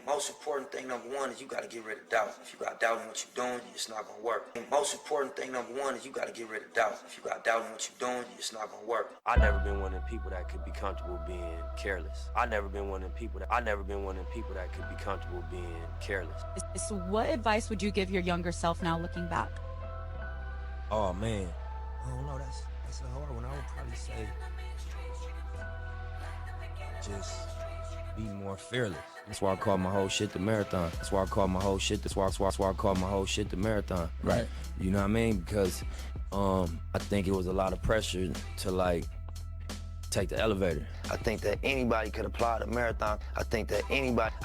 Most important thing, number one, is you got to get rid of doubt. If you got doubt in what you're doing, it's not going to work. Most important thing, number one, is you got to get rid of doubt. If you got doubt in what you're doing, it's not going to work. I never been one of the people that could be comfortable being careless. I never been one of the people that could be comfortable being careless. So what advice would you give your younger self now looking back? Oh man, I don't know. That's a hard one. I would probably say just be more fearless. That's why I call my whole shit the marathon. That's why I call my whole shit. That's why I call my whole shit the marathon. Right. You know what I mean? Because I think it was a lot of pressure to like take the elevator. I think that anybody could apply the marathon. I think that anybody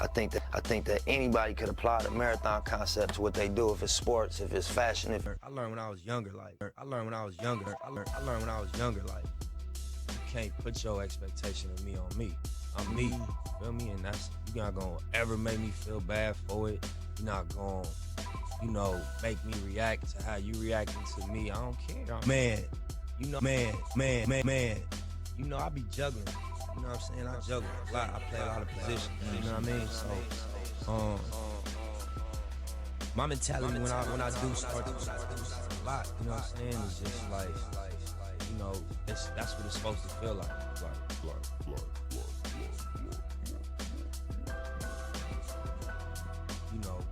could apply the marathon concept to what they do. If it's sports, if it's fashion, I learned when I was younger. I learned when I was younger. Like, you can't put your expectation of me on me. I'm me, feel me? And you're not gonna ever make me feel bad for it. You're not gonna, make me react to how you reacting to me. I don't care. Man. I be juggling. You know what I'm saying? I juggle a lot. I play a lot of positions. You know what I mean? So, my mentality when I do start to a lot, you know what I'm saying? It's just like, that's what it's supposed to feel like.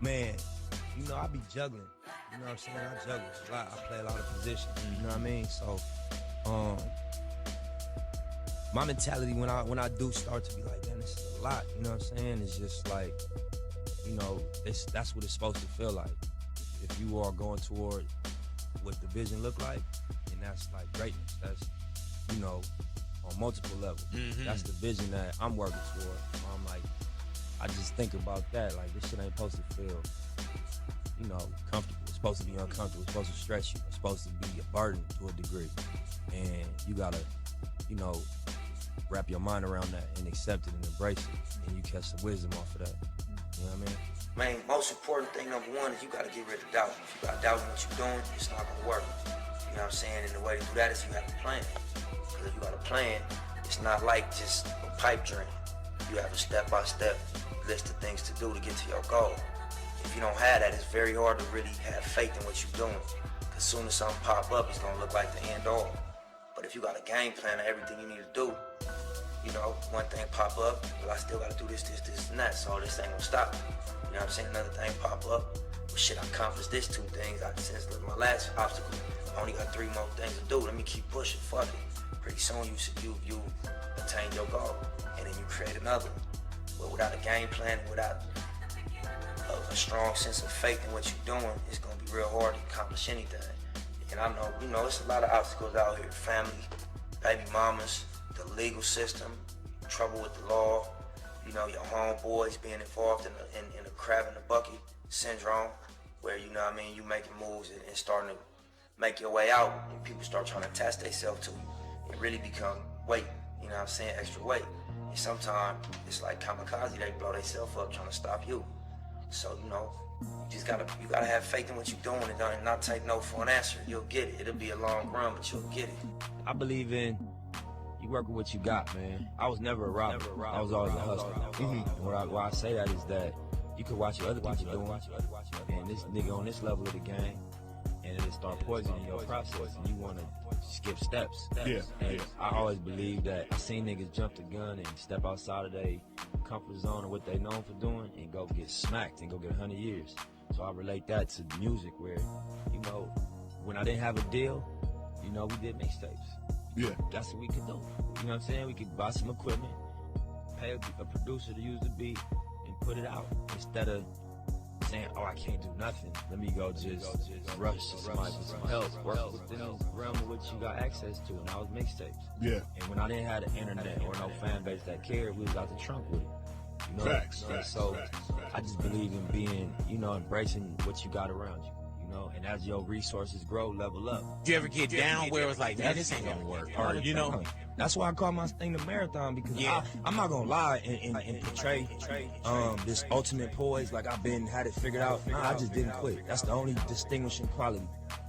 Man, I be juggling. You know what I'm saying? I juggle a lot. I play a lot of positions. You know what I mean? So, my mentality when I do start to be like, damn, this is a lot. You know what I'm saying? It's just like, that's what it's supposed to feel like. If you are going toward what the vision look like, and that's like greatness. That's, on multiple levels. Mm-hmm. That's the vision that I'm working toward. I'm like, I just think about that. Like, this shit ain't supposed to feel, comfortable. It's supposed to be uncomfortable. It's supposed to stretch you. It's supposed to be a burden to a degree. And you gotta, wrap your mind around that and accept it and embrace it. And you catch some wisdom off of that. You know what I mean? Man, most important thing, number one, is you got to get rid of doubt. If you got doubt in what you're doing, it's not going to work. You know what I'm saying? And the way to do that is you have a plan. Because if you got a plan, it's not like just a pipe dream. You have a step-by-step list of things to do to get to your goal. If you don't have that, it's very hard to really have faith in what you're doing. Because as soon as something pop up, it's going to look like the end all. But if you got a game plan of everything you need to do, one thing pop up, well, I still got to do this, and that, so this ain't going to stop me. You know what I'm saying? Another thing pop up, well, shit, I accomplished this 2 things. Since my last obstacle, I only got 3 more things to do. Let me keep pushing, fuck it. Pretty soon you attain your goal, and then you create another one. But without a game plan, without a strong sense of faith in what you're doing, it's going to be real hard to accomplish anything. And I know, it's a lot of obstacles out here. Family, baby mamas, the legal system, trouble with the law, your homeboys being involved in a crab in the bucket syndrome, where, you making moves and starting to make your way out, and people start trying to attach themselves to you and really become weight, extra weight. And sometimes it's like kamikaze, they blow themselves up trying to stop you. So, you just gotta have faith in what you're doing and not take no for an answer. You'll get it. It'll be a long run, but you'll get it. I believe in you work with what you got, man. I was never a robber. I was always a hustler. Mm-hmm. Why I say that is that you can watch what other people doing, and this nigga on this level of the game, and it'll start poisoning your process, and you want to skip steps. Yeah. And I always believe that I seen niggas jump the gun and step outside of their comfort zone or what they known for doing and go get smacked and go get 100 years. So I relate that to music where, when I didn't have a deal, we did mixtapes. Yeah. That's what we could do. You know what I'm saying? We could buy some equipment, pay a producer to use the beat, and put it out. Instead of saying, oh, I can't do nothing. Let me go just rush to somebody for some help. Work within the realm of what you got access to, and that was mixtapes. Yeah. And when I didn't have the internet or no fan base that cared, we was out the trunk with it. Facts. So I just believe in being, embracing what you got around you. And as your resources grow, level up. Do you ever get down where it was like, man, this ain't gonna work? Or, That's why I call my thing the marathon, because I'm not gonna lie and portray this ultimate poise like I've had it figured out. Nah, I just didn't quit. That's the only distinguishing quality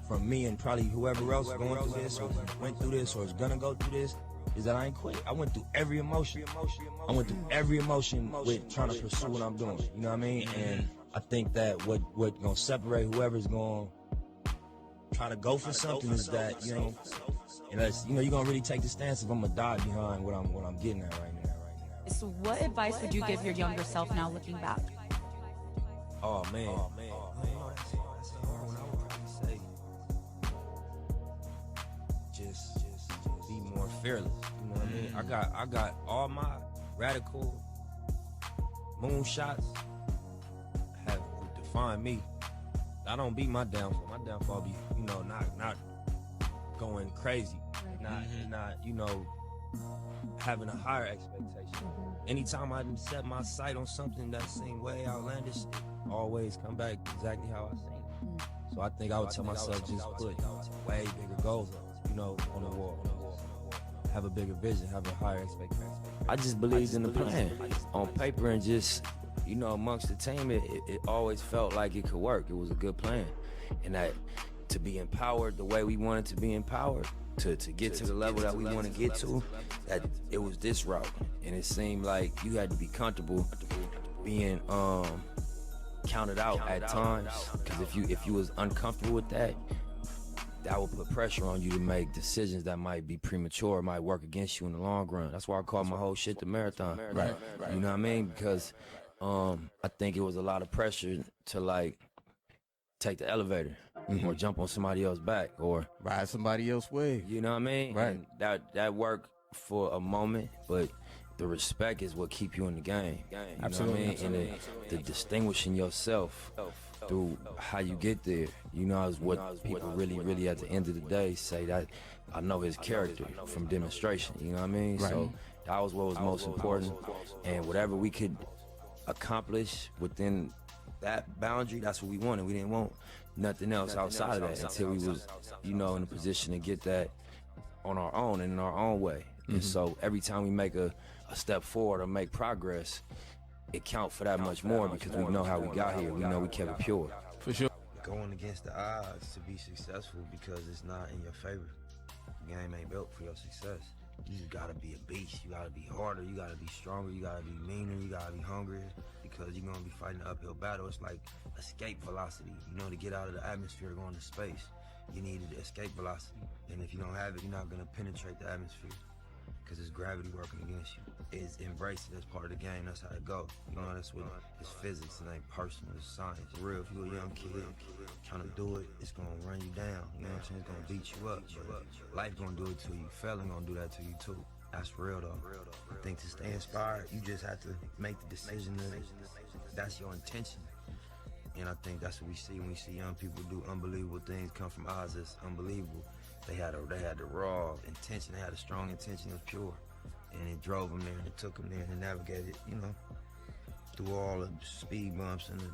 from me and probably whoever else going through this or went through this or is gonna go through this. is that I ain't quit. I went through every emotion. I went through every emotion with trying to pursue what I'm doing. You know what I mean? And I think that what gonna separate whoever's gonna try to go for something is that, you know, unless, you know, you're gonna really take the stance if I'm gonna die behind what I'm getting at right now. So what advice would you give your younger self now looking back? Oh man. That's a hard one. I would probably say just be more fearless. You know what I mean? I got all my radical moonshots have defined me. I don't be my downfall. My downfall be, you know, not going crazy, not you know, having a higher expectation. Anytime I set my sight on something that seemed way outlandish, it always come back exactly how I seen it. So I think I would tell myself just put way bigger goals up, you know, on the wall. Have a bigger vision, have a higher expectation. I just believed in the plan on paper, and just, you know, amongst the team, it always felt like it could work. It was a good plan, and that to be empowered the way we wanted to be empowered, to get to the level that we want to get to, that it was this route. And it seemed like you had to be comfortable being counted out at times, because if you was uncomfortable with that would put pressure on you to make decisions that might be premature, might work against you in the long run. That's why I call my whole shit the marathon. Right. You know what I mean? Because I think it was a lot of pressure to like take the elevator or jump on somebody else's back or ride somebody else's wave. You know what I mean? Right. And that worked for a moment, but the respect is what keep you in the game. Absolutely. Know what I mean? And the distinguishing yourself through how you get there, you know, is what people really at the end of the day say, that I know his character from demonstration, you know what I mean? Right. So that was what was most important, and whatever we could accomplish within that boundary, that's what we wanted. We didn't want nothing else outside of that until we was, you know, in a position to get that on our own and in our own way. And so every time we make a step forward or make progress, it count for that much more, because we know how we got here. We know we kept it pure. For sure. Going against the odds to be successful, because it's not in your favor. The game ain't built for your success. You just gotta be a beast. You gotta be harder. You gotta be stronger. You gotta be meaner. You gotta be hungrier, because you're gonna be fighting an uphill battle. It's like escape velocity. You know, to get out of the atmosphere, going to space, you need the escape velocity. And if you don't have it, you're not gonna penetrate the atmosphere, because it's gravity working against you. It's embrace it as part of the game. That's how it goes. You know, that's what it's physics. It ain't personal. It's science. For real, if you're a young kid trying to do it, it's gonna run you down. You know what I'm saying? It's gonna beat you up. But life gonna do it to you. Failing gonna do that to you too. That's real though. I think to stay inspired, you just have to make the decision that that's your intention. And I think that's what we see when we see young people do unbelievable things come from odds that's unbelievable. They had the raw intention. They had a strong intention. It was pure. And it drove them there, and it took them there, and it navigated, you know, through all the speed bumps and the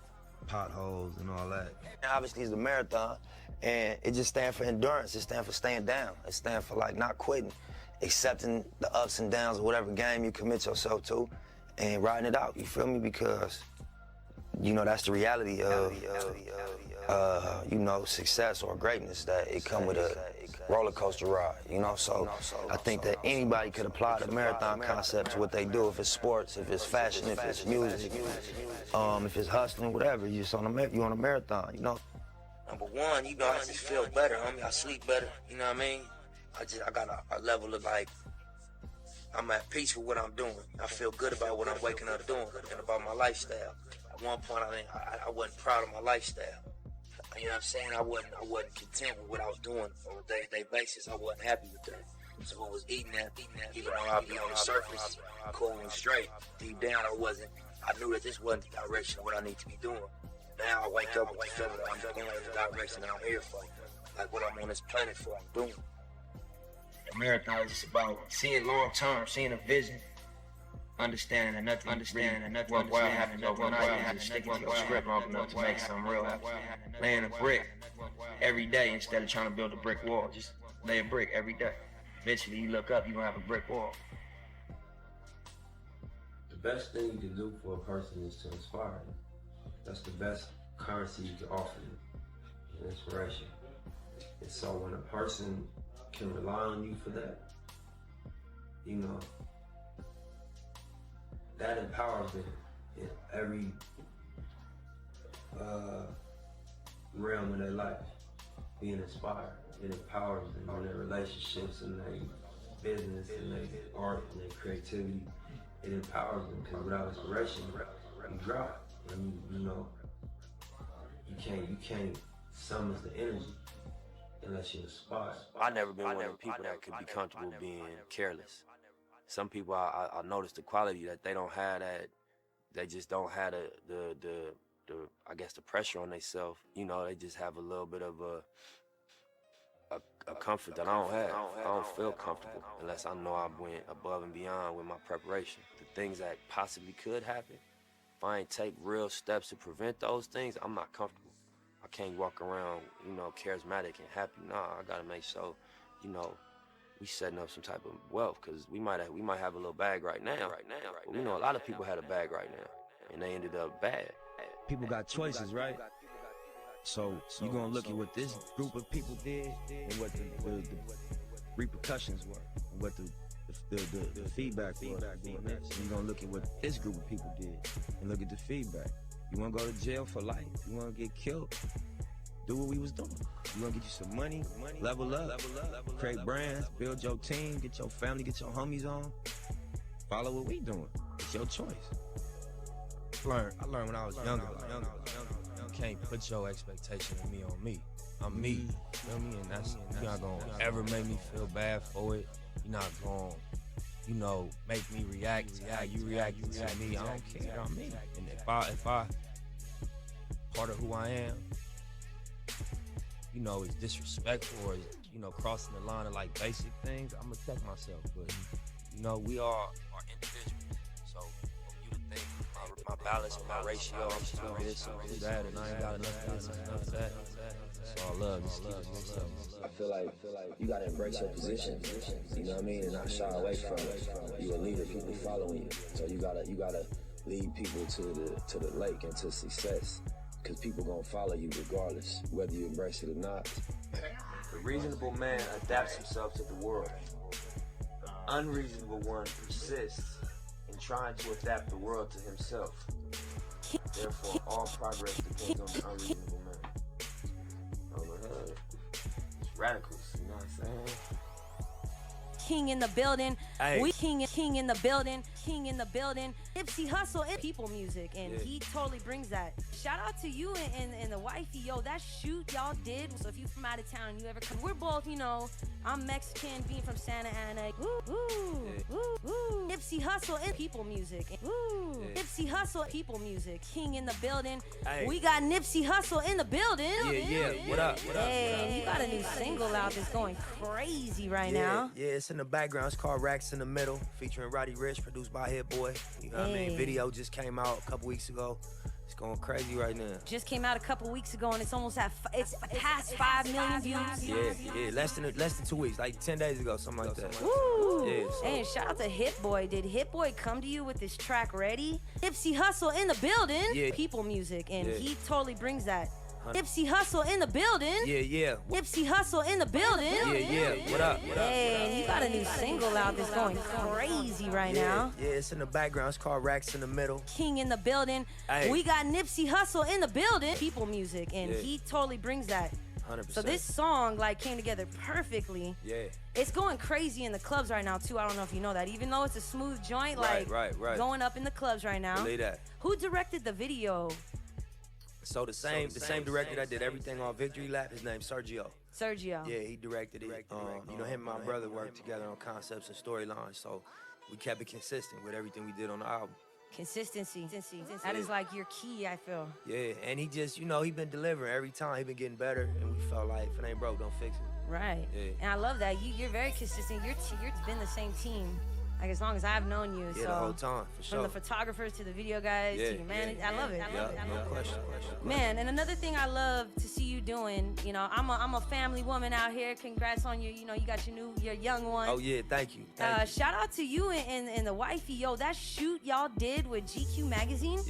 potholes and all that. Obviously, it's a marathon, and it just stands for endurance. It stands for staying down. It stands for, like, not quitting, accepting the ups and downs of whatever game you commit yourself to, and riding it out, you feel me? Because, you know, that's the reality of, you know, success or greatness, that it come with a roller coaster ride, you know? So I think that anybody could apply the marathon concept to what they do, if it's sports, if it's fashion, if it's music, if it's hustling, whatever. You're just on a marathon, you know? Number one, you know, I just feel better, homie. I sleep better, you know what I mean? I got a level of, like, I'm at peace with what I'm doing. I feel good about what I'm waking up doing and about my lifestyle. At one point, I wasn't proud of my lifestyle. You know what I'm saying? I wasn't content with what I was doing on a day-to-day basis. I wasn't happy with that. So I was eating that, even though I'd be on the surface, cool and straight. Deep down, I knew that this wasn't the direction of what I need to be doing. Now I wake up with the feeling that I'm going in the direction that I'm here for. Like what I'm on this planet for, I'm doing. The marathon is just about seeing long-term, seeing a vision, understanding that nothing worthwhile happens overnight, just sticking to your script long enough to make something real happen. Laying a brick every day instead of trying to build a brick wall. Just lay a brick every day. Eventually you look up, you're gonna have a brick wall. The best thing you can do for a person is to inspire them. That's the best currency you can offer them, inspiration. And so when a person can rely on you for that, you know, that empowers them in every realm of their life. Being inspired, it empowers them in their relationships and their business and their art and their creativity. It empowers them because without inspiration, you drop. And you know, you can't summon the energy unless you're inspired. I've never been one of the people that could be comfortable being careless. Some people I noticed the quality that they don't have that, they just don't have the I guess the pressure on themselves. You know, they just have a little bit of a comfort that I don't have. I don't feel comfortable unless I know I went above and beyond with my preparation. The things that possibly could happen, if I ain't take real steps to prevent those things, I'm not comfortable. I can't walk around, you know, charismatic and happy. Nah, I gotta make sure, you know, we setting up some type of wealth, because we might have a little bag right now. But we know a lot of people had a bag right now, and they ended up bad. People got choices, right? So you gonna look at what this group of people did and what the repercussions were, and what the feedback was. You gonna look at what this group of people did and look at the feedback. You wanna go to jail for life? You wanna get killed? Do what we was doing. You wanna get you some money, level up, create brands, build your team, get your family, get your homies on. Follow what we doing. It's your choice. I learned when I was younger. You can't put your expectation of me on me. I'm me. You feel me? And that's, you're not gonna ever make me feel bad for it. You're not gonna, you know, make me react to how you react to me. I don't care. I'm me. And if I part of who I am, you know, is disrespectful or is, you know, crossing the line of like basic things, I'm gonna check myself. But you know, we all are individuals. So you to think my balance and my ratio, I'm just doing this and do that, and I ain't got enough of this and enough of that. That's all love. Just keep it yourself. I feel like you gotta embrace your position, you know what I mean, and not shy away from it. You're a leader, people following you, so you gotta lead people to the lake and to success, because people gonna follow you regardless, whether you embrace it or not. The reasonable man adapts himself to the world. The unreasonable one persists in trying to adapt the world to himself. Therefore, all progress depends on the unreasonable man. It's radicals, you know what I'm saying? King in the building. Hey. We king in the building. King in the building. Nipsey Hussle and people music, and he totally brings that. Shout out to you and the wifey, yo. That shoot y'all did. So if you from out of town and you ever come, we're both, you know, I'm Mexican, being from Santa Ana. Woo, woo, woo. Nipsey Hussle and people music. Woo. Nipsey Hussle, people music. King in the building. Hey. We got Nipsey Hussle in the building. Yeah. What up? Hey, you got a new single out that's going crazy right now. Yeah, it's in the background. It's called Racks in the Middle, featuring Roddy Ricch, produced by Hit Boy. You know what I mean? Video just came out a couple weeks ago. It's going crazy right now. Just came out a couple weeks ago, and it's almost it's past 5 million views. Yeah, less than 2 weeks, like 10 days ago, something like that. Woo! Yeah, so. And shout out to Hit Boy. Did Hit Boy come to you with this track ready? Nipsey Hussle in the building. Yeah. People music, and he totally brings that. 100. Nipsey Hussle in the building. Yeah. Nipsey Hussle in the building. Yeah. What up? Hey, and you got a new single out that's going crazy right now. Yeah, it's in the background. It's called Racks in the Middle. King in the building. Hey. We got Nipsey Hussle in the building. People music, and he totally brings that. 100%. So this song like came together perfectly. Yeah. It's going crazy in the clubs right now too. I don't know if you know that. Even though it's a smooth joint, like Right. going up in the clubs right now. Believe that. Who directed the video? So the same director that did everything on Victory Lap, his name's Sergio. Sergio. Yeah, he directed it. You know, him and my brother worked together on concepts and storylines, so we kept it consistent with everything we did on the album. Consistency. That is like your key, I feel. Yeah, and he just, you know, he been delivering every time. He been getting better, and we felt like if it ain't broke, don't fix it. Right. Yeah. And I love that. You're very consistent. You're been the same team. Like as long as I've known you. Yeah, so the whole time, for sure. From the photographers to the video guys to your manager. I love it. No question. Man, and another thing I love to see you doing, you know, I'm a family woman out here. Congrats on your, you know, you got your young one. Oh yeah, thank you. Shout out to you and the wifey. Yo, that shoot y'all did with GQ magazine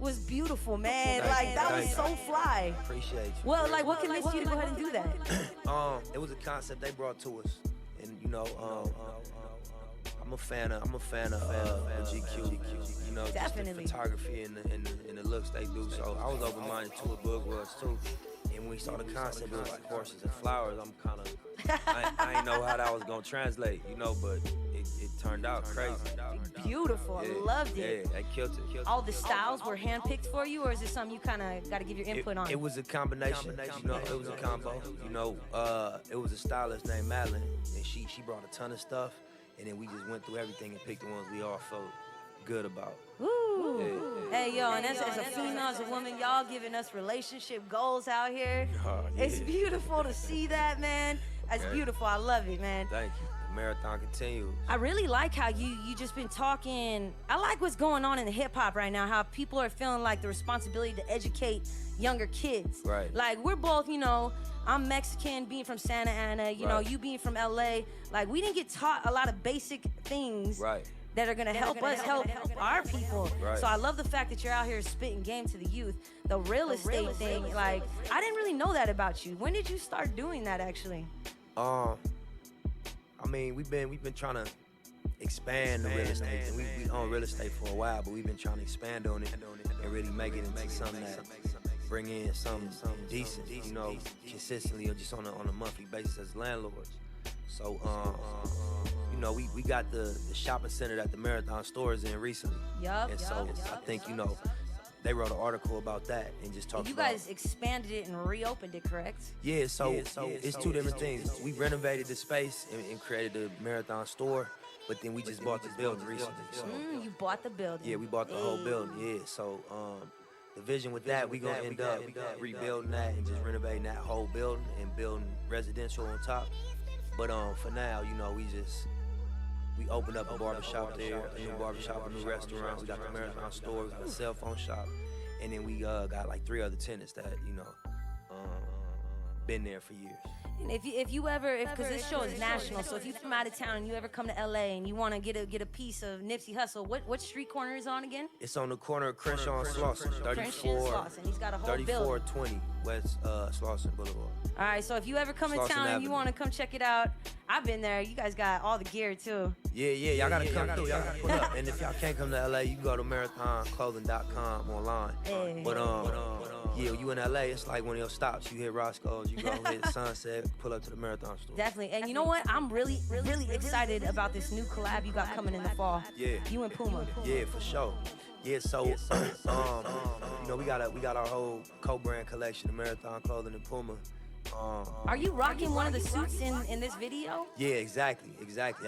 was beautiful, man. That was so fly. Appreciate you. Well, like what convinced you to go ahead and do that? It was a concept they brought to us, and you know, I'm I'm a fan of GQ. You know, Definitely. just the photography and the looks they do. So I was open-minded to what Boog was too. And when we saw the concept, it was like horses and flowers. I'm kind of, I didn't know how that was gonna translate, you know, but it turned out crazy. Beautiful. Yeah, I loved it. Yeah, that killed it. All the styles were handpicked for you, or is it something you kind of got to give your input on? It was a combination, you know, it was a combo. You know, it was a stylist named Madeline, and she brought a ton of stuff, and then we just went through everything and picked the ones we all felt good about. Woo. Hey, yo, and as a female, as a woman, y'all giving us relationship goals out here. Yeah. It's beautiful to see that, man. That's beautiful. I love it, man. Thank you. The marathon continues. I really like how you just been talking. I like what's going on in the hip hop right now, how people are feeling like the responsibility to educate younger kids. Right. Like, we're both, you know, I'm Mexican, being from Santa Ana, you know, you being from LA. Like, we didn't get taught a lot of basic things. Right. That are gonna help us help our people. Right. So I love the fact that you're out here spitting game to the youth. The real estate thing, like, I didn't really know that about you. When did you start doing that, actually? I mean, we've been trying to expand the real estate. And we own real estate for a while, but we've been trying to expand on it and really make it into something that bring in something decent, you know, consistently or just on a monthly basis as landlords. So, you know, we got the shopping center that the Marathon store is in recently. Yup. And so I think, you know, they wrote an article about that and just talked about. You guys expanded it and reopened it, correct? Yeah, so it's two different things. We renovated the space and created the Marathon store, but then we just bought the building recently. So, You bought the building. yeah, we bought the whole building, yeah. So the vision with that, we gonna end up rebuilding that and just renovating that whole building and building residential on top. But for now, you know, we opened up a barbershop there, a new barbershop, a new restaurant. We got the Marathon store, we got a cell phone shop, and then we got like 3 other tenants that, you know, been there for years. And if you ever, because this show is national, so if you're from out of town and you ever come to LA and you want to get a piece of Nipsey Hussle, what street corner is on again? It's on the corner of Crenshaw and Slauson, Crenshaw and Slauson. He's got a whole building. 3420 West Slauson Boulevard. All right, so if you ever come in Slauson town and you Avenue. want to come check it out, I've been there. You guys got all the gear too. Yeah, y'all gotta come through. Y'all gotta pull up. And if y'all can't come to LA, you can go to marathonclothing.com online. Hey. But yeah, you in LA, it's like one of your stops. You hit Roscoe's, you go hit Sunset, pull up to the Marathon store. Definitely. And you know what? I'm really excited about this new collab you got coming in the fall. Yeah. You and Puma. Yeah, for sure. Yeah, so you know, we got our whole co-brand collection, the Marathon Clothing and Puma. Are you rocking one of the suits in this video? Yeah, exactly.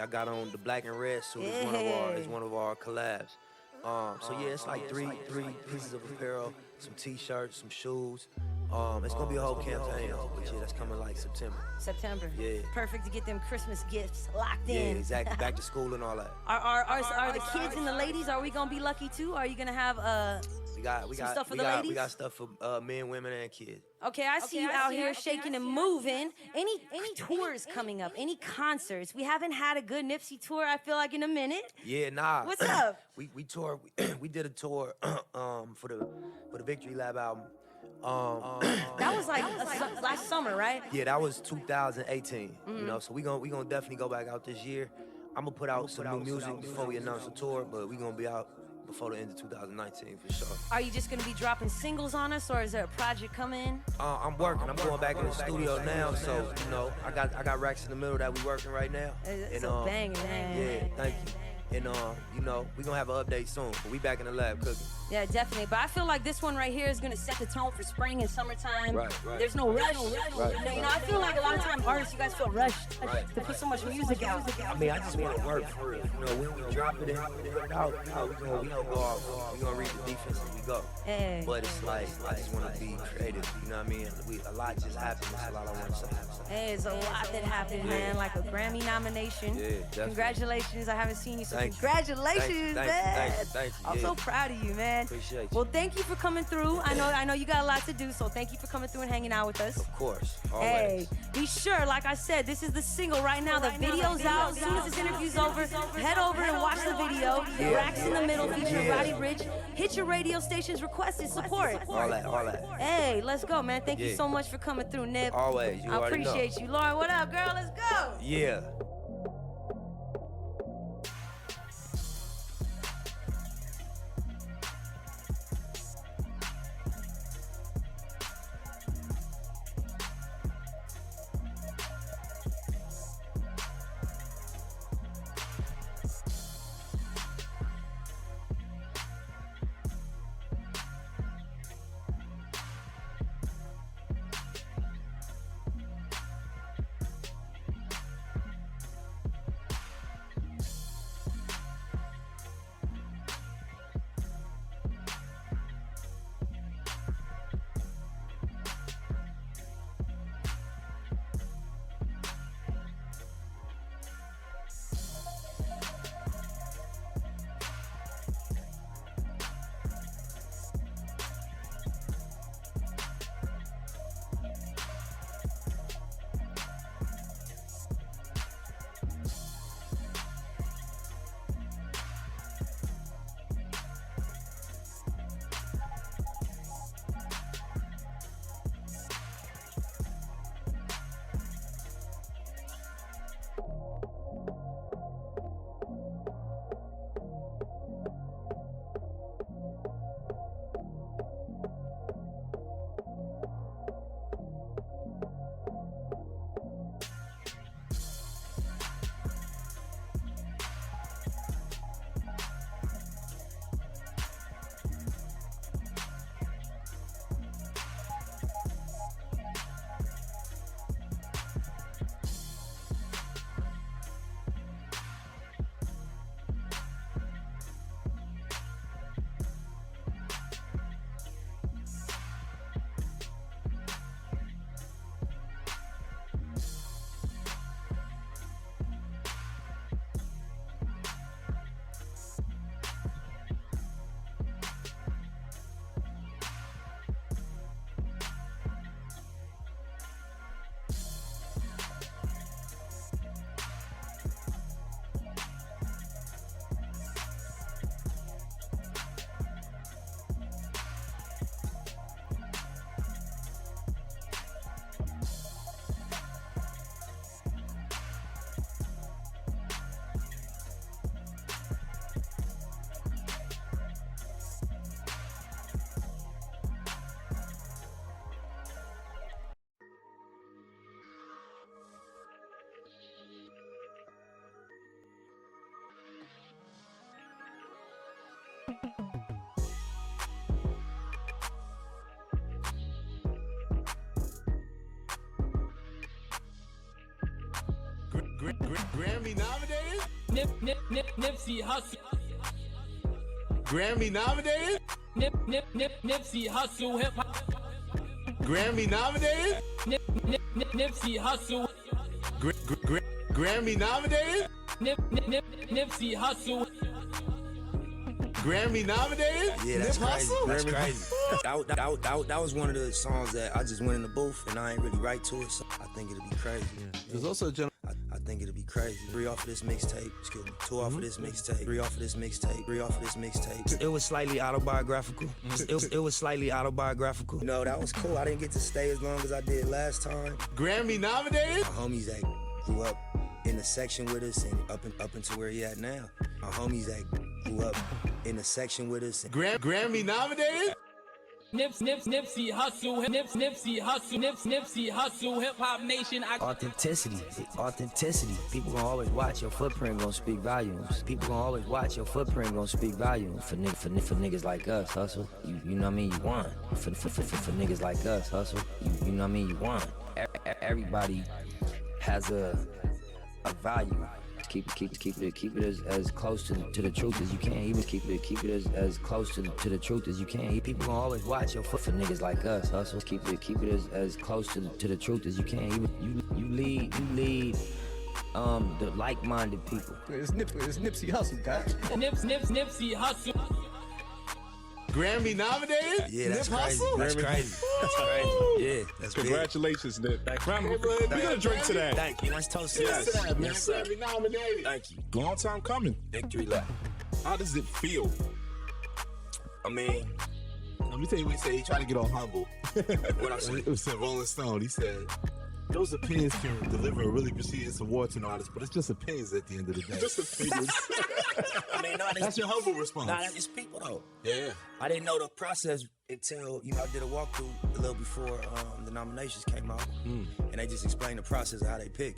I got on the black and red suit. It's one of our collabs. So yeah, it's like three pieces of apparel, some t-shirts, some shoes. It's gonna be a whole campaign, but yeah, that's coming like September. Yeah. Perfect to get them Christmas gifts locked Yeah, in. exactly. Back to school and all that. Are the kids and the ladies? Are we gonna be lucky too? Are you gonna have We got stuff for the ladies? We got stuff for men, women, and kids. Okay, I see you out here shaking and moving. Any tours coming up? Any concerts? We haven't had a good Nipsey tour, I feel like, in a minute. Yeah, nah. What's up? We toured. We did a tour for the Victory Lab album. That was like last summer, right? Yeah, that was 2018. You know, so we gonna definitely go back out this year. I'm gonna put out some new music before we announce the tour, but we gonna be out before the end of 2019 for sure. Are you just gonna be dropping singles on us, or is there a project coming? I'm working. I'm going back in the studio now, so you know, I got racks in the middle that we working right now. It's a banging, man. Yeah, thank you. And you know, we gonna have an update soon. But we back in the lab cooking. Yeah, definitely. But I feel like this one right here is gonna set the tone for spring and summertime. Right. There's no rush. Right. You know, I feel like a lot of times artists, you guys feel rushed to put so much music out. I mean, I just want to work for it. You know, when we drop it and put it out, you know, we gonna go off. We gonna read the defense as we go. Hey. But it's like I just want to be creative. You know what I mean? A lot just happened. That's a lot I want to say. Hey, it's a lot that happened, man. Like a Grammy nomination. Yeah, definitely. Congratulations. I haven't seen you, so Thank you. congratulations, man. Thank you. I'm so proud of you, man. Appreciate you. Well, thank you for coming through. I know you got a lot to do, so thank you for coming through and hanging out with us. Of course. Always. Hey, be sure, like I said, this is the single right now. The video's out. As soon as this interview's over, head over and watch the video. Yeah. Racks in the Middle featuring Roddy Ricch. Hit your radio stations, requested support. All that. Hey, let's go, man. Thank you Yeah. so much for coming through, Nip. Always. You I already know. appreciate you. Lauren, what up, girl? Let's go. Yeah. Grammy nominated? Nipsey Hussle. Grammy nominated? Nipsey Hussle hip hop. Grammy nominated? Nipsey Hussle. Grammy nominated? Nipsey Hussle. Grammy nominated? Yeah, that's Nip crazy. Hussle? That's crazy. That was one of the songs that I just went in the booth and I ain't really write to it, so I think it'll be crazy. There's also a gentleman. I think it'll be crazy. 3 off of this mixtape, excuse me, 2 off of this mixtape, 3 off of this mixtape, 3 off of this mixtape. It was slightly autobiographical. It was slightly autobiographical. You know, that was cool. I didn't get to stay as long as I did last time. Grammy nominated? My homies that grew up in the section with us and up until where he at now. My homies that grew up in the section with us. Grammy nominated? Nipsey Hussle, Nipsey Hussle, hip hop nation. Authenticity. People gonna always watch your footprint, gonna speak volumes. People gonna always watch your footprint, gonna speak volumes. For niggas like us, Hussle. You know what I mean? You won. For niggas like us, Hussle. You know what I mean? You won. Everybody has a value. Keep it as close to the truth as you can. Even keep it as close to the truth as you can. People gonna always watch your foot for niggas like us, Hussle. Keep it as close to the truth as you can. Even you lead the like-minded people. It's Nipsey Hussle, guys. Nipsey Hussle. Grammy nominated? Yeah, that's Nip crazy. Hussle? That's crazy. That's crazy. Yeah, that's big. Congratulations, Nip. We're gonna drink to that. Thank you. Let's toast to Yes, that. man. Grammy nominated. Thank you. Long time coming. Victory lap. How does it feel? I mean, Let me tell you what he said. He tried to get on humble. what I said. It was Rolling Stone. He said, those opinions can deliver a really prestigious award to an artist, but it's just opinions at the end of the day. Just opinions. I mean, no, That's your humble response. Nah, that's just people though. Yeah. I didn't know the process until, I did a walkthrough a little before the nominations came out. And they just explained the process of how they pick,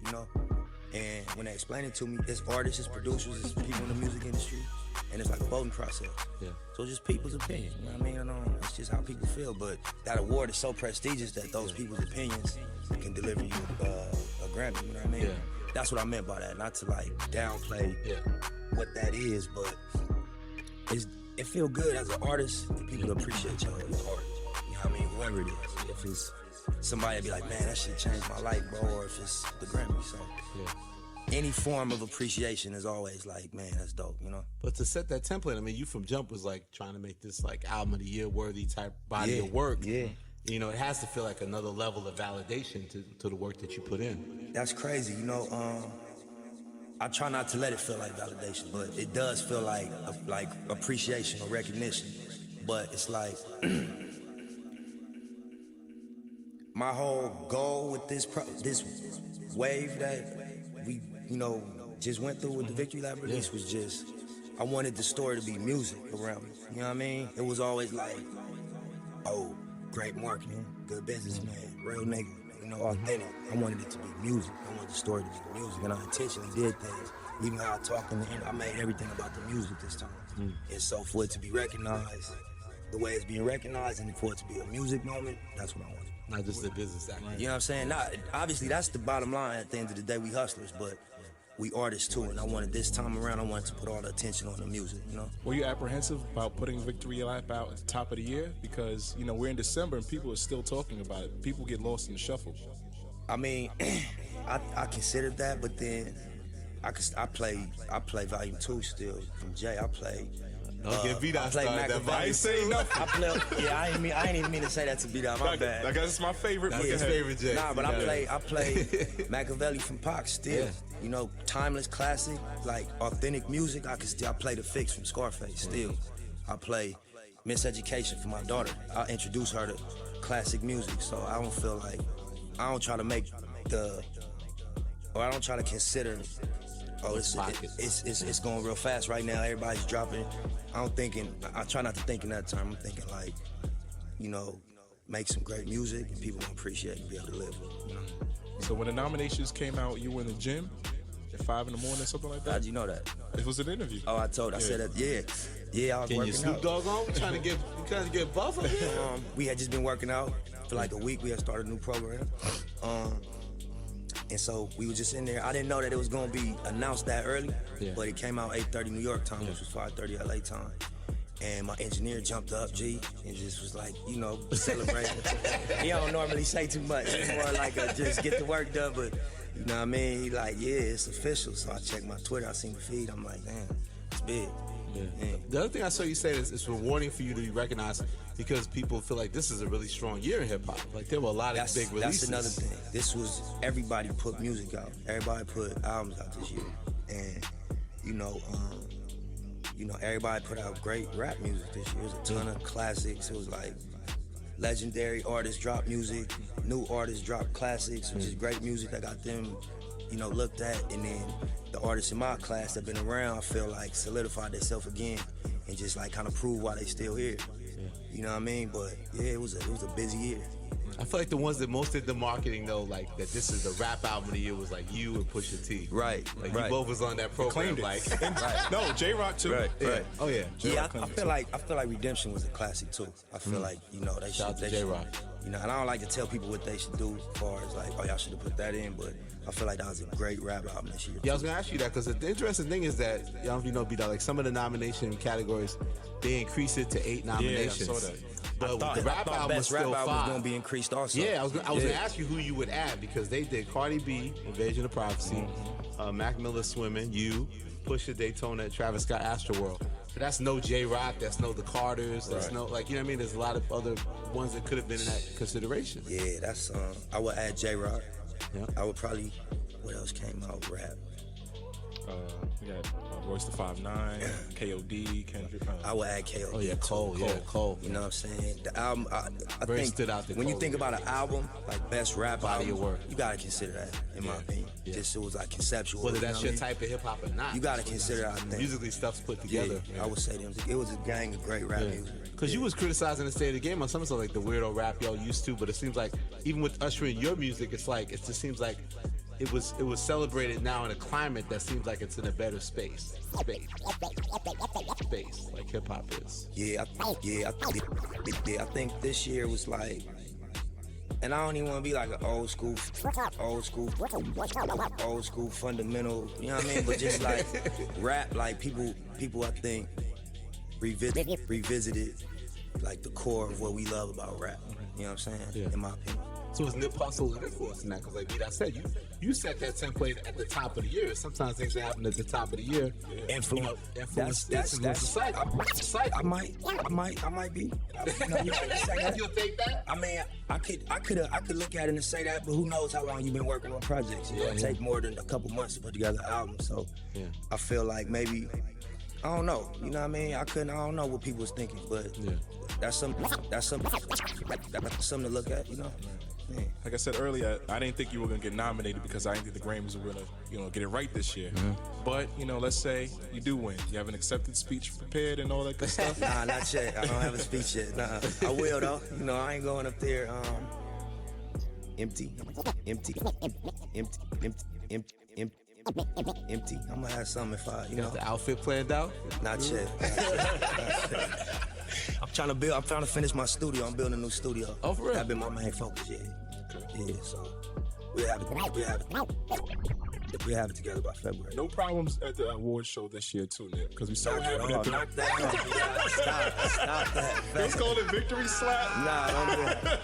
And when they explained it to me, it's artists, it's producers, it's people in the music industry. And it's like a voting process. Yeah. So it's just people's opinion. You know what I mean? It's just how people feel. But that award is so prestigious that those people's opinions can deliver you a Grammy. You know what I mean? Yeah. That's what I meant by that. Not to downplay what that is, but it feel good as an artist for people to appreciate your art. You know what I mean? Whoever it is. If it's somebody be like, man, that shit changed my life, bro, or if it's the Grammy. So any form of appreciation is always like, man, that's dope, But to set that template, I mean, you from jump was trying to make this album of the year worthy type body of work. Yeah. It has to feel like another level of validation to the work that you put in. That's crazy, I try not to let it feel like validation, but it does feel like appreciation or recognition. But it's like my whole goal with this wave that we just went through with the Victory Lap release was just I wanted the story to be music around me. You know what I mean? It was always like, oh, great marketing, good businessman, real nigga. Authentic. I wanted it to be music. I wanted the story to be music, and I intentionally did things. Even how I talked in the end, I made everything about the music this time. And so for it to be recognized, the way it's being recognized, and for it to be a music moment, that's what I wanted. Not just a business act. You know what I'm saying? Obviously, that's the bottom line. At the end of the day, we hustlers, but we artists too. And I wanted this time around, I wanted to put all the attention on the music. Were you apprehensive about putting Victory Lap out at the top of the year? Because we're in December and people are still talking about it. People get lost in the shuffle. I mean, I considered that, but then I play Volume 2 still from Jay. I play. Don't get beat out. I ain't saying nothing. I ain't even mean to say that to beat out. My bad. I guess it's my favorite. That's his favorite, Jay. Nah, but I play Machiavelli from Pac still. Yeah. Timeless classic, like authentic music. I play The Fix from Scarface still. I play Miseducation for my daughter. I introduce her to classic music, so I don't feel like I don't try to make I don't try to consider. Oh, it's going real fast right now. Everybody's dropping. I try not to think in that term. I'm thinking like, make some great music and people will appreciate it and be able to live it. So when the nominations came out, you were in the gym at 5 in the morning, something like that? How'd you know that? It was an interview. Oh, I said that. Yeah, I was Can working you Snoop out. Dogg on? You trying to get buff up here? We had just been working out for like a week. We had started a new program. And so we were just in there. I didn't know that it was gonna be announced that early, but it came out 8:30 New York time, which was 5:30 LA time. And my engineer jumped up, G, and just was like, you know, celebrating. He don't normally say too much. It's more like just get the work done, but you know what I mean? He like, yeah, it's official. So I checked my Twitter, I seen the feed, I'm like, damn, it's big. Yeah. The other thing I saw you say is it's rewarding for you to be recognized because people feel like this is a really strong year in hip hop. Like there were a lot of big releases. That's another thing. This was, everybody put music out. Everybody put albums out this year. And, you know, everybody put out great rap music this year. It was a ton of classics. It was like legendary artists drop music, new artists drop classics, which is great music that got them, you know, looked at. And then the artists in my class that been around, I feel like solidified themselves again and just like kind of prove why they still here. You know what I mean? But yeah, it was a busy year. I feel like the ones that most did the marketing though, like that this is the rap album of the year was like you and Pusha T. Right. Like you both was on that program. Like no, J-Rock too. Right. Oh yeah. Yeah, I feel like Redemption was a classic too. I feel like, you know, they should. J-Rock. You know, and I don't like to tell people what they should do as far as like, oh, y'all should have put that in, but I feel like that was a great rap album this year. Yeah, I was gonna ask you that because the interesting thing is that, I don't know if you know, B-Dog, like some of the nomination categories, they increased it to 8 nominations. Yeah, I saw that. But the rap album was still 5. was gonna be increased also. Yeah, I was gonna ask you who you would add because they did Cardi B, Invasion of Privacy, Mac Miller Swimming, you, Pusha Daytona, Travis Scott Astroworld. So that's no J-Rock, that's no The Carters, that's no, like, you know what I mean? There's a lot of other ones that could have been in that consideration. Yeah, that's, I would add J-Rock. Yeah. I would probably, what else came out, rap? We got Royce the 5'9", KOD, Kendrick. I would add KOD. Oh yeah, Cole. You know what I'm saying? The album, I Very think stood out. When you think about an album, like best rap Body album, of work. you gotta consider that, in my opinion. Just it was like conceptual. Whether you know that's what your I mean? type of hip hop or not. You gotta consider that, I think. Musically, stuff's put together. Yeah, I would say them. It was a gang of great rap music. Because you was criticizing the state of the game on some stuff like the weirdo rap y'all used to, but it seems like even with ushering your music, it's like it just seems like it was celebrated now in a climate that seems like it's in a better space, like hip hop is. I think this year was like, and I don't even want to be like an old school fundamental, you know what I mean? But just like rap, like people I think revisited like the core of what we love about rap. You know what I'm saying? Yeah. In my opinion. So is Nip Hussle an influence in that? Because like I said, you set that template at the top of the year. Sometimes things that happen at the top of the year influence the cycle. I might be. You'll take that? I mean, I could look at it and say that, but who knows how long you've been working on projects? You know, it take more than a couple months to put together an album. So I feel like maybe, I don't know. You know what I mean? I don't know what people was thinking, but that's something to look at, you know? Yeah. Like I said earlier, I didn't think you were gonna get nominated because I didn't think the Grammys were gonna, get it right this year. But let's say you do win. You have an acceptance speech prepared and all that good stuff. Nah, not yet. I don't have a speech yet. Nah, I will though. I ain't going up there empty. I'm gonna have something if I, You got the outfit planned out? Not yet. I'm trying to finish my studio. I'm building a new studio. Oh, for real? That's been my main focus, Yeah, so we'll have it together by February. No problems at the award show this year too, Nip, because we saw Knock that. Stop that. Let's call it victory slap. Nah, don't do that.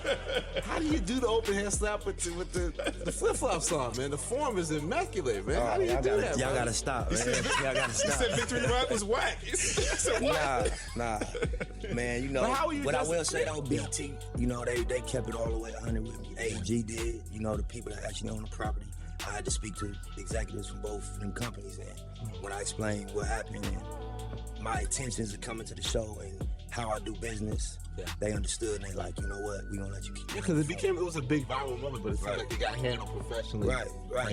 How do you do the open hand slap with the flip flops on, man? The form is immaculate, man. How do you do that? Y'all gotta stop, man. Y'all gotta stop. You said victory rap was whack. Nah. Man, what I will say though, BT, they kept it all the way 100 with me. AG did, the people that actually own the property. I had to speak to executives from both of them companies, and when I explained what happened and my intentions of coming to the show and how I do business, they understood and they like, you know what, we gonna let you keep it. Yeah, because it was a big viral moment, but it seemed like it got handled professionally. Right.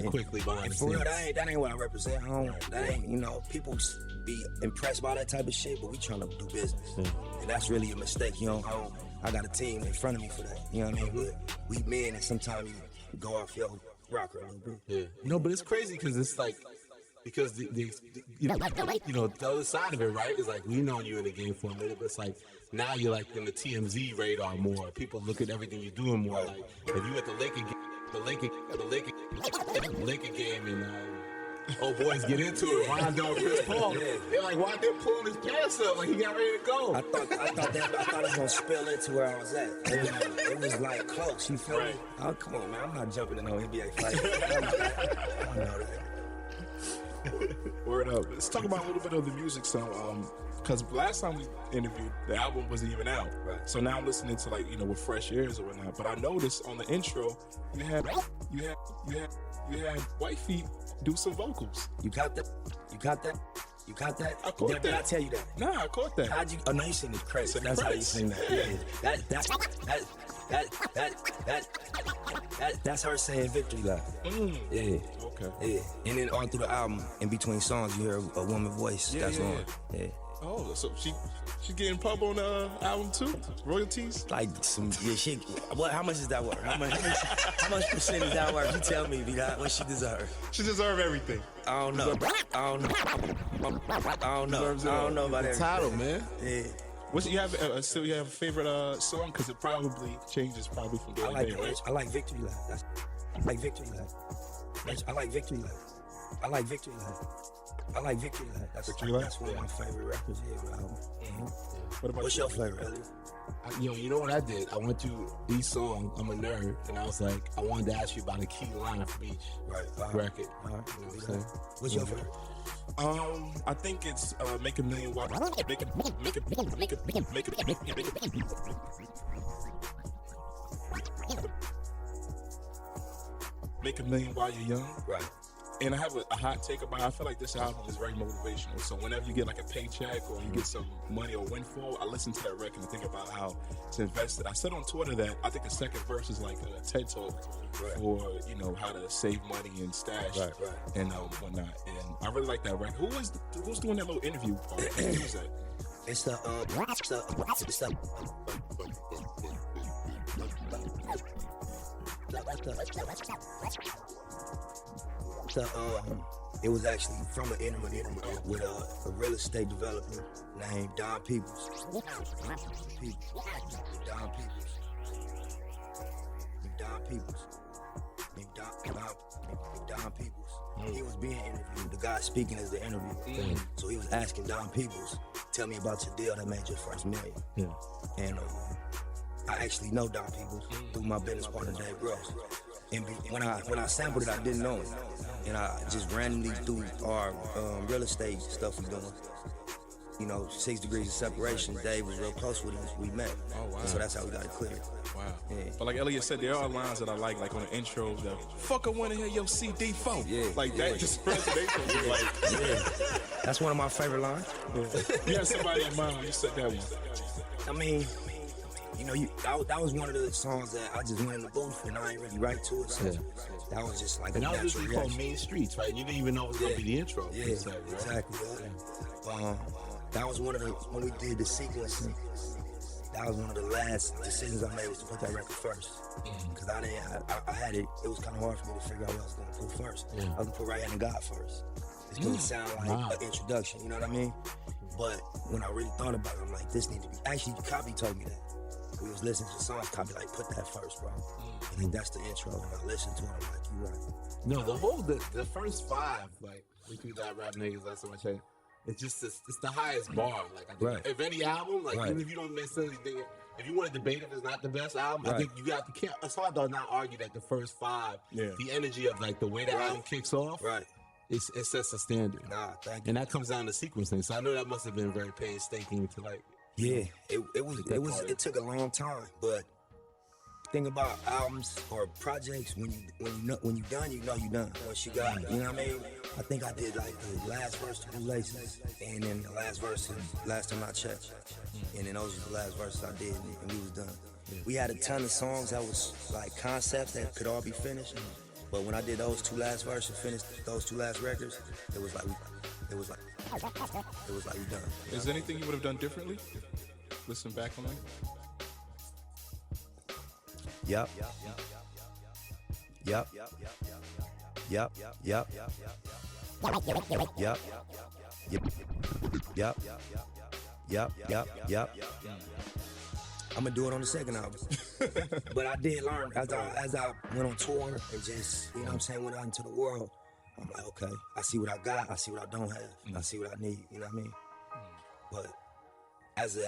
Quickly behind and the for real, scenes. that ain't what I represent. That ain't, people be impressed by that type of shit, but we trying to do business. And that's really a mistake. I got a team in front of me for that. You know what I mean? We men, and sometimes you go off your rocker a little bit. Yeah. But it's crazy because it's like, because the other side of it, right, is like we known you in the game for a minute, but it's like now you're like in the TMZ radar more. People look at everything you're doing more. Like if you at the Lakers game, the Lincoln game and old boys get into it. Rondo, Chris Paul. They're like, why they pulling his pants up? Like he got ready to go. I thought it was gonna spill into where I was at. It was like close. You feel me? Oh, come on, man. I'm not jumping in no NBA fight. I know that. Word up. Let's talk about a little bit of the music. So, because last time we interviewed, the album wasn't even out. Right. So now I'm listening to with fresh ears or whatnot. But I noticed on the intro, you had Wifey do some vocals. You caught that? I caught that. Did I tell you that? Nah, I caught that. How'd you? Oh no, you sing the credits. So that's how you sing that. Yeah. That's her saying victory lap. Yeah. Okay. Yeah. And then all through the album, in between songs, you hear a woman voice. That's on. Yeah. Oh, so she's getting pub on the album too? Royalties? Like some what? How much is that worth? How much percent is that worth? You tell me, what she deserve? She deserve everything. I don't know about the title, man. Yeah. You have a favorite song? Because it probably changes from day to day, right? I like Victory Lap. I like Victory Lap. That's one of my favorite records here, album. What's your favorite, Elliot? You know what I did? I went through each song. I'm a nerd, and I was like, I wanted to ask you about a key line from each record. What's your favorite? I think it's Make a Million While Make a Million While You're Young. Right. And I have a hot take about it. I feel like this album is very motivational. So whenever you get like a paycheck or you get some money or windfall, I listen to that record and think about how to invest it. I said on Twitter that I think the second verse is like a TED talk for, how to save money and stash and whatnot. And I really like that record. Who's doing that little interview part? Who's that? It's the it was actually from an interview with a real estate developer named Don Peoples. Don Peoples. He was being interviewed. The guy speaking as the interviewer. So he was asking Don Peoples, tell me about your deal that made your first million. Yeah. And I actually know Don Peoples through my business partner, Dave Gross. And when I sampled it, I didn't know it. And I just randomly through our real estate stuff we doing. 6 degrees of separation. Dave was real close with him. We met. Oh, wow. And so that's how we got it cleared. Wow. Yeah. But like Elliot said, there are lines that I like on the intro that, fuck, I want to hear your CD4. Yeah. That just resonates with me. That's one of my favorite lines. You had somebody in mind when you said that one. I mean, that was one of the songs that I just went in the booth and I ain't really write to it. So that was just like and a that was natural just called Main Streets, right? You didn't even know it was going to be the intro. Yeah, exactly. That was one of the, when we did the sequencing, that was one of the last decisions I made was to put that record first. Because I had it was kind of hard for me to figure out what I was going to put first. I was going to put Right Hand of God first. It's going to sound like an introduction, you know what I mean? But when I really thought about it, I'm like, this needs to be, actually, Copy told me that. We was listening to the songs, Copy like, put that first, bro. I think that's the intro, and I listened to it, I'm like, you right. No, the first 5, like, we do that rap niggas, that's what I'm saying. It's just, it's the highest bar. Like, I think if any album, like, even if you don't necessarily think it, if you want to debate if it's not the best album, I think you got to, it's hard to not argue that the first 5, the energy of, like, the way the album kicks off, it sets a standard. Thank you. And that comes down to sequencing. So I know that must have been very painstaking to, like, it took a long time, but thing about albums or projects, when you done, you know you done. Once you got it, you know what I mean? I think I did like the last verse to Blue Laces, and then the last verse Last Time I Checked, and then those were the last verses I did, and we was done. We had a ton of songs that was like concepts that could all be finished, but when I did those 2 last verses, finished those 2 last records, it was like we done. Is there anything you would have done differently? Listen back on it. Yep. Yep. Yep. Yep. Yep. I'm gonna do it on the second album. But I did learn as I went on tour and just, you know what I'm saying, went out into the world. I'm like, okay, I see what I got, I see what I don't have, I see what I need, you know what I mean? But as a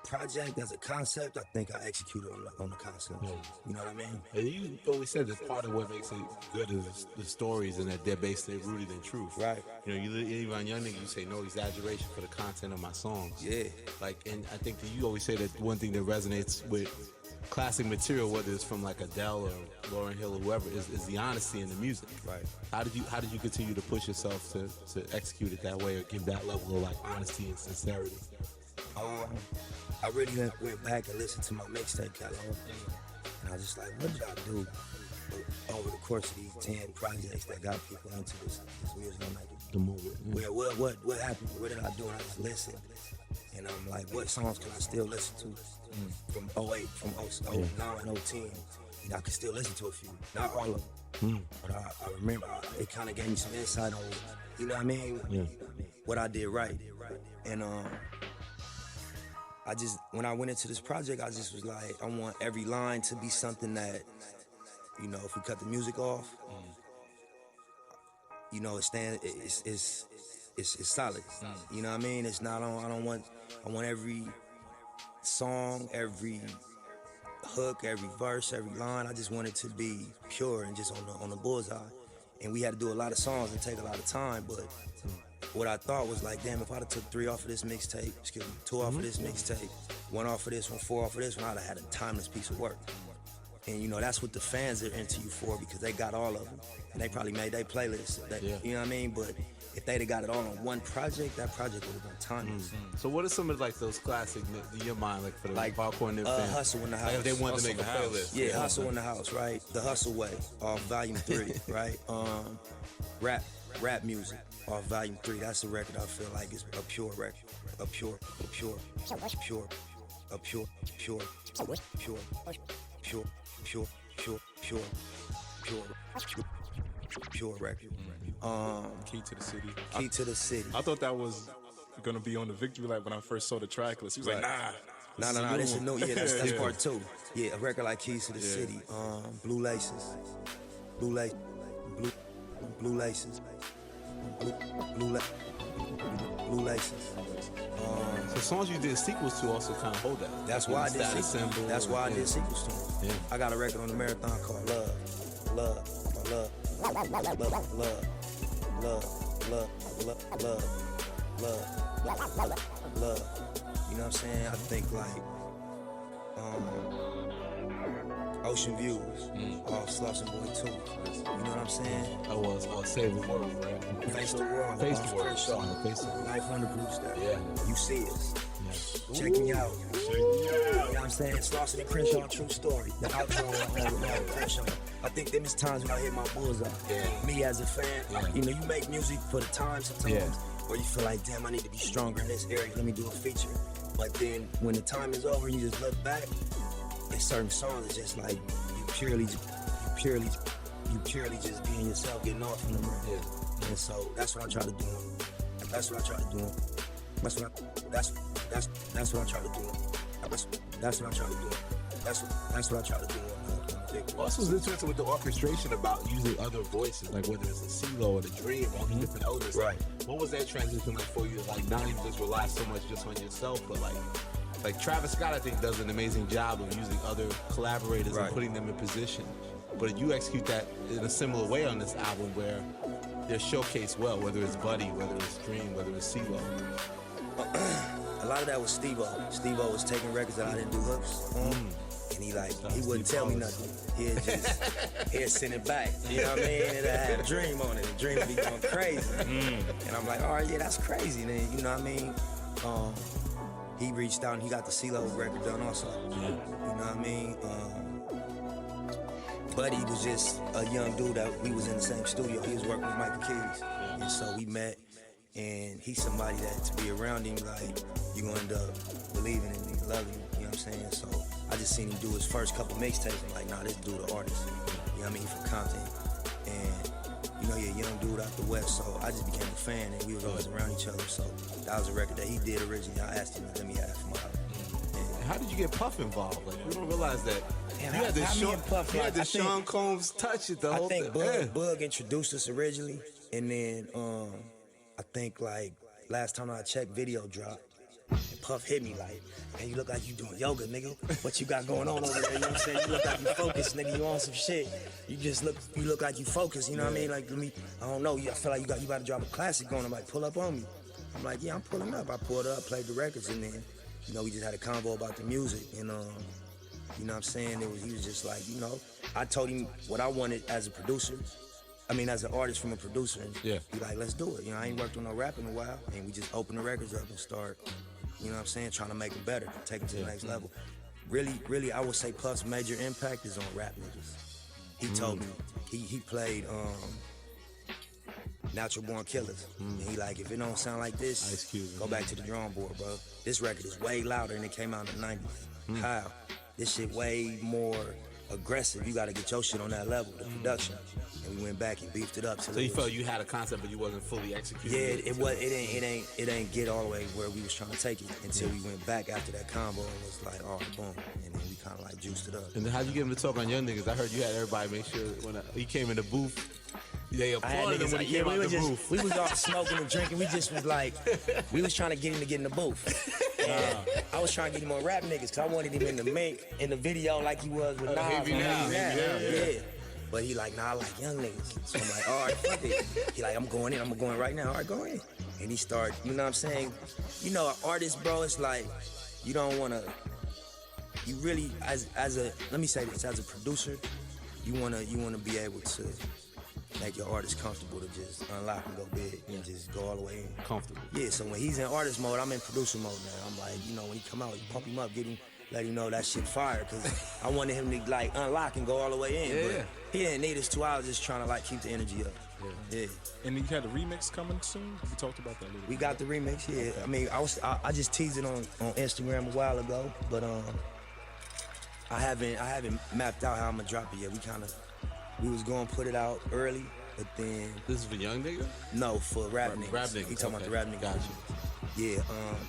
project, as a concept, I think I executed on the concept. You know what I mean? And you always said that part of what makes it good is the stories and that they're rooted in truth. Right. You know, you even young niggas, you say no exaggeration for the content of my songs. Yeah. Like, and I think that you always say that one thing that resonates with classic material, whether it's from like Adele or Lauryn Hill or whoever, is the honesty in the music. Right. How did you continue to push yourself to execute it that way or give that level of like honesty and sincerity? I really went back and listened to my mixtape catalog, and I was just like, what did I do over the course of these 10 projects that got people into this music I'm making? The movement. Yeah. What happened? What did I do? And I just listened, and I'm like, what songs can I still listen to from 08, from 09, 010? I can still listen to a few, not all of them. But I remember it kind of gave me some insight on, you know what I mean? Yeah. What I did right, and when I went into this project, I just was like, I want every line to be something that, you know, if we cut the music off, you know, it's solid. You know what I mean? It's not on. I want every song, every hook, every verse, every line. I just want it to be pure and just on the bullseye. And we had to do a lot of songs and take a lot of time, but what I thought was like, damn, if I'd have took 3 off of this mixtape, 2 off of this mixtape, 1 off of this one, 4 off of this one, I'd have had a timeless piece of work. And you know, that's what the fans are into you for, because they got all of them. And they probably made their playlist, you know what I mean? But if they'd have got it all on one project, that project would have been timeless. So what are some of like those classic in your mind, like for the hardcore Nip fans? Hussle in the House. Like if they wanted to make a playlist. Yeah, Hussle in the House, right? The Hussle Way, off Volume 3, right? Rap music, off Volume 3. That's a record I feel like is a pure record. A pure record. Key to the City. Key to the City. I thought that was gonna be on the Victory Lap when I first saw the track list. He was like, nah. Nah, this is new. Yeah, that's part 2. Yeah, a record like Keys to the City. Blue Laces. Blue Laces. Blue Laces. So songs you did sequels to also kind of hold that. That's why I did sequels. That's why I did sequels to them. Yeah. I got a record on the marathon called Love. You know what I'm saying? I think like Ocean Views, off Slauson Boy 2. You know what I'm saying? I was Save the World, right? Face the World. Face the World. Life on the Brewster. Yeah. You see us. Checking you out. You know what I'm saying? Slauson and Crenshaw, true story. The outro on Crenshaw. I think them is times when I hit my bullseye. Yeah. Me as a fan, you know, you make music for the time sometimes where you feel like, damn, I need to be stronger in this area. Let me do a feature. But then when the time is over and you just look back, there's certain songs that's just like you purely just being yourself, getting off in the room. Yeah. And so that's what I try to do. That's what I try to do. That's what I try to do. That's what I try to do. That's what I try to do. Also, it's interesting with the orchestration about using other voices, like whether it's a CeeLo or the Dream, all the different elements. Right. What was that transition like for you? Like not even just rely so much just on yourself, but like Travis Scott, I think, does an amazing job of using other collaborators and putting them in position. But you execute that in a similar way on this album where they're showcased well, whether it's Buddy, whether it's Dream, whether it's CeeLo. A lot of that was Steve-O. Steve-O was taking records that I didn't do hooks on. And he wouldn't tell me nothing. He'd send it back. You know what I mean? And I had a Dream on it. The Dream would be going crazy. And I'm like, all right, yeah, that's crazy. And then, you know what I mean? He reached out and he got the CeeLo record done also. You know what I mean? Buddy was just a young dude that we was in the same studio. He was working with Michael Keys. And so we met. And he's somebody that to be around him, like, you're gonna end up believing in him, loving him, you know what I'm saying? So I just seen him do his first couple mixtapes. I'm like, nah, this dude an artist. You know what I mean? From Compton. And, you know, he a young dude out the West, so I just became a fan, and we was always around each other. So that was a record that he did originally. I asked him to let me have it for my album. How did you get Puff involved? Like, we don't realize that. Damn, you had this I think Sean Combs touch it the whole thing. I think Bug introduced us originally, and then I think like last time I checked, video dropped, and Puff hit me like, man, you look like you doing yoga, nigga. What you got going on over there? You know what I'm saying? You look like you focused, nigga. You on some shit. You look like you focused. You know what I mean? Like I don't know. I feel like you about to drop a classic on him. Like, pull up on me. I'm like, yeah, I'm pulling up. I pulled up, played the records, and then, you know, we just had a convo about the music, and you know what I'm saying? He was just like, you know, I told him what I wanted as a producer. I mean, as an artist from a producer. And yeah. He like, let's do it. You know, I ain't worked on no rap in a while, and we just open the records up and start, you know what I'm saying, trying to make them better, take them to the next level. Really, I would say Puff's major impact is on rap niggas. He told me, he played Natural Born Killers. And he like, if it don't sound like this, Ice Cube, go back to the drawing board, bro. This record is way louder than it came out in the 90s. How? This shit way more aggressive. You gotta get your shit on that level, the production. And we went back and beefed it up. So you felt you had a concept, but you wasn't fully executing. Yeah, it ain't get all the way where we was trying to take it until we went back after that combo and was like, all right, boom. And then we kind of like juiced it up. And then how'd you get him to talk on Young Niggas? I heard you had everybody make sure when he came in the booth, they applauded him when he came out the booth. We was all smoking and drinking. We just was like, we was trying to get him to get in the booth. And I was trying to get him on rap niggas because I wanted him in the mink, in the video like he was with Nas. Yeah. But he like, nah, I like young niggas. So I'm like, all right, fuck it. He like, I'm going right now. All right, go in. And he started, you know what I'm saying? You know, an artist, bro, it's like, you don't want to, you really, let me say this, as a producer, you want to be able to make your artist comfortable to just unlock and go big and just go all the way in. Comfortable. Yeah, so when he's in artist mode, I'm in producer mode now. I'm like, you know, when he come out, you pump him up, let him know that shit fire, because I wanted him to like unlock and go all the way in. Yeah. But he didn't need us 2 hours just trying to like keep the energy up. Yeah. And you had a remix coming soon? We talked about that a little bit. We got the remix, yeah. Okay. I mean, I just teased it on Instagram a while ago, but I haven't mapped out how I'm gonna drop it yet. We was gonna put it out early, but then this is for young nigga? No, for rap niggas. Rap niggas. He talking about the rap niggas. Gotcha. Yeah,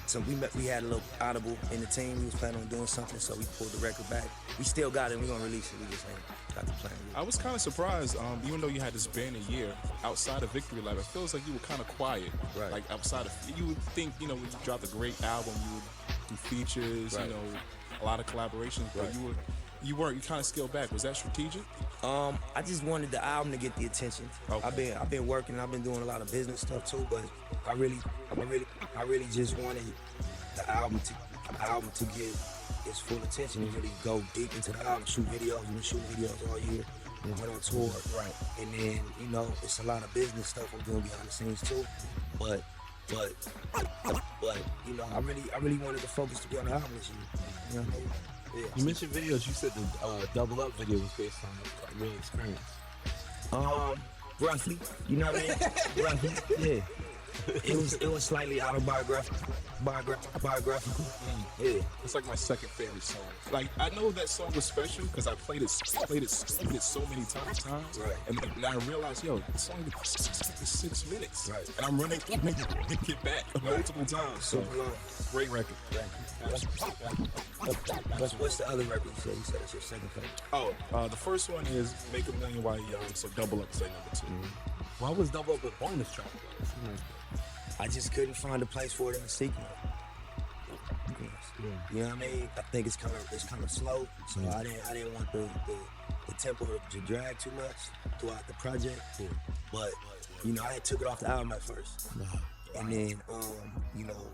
so we had a little audible in the team. We was planning on doing something, so we pulled the record back. We still got it, and we're gonna release it. We just ain't got the plan yet. I was kind of surprised, even though you had this band a year, outside of Victory Lap, it feels like you were kind of quiet. Right. Like outside of, you would think, you know, when you dropped a great album, you would do features, right. You know, a lot of collaborations, but right. you kind of scaled back. Was that strategic? I just wanted the album to get the attention. Okay. I've been working. I've been doing a lot of business stuff too, but I really just wanted the album to get its full attention and really go deep into the album, shoot videos. We've been shooting videos all year. We went on tour, right? And then, you know, it's a lot of business stuff I'm doing behind the scenes too. But you know, I really wanted to focus to be on the album this year. You know what I mean? Yeah. You mentioned videos. You said the Double Up video was based on a real experience. Roughly, you know what I mean? Roughly, yeah. It was slightly autobiographical. Yeah. It's like my second favorite song. Like, I know that song was special because I played it so many times. Right. And I realized, yo, the song is 6 minutes. Right. And I'm running to get back multiple times. So, great record. What's the other record you said it's your second favorite? Oh, the first one is Make a Million While You're Young, so Double Up is like number 2. Why was Double Up a bonus track? I just couldn't find a place for it in the sequence. You know what I mean? I think it's kind of slow, so I didn't want the tempo to drag too much throughout the project. But you know, I had took it off the album at first, and then you know,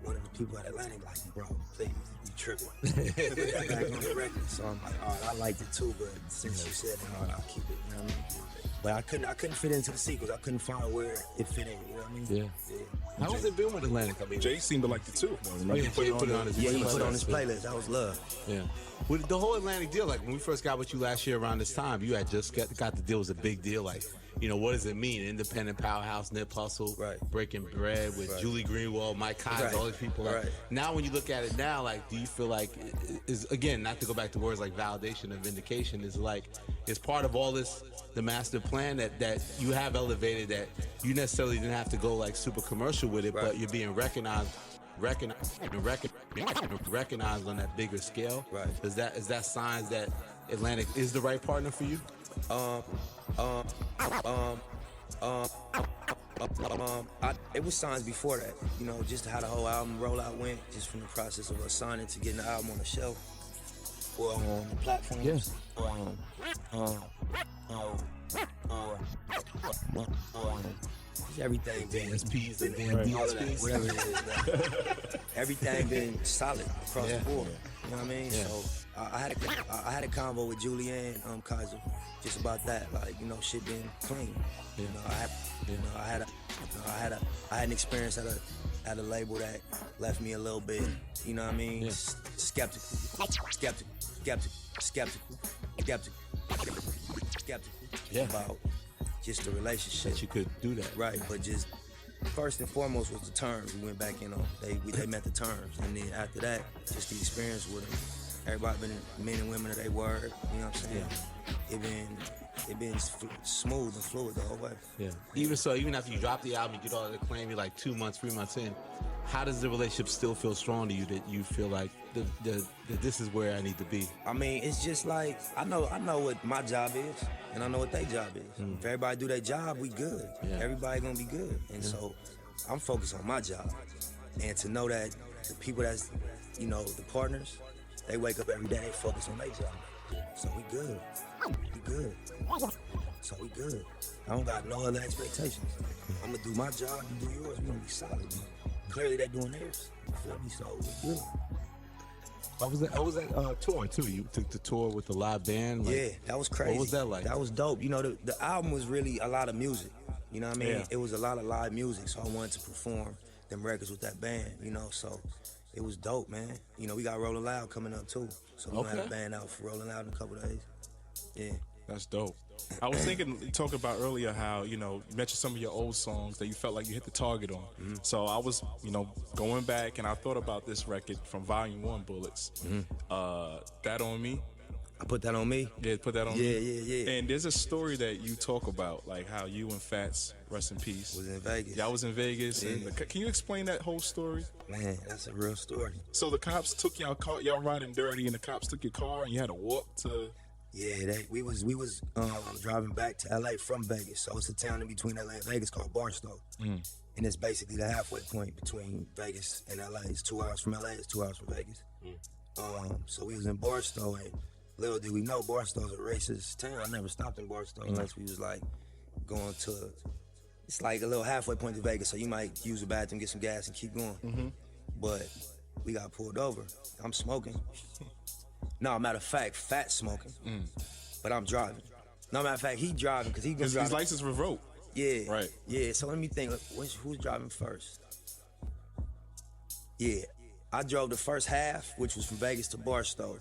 one of the people at Atlantic like, bro, please, you tripping. Put that back on the record. So I'm like, all right, I liked it too, but since you said it, all right, I'll keep it. You know what I mean? But I couldn't fit into the sequence. I couldn't find where it fit in. You know what I mean? Yeah. How has it been with Atlantic? I mean, Jay seemed to like it too. He put it on his he put it on his playlist. That was love. Yeah. With the whole Atlantic deal, like when we first got with you last year around this time, you had just got the deal. It was a big deal. Like, you know, what does it mean? Independent powerhouse, Nip Hussle, right. Breaking Bread with Julie Greenwald, Mike Hyde, all these people. Like, now when you look at it now, like, do you feel like is again, not to go back to words like validation and vindication, is like is part of all this the master plan that you have elevated, that you necessarily didn't have to go like super commercial with it, but you're being recognized on that bigger scale. Right. Is that signs that Atlantic is the right partner for you? It was signs before that, you know, just how the whole album rollout went, just from the process of us signing to getting the album on the shelf or on the platforms. Yes. Everything been DSPs and all of that, whatever it is, man. Everything been solid across the board. You know what I mean? Yeah. So I had a convo with Julianne Kaiser just about that. Like, you know, shit been clean. You know, I had an experience at a label that left me a little bit, you know what I mean? Skeptical about just the relationship. That you could do that. Right, but just first and foremost was the terms. We went back in on. They met the terms, and then after that, just the experience with them. Everybody been men and women of their word. You know what I'm saying? It been smooth and fluid the whole way. Yeah. Even after you drop the album, you get all the acclaim, you're like 2 months, 3 months in. How does the relationship still feel strong to you, that you feel like that this is where I need to be? I mean, it's just like I know what my job is, and I know what their job is. If everybody do their job, we good. Yeah. Everybody gonna be good. And so I'm focused on my job. And to know that the people that's, you know, the partners, they wake up every day, they focus on their job. So we good. We good. So we good. I don't got no other expectations. I'm gonna do my job, you do yours, we gonna be solid. Clearly they doing theirs. You feel me? So we good. I was at tour too. You took the tour with the live band. Like, yeah, that was crazy. What was that like? That was dope. You know, the album was really a lot of music. You know what I mean? Yeah. It was a lot of live music, so I wanted to perform them records with that band, you know, so it was dope, man. You know, we got Rollin' Loud coming up too. So we're gonna have a band out for Rollin' Loud in a couple of days. Yeah. That's dope. I was thinking, you talked about earlier how, you know, you mentioned some of your old songs that you felt like you hit the target on. So I was, you know, going back and I thought about this record from Volume 1, Bullets. That On Me. I put that on me? Yeah, put that on me. Yeah. And there's a story that you talk about, like how you and Fats, rest in peace. Was in Vegas. Y'all was in Vegas. Yeah. And can you explain that whole story? Man, that's a real story. So the cops took y'all car, y'all riding dirty, and the cops took your car, and you had to walk to... Yeah, we was driving back to LA from Vegas. So it's a town in between LA and Vegas called Barstow. And it's basically the halfway point between Vegas and LA. It's 2 hours from LA, it's 2 hours from Vegas. So we was in Barstow, and little did we know Barstow's a racist town. I never stopped in Barstow unless we was like going to, it's like a little halfway point to Vegas, so you might use the bathroom, get some gas, and keep going. But we got pulled over. I'm smoking. No, matter of fact, Fat's smoking, but I'm driving. No, matter of fact, he driving because he was driving. His license revoked. Yeah. Right. Yeah, so let me think, who's driving first? Yeah, I drove the first half, which was from Vegas to Barstow,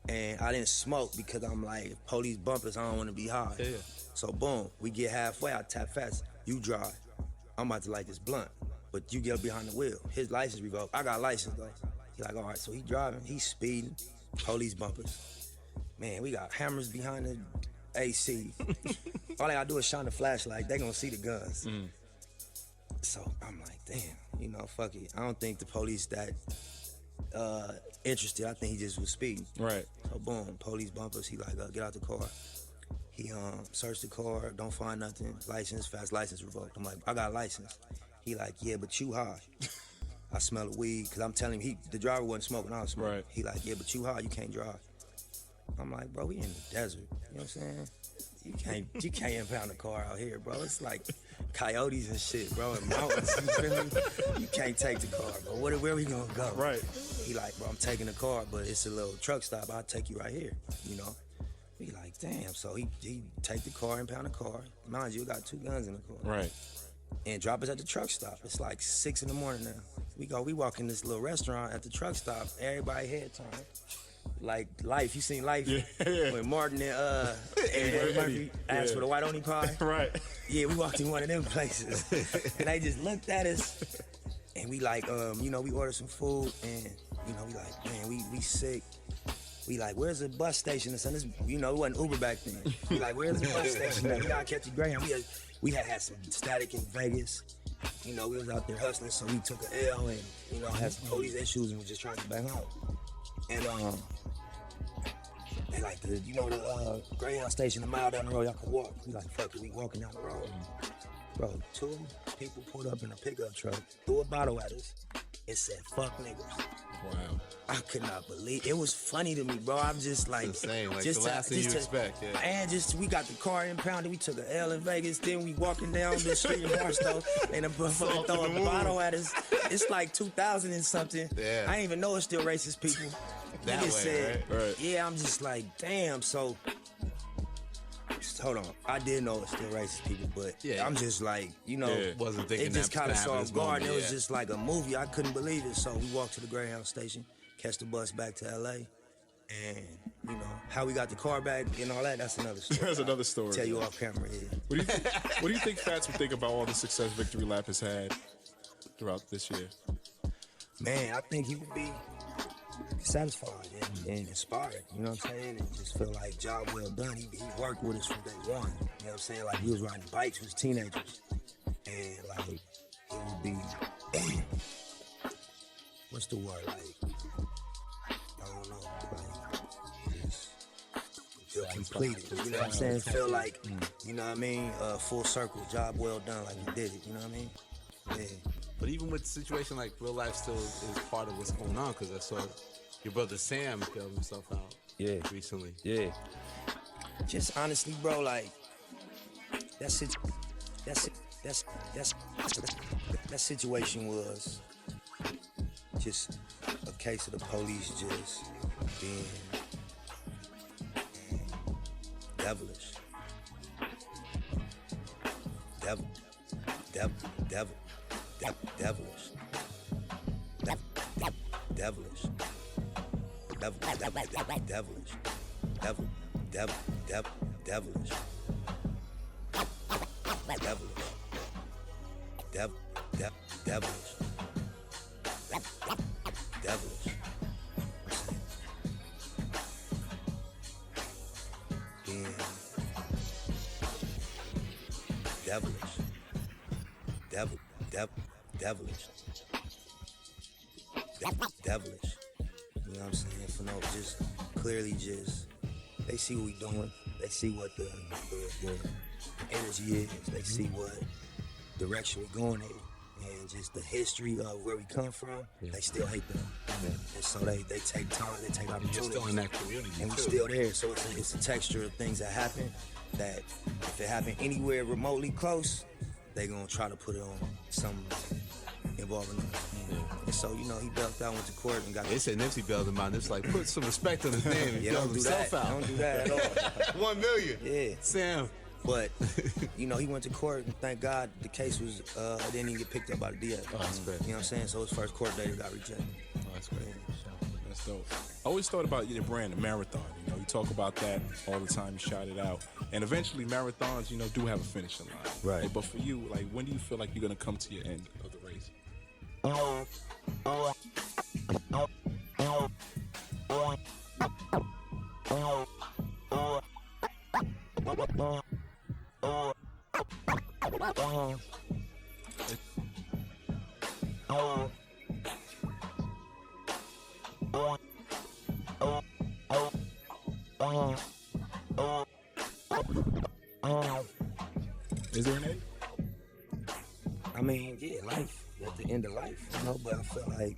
and I didn't smoke because I'm like, if police bump us, I don't want to be high. Yeah. So boom, we get halfway, I tap Fats, you drive. I'm about to light this blunt, but you get behind the wheel. His license revoked. I got license though. He's like, all right, so he driving, he's speeding. Police bumpers. Man, we got hammers behind the AC. All they gotta do is shine the flashlight. They gonna see the guns. So I'm like, damn, you know, fuck it. I don't think the police that interested. I think he just was speeding. Right. So boom, police bumpers. He like, get out the car. He searched the car, don't find nothing. License, Fast license revoked. I'm like, I got a license. He like, yeah, but you high. I smell the weed, because I'm telling him, the driver wasn't smoking, I was smoking. Right. He like, yeah, but you high, you can't drive. I'm like, bro, we in the desert, you know what I'm saying? You can't impound a car out here, bro. It's like coyotes and shit, bro, and mountains, you feel me? You can't take the car, bro. Where we gonna go? Right. He like, bro, I'm taking the car, but it's a little truck stop, I'll take you right here, you know? He like, damn, so he take the car, impound the car. Mind you, we got 2 guns in the car. Right. And drop us at the truck stop. It's like 6 in the morning now. We walk in this little restaurant at the truck stop. Everybody head turn. Like Life, you seen Life? Yeah. When Martin and Murphy asked for the white only pie? Right. Yeah, we walked in one of them places. And they just looked at us. And we like, you know, we ordered some food. And, you know, we like, man, we sick. We like, where's the bus station? And this, you know, it wasn't Uber back then. We like, where's the bus station? We gotta catch the Greyhound. We had some static in Vegas. You know, we was out there hustling, so we took an L and, you know, had some police issues and was just trying to get back home. And they like the Greyhound station a mile down the road, y'all can walk. We like, fuck it, we walking down the road. Bro, 2 people pulled up in a pickup truck, threw a bottle at us, and said, fuck niggas. Wow. I could not believe it. Was funny to me, bro. I'm just like, it's insane. Like just the last thing you expect, yeah. And we got the car impounded. We took an L in Vegas. Then we walking down the street in Barstow, and a motherfucker throw a bottle at us. It's like 2000 and something. Yeah. I didn't even know it's still racist people. That Niggas way, said, right? Yeah. I'm just like, damn. So, hold on. I did know it's still racist people, but yeah, I'm just like, you know, wasn't thinking it just kind of saw off guard. Moment, it was just like a movie. I couldn't believe it. So we walked to the Greyhound station, catch the bus back to LA, and you know how we got the car back and all that. That's another story. That's another story. Tell you off camera. Yeah. What do you think Fats would think about all the success Victory Lap has had throughout this year? Man, I think he would be satisfied and inspired, you know what I'm saying? And just feel like job well done. He worked with us from day one, you know what I'm saying? Like he was riding bikes with teenagers. And like, it would be, what's the word? Like, I don't know, like, just feel completed, you know what I'm saying? Feel like, you know what I mean? Full circle, job well done, like he did it, you know what I mean? Yeah. But even with the situation, like real life still is part of what's going on, because I saw your brother Sam killed himself out. Yeah. Recently. Yeah. Just honestly, bro, like that situation was just a case of the police just being devilish. Devilish. Devilish. Devilish. You know what I'm saying? For no, just clearly just, they see what we doing. They see what the energy is. They see what direction we going in. And just the history of where we come from, they still hate them. And so they take time, they take opportunities. You're still in that community, and we're still there. So it's a texture of things that happen that if it happened anywhere remotely close, they gonna try to put it on something involving them. And so, you know, he bailed out, went to court and got... They said Nipsey bailed him out. Nipsey like, put some respect on his name and yeah, bailed himself out. Don't do that at all. 1 million. Yeah. Sam. But, you know, he went to court and thank God the case was, didn't even get picked up by the DA. Oh, that's great. You know what I'm saying? So his first court date got rejected. Oh, that's great. That's dope. I always thought about your brand, the marathon. You know, you talk about that all the time. You shout it out, and eventually marathons, you know, do have a finishing line. Right. But for you, like, when do you feel like you're gonna come to your end of the race? Is there an end? I mean, yeah, life at the end of life, you know. But I feel like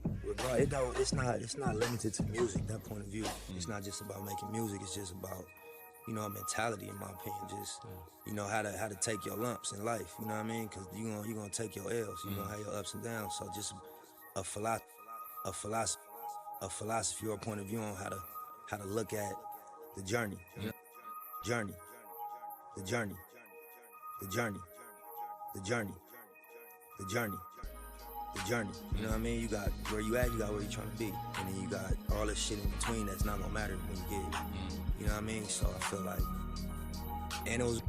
it's not limited to music. That point of view, it's not just about making music. It's just about, you know, a mentality, in my opinion. Just you know how to take your lumps in life. You know what I mean? Because you gonna take your L's. You gonna have your ups and downs. So just a philosophy or a point of view on how to look at the journey. You know? The journey. The journey. The journey. The journey. You know what I mean? You got where you at, you got where you trying to be. And then you got all this shit in between that's not gonna matter when you get it. You know what I mean? So I feel like, and it was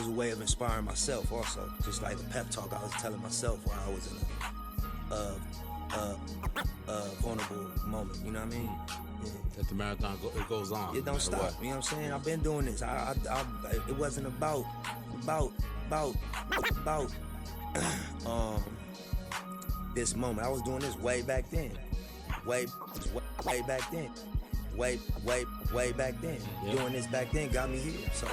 a way of inspiring myself also. Just like the pep talk I was telling myself while I was in a vulnerable moment. moment. You know what I mean? Yeah. That the marathon it goes on. It don't stop. You know what I'm saying? I've been doing this. It wasn't about this moment. I was doing this way back then. Way back then. Way back then. Yeah. Doing this back then got me here. So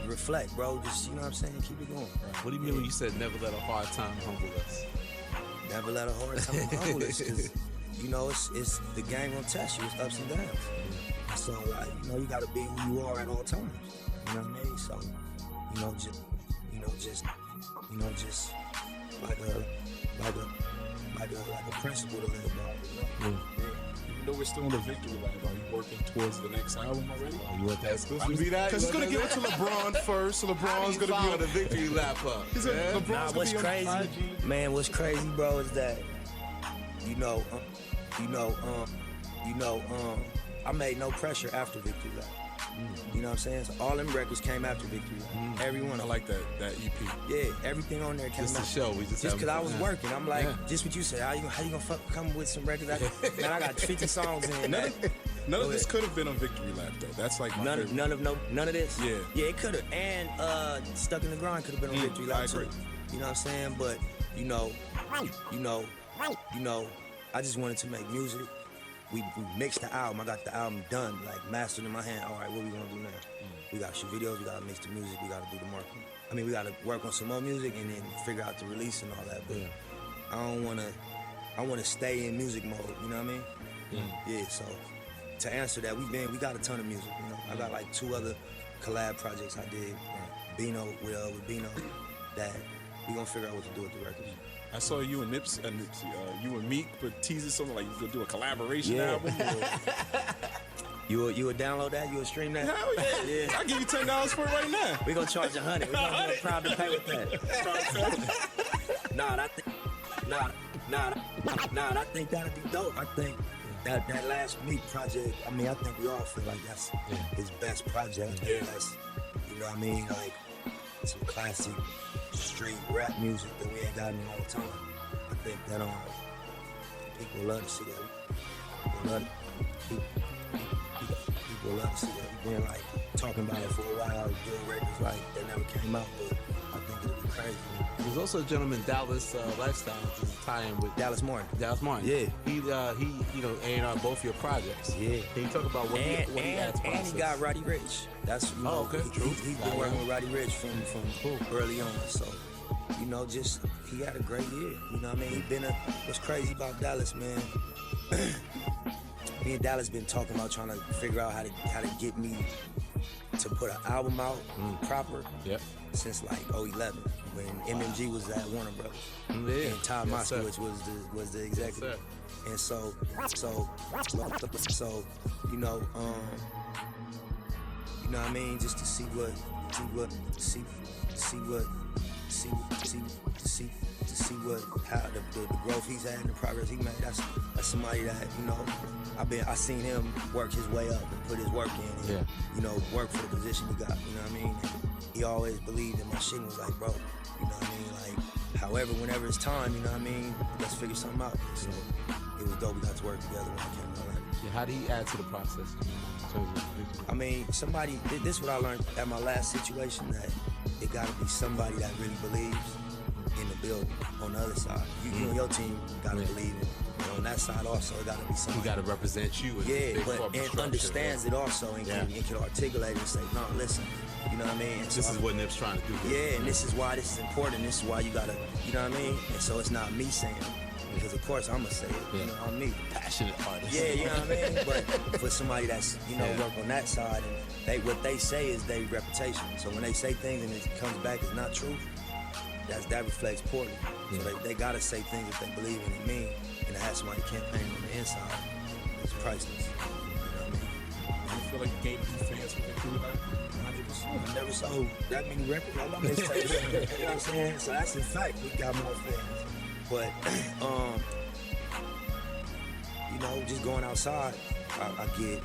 reflect, bro. Just, you know what I'm saying? Keep it going. Right. What do you mean when you said never let a hard time humble us? Never let a hard time humble us, because you know it's the game gonna test you. It's ups and downs. So like, you know, you gotta be who you are at all times. You know what I mean? So, just like a principle to live by. You know? Yeah. Even though we're still in the victory lap, are you working towards the next album already? You want that exclusive? Because it's going to give it to LeBron first, so LeBron's going to be on the victory lap up. Nah, what's crazy, man? What's crazy, bro, is that I made no pressure after victory lap. You know what I'm saying? So all them records came after victory lap. Every one. I like that EP. Yeah, everything on there came just after. to show. We just because I was working. I'm like, just what you said. How you gonna come with some records? Man, I got 50 songs in. None of this could have been on victory lap though. That's like my favorite. None of this. Yeah, it could have. And Stuck in the Grind could have been on victory lap too. You know what I'm saying? But you know, I just wanted to make music. We mixed the album. I got the album done, like mastered in my hand. All right, what we gonna do now? We gotta shoot videos. We gotta mix the music. We gotta do the marketing. I mean, we gotta work on some more music and then figure out the release and all that. But I wanna stay in music mode. You know what I mean? Yeah. So to answer that, we got a ton of music. You know, I got like 2 other collab projects I did. Bino with Bino, that we gonna figure out what to do with the records. I saw you and Nipsey, you and Meek, but teasing something like you gonna do a collaboration album. You would download that? You would stream that? Hell yeah! I'll give you $10 for it right now. We gonna charge 100. We gonna be proud to pay with that. I think that'd be dope. I think that last Meek project. I mean, I think we all feel like that's his best project. Yeah. That's, you know what I mean? Like some classic street rap music that we ain't got in a long time. I think that people love to see that. People love to see that. We've been like talking about it for a while, doing records like that never came out, but I think it'll be crazy. There's also a gentleman, Dallas Lifestyle, is tying with Dallas Martin. Yeah. He A&R both your projects. Yeah. Can you talk about what he adds? And he got Roddy Ricch. That's okay. He's been working with Roddy Ricch from early on. So, just he had a great year. You know what I mean? What's crazy about Dallas, man? Me and Dallas been talking about trying to figure out how to get me to put an album out proper. Yep. Since like 2011 when MMG was at Warner Brothers. And Todd Moskowitz was the executive. And so you know what I mean, just to see how the growth he's had and the progress he made. That's somebody that, I seen him work his way up and put his work in and work for the position he got, you know what I mean? And he always believed in my shit and was like, bro, you know what I mean? Like, whenever it's time, you know what I mean? Let's figure something out. So it was dope we got to work together when I came around. Yeah, how do you add to the process? I mean, this is what I learned at my last situation, that it gotta be somebody that really believes in the building on the other side. You and your team gotta believe it. And on that side also, it gotta be somebody. Who gotta represent you. And understands it also and can articulate it and say, no, listen, you know what I mean? This is what Nip's trying to do. Yeah, and this is why this is important. This is why you gotta, you know what I mean? And so it's not me saying it. Because of course I'm gonna say it, you know, I'm me. Passionate artist. Yeah, you know what I mean? But for somebody that's, work on that side, and what they say is their reputation. So when they say things and it comes back as not true, that reflects poorly. So they gotta say things that they believe in and mean, and to have somebody campaigning on the inside, it's priceless. You know what I mean? You feel like you gained new fans with Victory Lap? 100%. I never sold that many records on my mixtapes. You know what I'm saying? So that's in fact, we got more fans. But, just going outside, I get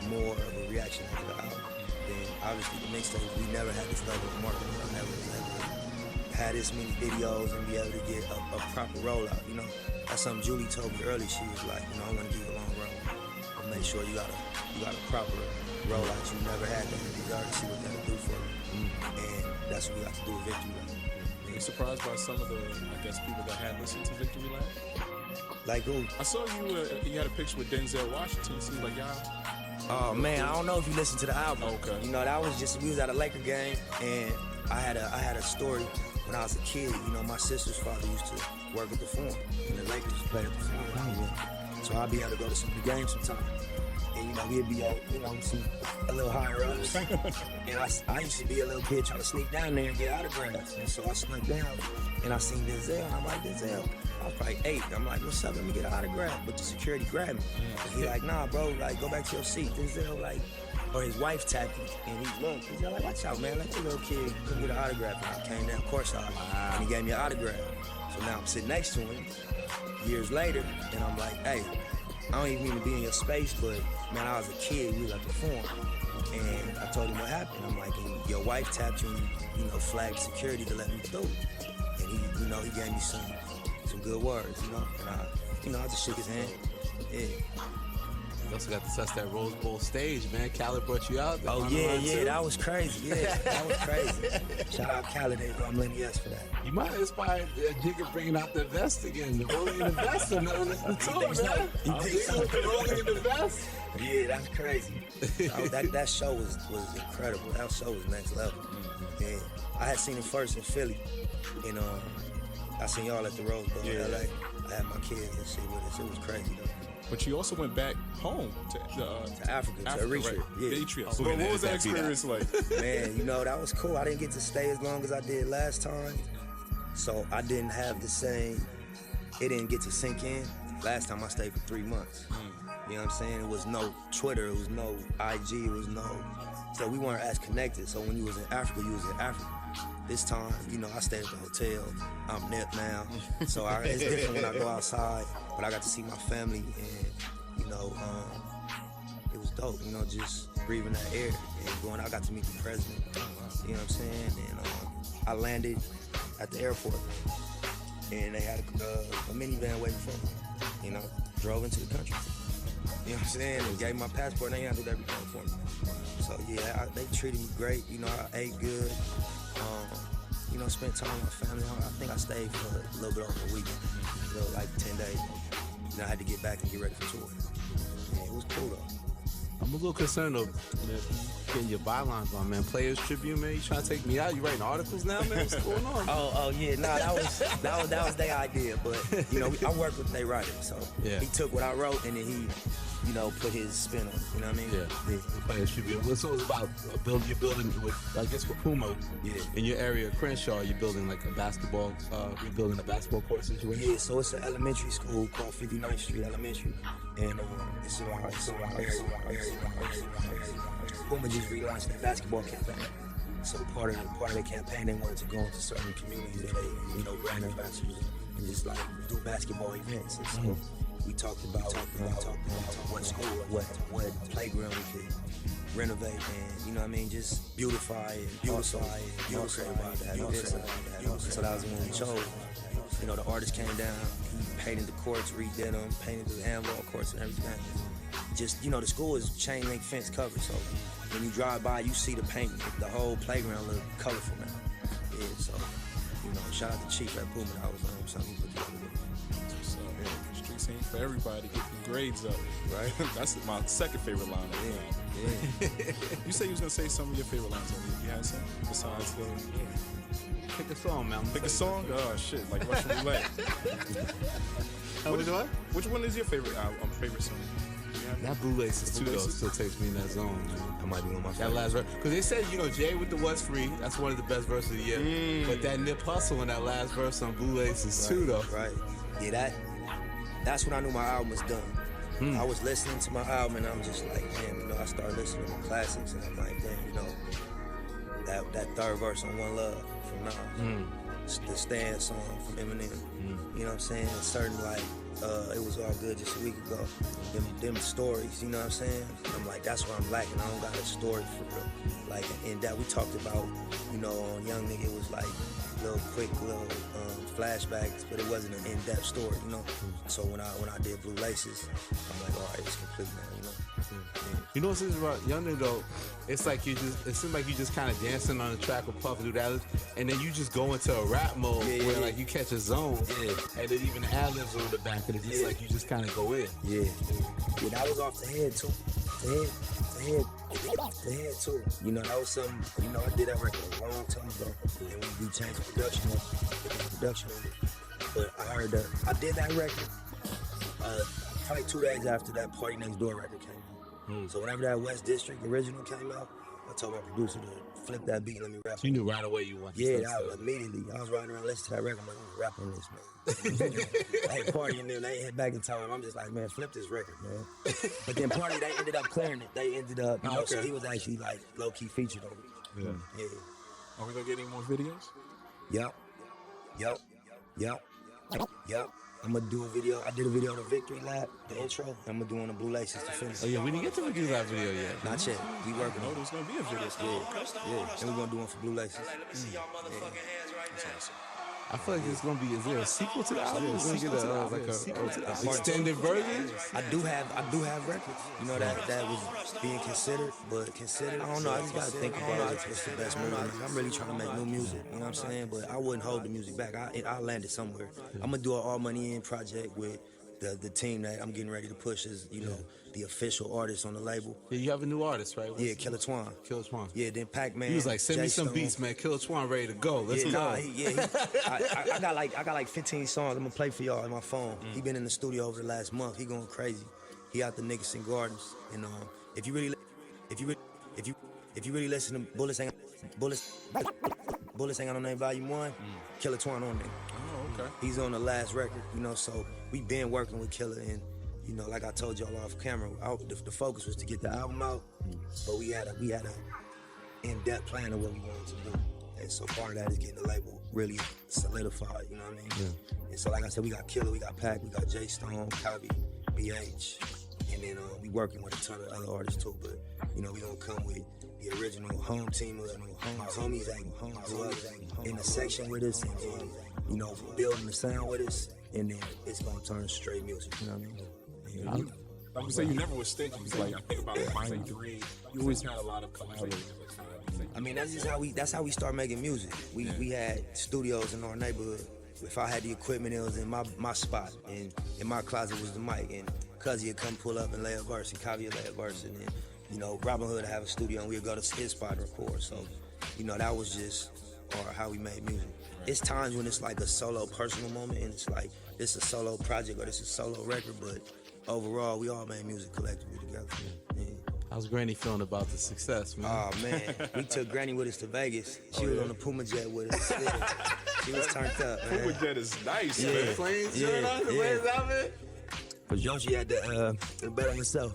more of a reaction after the album. Then obviously the mixtapes, we never had this level of marketing. I never have this many videos and be able to get a proper rollout, you know. That's something Julie told me early. She was like, you know, I want to give you a long run, but make sure you got a proper rollout. You never had that. You already see what that'll do for you. And that's what we got to do with Victory Lap. Were you surprised by some of the, I guess, people that had listened to Victory Lap? Like who? I saw you had a picture with Denzel Washington. Seems like y'all. Oh man, I don't know if you listened to the album. Okay. You know, that was just, we was at a Laker game, and I had a story when I was a kid. You know, my sister's father used to work at the Forum, and the Lakers played at the Forum. So I'd be able to go to some of the games sometimes. And, you know, we'd be, you know, a little higher ups. And I used to be a little kid trying to sneak down there and get autographs. And so I snuck down, and I seen Denzel, and I'm like, Denzel. I was probably 8. I'm like, what's up? Let me get an autograph. But the security grabbed me. And he like, nah, bro, like, go back to your seat. Denzel, like, or his wife tapped me, and he looked. He's like, watch out, man. Let your little kid come get an autograph. And I came down courtside, and he gave me an autograph. So now I'm sitting next to him years later, and I'm like, hey, I don't even mean to be in your space, but, man, I was a kid. We was at the Forum. And I told him what happened. I'm like, and your wife tapped you and, you know, flagged security to let me through. And he, you know, he gave me some good words, you know, and I just shook his hand. Yeah. You also got to touch that Rose Bowl stage, man. Khaled brought you out there. Oh yeah, that was crazy. Yeah, that was crazy. Shout out Khaled, I'm letting yes for that. You might have inspired Jigga bringing out the vest again, the rolling in the vest, and nothing to tell, man. You think so? Rolling in the vest? Yeah, that's crazy. That show was incredible. That show was next level. Yeah, I had seen it first in Philly, and I seen y'all at the Rose Bowl in LA. I had my kids and shit with us. It was crazy though. But you also went back home to Africa, to Eritrea. Right? Yeah. Eritrea. So what was that experience like? Man, you know, that was cool. I didn't get to stay as long as I did last time. So I didn't have the same, it didn't get to sink in. Last time I stayed for 3 months. You know what I'm saying? It was no Twitter, it was no IG, it was no, so we weren't as connected. So when you was in Africa, you was in Africa. This time, you know, I stayed at the hotel. I'm Nip now. So it's different when I go outside, but I got to see my family, and, you know, it was dope, you know, just breathing that air and going out. I got to meet the president, you know what I'm saying? And I landed at the airport, and they had a minivan waiting for me, you know, drove into the country. You know what I'm saying? And gave me my passport, and they handled everything for me. So yeah, they treated me great. You know, I ate good. You know, spent time with my family. I think I stayed for a little bit over a week, you know, like 10 days. You know, I had to get back and get ready for tour. Yeah, it was cool though. I'm a little concerned though, getting your bylines on, man. Players Tribune, man. You trying to take me out? You writing articles now, man? What's going on? Oh yeah, nah, that was their idea, but you know, I worked with their writer, so he took what I wrote and then he, you know, put his spin on it. You know what I mean? Yeah. Players Tribune. Well, so it's about you're building with, I guess, with Puma. Yeah. In your area, Crenshaw, you're building like a basketball. You're building a basketball court situation. Yeah. So it's an elementary school called 59th Street Elementary, and it's around area. Puma just relaunched their basketball campaign. So part of the campaign, they wanted to go into certain communities that they, you know, brand ambassadors and just like do basketball events. And so we talked about what school, what playground we could renovate and, you know what I mean, just beautify and also about that. So that was when we chose. You know, the artist came down, he painted the courts, redid them, painted the handball courts and everything. Just, you know, the school is chain link fence covered, so when you drive by, you see the paint, the whole playground look colorful now. Yeah, so, you know, shout out to Chief at Puma, that was something he put together with. Streets ain't for everybody to get the grades up, right? That's my second favorite line. Yeah. You say you was gonna say some of your favorite lines. You had some besides the. Pick a song, man. Pick a song? Oh shit, like Russian roulette. Which one is your favorite favorite song? That Blue Laces too, though, still takes me in that zone, man. That might be one of my that last verse. Because they said, you know, Jay with the What's Free, that's one of the best verses of the year. But that Nip Hussle in that last verse on Blue Laces too, though. Right. Yeah, that's when I knew my album was done. I was listening to my album and I'm just like, damn, you know, I started listening to my classics and I'm like, damn, you know, that third verse on One Love from Nas. the Stand song from Eminem. You know what I'm saying? And certain like, It Was All Good just a week ago. Them stories, you know what I'm saying? I'm like, that's what I'm lacking. I don't got a story for real. Like, and that we talked about, you know, on Young Nigga, it was like little quick little flashbacks, but it wasn't an in-depth story, you know. So when I did Blue Laces, I'm like, all right, it's complete now, you know. You know what's interesting about Young Nigga though? It's like it seems like you just kind of dancing on the track with Puff and do that, and then you just go into a rap mode where like you catch a zone, and then even ad-libs on the back of it, it's like you just kind of go in. Yeah, that was off the head too. The head too. You know, that was something, you know, I did that record a long time ago. And we changed production on it. But I heard that, I did that record probably 2 days after that Party Next Door record came out. So whenever that West District original came out, I told my producer to flip that beat and let me rap. So you knew right away you wanted to start immediately. I was riding around listening to that record, I'm like, I'm rapping this, man. I ain't partying them, they hit back in time. I'm just like, man, flip this record, man. But then Party, they ended up clearing it. They ended up, you know, so he was actually like low-key featured on it. Yeah. Are we gonna get any more videos? Yep. I'm gonna do a video. I did a video on the Victory Lap, the intro. I'm gonna do on the Blue Laces to finish. Oh yeah, we didn't get to do that video yet. Not yet. We working on it. There's gonna be a video. Yeah. And we're gonna do one for Blue Laces. That's awesome. I feel like it's gonna be. Is there a sequel to the album? We're gonna get a extended version. I do have records. You know that was being considered, but I don't know. I just gotta think about what's the best movie. I'm really trying to make new music. You know what I'm saying? But I wouldn't hold the music back. I'll land it somewhere. I'm gonna do an All Money In project with the team that I'm getting ready to push is, you know, the official artist on the label. Yeah, you have a new artist, right? Yeah, Killer Twan. Yeah, then Pac-Man. He was like, send me some beats, man. Killer Twan ready to go. Let's go. I got like 15 songs I'm gonna play for y'all on my phone. He been in the studio over the last month. He going crazy. He out the Nickerson Gardens. And if you really listen to Bullets Ain't Got No Name Volume 1, Killer Twan on there. Oh, okay. He's on the last record, you know, so we been working with Killer, and you know, like I told y'all off camera, the focus was to get the album out, but we had a in-depth plan of what we wanted to do. And so part of that is getting the label really solidified, you know what I mean? Yeah. And so like I said, we got Killer, we got Pac, we got J Stone, Cobby, BH, and then we working with a ton of other artists too, but you know, we gonna come with the original home team, my homies in the section with us, and then, you know, building the sound with us, and then it's gonna turn straight music, you know what I mean? Like you say, you never was stingy. Like I think about Mine 3, you always had a lot of collaborating. I mean, that's how we start making music. We had studios in our neighborhood. If I had the equipment, it was in my spot, and in my closet was the mic, and Cuzzy would come pull up and lay a verse, and Covey would lay a verse, and then, you know, Robin Hood would have a studio, and we'd go to his spot and record. So, you know, that was just how we made music. It's times when it's like a solo personal moment, and it's like, this is a solo project or this is a solo record, but overall, we all made music collectively together. Yeah. How's Granny feeling about the success, man? Oh, man. We took Granny with us to Vegas. She was on the Puma Jet with us. Yeah. She was turned up, man. Puma Jet is nice, man. Man. Planes shirt on, the waves out, man. But Yoshi had the bet on himself.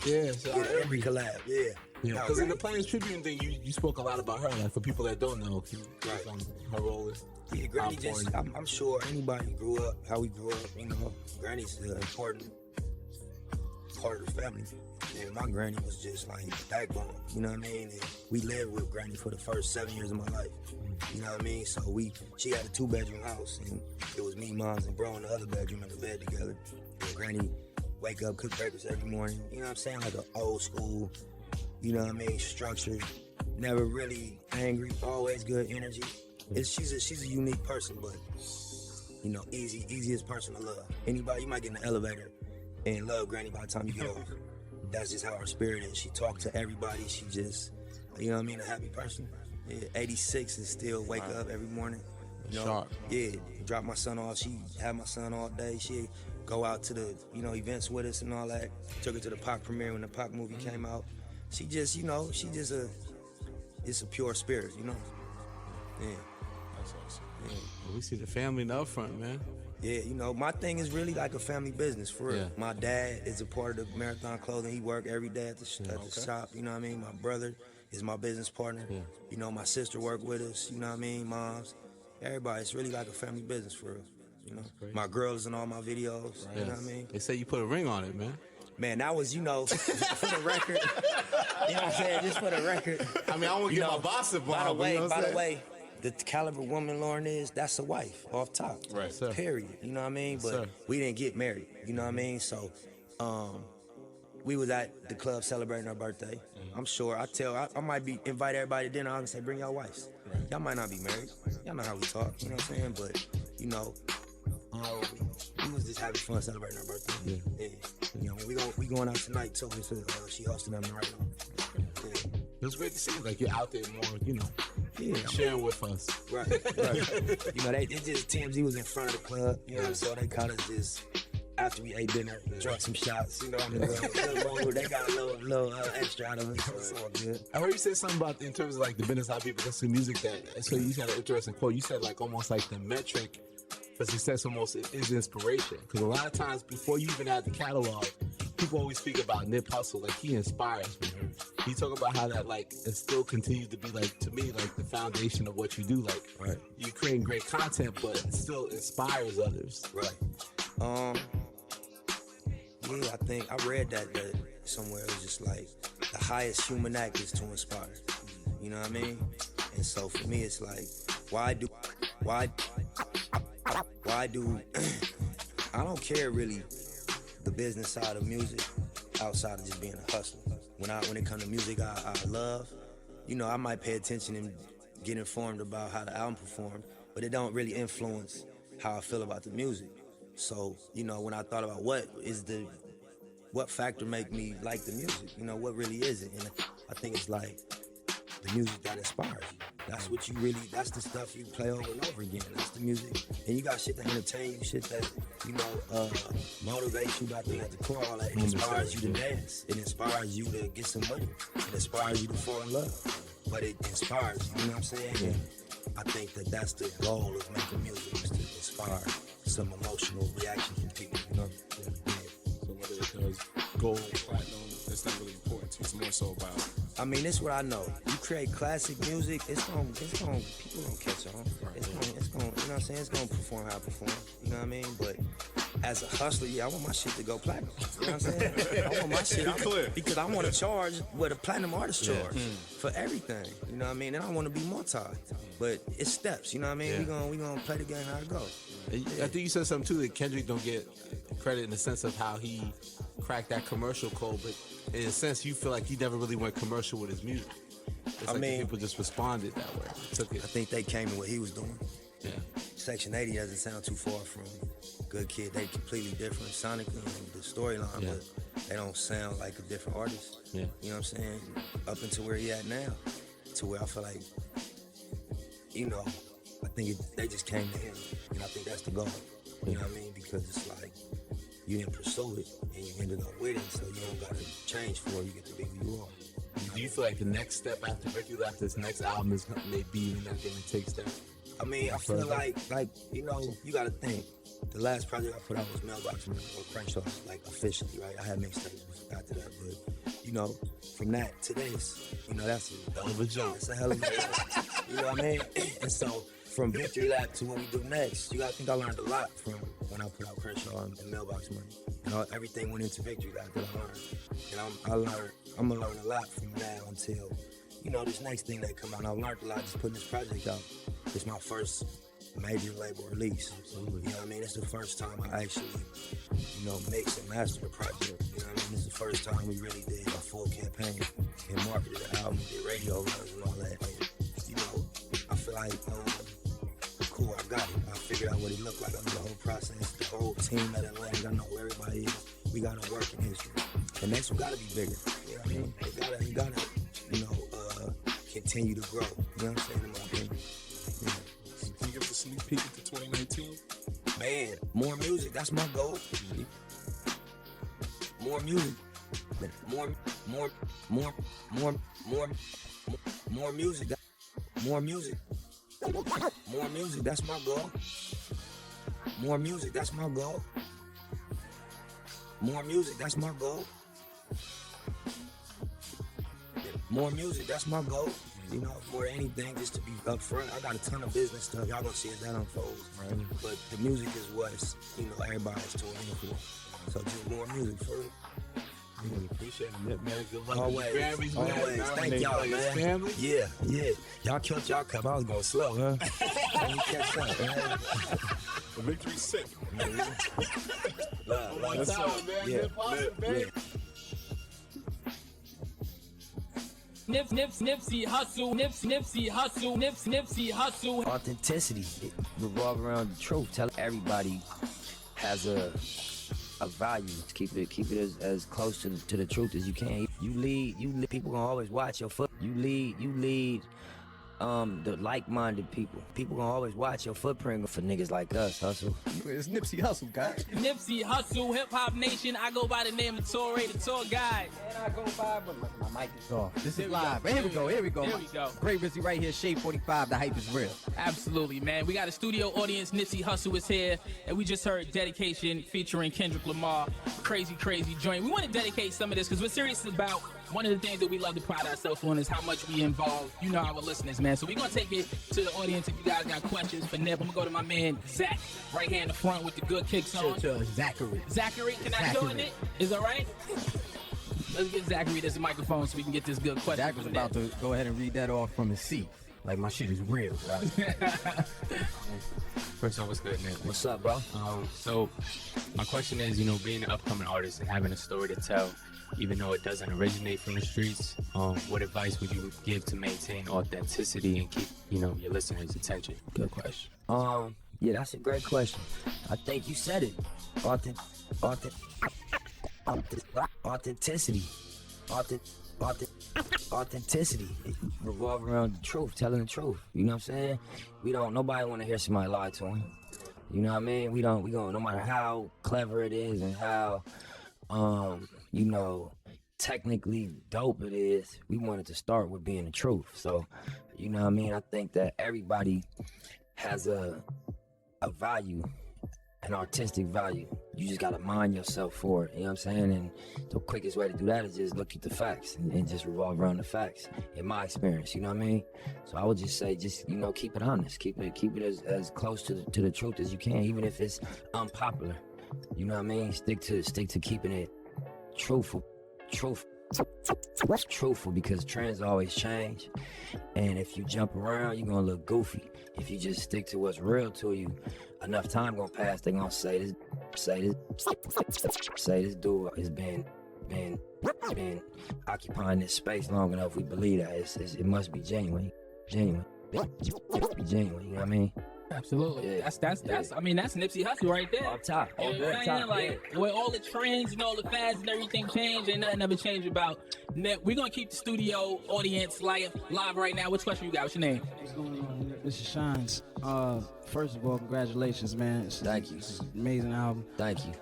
Yeah. So every collab, yeah. Because in the Planes Tribune thing, you spoke a lot about her. Like, for people that don't know, her role is. Yeah, Granny just, I'm sure anybody grew up how we grew up, you know. Granny's an important part of the family. And my granny was just like backbone, you know what I mean? And we lived with Granny for the first 7 years of my life, you know what I mean? So she had a 2-bedroom house, and it was me, Moms, and bro in the other bedroom in the bed together. And Granny wake up, cook breakfast every morning, you know what I'm saying? Like an old school, you know what I mean, structured, never really angry, always good energy. She's a unique person, but, you know, easiest person to love. Anybody, you might get in the elevator and love Granny by the time you get off. That's just how her spirit is. She talked to everybody. She just, you know what I mean, a happy person. Yeah, 86 and still wake up every morning. You know? Sharp. Yeah, drop my son off. She had my son all day. She go out to the, you know, events with us and all that. Took her to the Pac premiere when the Pac movie came out. She just, you know, it's a pure spirit, you know? Yeah. That's awesome. Yeah. Well, we see the family in the upfront, man. Yeah, you know, my thing is really like a family business, for real. Yeah. My dad is a part of the Marathon Clothing. He worked every day at the shop, you know what I mean? My brother is my business partner. Yeah. You know, my sister worked with us, you know what I mean? Moms. everybody. It's really like a family business for real. You know, my girls in all my videos. You know what I mean? They say you put a ring on it, man. Man, that was, you know, for the record. You know what I'm saying? Just for the record. I mean, I won't get my boss involved. By the way, the caliber woman Lauren is, that's a wife off top. Right, sir. Period. You know what I mean? But sir. We didn't get married. You know what I mean? So, we was at the club celebrating her birthday. I'm sure. I might be invite everybody to dinner. I'm gonna say, bring y'all wives. Right. Y'all might not be married. Y'all know how we talk. You know what I'm saying? But you know, we was just having fun celebrating her birthday. Yeah. You know, we going out tonight too. So she hosting them right now. Yeah. It's great to see like you're out there more. You know. Yeah, sharing with us. Right. You know, they just TMZ was in front of the club. You know, so they kind of just. After we ate dinner, drunk some shots, you know what I mean? They got a little extra out of it, so it's all good. I heard you say something about, in terms of like the business, how people listen to music, so you had an interesting quote. You said like almost like the metric for success almost is inspiration. Because a lot of times before you even have the catalog, people always speak about Nip Hussle, like he inspires me. You talk about how that like it still continues to be like, to me, like the foundation of what you do. Like you creating great content, but it still inspires others. Right. Yeah, I think I read that somewhere. It was just like the highest human act is to inspire. You know what I mean? And so for me, it's like, why do I don't care really the business side of music outside of just being a hustler. When it comes to music I love, you know, I might pay attention and get informed about how the album performed, but it don't really influence how I feel about the music. So, you know, when I thought about what factor make me like the music, you know, what really is it? And I think it's like the music that inspires you. That's what you really, that's the stuff you play over and over again. That's the music. And you got shit that entertain you, shit that, you know, motivates you. But I think at the core, all that, it inspires you to dance. It inspires you to get some money. It inspires you to fall in love. But it inspires you, you know what I'm saying? Yeah. I think that's the goal of making music, is to inspire some emotional reaction from people, you know? Yeah. So whether it does gold, platinum, it's not really important to you. It's more so about. I mean, this is what I know. You create classic music, people gonna catch on. It's gonna, you know what I'm saying? It's gonna perform how it performs. You know what I mean? But as a hustler, yeah, I want my shit to go platinum. You know what I'm saying? I want my shit because I want to charge what a platinum artist charge for everything. You know what I mean? And I want to be multi. But it's steps. You know what I mean? Yeah. We gonna play the game how it goes. I think you said something too that Kendrick don't get credit in the sense of how he cracked that commercial code, but in a sense you feel like he never really went commercial with his music. It's like people just responded that way. I think they came to what he was doing. Yeah. Section 80 doesn't sound too far from Good Kid. They completely different sonically and the storyline, but they don't sound like a different artist. Yeah. You know what I'm saying? Up until where he at now, to where I feel like, you know, I think they just came to him, and I think that's the goal. You know what I mean? Because it's like you didn't pursue it, and you ended up with it, so you don't gotta change for it. You get to be who you are. Do you feel like the next step after Ricky left, this next album is maybe not going to take steps? I mean, I feel like you know, you gotta think. The last project I put out was Mailbox Man or Crenshaw, like officially, right? I had mixtapes after that, but you know, from that to this, you know, that's a hell of a jump. It's a hell of a jump. You know what I mean? And so from Victory Lap to what we do next, you gotta think I learned a lot from when I put out Crenshaw and Mailbox Money. You know, everything went into Victory Lap that I learned. And I'm gonna learn a lot from now until, you know, this next thing that come out. And I've learned a lot just putting this project out. It's my first major label release. Absolutely. You know what I mean? It's the first time I actually, you know, mix and master a project. You know what I mean? It's the first time we really did a full campaign and marketed the album, did radio runs and all that. And, you know, I feel like, cool, I got it. I figured out what it looked like. I knew the whole process, the whole team at Atlanta. I know where everybody is. We got a working history. The next one gotta be bigger. You know what I mean? It gotta, you know, continue to grow. You know what I'm saying? In my opinion. Yeah. Can you give us a sneak peek into 2019? Man, more music. That's my goal. More music. More music. More music. More music. That's my goal. More music. That's my goal. More music. That's my goal. more music, that's my goal. You know, more than anything, just to be up front. I got a ton of business stuff. Y'all gonna see it that unfolds. Right? But the music is what's, you know, everybody's tuning for. So just more music for real. Appreciate it, man. Good luck. Always. Grammys, Always. Thank y'all, man. Family? Yeah. Y'all killed y'all cup. I was going slow, huh? Let me catch up, man. The victory's sick. Love. One What's time, up? man. Yeah. Hip-hop, baby. Nipsey Hussle, Nipsey Hussle. Authenticity. It revolves around the truth. Tell everybody has a value. Keep it as close to the truth as you can. You lead. People gonna always watch your foot. You lead. The like-minded people. People gonna always watch your footprint for niggas like us, Hussle. It's Nipsey Hussle, guys. Nipsey Hussle, Hip Hop Nation. I go by the name of Torre, the tour guide. And I go by, but my mic is off. This is live. Here we go. Here we go. Great Rizzy right here, Shade 45. The hype is real. Absolutely, man. We got a studio audience. Nipsey Hussle is here, and we just heard Dedication featuring Kendrick Lamar. Crazy joint. We want to dedicate some of this because we're serious about one of the things that we love to pride ourselves on is how much we involve, our listeners, man. So we're going to take it to the audience. If you guys got questions for Nip, I'm going to go to my man, Zach, right here in the front with the good kicks on. Zachary. Can I join it? Is that right? Let's get Zachary this microphone so we can get this good question. Zach was about to go ahead and read that off from his seat. Like, my shit is real. First off, what's good, Nick? What's up, bro? So, my question is, being an upcoming artist and having a story to tell, even though it doesn't originate from the streets, what advice would you give to maintain authenticity and keep, your listeners' attention? Good question. Yeah, that's a great question. I think you said it. Authenticity. Authenticity. It revolves around the truth, telling the truth. You know what I'm saying? Nobody want to hear somebody lie to them. You know what I mean? We don't, no matter how clever it is and how, technically dope it is, we wanted to start with being the truth. So, you know what I mean? I think that everybody has a value, an artistic value. You just gotta mind yourself for it, you know what I'm saying? And the quickest way to do that is just look at the facts and just revolve around the facts, in my experience, you know what I mean? So I would just say, keep it honest, keep it as close to the truth as you can, even if it's unpopular, you know what I mean? Stick to keeping it truthful, because trends always change, and if you jump around, you're gonna look goofy. If you just stick to what's real to you, enough time gonna pass, they're gonna say this dude has been occupying this space long enough. We believe that it must be genuine, you know what I mean? Absolutely. Yeah. That's I mean, that's Nipsey Hussle right there. Up top. You know what I'm saying? Like, where all the trends and all the fads and everything change, ain't nothing ever changed about Nip. We're gonna keep the studio audience live right now. Which question you got? What's your name? What's going on? This is Shines. First of all, congratulations, man. Thank you. It's an amazing album. Thank you.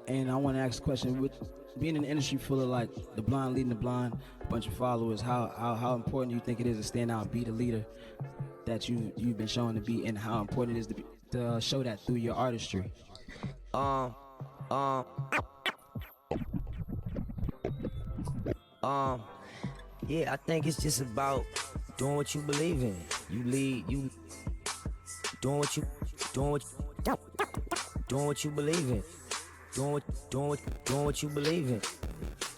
And I want to ask a question. With being in an industry full of like the blind leading the blind, a bunch of followers, how important do you think it is to stand out and be the leader that you've been shown to be, and how important it is to show that through your artistry? Yeah, I think it's just about doing what you believe in. You doing what you believe in. Doing what you believe in.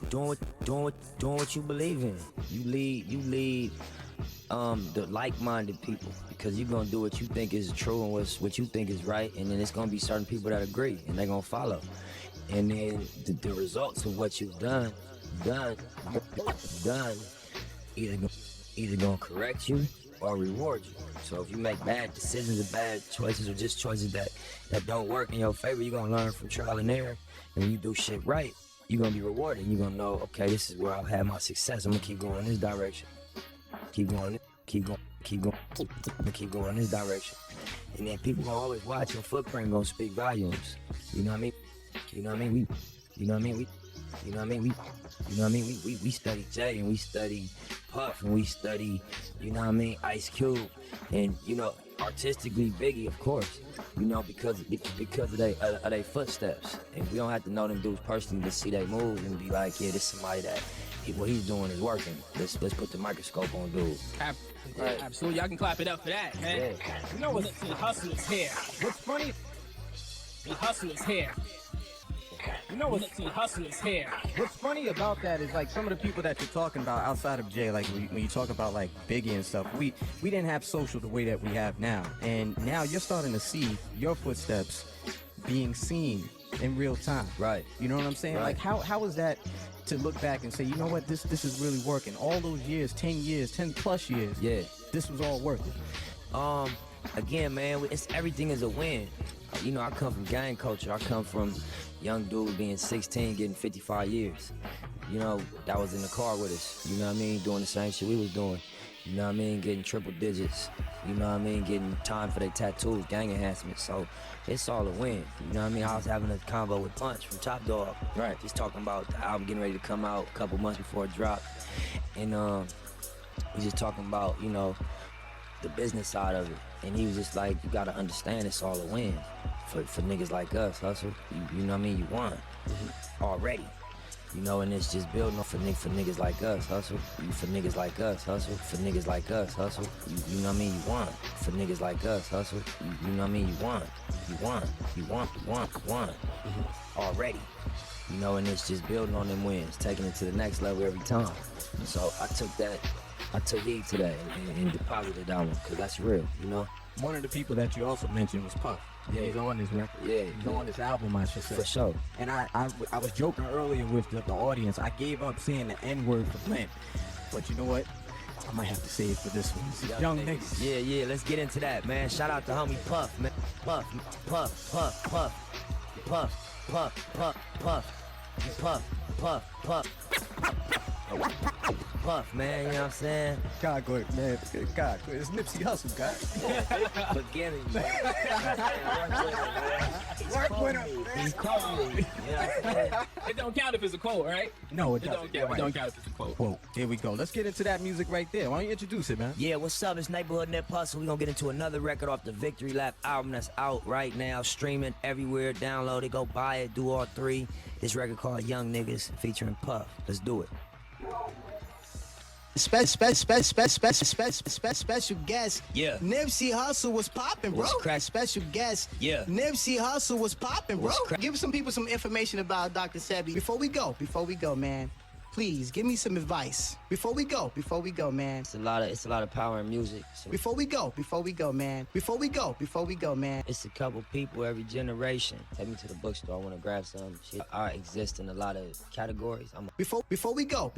Doing what you believe in. You lead the like-minded people, because you're gonna do what you think is true and what you think is right, and then it's gonna be certain people that agree and they're gonna follow, and then the results of what you've done either gonna correct you or reward you. So if you make bad decisions or bad choices, or just choices that don't work in your favor, you're gonna learn from trial and error, and when you do shit right, you're gonna be rewarded. You're gonna know, okay, this is where I'll have my success. I'm gonna keep going in this direction. Keep going in this direction. And then people gonna always watch your footprint, gonna speak volumes. You know what I mean? We study Jay, and we study Puff, and we study, Ice Cube, and artistically Biggie, of course. Because of they footsteps. And we don't have to know them dudes personally to see they moves and be like, yeah, this is somebody that what he's doing is working. Let's put the microscope on dude. Right. Absolutely, y'all can clap it up for that, man. Yeah. You know what? Hussle is here. What's funny? Hussle is here. You know what? Hussle is here. What's funny about that is like some of the people that you're talking about outside of Jay, like when you talk about like Biggie and stuff, we didn't have social the way that we have now, and now you're starting to see your footsteps being seen in real time. Right. You know what I'm saying? Right. Like how is that to look back and say, you know what, this is really working? All those years, 10 plus years. Yeah. This was all worth it. Again, man, everything is a win. You know, I come from gang culture. I come from young dude being 16, getting 55 years. You know, that was in the car with us. You know what I mean? Doing the same shit we was doing. You know what I mean? Getting triple digits. You know what I mean? Getting time for their tattoos, gang enhancements. So it's all a win. You know what I mean? I was having a combo with Punch from Top Dog. Right. Just talking about the album getting ready to come out a couple months before it dropped. And we just talking about, you know, the business side of it. And he was just like, you gotta understand it's all a win for niggas like us, Hussle. You know what I mean? You won already. You know, and it's just building up for niggas like us, Hussle. For niggas like us, Hussle. For niggas like us, Hussle. You know what I mean? You won. For niggas like us, Hussle. You know what I mean? You won. You won. You won. Already. You know, and it's just building on them wins, taking it to the next level every time. So I took heed to that and deposited that one, because that's real, you know? One of the people that you also mentioned was Puff. Yeah, he's on this record. Yeah, he's on this album, I should say. For sure. And I was joking earlier with the audience. I gave up saying the N-word for Flint. But you know what? I might have to say it for this one. This is young niggas. Yeah, let's get into that, man. Shout out to homie Puff, man. Puff. Puff, man, you know what I'm saying? God, go ahead, man. God, go ahead. It's Nipsey Hussle, guys. Forgive me, man. Work with him, man. He's calling me. You know what I'm saying? It don't count if it's a quote, right? No, it It doesn't. don't count if it's a quote. Whoa, here we go. Let's get into that music right there. Why don't you introduce it, man? Yeah, what's up? It's Neighborhood Nip Hussle. We're gonna get into another record off the Victory Lap album that's out right now, streaming everywhere. Download it, go buy it, do all three. This record called Young Niggas featuring Puff. Let's do it. Special guest. Yeah. Nipsey Hussle was popping, bro. What's crack? Special guest. Yeah. Nipsey Hussle was popping, bro. What's crack? Give some people some information about Dr. Sebi. Before we go, man. Please give me some advice. Before we go, man. It's a lot of power in music. So Before we go, man. it's a couple people every generation. Take me to the bookstore. I want to grab some shit. I exist in a lot of categories. Before we go,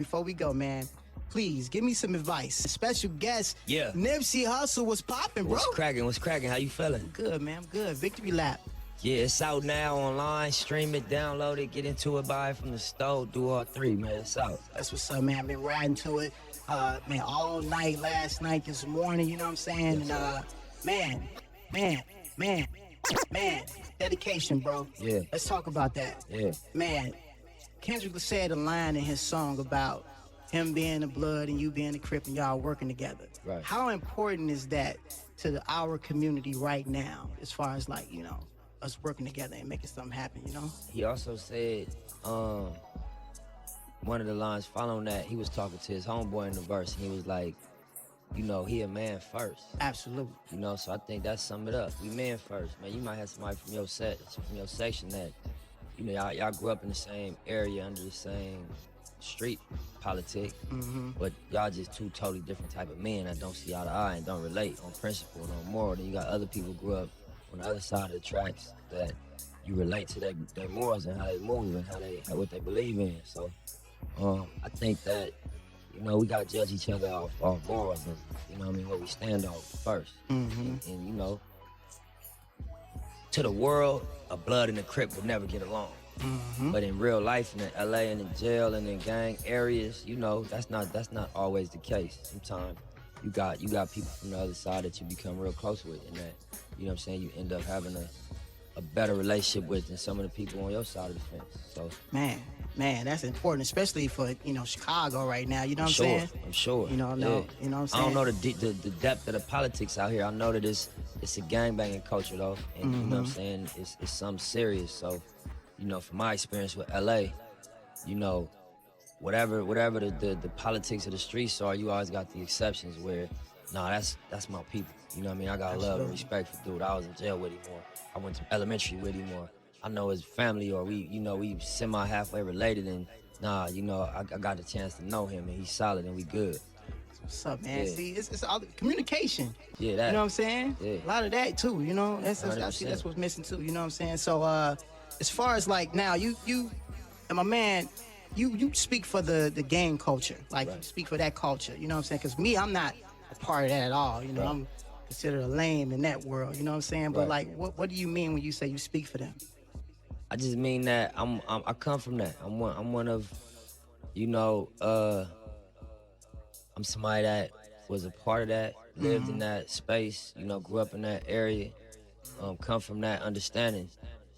man. Please give me some advice. Special guest. Yeah. Nipsey Hussle was popping, bro. What's cracking? How you feeling? Good, man. I'm good. Victory lap. Yeah, it's out now online. Stream it, download it, get into it, buy it from the store. Do all three, man. It's out. That's what's up, man. I've been riding to it, man, all night, last night, this morning, you know what I'm saying? And, man, dedication, bro. Yeah. Let's talk about that. Yeah. Man, Kendrick said a line in his song about him being the blood and you being the Crip and y'all working together. Right. How important is that to our community right now, as far as like, you know, us working together and making something happen, you know? He also said, one of the lines following that, he was talking to his homeboy in the verse, and he was like, you know, he a man first. Absolutely. You know, so I think that sum it up. We men first, man. You might have somebody from your section that, you know, y'all grew up in the same area under the same street politic, but y'all just two totally different type of men that don't see eye to eye and don't relate on principle, no moral. Then you got other people grew up on the other side of the tracks that you relate to their morals and how they move and what they believe in. So I think that, you know, we gotta judge each other off morals and, you know what I mean, what we stand on first. And you know, to the world, a blood and a Crip would never get along. But in real life, in the LA and in jail and in gang areas, you know, that's not always the case. Sometimes you got people from the other side that you become real close with, and that, you know what I'm saying, you end up having a better relationship with than some of the people on your side of the fence. So Man, that's important, especially for, you know, Chicago right now. You know what I'm saying? I'm sure. You know what I'm saying? I don't know the depth of the politics out here. I know that it's a gangbanging culture though, and you know what I'm saying, it's something serious. So, you know, from my experience with LA, you know, whatever the politics of the streets are, you always got the exceptions where, nah, that's my people. You know what I mean? I got love and respect for dude. I was in jail with him, or I went to elementary with him, or I know his family, or we semi-halfway related, and nah, I got the chance to know him, and he's solid, and we good. What's up, man? Yeah. See, it's all communication. Yeah, that. You know what I'm saying? Yeah. A lot of that too. I see 100%. that's what's missing too. You know what I'm saying? So, as far as like now, you and my man, you speak for the gang culture, like you speak for that culture. You know what I'm saying? Because me, I'm not a part of that at all. You know, I'm considered a lame in that world. You know what I'm saying? But like, what do you mean when you say you speak for them? I just mean that I come from that. I'm one of, I'm somebody that was a part of that, lived in that space, grew up in that area, come from that understanding.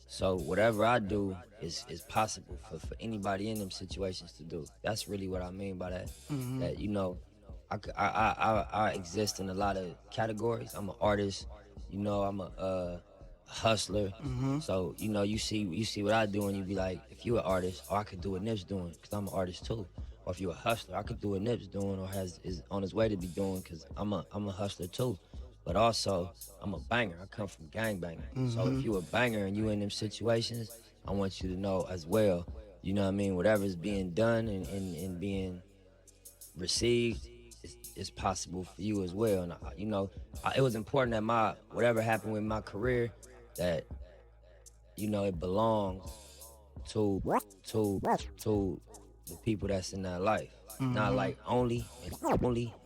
So whatever I do is possible for anybody in them situations to do. That's really what I mean by that. That I exist in a lot of categories. I'm an artist, I'm a hustler. So you see what I do, and you be like, if you an artist, I could do what Nip's doing, because I'm an artist too. Or if you a hustler, I could do what Nip's doing, or is on his way to be doing, because I'm a hustler too. But also, I'm a banger. I come from gangbanging. So if you a banger and you in them situations, I want you to know as well, you know what I mean, whatever's being done and being received, it's possible for you as well. And it was important that whatever happened with my career, that it belongs to the people that's in that life. Not like only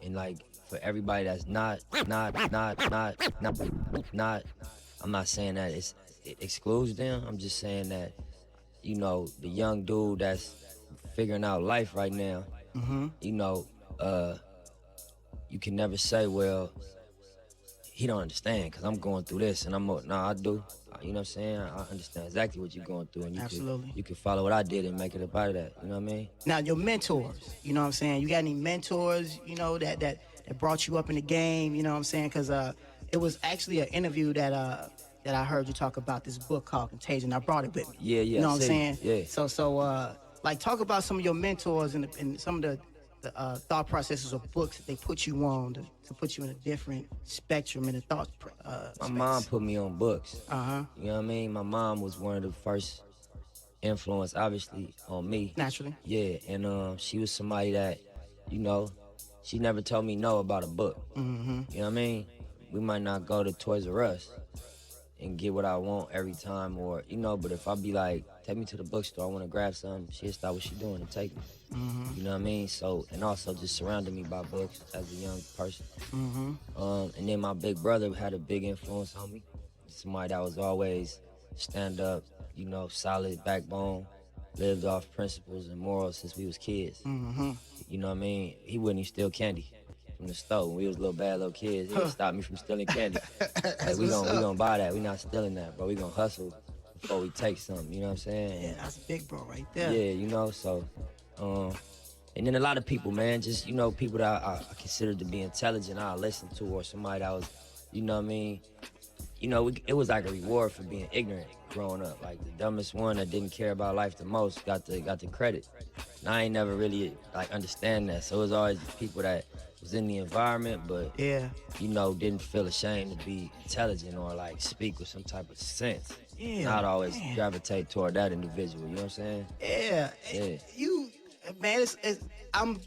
and like for everybody that's not. I'm not saying that it excludes them. I'm just saying that the young dude that's figuring out life right now, you can never say, well, he don't understand because I'm going through this, and I do. You know what I'm saying? I understand exactly what you're going through, and you can follow what I did and make it a part of that. You know what I mean? Now, your mentors, you know what I'm saying? You got any mentors, that brought you up in the game, you know what I'm saying? Because it was actually an interview that I heard you talk about, this book called Contagion. I brought it with me. Yeah. You know what I'm saying? Yeah. So like, talk about some of your mentors and some of the thought processes or books that they put you on to put you in a different spectrum in the thought My mom put me on books. Uh-huh. You know what I mean? My mom was one of the first influence, obviously, on me. Naturally. Yeah, and she was somebody that, she never told me no about a book. Mm-hmm. You know what I mean? We might not go to Toys R Us and get what I want every time, or, but if I be like, take me to the bookstore, I want to grab something, she'll stop what she doing and take me. Mm-hmm. You know what I mean? So, and also just surrounding me by books as a young person. Mm-hmm. And then my big brother had a big influence on me. Somebody that was always stand up, solid backbone, lived off principles and morals since we was kids. Mm-hmm. You know what I mean? He wouldn't even steal candy from the store. When we was bad little kids, he would stop me from stealing candy. Like, we gonna buy that. We not stealing that, bro. We gonna hustle before we take something. You know what I'm saying? Yeah, that's a big bro right there. Yeah, so, and then a lot of people, man, just, people that I consider to be intelligent, I listen to, or somebody that was, you know what I mean? It was like a reward for being ignorant growing up. Like, the dumbest one that didn't care about life the most got the credit. And I ain't never really, understand that. So it was always people that was in the environment, but, didn't feel ashamed to be intelligent or, speak with some type of sense. Yeah, and I'd always gravitate toward that individual, you know what I'm saying? Yeah. Man, I'm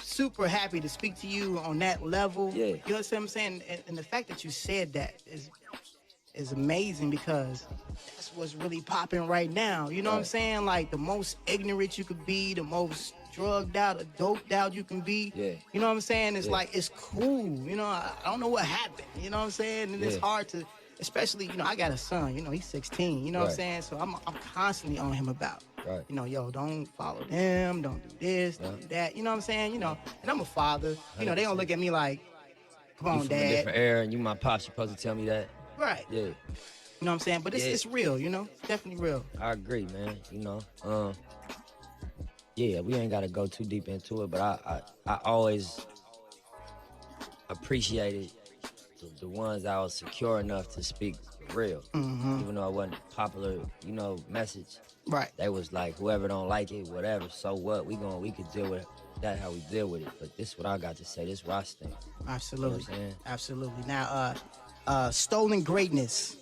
super happy to speak to you on that level. Yeah. You know what I'm saying? And the fact that you said that is amazing, because that's what's really popping right now. You know what I'm saying? Like, the most ignorant you could be, the most drugged out or doped out you can be. Yeah. You know what I'm saying? It's like, it's cool. I don't know what happened. You know what I'm saying? And it's hard to, especially, I got a son, he's 16. You know what I'm saying? So I'm constantly on him about, yo, don't follow them, don't do this, don't do that. You know what I'm saying? And I'm a father. They don't look at me like, come on, you from Dad. a different era, and you my pops, you're supposed to tell me that. Right. Yeah. You know what I'm saying? But it's real, definitely real. I agree, man. Yeah, we ain't gotta go too deep into it, but I always appreciated the ones I was secure enough to speak real. Even though it wasn't a popular, message. Right. They was like, whoever don't like it, whatever, so what? We could deal with that how we deal with it. But this is what I got to say. This is what I think. Absolutely. You know what I'm saying? Absolutely. Now, Stolen Greatness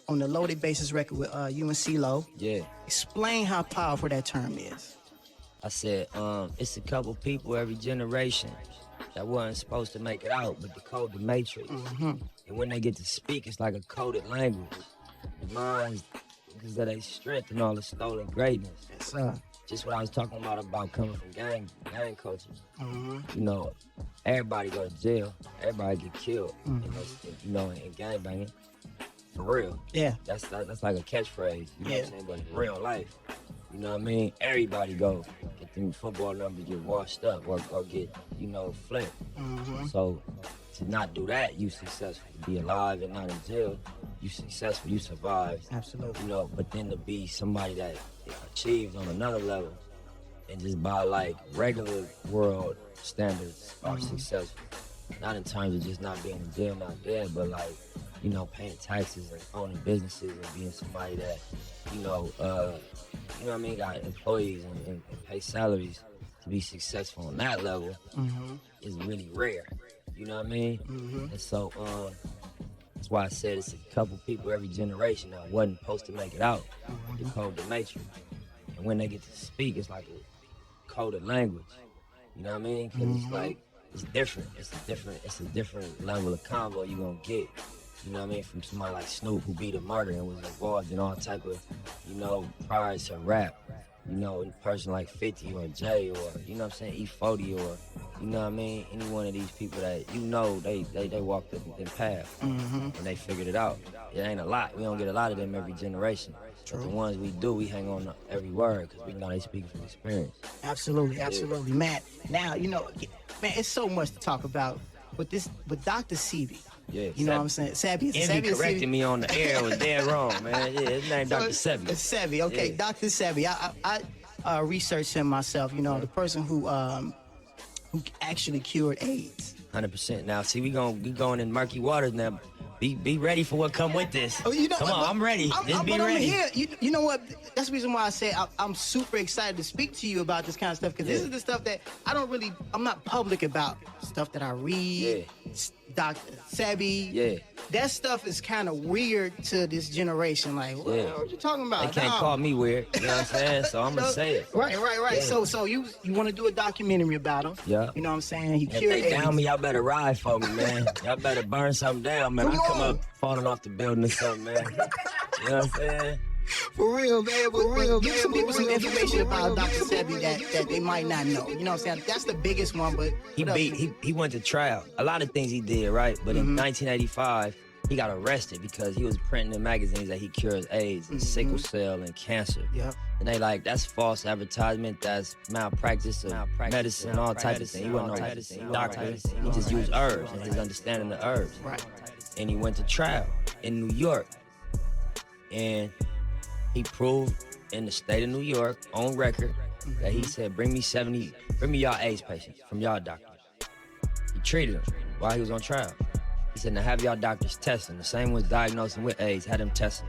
on the Loaded Bases record with you and CeeLo. Yeah. Explain how powerful that term is. I said, it's a couple people every generation that wasn't supposed to make it out, but decode the matrix. And when they get to speak, it's like a coded language. The minds, because of their strength and all the stolen greatness. Yes, sir. Just what I was talking about coming from gang culture. You know, everybody go to jail. Everybody get killed. In gang banging. For real. Yeah. That's like a catchphrase. You know what I'm saying? But in real life, you know what I mean? Everybody go get them football numbers, get washed up, or get, flipped. So to not do that, you successful. To be alive and not in jail, you successful, you survived. Absolutely. But then to be somebody that achieved on another level and just by like regular world standards are successful. Not in terms of just not being in jail, not dead, but like, paying taxes and owning businesses and being somebody that, got employees and pay salaries to be successful on that level is really rare. You know what I mean? And so that's why I said it's a couple people every generation that wasn't supposed to make it out. They code the matrix. And when they get to speak, it's like a coded language. You know what I mean? Because it's like, it's different. It's a different level of combo you're gonna get. You know what I mean? From somebody like Snoop who beat a murder and was involved in all type of, prior to rap. A person like 50 or Jay or, E40 or, any one of these people that, they walked the path and they figured it out. It ain't a lot. We don't get a lot of them every generation. But the ones we do, we hang on to every word because we know they speak from experience. Absolutely, absolutely. Man, now, it's so much to talk about with Dr. Sebi. Yeah, you know what I'm saying? Sebi. Envy corrected me on the air. It was dead wrong, man. Yeah, his name Dr. Sebi. It's Sebi, okay. Yeah. Dr. Sebi. I researched him myself. The person who actually cured AIDS. 100%. Now, see, we going in murky waters now. Be ready for what come with this. Oh, come on, I'm ready. Just be ready. I'm here. You know what? That's the reason why I say I'm super excited to speak to you about this kind of stuff because this is the stuff that I'm not public about. Stuff that I read. Dr. Sebi. Yeah. That stuff is kind of weird to this generation. Like, what you talking about? They can't call me weird. You know what I'm saying? So I'm gonna say it. Right. Yeah. So you want to do a documentary about him? Yeah. You know what I'm saying? He if cured they AIDS. down me, y'all better ride for me, man. Y'all better burn something down, man. I come up falling off the building or something, man. You know what I'm saying? For real, man. For real. Give some people some information about Dr. Sebi that they might not know. You know what I'm saying? That's the biggest one, but he went to trial. A lot of things he did, right? But in 1985, he got arrested because he was printing in magazines that he cures AIDS and sickle cell and cancer. Yep. And they like, that's false advertisement, that's malpractice of medicine, all types of things. He wasn't no doctor. He just used herbs and his understanding of herbs. Right. And he went to trial in New York. And he proved in the state of New York, on record, that he said, bring me y'all AIDS patients from y'all doctors. He treated them while he was on trial. He said, now have y'all doctors testing. The same ones diagnosing with AIDS, had them testing.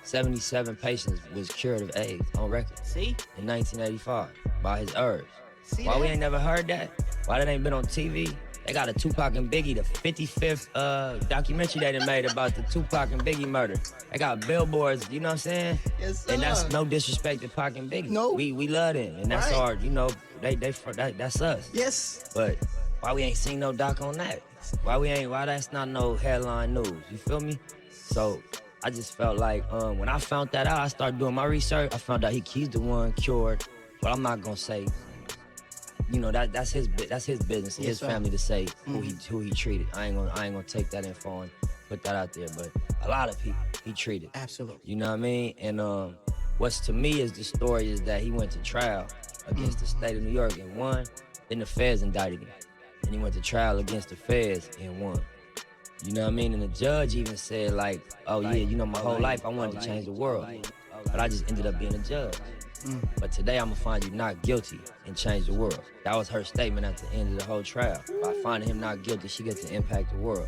77 patients was cured of AIDS on record. See? In 1985 by his herbs. See Why that? we ain't never heard that? Why that ain't been on TV? They got a Tupac and Biggie, the 55th documentary they done made about the Tupac and Biggie murder. They got billboards, you know what I'm saying? Yes, sir. And that's no disrespect to Pac and Biggie. No. We love them, and that's our, that's us. Yes. But why we ain't seen no doc on that? Why that's not no headline news, you feel me? So I just felt like when I found that out, I started doing my research. I found out he's the one cured, but I'm not gonna say, that's his business and his family to say who he treated. I ain't gonna take that info and put that out there. But a lot of people he treated. Absolutely. You know what I mean? And what's to me is the story is that he went to trial against the state of New York and won. Then the feds indicted him, and he went to trial against the feds and won. You know what I mean? And the judge even said like, oh yeah, my whole life I wanted to change the world, but I just ended up being a judge. But today I'm gonna find you not guilty and change the world. That was her statement at the end of the whole trial. By finding him not guilty, she gets to impact the world.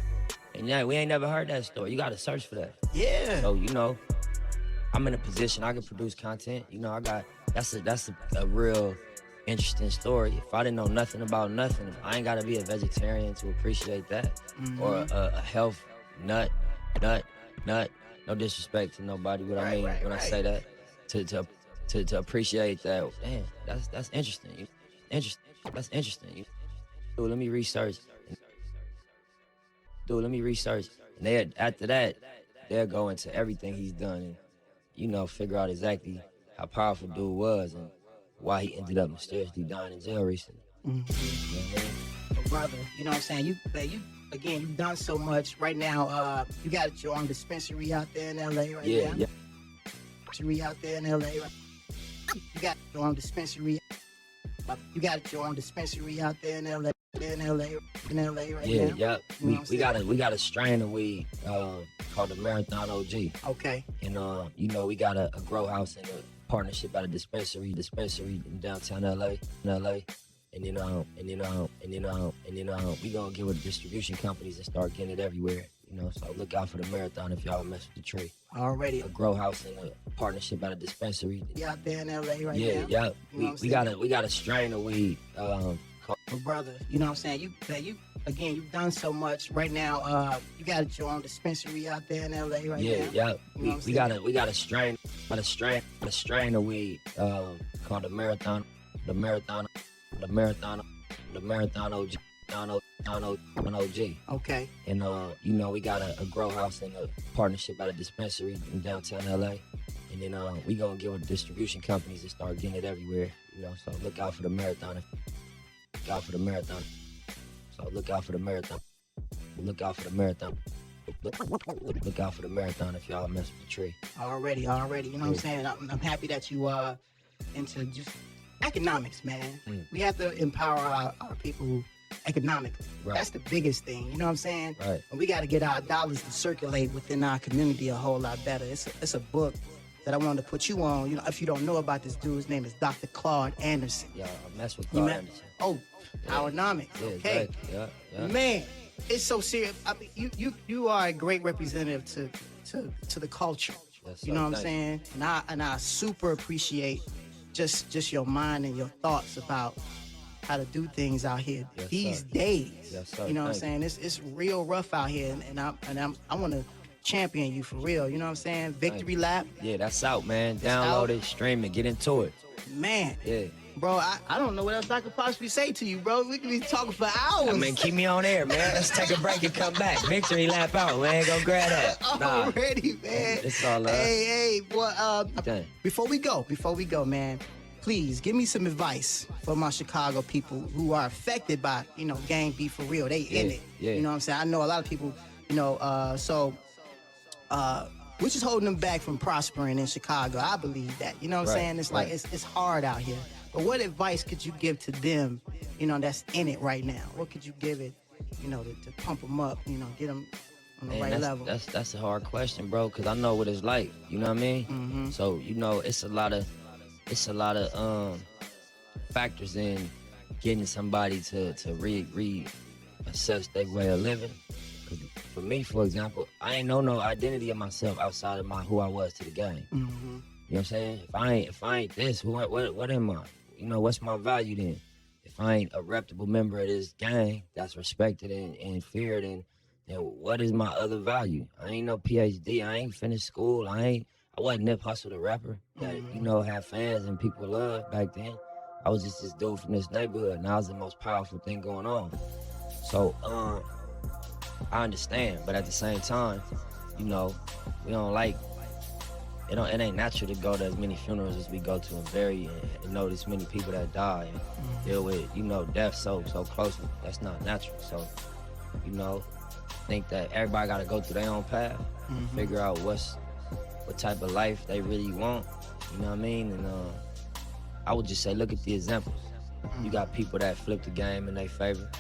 And yeah, we ain't never heard that story. You gotta search for that. Yeah. So, you know, I'm in a position I can produce content. You know, that's a real interesting story. If I didn't know nothing about nothing, I ain't gotta be a vegetarian to appreciate that. Or a health nut. No disrespect to nobody, what I mean when I say that. To appreciate that. Damn, that's interesting. That's interesting. Dude, let me research. And after that, they'll go into everything he's done and, you know, figure out exactly how powerful dude was and why he ended up mysteriously dying in jail recently. You know what I mean? Brother, you know what I'm saying? You've done so much. Right now, you got your own dispensary out there in LA right now. Yeah. Dispensary out there in LA right. You got your own dispensary. You got your own dispensary out there in LA. In LA right Yeah, now. yep. You know We got a strain of weed called the Marathon OG. Okay. And you know, we got a grow house and a partnership at a dispensary in downtown LA. And we gonna get with the distribution companies and start getting it everywhere. You know, so look out for the Marathon if y'all mess with the tree. Already. A grow house and a partnership at a dispensary. You out there in LA right now. Yeah. You know We got a strain of weed. Brother, you know what I'm saying? You've done so much. Right now, you got your own dispensary out there in LA right now. Yeah. You know We got a strain of weed called the Marathon OG. Okay. And you know, we got a grow house and a partnership at a dispensary in downtown LA. And then we gonna get with distribution companies and start getting it everywhere. You know, so look out for the Marathon. Look out for the Marathon. Look out for the Marathon if y'all mess with the tree. Already. You know what I'm saying? I'm happy that you into just economics, man. We have to empower our people economically. Right. That's the biggest thing. You know what I'm saying? Right. And we got to get our dollars to circulate within our community a whole lot better. It's a book that I wanted to put you on. You know, if you don't know about this dude, his name is Dr. Claude Anderson. Yeah, I mess with Claude Anderson. Oh, Powernomics. Yeah, Okay. Exactly. Yeah. Man, it's so serious. I mean, you are a great representative to the culture. Yes, you know what I'm saying? And I super appreciate just your mind and your thoughts about how to do things out here these days. Yes, sir. You know what I'm saying? It's real rough out here, and I want to champion you for real. You know what I'm saying? Victory lap. Yeah, that's out, man. Download it, stream it, get into it. Man. Yeah. Bro, I don't know what else I could possibly say to you, bro. We could be talking for hours. I mean, keep me on air, man. Let's take a break and come back. Victory lap out, man. Go grab that. Already, man. It's all love. Hey, well, before we go, man, please give me some advice for my Chicago people who are affected by, you know, gang beef for real. They in it. Yeah. You know what I'm saying? I know a lot of people, you know, which is holding them back from prospering in Chicago. I believe that. You know what I'm saying? It's like it's hard out here. But what advice could you give to them, you know, that's in it right now? What could you give it, you know, to pump them up, you know, get them on the right level? That's a hard question, bro, because I know what it's like. You know what I mean? Mm-hmm. So, you know, it's a lot of factors in getting somebody to reassess their way of living. For me, for example, I ain't know no identity of myself outside of who I was to the game. Mm-hmm. You know what I'm saying? If I ain't this, what am I? You know, what's my value then? If I ain't a reputable member of this gang that's respected and feared, then what is my other value? I ain't no PhD. I ain't finished school. I wasn't Nip Hussle the rapper that, you know, had fans and people love back then. I was just this dude from this neighborhood, and I was the most powerful thing going on. So, I understand, but at the same time, you know, we don't like, it ain't natural to go to as many funerals as we go to and bury and know this many people that die and deal with, you know, death so closely. That's not natural. So, you know, I think that everybody got to go through their own path, figure out what type of life they really want, you know what I mean? And I would just say, look at the examples. You got people that flip the game in their favor.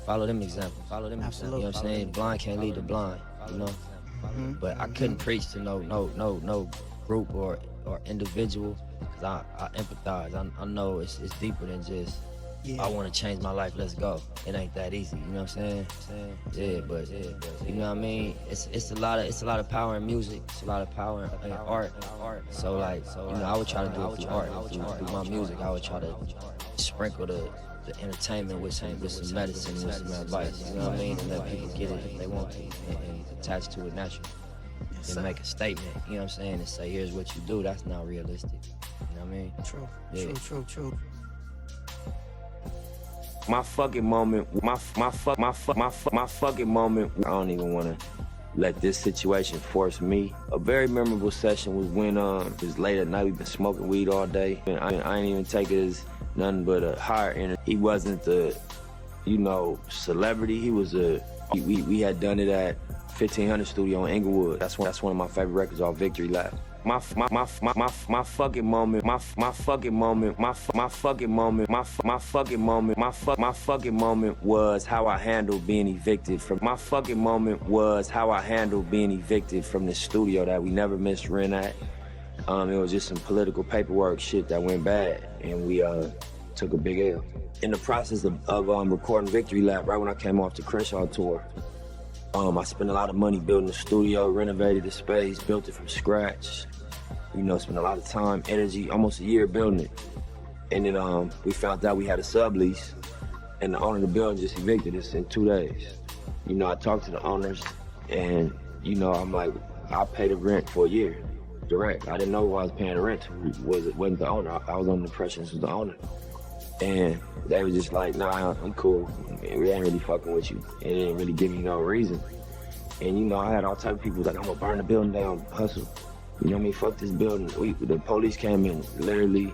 Follow them examples. Absolutely. You know what I'm saying? Blind can't lead the blind, you know? But I couldn't preach to no group or individual, because I empathize. I know it's deeper than just I want to change my life, let's go. It ain't that easy, you know what I'm saying? Yeah, but you know what I mean? It's a lot of power in music. It's a lot of power in art. So like, you know, I would try to do it through art, through my music. I would try to sprinkle the entertainment with some medicine, with some advice. You know what I mean? And let people get it if they want to, and attach to it naturally. And make a statement, you know what I'm saying? And say, here's what you do. That's not realistic. You know what I mean? True. My fucking moment, my fucking moment. I don't even want to let this situation force me. A very memorable session was when it was late at night. We've been smoking weed all day. And I ain't even take it as nothing but a higher energy. He wasn't the, you know, celebrity. He was we had done it at 1500 Studio in Inglewood. That's one of my favorite records off Victory Lap. My fucking moment was how I handled being evicted from the studio that we never missed rent at. It was just some political paperwork shit that went bad, and we took a big L. In the process of recording Victory Lap, right when I came off the Crenshaw tour, I spent a lot of money building the studio, renovated the space, built it from scratch. You know, spent a lot of time, energy, almost a year building it. And then we found out we had a sublease, and the owner of the building just evicted us in 2 days. You know, I talked to the owners, and, you know, I'm like, I paid the rent for a year, direct. I didn't know who I was paying the rent to. It wasn't the owner. I was under the impression it was the owner. And they were just like, nah, I'm cool. We ain't really fucking with you. And they didn't really give me no reason. And, you know, I had all type of people like, I'm gonna burn the building down, Hussle. You know what I mean? Fuck this building. The police came in, literally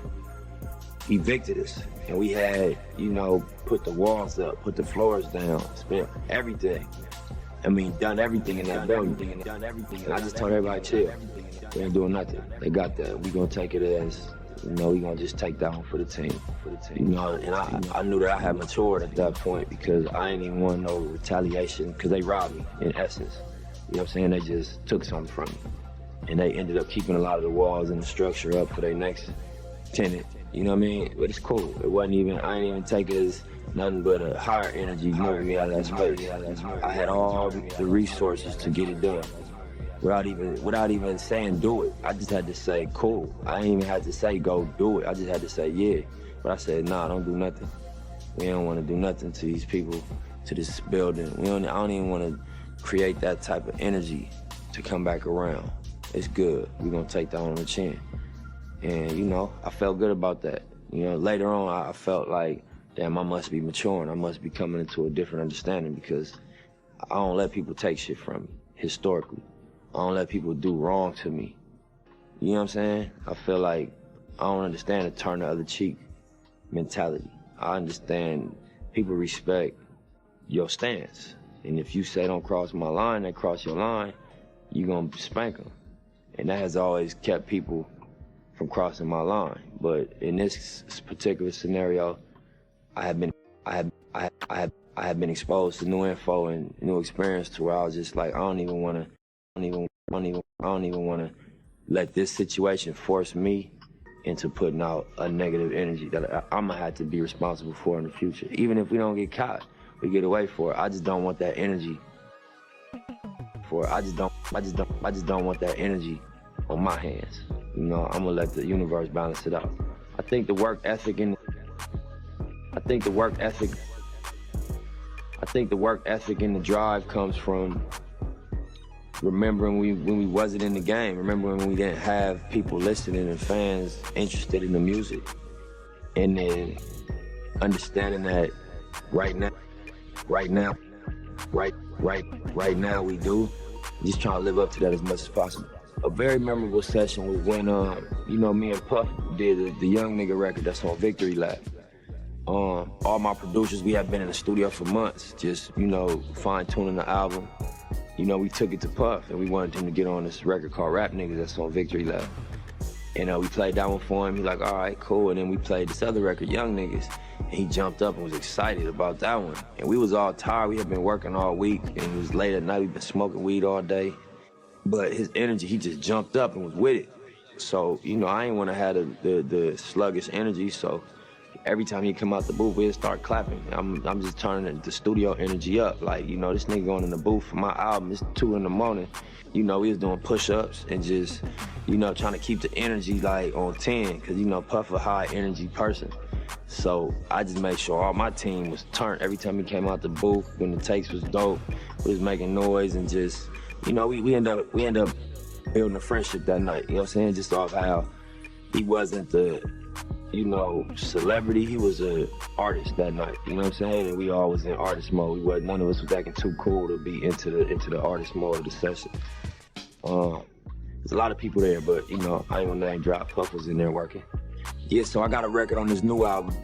evicted us. And we had, you know, put the walls up, put the floors down, spent everything. I mean, done everything in that building. And I just told everybody, chill. We ain't doing nothing. They got that. We gonna take it as, you know, we gonna just take that one for the team. You know, and I knew that I had matured at that point because I ain't even want no retaliation because they robbed me, in essence. You know what I'm saying? They just took something from me. And they ended up keeping a lot of the walls and the structure up for their next tenant. You know what I mean? But it's cool. It wasn't even, I ain't even take it as nothing but a higher energy moving me out of that space. I had all the resources to get it done. Without even saying do it. I just had to say cool. I ain't even had to say go do it. I just had to say yeah. But I said nah, don't do nothing. We don't want to do nothing to these people, to this building. I don't even want to create that type of energy to come back around. It's good. We're gonna take that on the chin. And you know, I felt good about that. You know, later on I felt like, damn, I must be maturing. I must be coming into a different understanding because I don't let people take shit from me, historically. I don't let people do wrong to me. You know what I'm saying? I feel like I don't understand the turn the other cheek mentality. I understand people respect your stance. And if you say don't cross my line, they cross your line, you gonna spank them. And that has always kept people from crossing my line. But in this particular scenario, I have been exposed to new info and new experience to where I was just like, I don't even want to let this situation force me into putting out a negative energy that I'm gonna have to be responsible for in the future. Even if we don't get caught, we get away for it. I just don't want that energy. I just don't want that energy on my hands. You know, I'm gonna let the universe balance it out. I think the work ethic and the drive comes from remembering when we wasn't in the game, remembering when we didn't have people listening and fans interested in the music, and then understanding that right now we do. Just trying to live up to that as much as possible. A very memorable session was when you know, me and Puff did the Young Nigga record that's on Victory Lap. All my producers, we had been in the studio for months, just, you know, fine-tuning the album. You know, we took it to Puff, and we wanted him to get on this record called Rap Niggas that's on Victory Lap. And we played that one for him. He like, all right, cool. And then we played this other record, Young Niggas. And he jumped up and was excited about that one. And we was all tired. We had been working all week, and it was late at night. We'd been smoking weed all day. But his energy, he just jumped up and was with it. So, you know, I ain't want to have the sluggish energy, so every time he come out the booth, we'd start clapping. I'm just turning the studio energy up. Like, you know, this nigga going in the booth for my album, it's 2 in the morning. You know, we was doing push-ups and just, you know, trying to keep the energy like on 10, cause you know, Puff a high energy person. So I just made sure all my team was turned every time he came out the booth. When the takes was dope, we was making noise and just, you know, we end up building a friendship that night. You know what I'm saying? Just off how he wasn't the, you know, celebrity. He was an artist that night. You know what I'm saying? And we all was in artist mode. None of us was acting too cool to be into the artist mode of the session. There's a lot of people there, but you know, I ain't gonna name drop. Puff was in there working. Yeah, so I got a record on this new album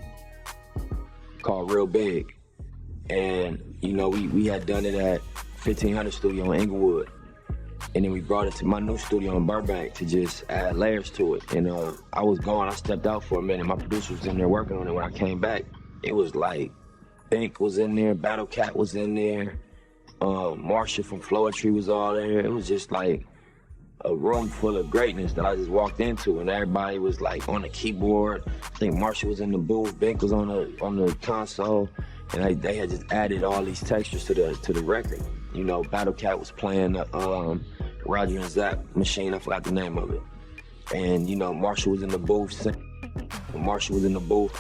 called Real Big. And, you know, we had done it at 1500 Studio in Inglewood. And then we brought it to my new studio in Burbank to just add layers to it. And I was gone, I stepped out for a minute. My producer was in there working on it. When I came back, it was like, Bink was in there, Battle Cat was in there, Marsha from Floetry was all there. It was just like a room full of greatness that I just walked into, and everybody was like on the keyboard. I think Marsha was in the booth, Bink was on the console, and they had just added all these textures to the record. You know, Battle Cat was playing the Roger and Zapp machine, I forgot the name of it. And you know, Marsha was in the booth singing. Marsha was in the booth.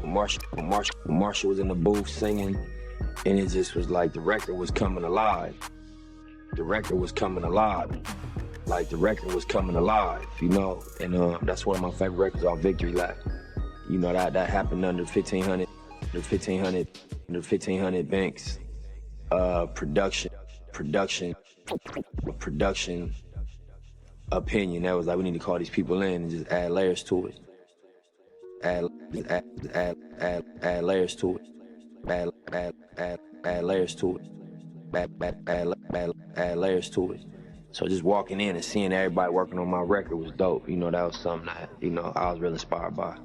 Marsha was in the booth singing, and it just was like the record was coming alive. The record was coming alive. Like the record was coming alive, you know, and that's one of my favorite records off Victory Lap. You know, that happened under 1500 Banks production opinion. That was like, we need to call these people in and just add layers to it. Add layers to it. Add layers to it. Add layers to it. So just walking in and seeing everybody working on my record was dope. You know, that was something that, you know, I was really inspired by.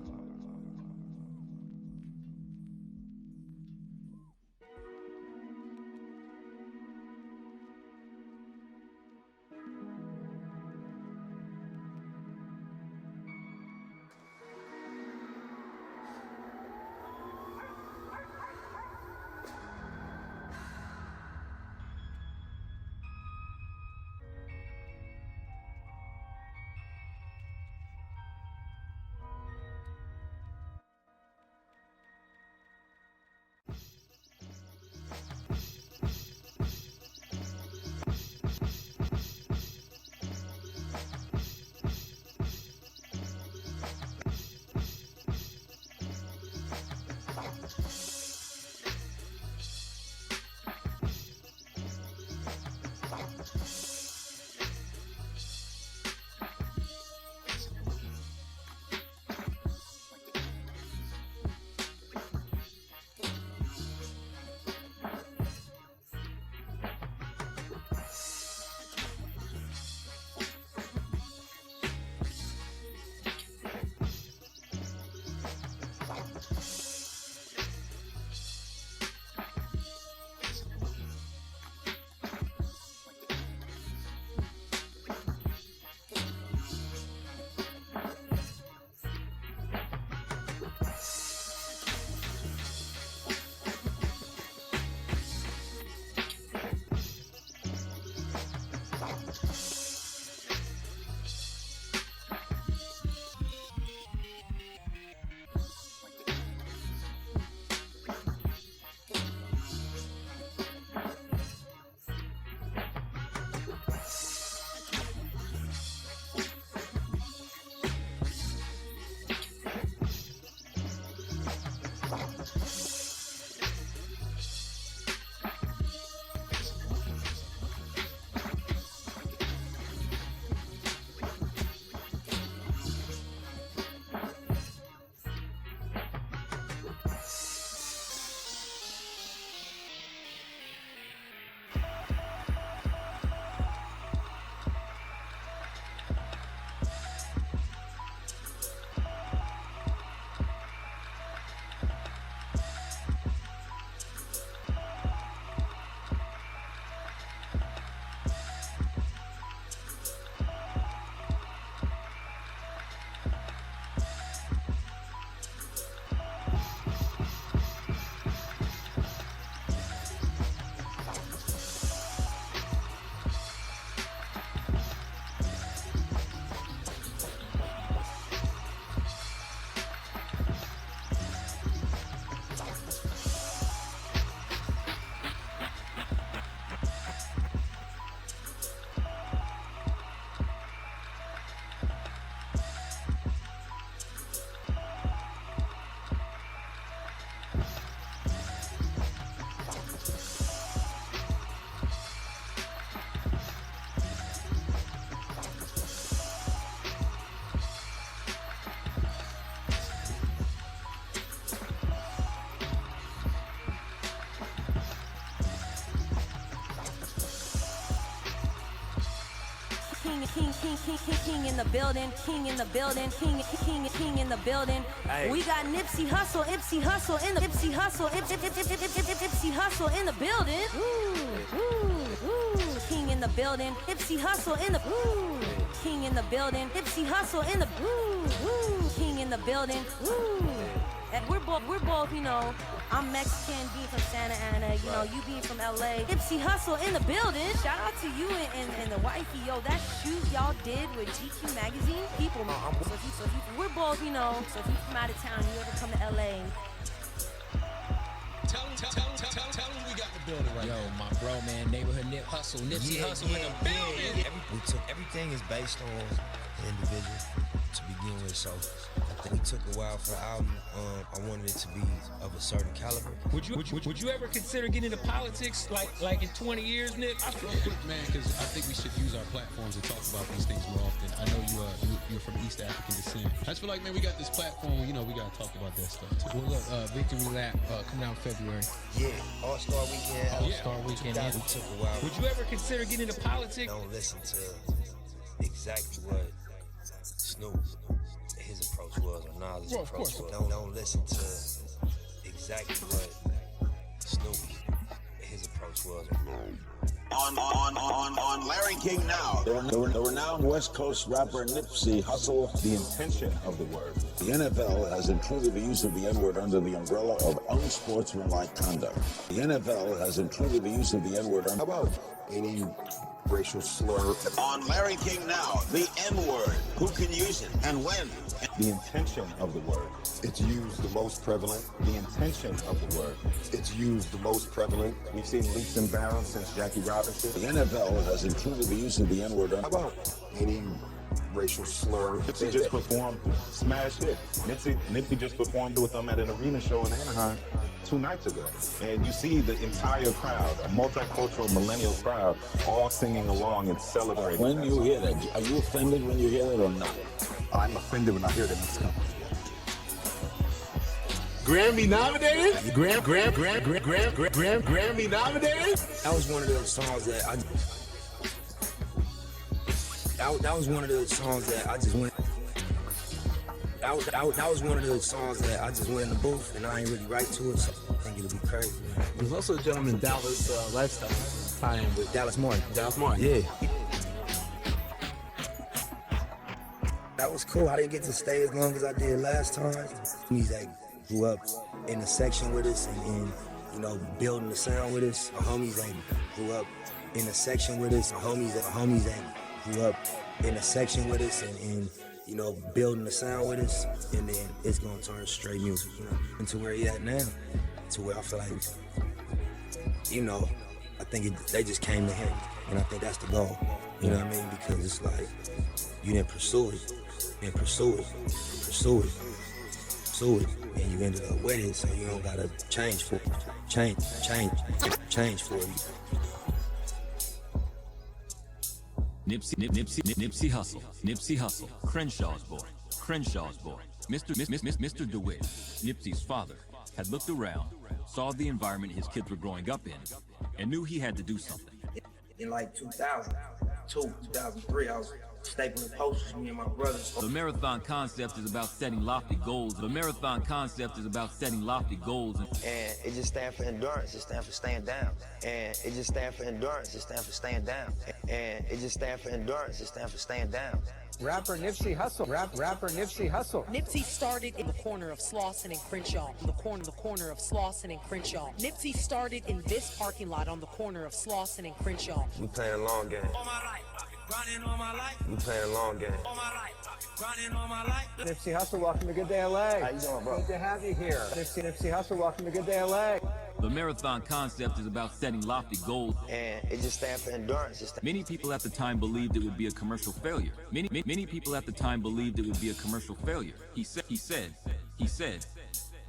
King in the building, king in the building, king in the building. Hey. We got Nipsey Hussle in the Nipsey Hussle in the building. King in the building, Nipsey Hussle in the king in the building, Nipsey Hussle in the king in the building. And we're both, you know, I'm Mexican, being from Santa Ana, you know, you being from LA. Nipsey Hussle in the building. Shout out to you and the wifey, yo. That shoot y'all did with GQ magazine, people. So if you, we're both, you know. So if you from out of town, you ever come to LA. Tell him we got the building right now. Yo, my bro, man, neighborhood Nip Hussle, Nipsey Hussle in the building. Everything is based on the individual to begin with, so I think it took a while for the album. I wanted it to be of a certain caliber. Would you ever consider getting into politics like in 20 years, Nip? Real quick, man, because I think we should use our platforms to talk about these things more often. I know you're from East African descent. I just feel like, man, we got this platform, you know, we got to talk about that stuff too. Well, look, Victory Lap coming out in February. Yeah, All-Star Weekend. All-Star Weekend. It took a while. Would you ever consider getting into politics? Don't listen to exactly what Snoop, his approach was, or Nas' approach was. Don't listen to exactly what Snoop, his approach was. On Larry King Now. The renowned West Coast rapper Nipsey Hussle, the intention of the word. The NFL has included the use of the N-word under the umbrella of unsportsmanlike conduct. The NFL has included the use of the N-word under... How about any racial slur? On Larry King Now, the N-word. Who can use it and when? The intention of the word. It's used the most prevalent. The intention of the word. It's used the most prevalent. We've seen leaps and bounds since Jackie Robinson. The NFL has included the use of the N-word. How about any racial slur? Nipsey just performed Smash Hit. Nipsey just performed with them at an arena show in Anaheim 2 nights ago. And you see the entire crowd, a multicultural millennial crowd, all singing along and celebrating. When you hear that, are you offended when you hear that or not? I'm offended when I hear that it's coming. Grammy nominated? Grammy nominated? That was one of those songs that that was one of the songs that I just went. That was one of the songs that I just went in the booth and I ain't really write to it, so I think it'll be crazy. There's also a gentleman, Dallas Lifestyle, tie-in with Dallas Martin. Yeah. That was cool. I didn't get to stay as long as I did last time. He's that grew up in the section with us and you know, building the sound with us. Our homies that grew up in the section with us. Our homies that grew up in the section with us and you know, building the sound with us. And then it's gonna turn straight music, you know, into where he at now. To where I feel like, you know, I think they just came to him. And I think that's the goal. You know what I mean? Because it's like, you didn't pursue it. And pursue it, and you ended up with it, so you don't gotta change for it. Change for it. Nipsey Hussle, Crenshaw's boy, Mr. DeWitt, Nipsey's father, had looked around, saw the environment his kids were growing up in, and knew he had to do something. In like 2002, 2003, I was stapling posters, me and my brothers. The marathon concept is about setting lofty goals. And it just stands for endurance. It stands for staying down. And it just stands for endurance. It stands for staying down. And it just stands for endurance. It stands for staying down. Rapper Nipsey Hussle. Rapper Nipsey Hussle. Nipsey started in the corner of Slauson and Crenshaw. The corner of Slauson and Crenshaw. Nipsey started in this parking lot on the corner of Slauson and Crenshaw. We playing a long game. We playing a long game. Nipsey Hussle, welcome to Good Day LA. How you doing, bro? Good to have you here. Nipsey Hussle, welcome to Good Day LA. The marathon concept is about setting lofty goals. And it just stands for endurance. Many people at the time believed it would be a commercial failure. Many people at the time believed it would be a commercial failure. He said,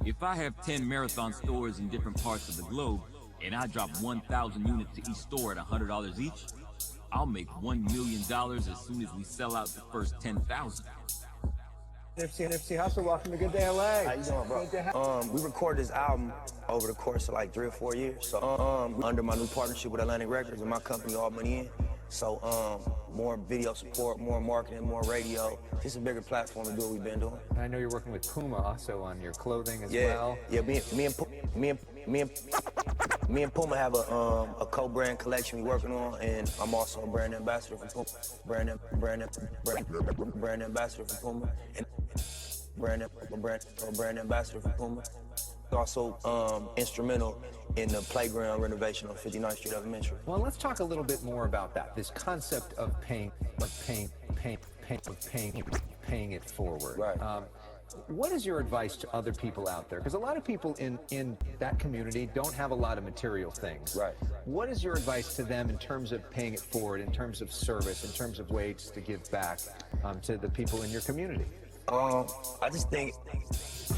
if I have 10 marathon stores in different parts of the globe, and I drop 1,000 units to each store at $100 each, I'll make $1 million as soon as we sell out the first 10,000. Nipsey Hussle, welcome to Good Day LA. How you doing, bro? We recorded this album over the course of like 3 or 4 years. So under my new partnership with Atlantic Records and my company, All Money In. So more video support, more marketing, more radio. Just a bigger platform to do what we've been doing. And I know you're working with Puma also on your clothing as Yeah, well. yeah. Me and Puma have a co-brand collection we're working on, and I'm also a brand ambassador for Puma. Brand ambassador for Puma, and brand ambassador for Puma. Also instrumental in the playground renovation on 59th Street Elementary. Well, let's talk a little bit more about that. This concept of paying it forward. Right. What is your advice to other people out there? Because a lot of people in that community don't have a lot of material things. Right. What is your advice to them in terms of paying it forward, in terms of service, in terms of ways to give back to the people in your community? I just think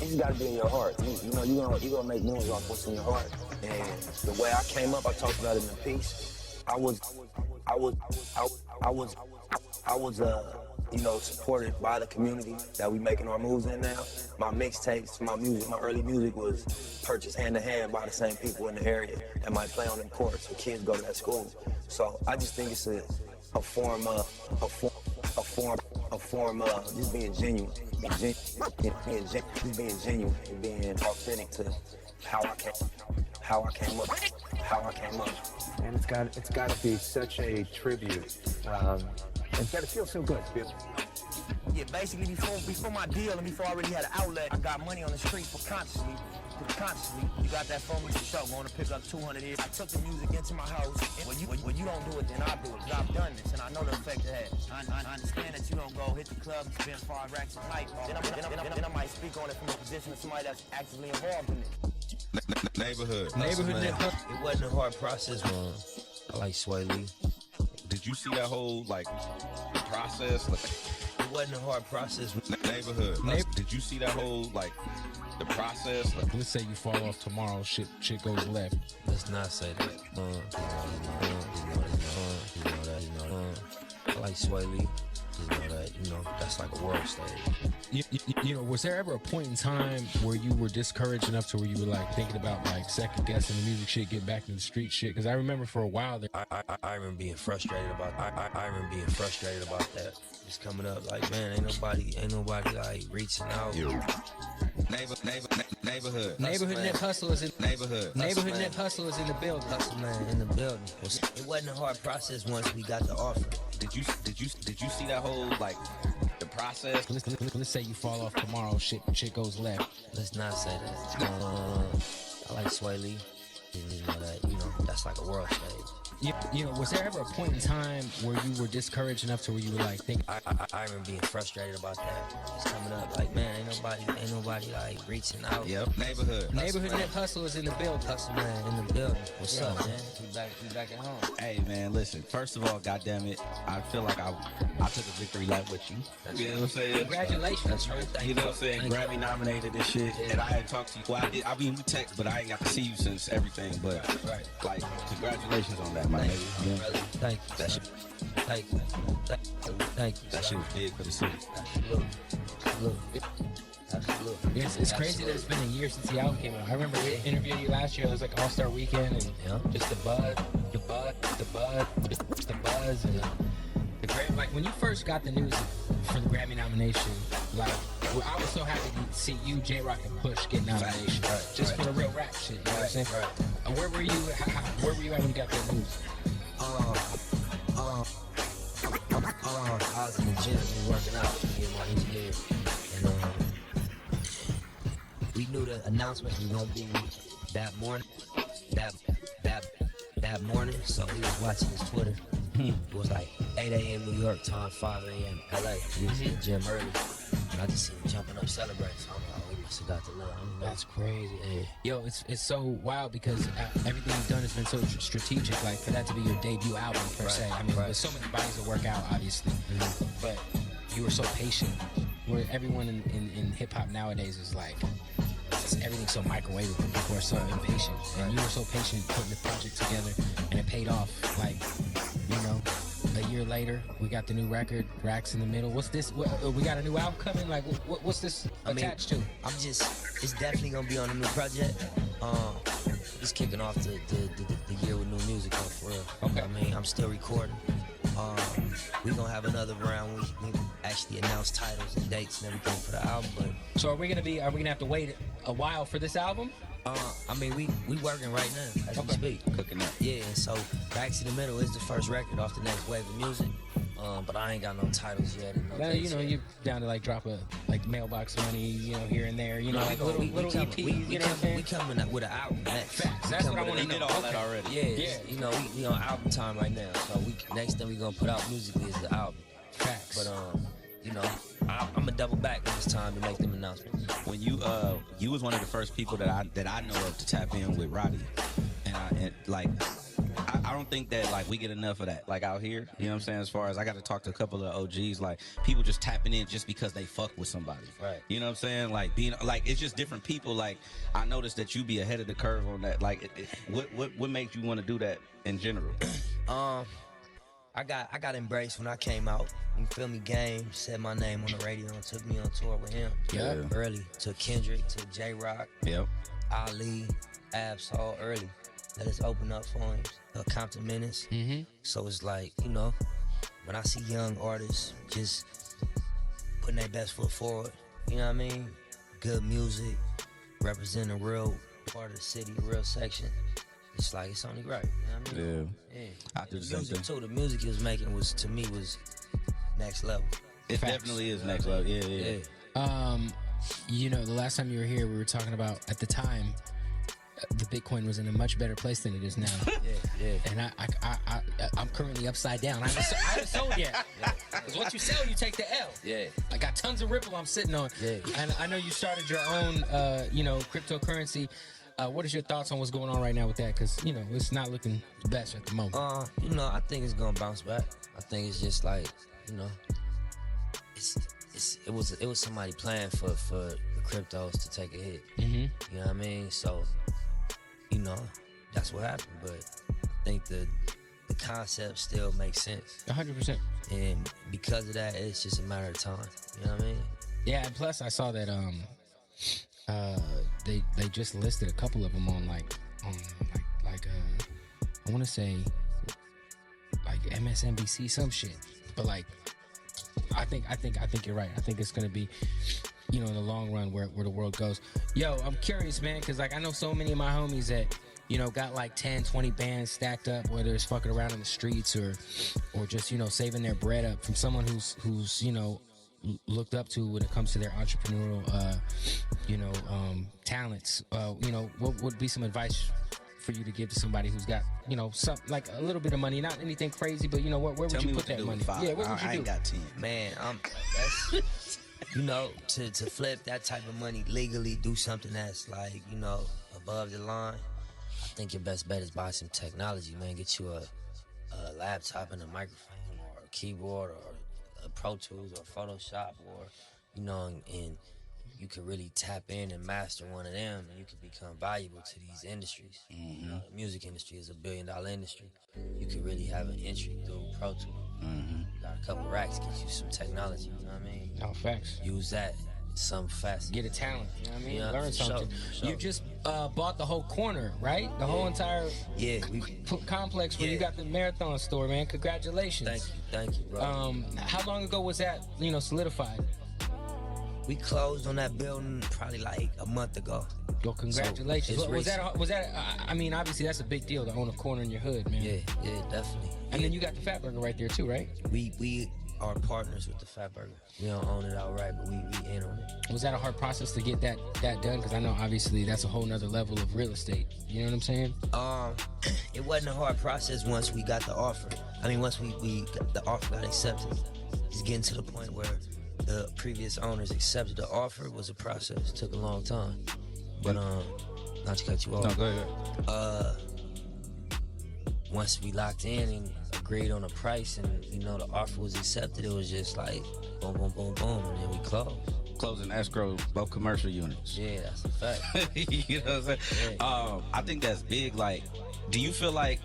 you just gotta be in your heart. You know, you're gonna make moves off what's in your heart. And the way I came up, I talked about it in the piece. I was you know, supported by the community that we making our moves in now. My mixtapes, my music, my early music was purchased hand to hand by the same people in the area that might play on them courts so kids go to that school. So I just think it's a form of just being genuine, being genuine and being authentic to how I came up. And it's got to be such a tribute. It's got to feel so good. Yeah, basically before my deal and before I already had an outlet, I got money on the street for consciously. You got that phone with your show, going to pick up 200 here. I took the music into my house. When you don't do it, then I do it. I've done this, and I know the effect it has. I understand that you don't go hit the club and spend 5 racks a night. Then I might speak on it from the position of somebody that's actively involved in it. Neighborhood. It wasn't a hard process, man. I like Sway Lee. Did you see that whole process? It wasn't a hard process. Neighborhood. Did you see that whole the process? Let's say you fall off tomorrow, shit goes left. Let's not say that. I like Sway Lee. That's like a world stage. You know, was there ever a point in time where you were discouraged enough to where you were thinking about second guessing the music shit, get back to the street shit? Because I remember for a while there. I remember being frustrated about. I remember being frustrated about that. Just coming up man, ain't nobody reaching out. Neighborhood. Neighborhood Nip Hussle is in neighborhood. Neighborhood Nip Hussle is in the building. Hustle man in the building. It wasn't a hard process once we got the offer. Did you see that whole the process? Let's say you fall off tomorrow, shit goes left. Let's not say that. I like Sway Lee. That's like a world stage. You know, was there ever a point in time where you were discouraged enough to where you were thinking? I remember being frustrated about that. Just coming up man, ain't nobody reaching out. Yep. Neighborhood Nip Hussle is in the building. Hustle man in the building. What's up, man? We back at home. Hey man, listen. First of all, goddamn it, I feel like I took a victory lap with you. You know what I'm saying? Congratulations. That's right. You know what I'm saying? Grammy nominated and shit. And I had talked to you. Well, we text, but I ain't got to see you since everything. But congratulations on that, my baby. Yeah. Thank you. That shit. Thank you. That shit was big for the city. Absolutely. It's crazy that it's been a year since the album came out. I remember we interviewed you last year. It was All-Star Weekend, and just the buzz, and the Grammy. When you first got the news for the Grammy nomination, I was so happy to see you, J-Rock, and Push get nominations, just for the real rap shit. You know what I'm saying? Where were you? Where were you at when you got that news? I was in the gym working out to get my engineer, and we knew the announcement was gonna be that morning. That morning, so we was watching his Twitter. It was 8 a.m. New York time, 5 a.m. LA. We was in the gym early, and I just see him jumping up celebrating. So I'm like, we must have got the love. That's crazy. Yeah. Yo, it's so wild because everything you've done has been so strategic. For that to be your debut album per se. I mean, there's so many bodies of work out, obviously, but you were so patient. Where everyone in hip hop nowadays is everything's so microwavable. People are so impatient, and you were so patient putting the project together, and it paid off. A year later, we got the new record, Racks in the Middle. What's this? We got a new album coming. What's this attached to? It's definitely gonna be on a new project. Just kicking off the year with new music, for real. Okay. I'm still recording. We gonna have another round. We actually announced titles and dates and everything for the album. But So are we gonna have to wait a while for this album? I mean, we working right now as we speak. Cooking up. Yeah, and so Back to the Middle is the first record off the next wave of music. But I ain't got no titles yet. And no Now, dates you know, yet. you're down to like drop a mailbox money, you know, here and there, you know, like little EPs, you know what I'm saying? We coming with an album next. Facts. That's what I want to know. did all that already. Yeah. You know, we on album time right now. So next thing we gonna put out musically is the album. Facts. But you know, I'm gonna double back when it's time to make them announcements. When you was one of the first people that I know of to tap in with Roddy, and I don't think that like we get enough of that like out here. You know what I'm saying? As far as I got to talk to a couple of OGs, like people just tapping in just because they fuck with somebody. Right. You know what I'm saying? Like being like it's just different people. Like I noticed that you be ahead of the curve on that. Like what makes you want to do that in general? I got embraced when I came out. You feel me? Game said my name on the radio and took me on tour with him. Yeah. Early. Took Kendrick, took J-Rock, Yep. Ali, Absol early. Let us open up for him. Compton Menace. Mm-hmm. So it's like, you know, when I see young artists just putting their best foot forward, you know what I mean? Good music, representing a real part of the city, a real section. It's like, it's only right. You know what I mean? Yeah. I do the The same music thing. too, the music he was making was next level. It definitely is next level. Yeah. You know, the last time you were here, we were talking about at the time the Bitcoin was in a much better place than it is now. Yeah. And I'm currently upside down. I haven't sold yet. Because what you sell, you take the L. Yeah. I got tons of Ripple I'm sitting on. Yeah. And I know you started your own, cryptocurrency. What is your thoughts on what's going on right now with that? Because, you know, it's not looking the best at the moment. You know, I think it's gonna bounce back. I think it's just like, you know, it was somebody playing for the cryptos to take a hit. Mm-hmm. You know what I mean? So, you know, that's what happened. But I think the concept still makes sense. 100%. And because of that, it's just a matter of time. You know what I mean? Yeah, and plus I saw that they just listed a couple of them on I want to say like MSNBC, some shit. But like I think you're right. I think it's gonna be, you know, in the long run where the world goes. Yo, I'm curious, man, because like I know so many of my homies that, you know, got like 10, 20 bands stacked up, whether it's fucking around in the streets or just, you know, saving their bread up from someone who's you know, looked up to when it comes to their entrepreneurial talents. You know, what would be some advice for you to give to somebody who's got, you know, some like a little bit of money, not anything crazy, but you know, where would you put that money? Yeah, where would you do? I ain't got 10. Man, that's you know, to flip that type of money legally, do something that's like, you know, above the line. I think your best bet is buy some technology, man. Get you a laptop and a microphone or a keyboard or a Pro Tools or Photoshop, or, you know, and you could really tap in and master one of them, and you could become valuable to these industries. You know, the music industry is $1 billion industry. You could really have an entry through Pro Tools. Got a couple racks, get you some technology, you know what I mean? Oh, facts. Use that, some facet. Get a talent, you know what I mean? Yeah, Learn for something. sure. You just bought the whole corner, right? The whole entire complex where you got the marathon store, man. Congratulations. Thank you, bro. How long ago was that, you know, solidified? We closed on that building probably like a month ago. Yo, congratulations. So was that? I mean, obviously that's a big deal to own a corner in your hood, man. Yeah, definitely. And then you got the Fat Burger right there too, right? We are partners with the Fat Burger. We don't own it outright, but we in on it. Was that a hard process to get that done? Because I know obviously that's a whole nother level of real estate. You know what I'm saying? It wasn't a hard process once we got the offer. I mean, once we got the offer got accepted. It's getting to the point where the previous owners accepted the offer. Was a process. It took a long time. But not to cut you off. No, go ahead. Once we locked in and agreed on a price, and you know the offer was accepted, it was just like boom, boom, boom, boom, and then we closed. Closing escrow, both commercial units. Yeah, that's a fact. You know what I'm saying? Yeah. I think that's big. Like, do you feel like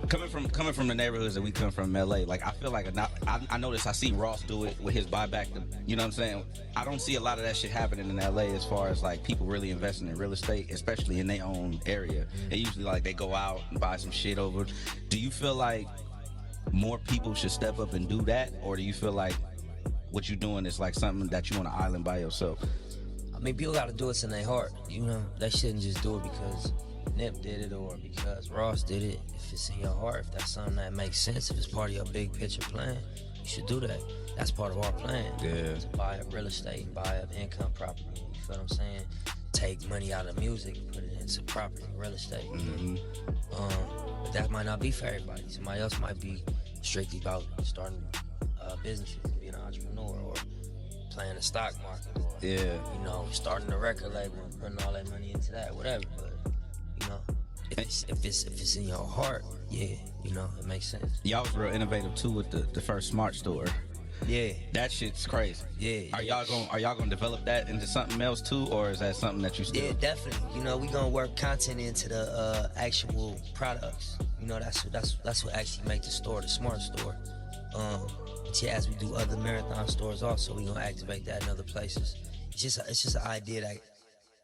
coming from the neighborhoods that we come from, LA? Like, I feel like I noticed I see Ross do it with his buyback. You know what I'm saying? I don't see a lot of that shit happening in LA as far as like people really investing in real estate, especially in their own area. They usually like they go out and buy some shit over. Do you feel like more people should step up and do that, or do you feel like what you're doing is like something that you on an island by yourself? I mean, people gotta do it in their heart, you know? They shouldn't just do it because Nip did it or because Ross did it. If it's in your heart, if that's something that makes sense, if it's part of your big picture plan, you should do that. That's part of our plan. Yeah. To buy up real estate, buy up income property, you feel what I'm saying? Take money out of music, put it into property, real estate. But that might not be for everybody. Somebody else might be strictly about starting businesses, being an entrepreneur, or playing the stock market, or you know, starting a record label and putting all that money into that, whatever. But you know, if it's in your heart, yeah, you know, it makes sense. Y'all was real innovative too with the first smart store. Yeah, that shit's crazy. Yeah. Are y'all gonna develop that into something else too, or is that something that you still? Yeah, definitely. You know, we gonna work content into the actual products. You know, that's what actually make the store the smart store. But yeah, as we do other marathon stores also, we gonna activate that in other places. It's just an idea that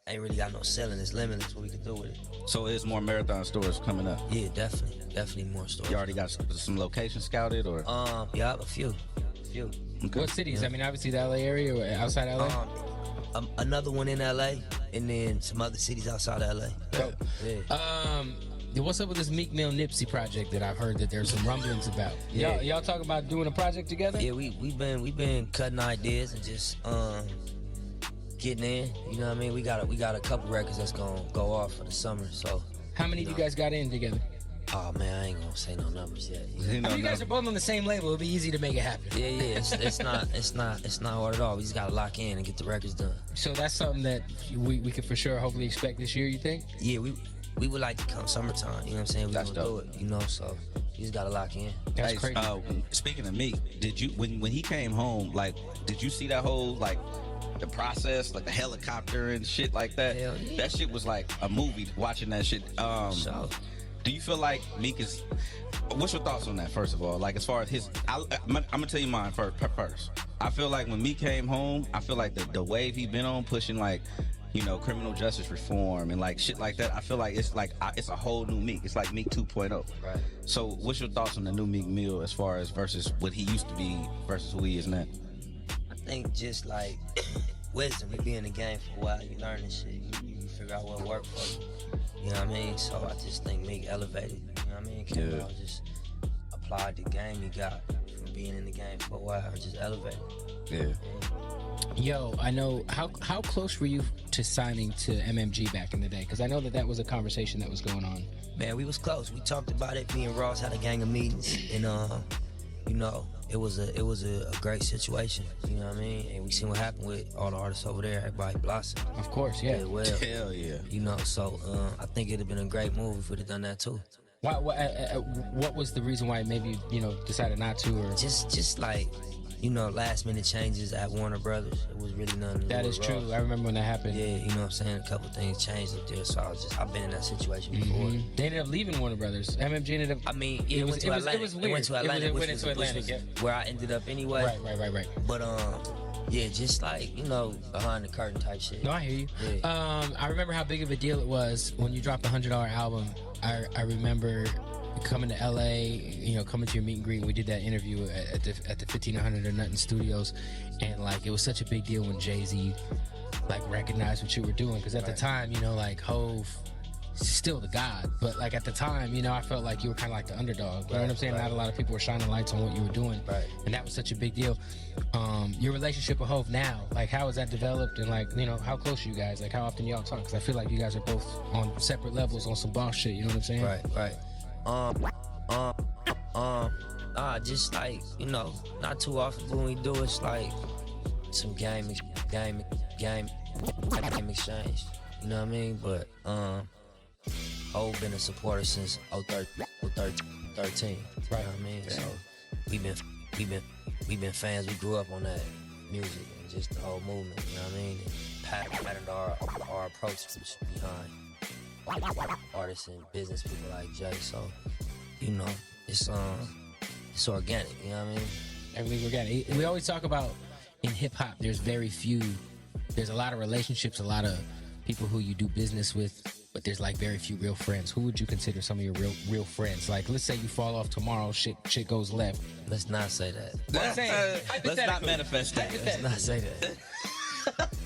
ain't really got no ceiling. It's limitless what we can do with it. So there's more marathon stores coming up? Yeah, definitely more stores. You already got some locations scouted, or? Yeah, a few. Okay. What cities? Yeah. I mean, obviously the LA area or outside LA? Another one in LA, and then some other cities outside of LA. Dope. Yeah. What's up with this Meek Mill Nipsey project that I've heard that there's some rumblings about? Yeah. Y'all talking about doing a project together? Yeah, we've been cutting ideas and just getting in. You know what I mean? We got a couple records that's gonna go off for the summer. So how many of you guys got in together? Oh man, I ain't gonna say no numbers yet. You guys are both on the same label. It'll be easy to make it happen. Yeah. It's not hard at all. We just gotta lock in and get the records done. So that's something that we could for sure hopefully expect this year. You think? Yeah, we would like to come summertime. You know what I'm saying? We gonna do it. You know, so you just gotta lock in. That's crazy. Speaking of Meek, did you when he came home? Like, did you see that whole the process, like the helicopter and shit like that? Hell yeah. That shit was like a movie. Watching that shit. Do you feel like Meek is? What's your thoughts on that? First of all, like as far as his, I'm gonna tell you mine first. I feel like when Meek came home, I feel like the wave he been on pushing criminal justice reform and like shit like that. I feel like it's a whole new Meek. It's like Meek 2.0. Right. So what's your thoughts on the new Meek Mill as far as versus what he used to be versus who he is now? I think just like wisdom. You be in the game for a while. You learn this shit. You figure out what worked for you. You know what I mean? So I just think Meek elevated. You know what I mean? Came out, just applied the game he got from being in the game for a while. Just elevated. Yeah. Yo, I know. How close were you to signing to MMG back in the day? Because I know that was a conversation that was going on. Man, we was close. We talked about it. Me and Ross had a gang of meetings, and you know, it was a great situation. You know what I mean? And we seen what happened with all the artists over there. Everybody blossomed. Of course, yeah. Well, hell yeah. You know, so I think it'd have been a great move if we'd have done that too. Why? What was the reason why maybe decided not to? Or just like, last minute changes at Warner Brothers. It was really nothing. That is true. I remember when that happened. Yeah, you know what I'm saying? A couple things changed up there, so I've been in that situation before. They ended up leaving Warner Brothers. MMG ended up. I mean, it went to Atlantic. It was weird. It went to Atlantic, which was where I ended up anyway. Right. But yeah, just like behind the curtain type shit. No, I hear you. Yeah. I remember how big of a deal it was when you dropped the $100 album. I remember coming to LA, coming to your meet and greet. We did that interview at the 1500 or Nothing Studios, and like it was such a big deal when Jay-Z recognized what you were doing, because at the time, Hov still the god, but like at the time, I felt like you were kind of like the underdog. You know what I'm saying? Not a lot of people were shining lights on what you were doing, and that was such a big deal. Your relationship with Hov now, like how has that developed, and how close are you guys? Like how often y'all talk? Because I feel like you guys are both on separate levels on some boss shit. You know what I'm saying? Right. Just like, not too often, but when we do, it's like some game exchange. You know what I mean? But I've been a supporter since 2013. Right. You know what I mean? So we've been fans. We grew up on that music and just the whole movement. You know what I mean? And patterned our approach behind artists and business people like Jay. So it's organic. You know what I mean? Everything organic. We always talk about in hip hop. There's a lot of relationships, a lot of people who you do business with, but there's like very few real friends. Who would you consider some of your real friends? Like, let's say you fall off tomorrow, shit goes left. Let's not say that. I'm saying, Let's not manifest that. Let's not say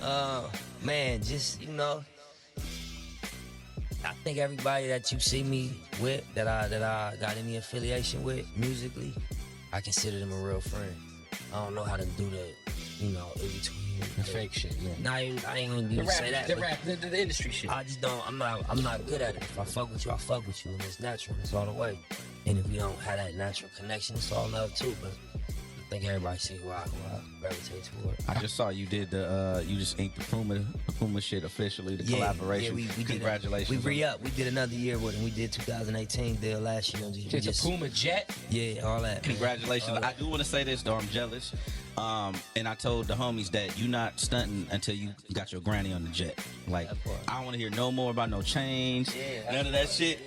that. Man, just, you know, I think everybody that you see me with, that I got any affiliation with musically, I consider them a real friend. I don't know how to do that, you know, in between. The fake shit, yeah. Nah, I ain't gonna do say that. The industry shit. I just don't, I'm not good at it. If I fuck with you, I fuck with you, and it's natural, it's all the way. And if we don't have that natural connection, it's all love too, but I think everybody see who I gravitate toward. I just saw you did you just inked the Puma shit officially, the collaboration. Yeah, we Congratulations. We re-up. We did another year with him. We did 2018 deal last year. Just a Puma jet? Yeah, all that. Congratulations. All that. I do want to say this, though. I'm jealous. And I told the homies that you not stunting until you got your granny on the jet. Like, I don't want to hear no more about no change, none of that shit.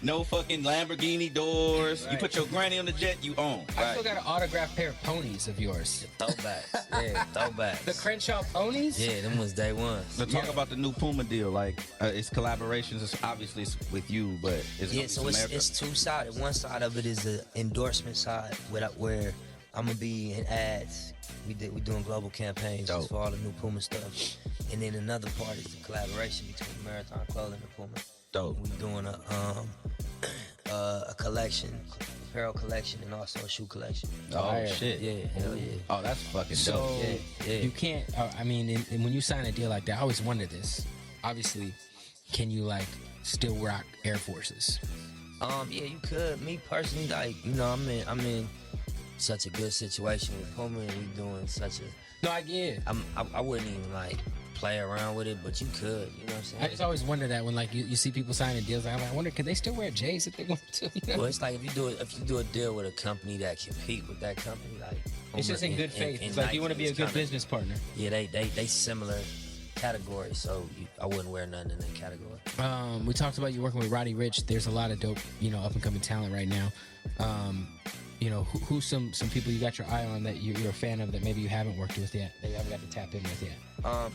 No fucking Lamborghini doors. You put your granny on the jet, you own. I still got an autographed pair of ponies of yours. Throwbacks. Yeah, throwbacks. The Crenshaw ponies? Yeah, them was day one. So talk about the new Puma deal. Like, it's collaborations. It's obviously it's with you, but it's so it's two-sided. One side of it is the endorsement side, where I'm gonna be in ads. We doing global campaigns for all the new Puma stuff, and then another part is the collaboration between Marathon Clothing and Puma. Dope. We doing a collection, apparel collection, and also a shoe collection. Oh shit! Yeah, hell yeah. Oh, that's fucking so dope. Yeah. You can't. I mean, and when you sign a deal like that, I always wonder this. Obviously, can you like still rock Air Forces? Yeah, you could. Me personally, like, you know, I'm in such a good situation with Puma, and we doing such a. No, I get it. I wouldn't even like play around with it, but you could. You know what I'm saying? I just always wonder that when like you see people signing deals. I'm like, I wonder, could they still wear J's if they want to? You know? Well, it's like if you do a deal with a company that compete with that company, like it's just in good faith. It's like you want to be a good business partner. Yeah, they similar categories, so I wouldn't wear nothing in that category. We talked about you working with Roddy Ricch. There's a lot of dope, up and coming talent right now. Who's some people you got your eye on that you're a fan of that maybe you haven't worked with yet, that you haven't got to tap in with yet?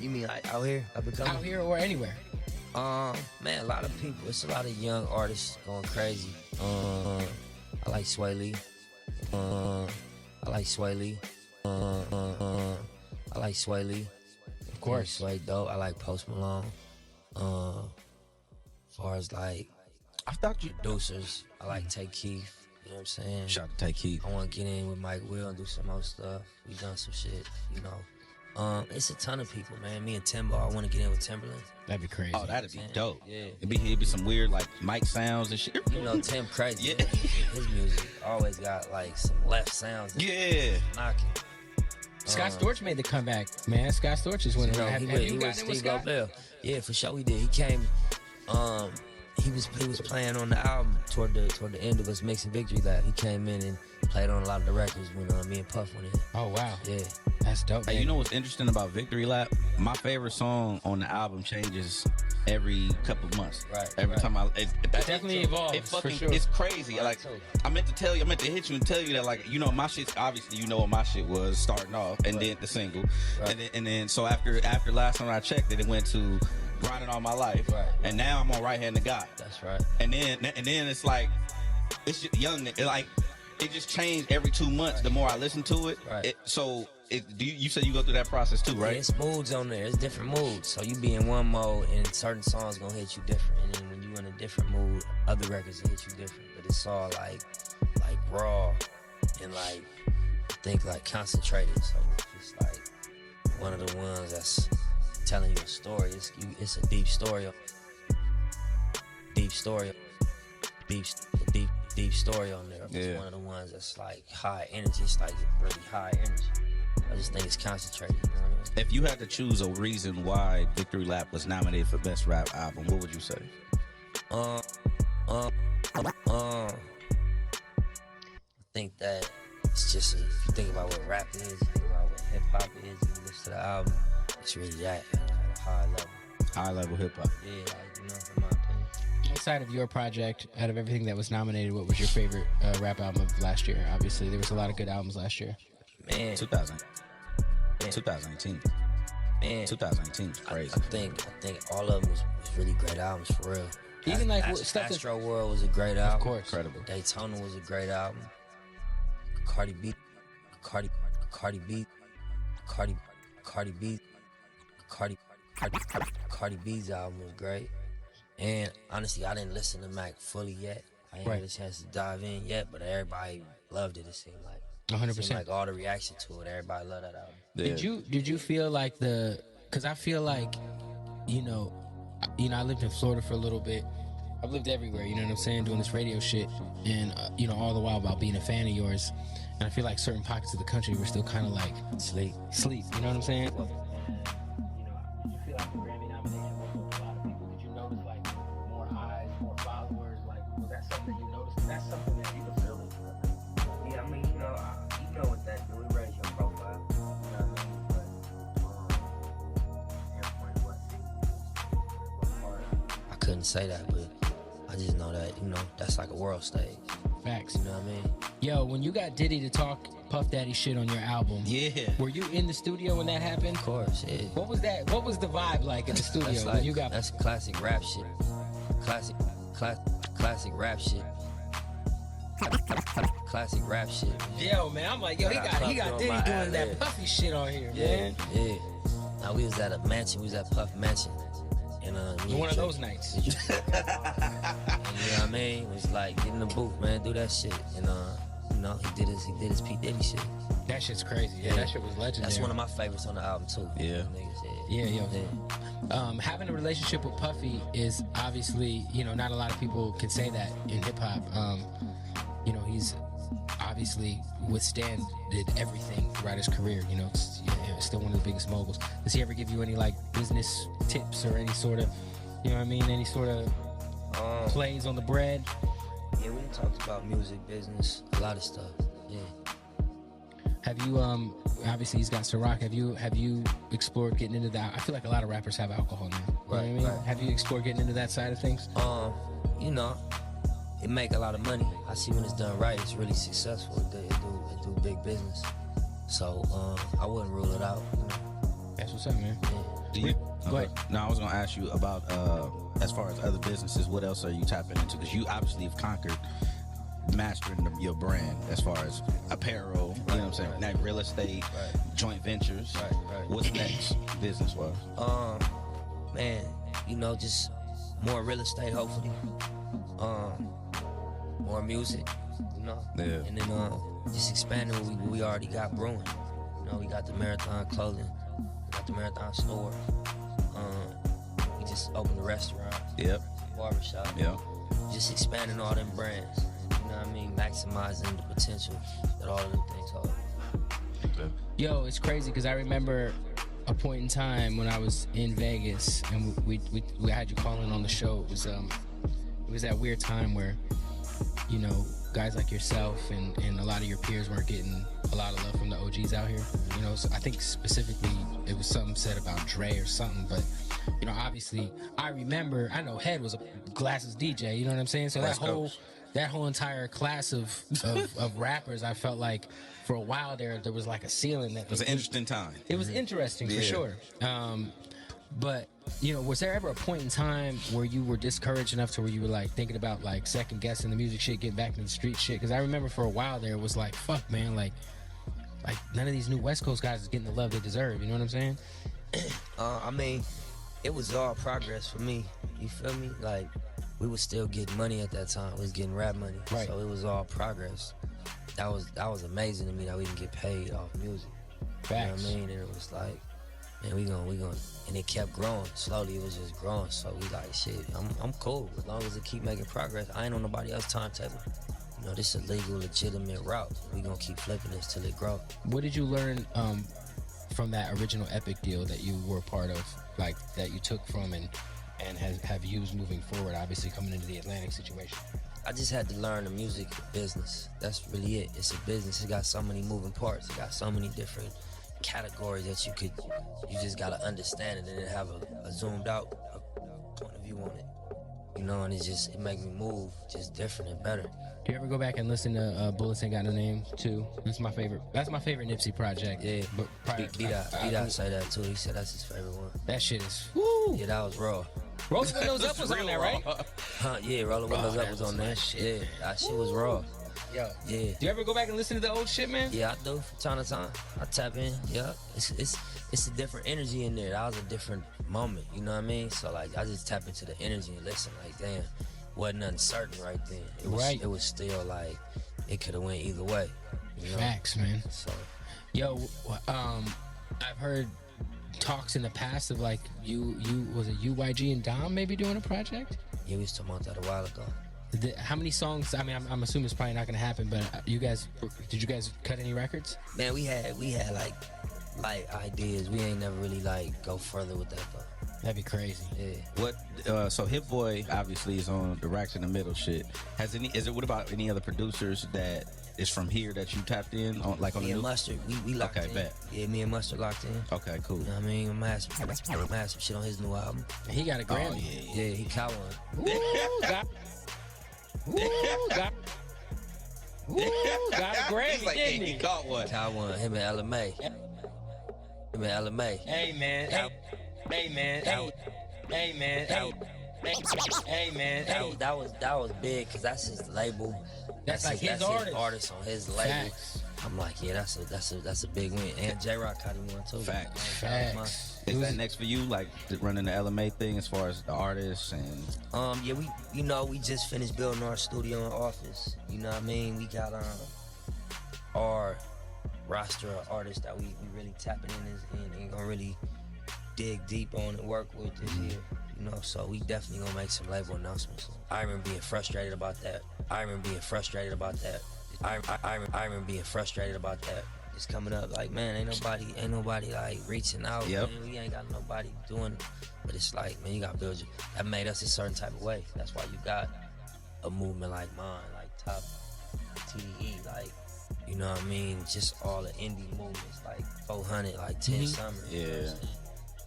You mean out here? Out here or anywhere? Man, a lot of people. It's a lot of young artists going crazy. I like Sway Lee. I like Sway Lee. Of course. Sway dope. I like Post Malone. As far as like, I thought you producers, I like Tay Keith. You know what I'm saying? Shout out to Tay Keith. I want to get in with Mike Will and do some more stuff. We done some shit, It's a ton of people, man. Me and Timbo, I want to get in with Timberland. That'd be crazy. Oh, that'd be dope. Yeah. It'd be some weird like mic sounds and shit. Tim crazy. Yeah. His music always got like some left sounds. Yeah. Knocking. Scott Storch made the comeback, man. Scott Storch is winning. Have you gotten in with Scott? Bell. Yeah, for sure he did. He came. He was playing on the album toward the end of us mixing Victory Lap. He came in and played on a lot of the records when me and Puff went in. Oh wow. Yeah. That's dope. Hey, you know what's interesting about Victory Lap? My favorite song on the album changes every couple of months. Right. Every time it definitely evolves. For sure. It's It's crazy. Like I meant to hit you and tell you that like my shit's obviously what my shit was starting off and then the single. Right. And then so after last time I checked it went to Grinding All My Life. Right. And now I'm on Right Hand to God. That's right. And then it's like it's just young. It just changed every 2 months the more I listen to it. Right. You said you go through that process too, right? Yeah, it's moods on there. It's different moods. So you be in one mode and certain songs gonna hit you different. And then when you in a different mood, other records will hit you different. But it's all like raw and like I think like concentrated. So it's just like one of the ones that's telling you a story. It's a deep story. Deep story on there. Yeah. It's one of the ones that's like high energy. It's like really high energy. I just think it's concentrated. You know what I mean? If you had to choose a reason why Victory Lap was nominated for Best Rap Album, what would you say? I think that it's just if you think about what rap is, you think about what hip hop is, and you listen to the album, it's really that at a high level. High level hip hop. Yeah, like, in my opinion. Outside of your project, out of everything that was nominated, what was your favorite rap album of last year? Obviously, there was a lot of good albums last year. Man. 2018. Man, 2018 was crazy. I think all of them was really great albums for real. Even like stuff Astro World was a great album. Of course. Incredible. Daytona was a great album. Cardi B's album was great. And honestly, I didn't listen to Mac fully yet. I ain't had a chance to dive in yet, but everybody loved it. It seemed like 100%. It seemed like all the reaction to it, everybody loved that album. Yeah. Did you feel like because I feel like, you know, I lived in Florida for a little bit. I've lived everywhere, you know what I'm saying, doing this radio shit, and you know, all the while about being a fan of yours. And I feel like certain pockets of the country were still kind of like sleep. You know what I'm saying? Well, you know, did you feel like the Grammy nomination was with a lot of people? Did you notice like more eyes, more followers? Like, was that something that you noticed? That's something that you could feel it. Yeah, I mean, you know what that do. It raise your profile. You know what I mean? But I couldn't say that, but I just know that, you know, that's like a world stage. Facts. You know what I mean? Yo, when you got Diddy to talk Puff Daddy shit on your album, were you in the studio when that happened? Of course, yeah. What was that? What was the vibe like in the studio that's when you got? That's classic rap shit. Classic rap shit. Classic rap shit. Yo, man, I'm like, yo, he got Diddy doing that Puffy shit on here, man. Yeah. Now we was at a mansion. We was at Puff Mansion. And one of those nights. And, you know what I mean? It was like, get in the booth, man, do that shit. And you know, he did his P. Diddy shit. That shit's crazy. Yeah, that shit was legendary. That's one of my favorites on the album too. Yeah. Having a relationship with Puffy is obviously, you know, not a lot of people can say that in hip hop. You know, he's obviously withstanded everything throughout his career. You know, it's still one of the biggest moguls. Does he ever give you any like business tips or any sort of, you know what I mean, any sort of plays on the bread? Yeah, we talked about music, business, a lot of stuff. Yeah. Have you obviously he's got Ciroc. Have you explored getting into that? I feel like a lot of rappers have alcohol now. You know what I mean? Right. Have you explored getting into that side of things? You know, it make a lot of money. I see when it's done right, it's really successful. It do big business. So I wouldn't rule it out. You know? That's what's up, man. Yeah. Go ahead. No, I was gonna ask you about as far as other businesses, what else are you tapping into? Because you obviously have conquered mastering your brand as far as apparel, you know what I'm saying? Now real estate, joint ventures. Right. What's next business wise? Man, you know, just more real estate hopefully. More music, you know. Yeah. And then just expanding what we already got brewing. You know, we got the Marathon clothing, we got the Marathon store. We just opened a restaurant. Yep. Barbershop. Yep. Just expanding all them brands. You know what I mean? Maximizing the potential that all of them things hold. Yo, it's crazy because I remember a point in time when I was in Vegas and we had you calling on the show. It was that weird time where, you know, guys like yourself and a lot of your peers weren't getting a lot of love from the OGs out here. You know, so I think specifically it was something said about Dre or something, but you know, obviously I know Head was a Glasses DJ, you know what I'm saying? So that whole entire class of rappers, I felt like for a while there was like a ceiling that it was an interesting time. It was interesting for sure. But you know, was there ever a point in time where you were discouraged enough to where you were like thinking about like second guessing the music shit, getting back into the street shit? Because I remember for a while there it was like, fuck man, like none of these new West Coast guys is getting the love they deserve. You know what I'm saying? I mean, it was all progress for me. You feel me? Like we was still getting money at that time. We was getting rap money. Right. So it was all progress. That was amazing to me that we didn't get paid off music. Facts. You know what I mean? And it was like, man, we gonna, and it kept growing. Slowly, it was just growing. So we like, shit, I'm cool as long as it keep making progress. I ain't on nobody else's timetable. You know, this is a legal, legitimate route. We gonna keep flipping this till it grow. What did you learn from that original Epic deal that you were part of, like that you took from and have used moving forward? Obviously, coming into the Atlantic situation. I just had to learn the music business. That's really it. It's a business. It got so many moving parts. It got so many different categories that you just gotta understand it and then have a zoomed out point of view on it. You know, and it make me move just different and better. Do you ever go back and listen to Bullets Ain't Got No Name too? That's my favorite Nipsey project. Yeah, but B-Dot say that too. He said that's his favorite one. That shit is woo. Yeah, that was raw. Roll the Windows Up was on there, right? Yeah, Roll the Windows Up was on there. Yeah, that shit was raw. Yo, yeah. Do you ever go back and listen to the old shit, man? Yeah, I do from time to time. I tap in. Yeah, it's a different energy in there. That was a different moment. You know what I mean? So like, I just tap into the energy and listen. Like, damn, wasn't nothing certain right then. It was still like it could have went either way. You know? Facts, man. So, yo, I've heard talks in the past of like you was it UYG and Dom maybe doing a project? Yeah, we was talking about that a while ago. How many songs? I mean, I'm assuming it's probably not gonna happen, but did you guys cut any records? Man, we had like ideas. We ain't never really like go further with that though. That'd be crazy. Yeah. What? So Hit Boy obviously is on the Racks in the Middle shit. What about any other producers that is from here that you tapped in on, like on me the and Mustard, we locked in. Okay, bet. Yeah, me and Mustard locked in. Okay, cool. You know what I mean? I'm some shit on his new album. He got a Grammy. Oh, yeah, he caught one. Got a Grammy, like, didn't he he? caught one. Caught one. Him and LMA. Hey man. Hey man. Hey man. Hey man. That was big because that's his label. That's like his artist on his label. Facts. I'm like, yeah, that's a big win. And J-Rock caught him one too. Facts. Is that next for you, like running the LMA thing as far as the artists and? Yeah, we just finished building our studio and office. You know what I mean? We got our roster of artists that we really tapping in and gonna really dig deep on and work with this year. You know, so we definitely gonna make some label announcements. I remember being frustrated about that. I remember being frustrated about that. It's coming up like, man, ain't nobody like reaching out. Yep. Man, we ain't got nobody doing it. But it's like, man, you gotta build that made us a certain type of way. That's why you got a movement like mine, like Top TDE, like, you know what I mean? Just all the indie movements, like 400, like 10 Summers. Yeah. You know what I'm saying?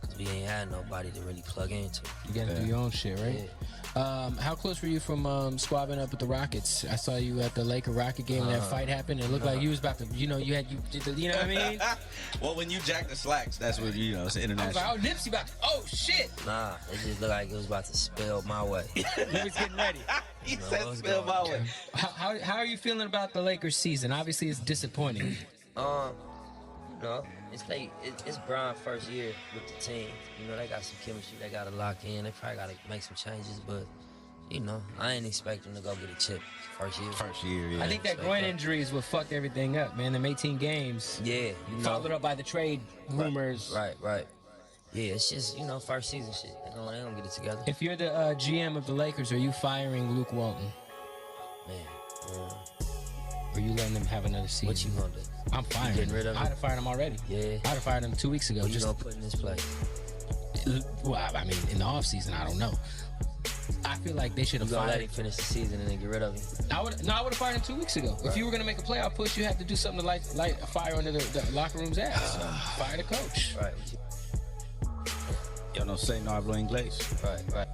Cause we ain't had nobody to really plug into. You gotta do your own shit, right? Yeah. How close were you from squabbing up with the Rockets? I saw you at the Laker-Rocket game when that fight happened. It looked like you was about to, you know what I mean? Well, when you jack the slacks, that's what, it's international. I was like, oh, Nipsey about to, oh shit! Nah, it just looked like it was about to spill my way. He was getting ready. He said spill my way. How are you feeling about the Lakers season? Obviously, it's disappointing. No, it's Brian's first year with the team. You know, they got some chemistry they got to lock in. They probably got to make some changes, but, you know, I ain't expect them to go get a chip first year. Yeah. I think that groin injury is what fucked everything up, man. Them 18 games. Yeah. You know, followed up by the trade rumors. Right. Yeah, it's just, first season shit. They gonna get it together. If you're the GM of the Lakers, are you firing Luke Walton? Man. Or are you letting them have another season? What you gonna do? I'm firing getting rid of him? I'd have fired him already. Yeah. I'd have fired him 2 weeks ago. What you gonna put in his place? Well, I mean, in the offseason, I don't know. I feel like they should have fired. Let him finish the season and then get rid of him. I would have fired him 2 weeks ago. Right. If you were gonna make a playoff push, you had to do something to light a fire under the locker room's ass. Fire the coach. Right. Yo, no say no hablo inglés. Right.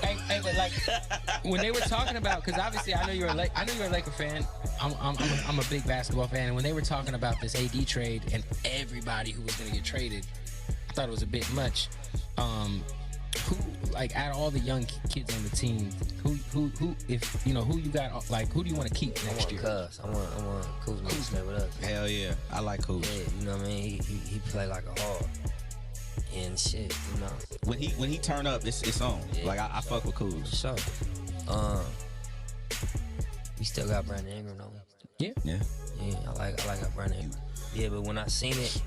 hey, but like when they were talking about, because obviously I know you're a Laker fan. I'm a big basketball fan, and when they were talking about this AD trade and everybody who was gonna get traded, I thought it was a bit much. Who, like, out of all the young kids on the team, who if you know who you got, like, who do you want to keep next year? I want Kuzma to stay with us. Hell yeah, I like Kuz. Yeah, you know what I mean. He play like a hog. And shit, you know. When he turn up, it's on. Yeah, like I fuck with Kuz. So, we still got Brandon Ingram though. Yeah. I like our Brandon. Yeah, but when I seen it,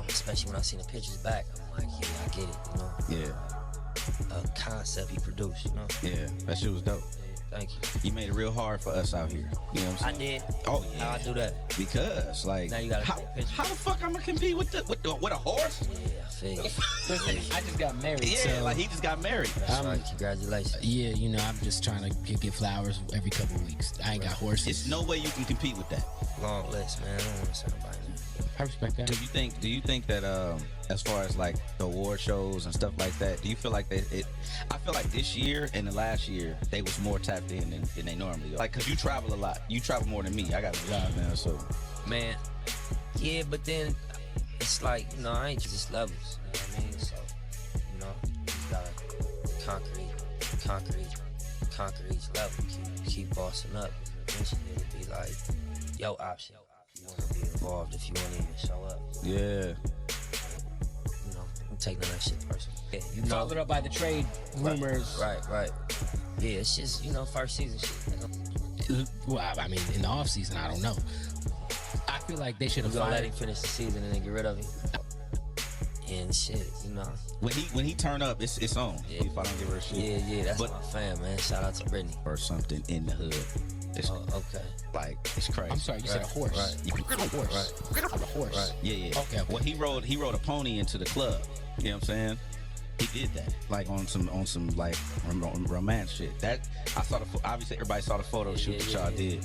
especially when I seen the pictures back, I'm like, yeah, I get it, you know. Yeah. A concept he produced, you know. Yeah, that shit was dope. Thank you. You made it real hard for us out here. You know what I'm saying? I did. Oh yeah. How'd I do that? Because like, now you gotta how the fuck I'm gonna compete with a horse? Yeah, I feel you. Listen, I just got married. Yeah, so like he just got married. That's right. Congratulations. Yeah, you know, I'm just trying to get flowers every couple of weeks. I ain't got horses. It's no way you can compete with that. Long list, man. I don't want to say about it. I respect that. Do you think that as far as like the award shows and stuff like that, do you feel like I feel like this year and the last year they was more tapped in than they normally are. Like, cause you travel a lot. You travel more than me. I got a job now, so. Man, yeah, but then it's like, you know, I ain't just levels. You know what I mean? So, you know, you gotta conquer each level. Keep bossing up. Eventually it'll be like your option. You want to be involved if you want to even show up. Yeah. You know, I'm taking that shit personal. Yeah, you know. Followed up by the trade rumors. Right. Yeah, it's just, you know, first season shit. Well, I mean, in the off season, I don't know. I feel like they should have let him finish the season and then get rid of him. And shit, you know. When he turn up, it's on. Yeah. If I don't give her a shit. Yeah, that's my fan, man. Shout out to Brittany. Or something in the hood. It's, okay. Like, it's crazy. I'm sorry, you said a horse. Right. A horse. Right. A horse. Right. Yeah. Okay. Well, he rode a pony into the club. You know what I'm saying? He did that, like on some like romance shit. That I saw obviously everybody saw the photo shoot that y'all did.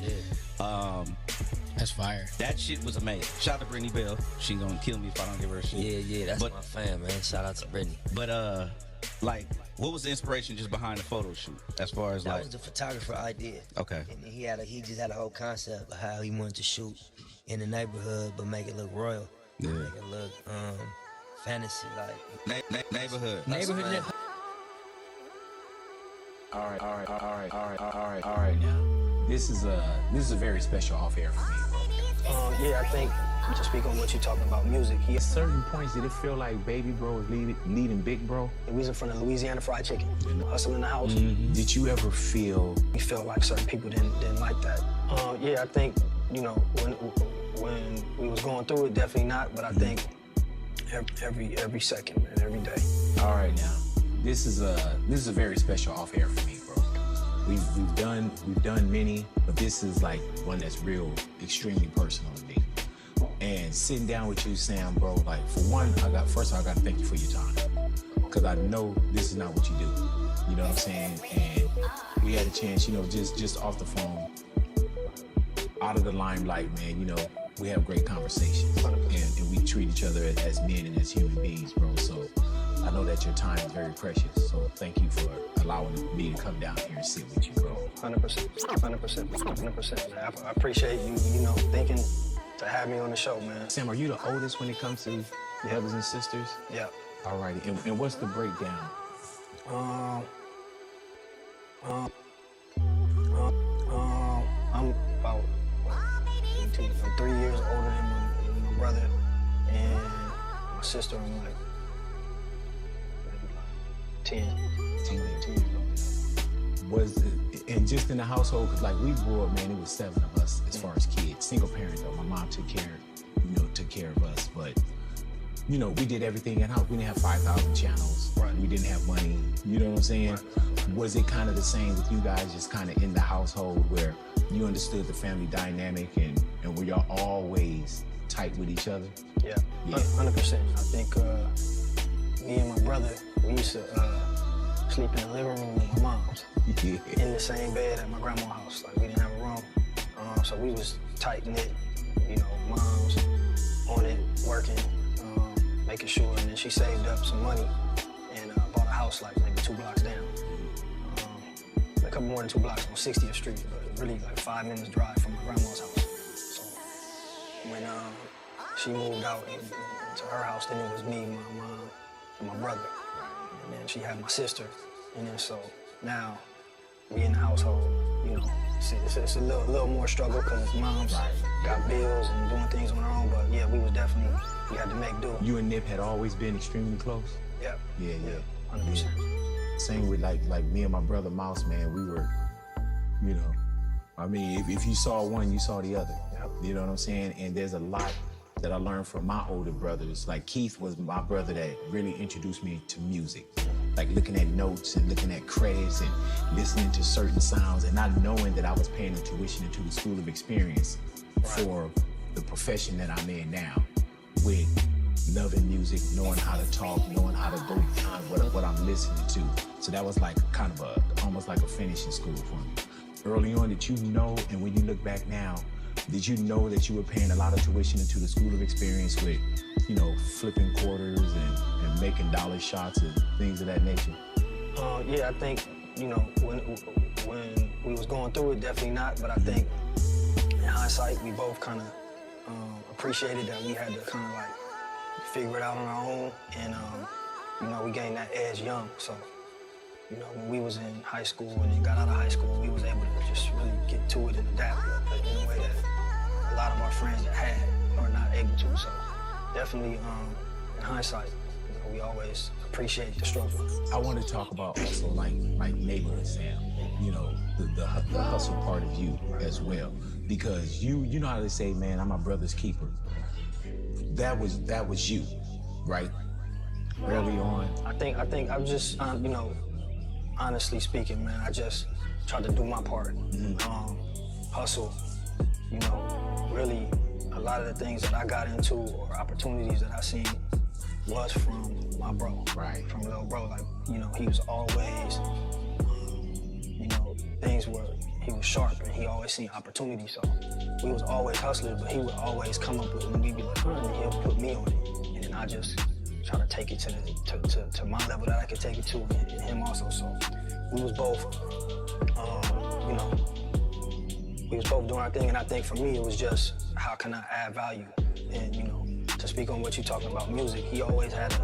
That's fire. That shit was amazing. Shout out to Brittany Bell. She gonna kill me if I don't give her a shit. Yeah, that's my fan, man. Shout out to Brittany. But like, what was the inspiration just behind the photo shoot? As far as that was the photographer idea. Okay. And he just had a whole concept of how he wanted to shoot in the neighborhood, but make it look royal. Yeah. Make it look fantasy like neighborhood. All right. Now, this is a very special off air for me, bro. Yeah, I think to speak on what you're talking about, music. At certain points, did it feel like Baby Bro was leading Big Bro? We was in front of Louisiana Fried Chicken, Hussle in the house. Mm-hmm. Did you ever feel? We felt like certain people didn't like that. Yeah, I think when we was going through it, definitely not. But I think every second and every day. All right, now this is a very special off air for me, bro. We've done many, but this is like one that's real, extremely personal to me. And sitting down with you, Sam, bro, like for one, I got to thank you for your time, because I know this is not what you do. You know what I'm saying? And we had a chance, just off the phone, out of the limelight, man. We have great conversations, and we treat each other as men and as human beings, bro. So I know that your time is very precious. So thank you for allowing me to come down here and sit with you, bro. 100%. I appreciate you, thinking to have me on the show, man. Sam, are you the oldest when it comes to your brothers and sisters? Yeah. All righty. And what's the breakdown? I'm about 3 years older than my brother, and my sister, I'm like 10 years old. And just in the household, because like we grew up, man, it was 7 of us as far as kids. Single parent though. My mom took care of us, but we did everything in house. We didn't have 5,000 channels. Right. We didn't have money. You know what I'm saying? Right. Was it kind of the same with you guys, just kind of in the household where you understood the family dynamic and were y'all always tight with each other? Yeah. 100%. I think me and my brother, we used to sleep in the living room with my mom's. Yeah. In the same bed at my grandma's house. Like, we didn't have a room. So we was tight-knit, mom's on it, working, making sure. And then she saved up some money and bought a house like maybe 2 blocks down. A couple more than 2 blocks on 60th Street, but really like 5 minutes drive from my grandma's house. So when she moved out to her house, then it was me, my mom, and my brother. And then she had my sister. And then so now we in the household, it's a little more struggle because mom's got bills and doing things on her own. But yeah, we had to make do. You and Nip had always been extremely close? Yeah. Yeah. 100%. Same with like me and my brother Mouse, man, we were, I mean, if you saw one, you saw the other. Yep. You know what I'm saying? And there's a lot that I learned from my older brothers. Like Keith was my brother that really introduced me to music. Like looking at notes and looking at credits and listening to certain sounds and not knowing that I was paying the tuition into the school of experience for the profession that I'm in now, with loving music, knowing how to talk, knowing how to go beyond what I'm listening to. So that was like kind of almost like a finishing school for me. Early on, did you know, and when you look back now, Did you know that you were paying a lot of tuition into the School of Experience with, you know, flipping quarters and making dollar shots and things of that nature? Yeah, I think, you know, when we was going through it, definitely not. But I think in hindsight, we both kind of appreciated that we had to kind of like figure it out on our own. And, you know, we gained that edge young. So, you know, when we was in high school and then got out of high school, we was able to just really get to it and adapt in a way that a lot of our friends that had are not able to. So definitely, in hindsight, you know, we always appreciate the struggle. I want to talk about also like neighborhood Sam, you know, the hustle part of you as well, because you know how they say, man, I'm my brother's keeper. That was you, right? Early on. I think I'm just, you know, honestly speaking, man, I just tried to do my part. Hustle, you know, really a lot of the things that I got into or opportunities that I seen was from my bro. Right. From little bro. Like, you know, he was always, you know, things were, he was sharp and he always seen opportunity. So we was always hustlers, but he would always come up with, and we'd be like, and he'll put me on it. And then I just try to take it to my level that I could take it to, and him also. So we was both, you know, we was both doing our thing. And I think for me, it was just, how can I add value? And, you know, to speak on what you're talking about music, he always had a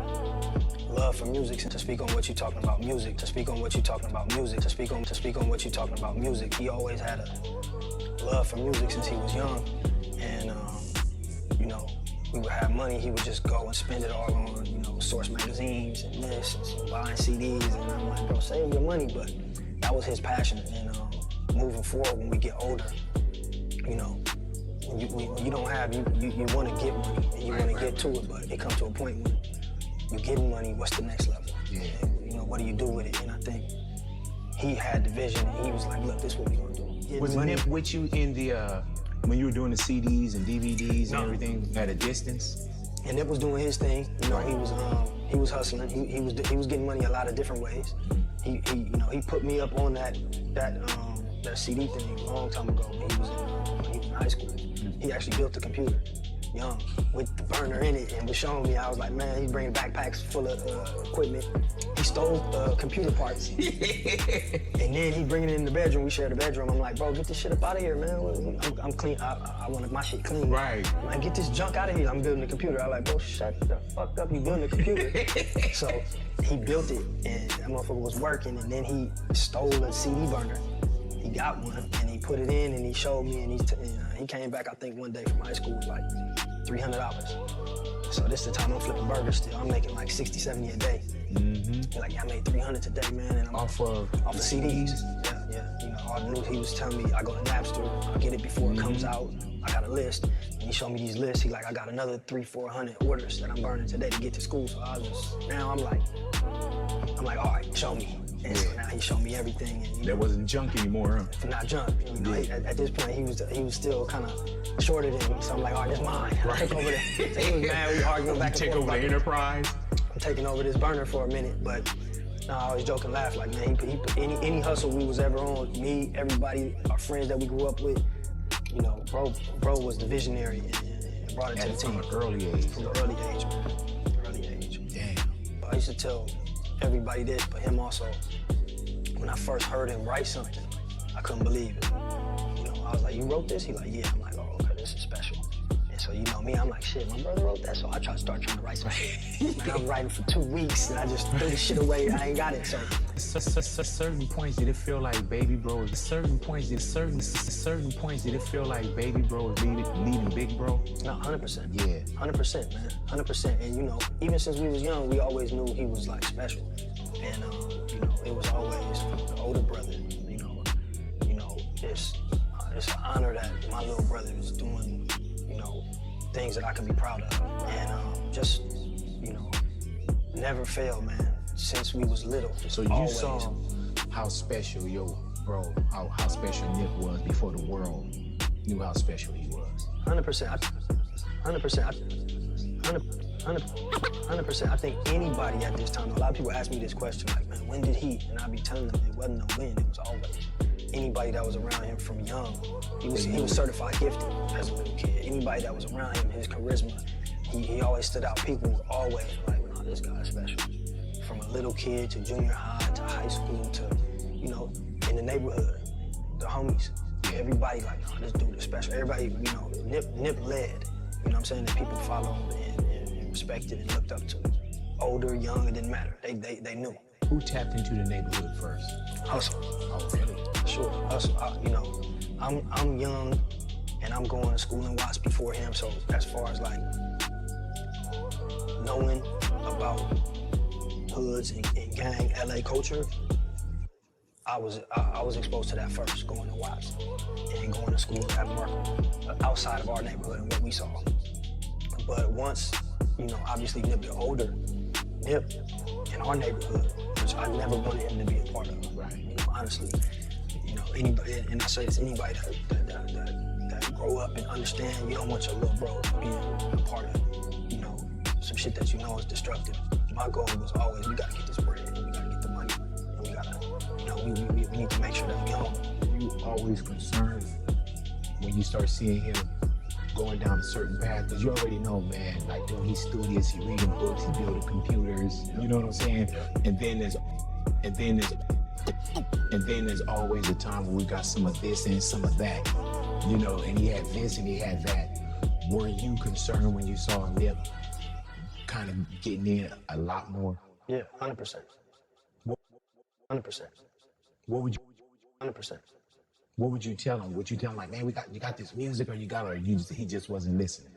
love for music. And to speak on what you're talking about music, to speak on what you're talking about music, to speak on what you're talking about music, he always had a love for music since he was young. And, you know, we would have money, he would just go and spend it all on, you know, Source magazines and this, and buying CDs. And I'm like, bro, save your money. But that was his passion. And moving forward, when we get older, you know, when you don't have, you want to get money and you want to get to it, but it comes to a point when you're getting money, what's the next level? Yeah. And, you know, what do you do with it? And I think he had the vision and he was like, look, this is what we're going to do. Was Nip with you in the, when you were doing the CDs and DVDs and everything at a distance? And Nip was doing his thing. You know, he was hustling. He was getting money a lot of different ways. He you know, he put me up on that CD thing a long time ago when he was in high school. He actually built the computer, young, with the burner in it, and was showing me. I was like, man, he's bringing backpacks full of equipment. He stole computer parts, and then he bring it in the bedroom. We shared a bedroom. I'm like, bro, get this shit up out of here, man. I'm clean. I want my shit clean. Right. Man, get this junk out of here. I'm building the computer. I'm like, bro, shut the fuck up. You building the computer. So he built it, and that motherfucker was working, and then he stole a CD burner. He got one, and he put it in, and he showed me, and he came back, I think, one day from high school with like $300. So this is the time I'm flipping burgers still. I'm making like 60, 70 a day. Mm-hmm. Like, yeah, I made 300 today, man, and I'm off of CDs. Yeah. You know, all the news, he was telling me, I go to Napster, I get it before it comes out. I got a list, and he showed me these lists. He like, I got another 300-400 orders that I'm burning today to get to school. So I was just, now I'm like, all right, show me. And so now he showed me everything. And, that wasn't junk anymore, huh? Not junk. You know, at this point, he was still kind of shorter than me. So I'm like, all right, that's mine. Right. I took over there. So he was mad. We arguing back and forth. You take over the enterprise? I'm taking over this burner for a minute, but no, I always joke and laugh. Like, man, he put any hustle we was ever on, me, everybody, our friends that we grew up with, you know, bro was the visionary and brought it to the team. From an early age. From an early age, man. Early age. Damn. I used to tell everybody this, but him also. When I first heard him write something, I couldn't believe it. You know, I was like, you wrote this? He like, yeah. I'm like, oh, okay, this is special. And so, you know me, I'm like, shit, my brother wrote that, so I start trying to write something. Man, I'm writing for 2 weeks, and I just threw the shit away, I ain't got it, so. Certain points did it feel like Baby Bro? Certain points did it feel like Baby Bro was leading Big Bro? No, 100%. Yeah. 100%, man, 100%. And you know, even since we was young, we always knew he was like special. And you know, it was always from the older brother. You know, it's an honor that my little brother is doing, you know, things that I can be proud of. And just, you know, never failed, man. Since we was little. So you saw how special how special Nip was before the world knew how special he was. 100%. 100%. I think anybody at this time, a lot of people ask me this question, like, man, when did he? And I be telling them it wasn't no when, it was always. anybody that was around him from young, he was certified gifted as a little kid. Anybody that was around him, his charisma, he always stood out. People were always like, nah, this guy's special. From a little kid to junior high to high school to, you know, in the neighborhood, the homies. Everybody like, nah, this dude is special. Everybody, you know, Nip led. You know what I'm saying? That people followed him and respected and looked up to him. Older, young, it didn't matter. They knew. Who tapped into the neighborhood first? Hussle. Oh, really? Sure, Hussle. You know, I'm young and I'm going to school in Watts before him. So as far as like knowing about hoods and gang LA culture, I was exposed to that first, going to Watts and going to school at Markham, outside of our neighborhood and what we saw. But once, you know, obviously Nip got older, Nip in our neighborhood, which I never wanted him to be a part of. Right. You know, honestly, you know, anybody, and I say it's anybody that grow up and understand, you don't want your little bro being a part of, you know, some shit that you know is destructive. My goal was always, we gotta get this bread, and we gotta get the money, and we gotta, you know, we need to make sure that we home. You always concerned when you start seeing him going down a certain path, because you already know, man, like, dude, he's studious, he reading books, he building computers, you know what I'm saying? And then there's always a time where we got some of this and some of that, you know, and he had this and he had that. Were you concerned when you saw Nip kind of getting in a lot more? Yeah, 100%. 100%. What would you? 100%. What would you tell him? Would you tell him like, man, you got this music, or he just wasn't listening?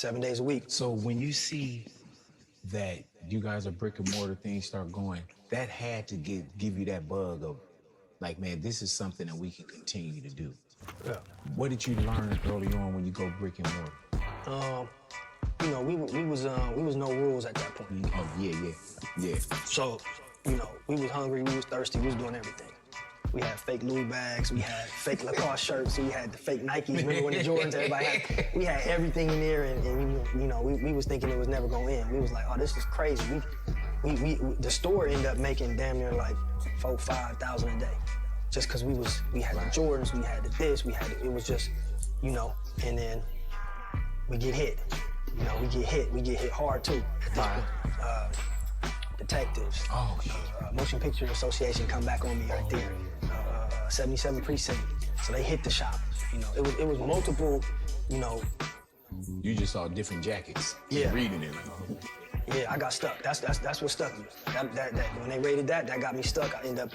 7 days a week. So when you see that you guys are brick and mortar, things start going, that had to give you that bug of, like, man, this is something that we can continue to do. Yeah. What did you learn early on when you go brick and mortar? You know, we was no rules at that point. Oh, yeah. So, you know, we was hungry, we was thirsty, we was doing everything. We had fake Louis bags, we had fake Lacoste shirts, we had the fake Nikes. Remember when the Jordans, everybody had, we had everything in there, and you know, we was thinking it was never gonna end. We was like, oh, this is crazy. The store ended up making damn near like $4,000-5,000 a day. Just cause we had the Jordans, we had the this, it was just, you know, and then we get hit. You know, we get hit hard too. At this point. Detectives. Motion Picture Association come back on me right there. 77 Precinct. So they hit the shop. You know, it was multiple, you know. You just saw different jackets. Yeah. Reading it. Yeah, I got stuck. That's what stuck me. That when they raided that got me stuck. I ended up,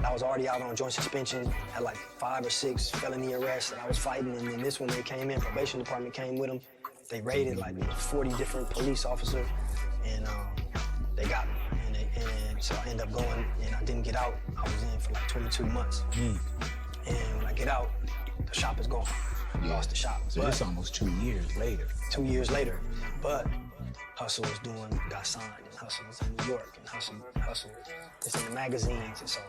I was already out on joint suspension, had like 5 or 6 felony arrests that I was fighting, and then this one they came in, probation department came with them. They raided like 40 different police officers, and they got me. And so I ended up going, and I didn't get out. I was in for like 22 months. And when I get out, the shop is gone. Lost the shop. So it's almost 2 years later. 2 years later. But Hussle got signed, and Hussle was in New York, and Hussle is in the magazines, and so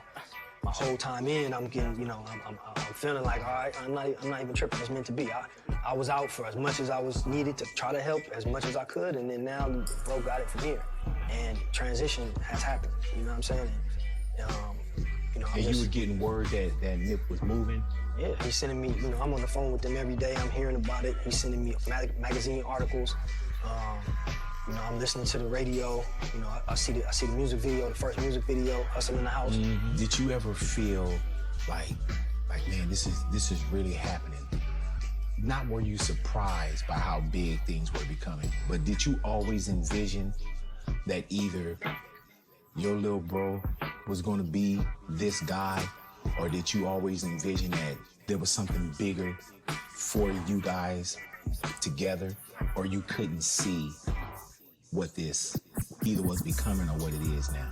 my whole time in, I'm getting, you know, I'm feeling like, all right, I'm not even tripping. It's meant to be. I was out for as much as I was needed to try to help as much as I could, and then now bro got it from here, and transition has happened. You know what I'm saying? And, you know, and you were getting word that Nip was moving. Yeah, he's sending me. You know, I'm on the phone with them every day. I'm hearing about it. He's sending me magazine articles. You know, I'm listening to the radio. You know, I see the music video, the first music video, Hussle in the House. Mm-hmm. Did you ever feel like, man, this is really happening? Not were you surprised by how big things were becoming, but did you always envision that either your little bro was gonna be this guy, or did you always envision that there was something bigger for you guys together, or you couldn't see what this either was becoming or what it is now?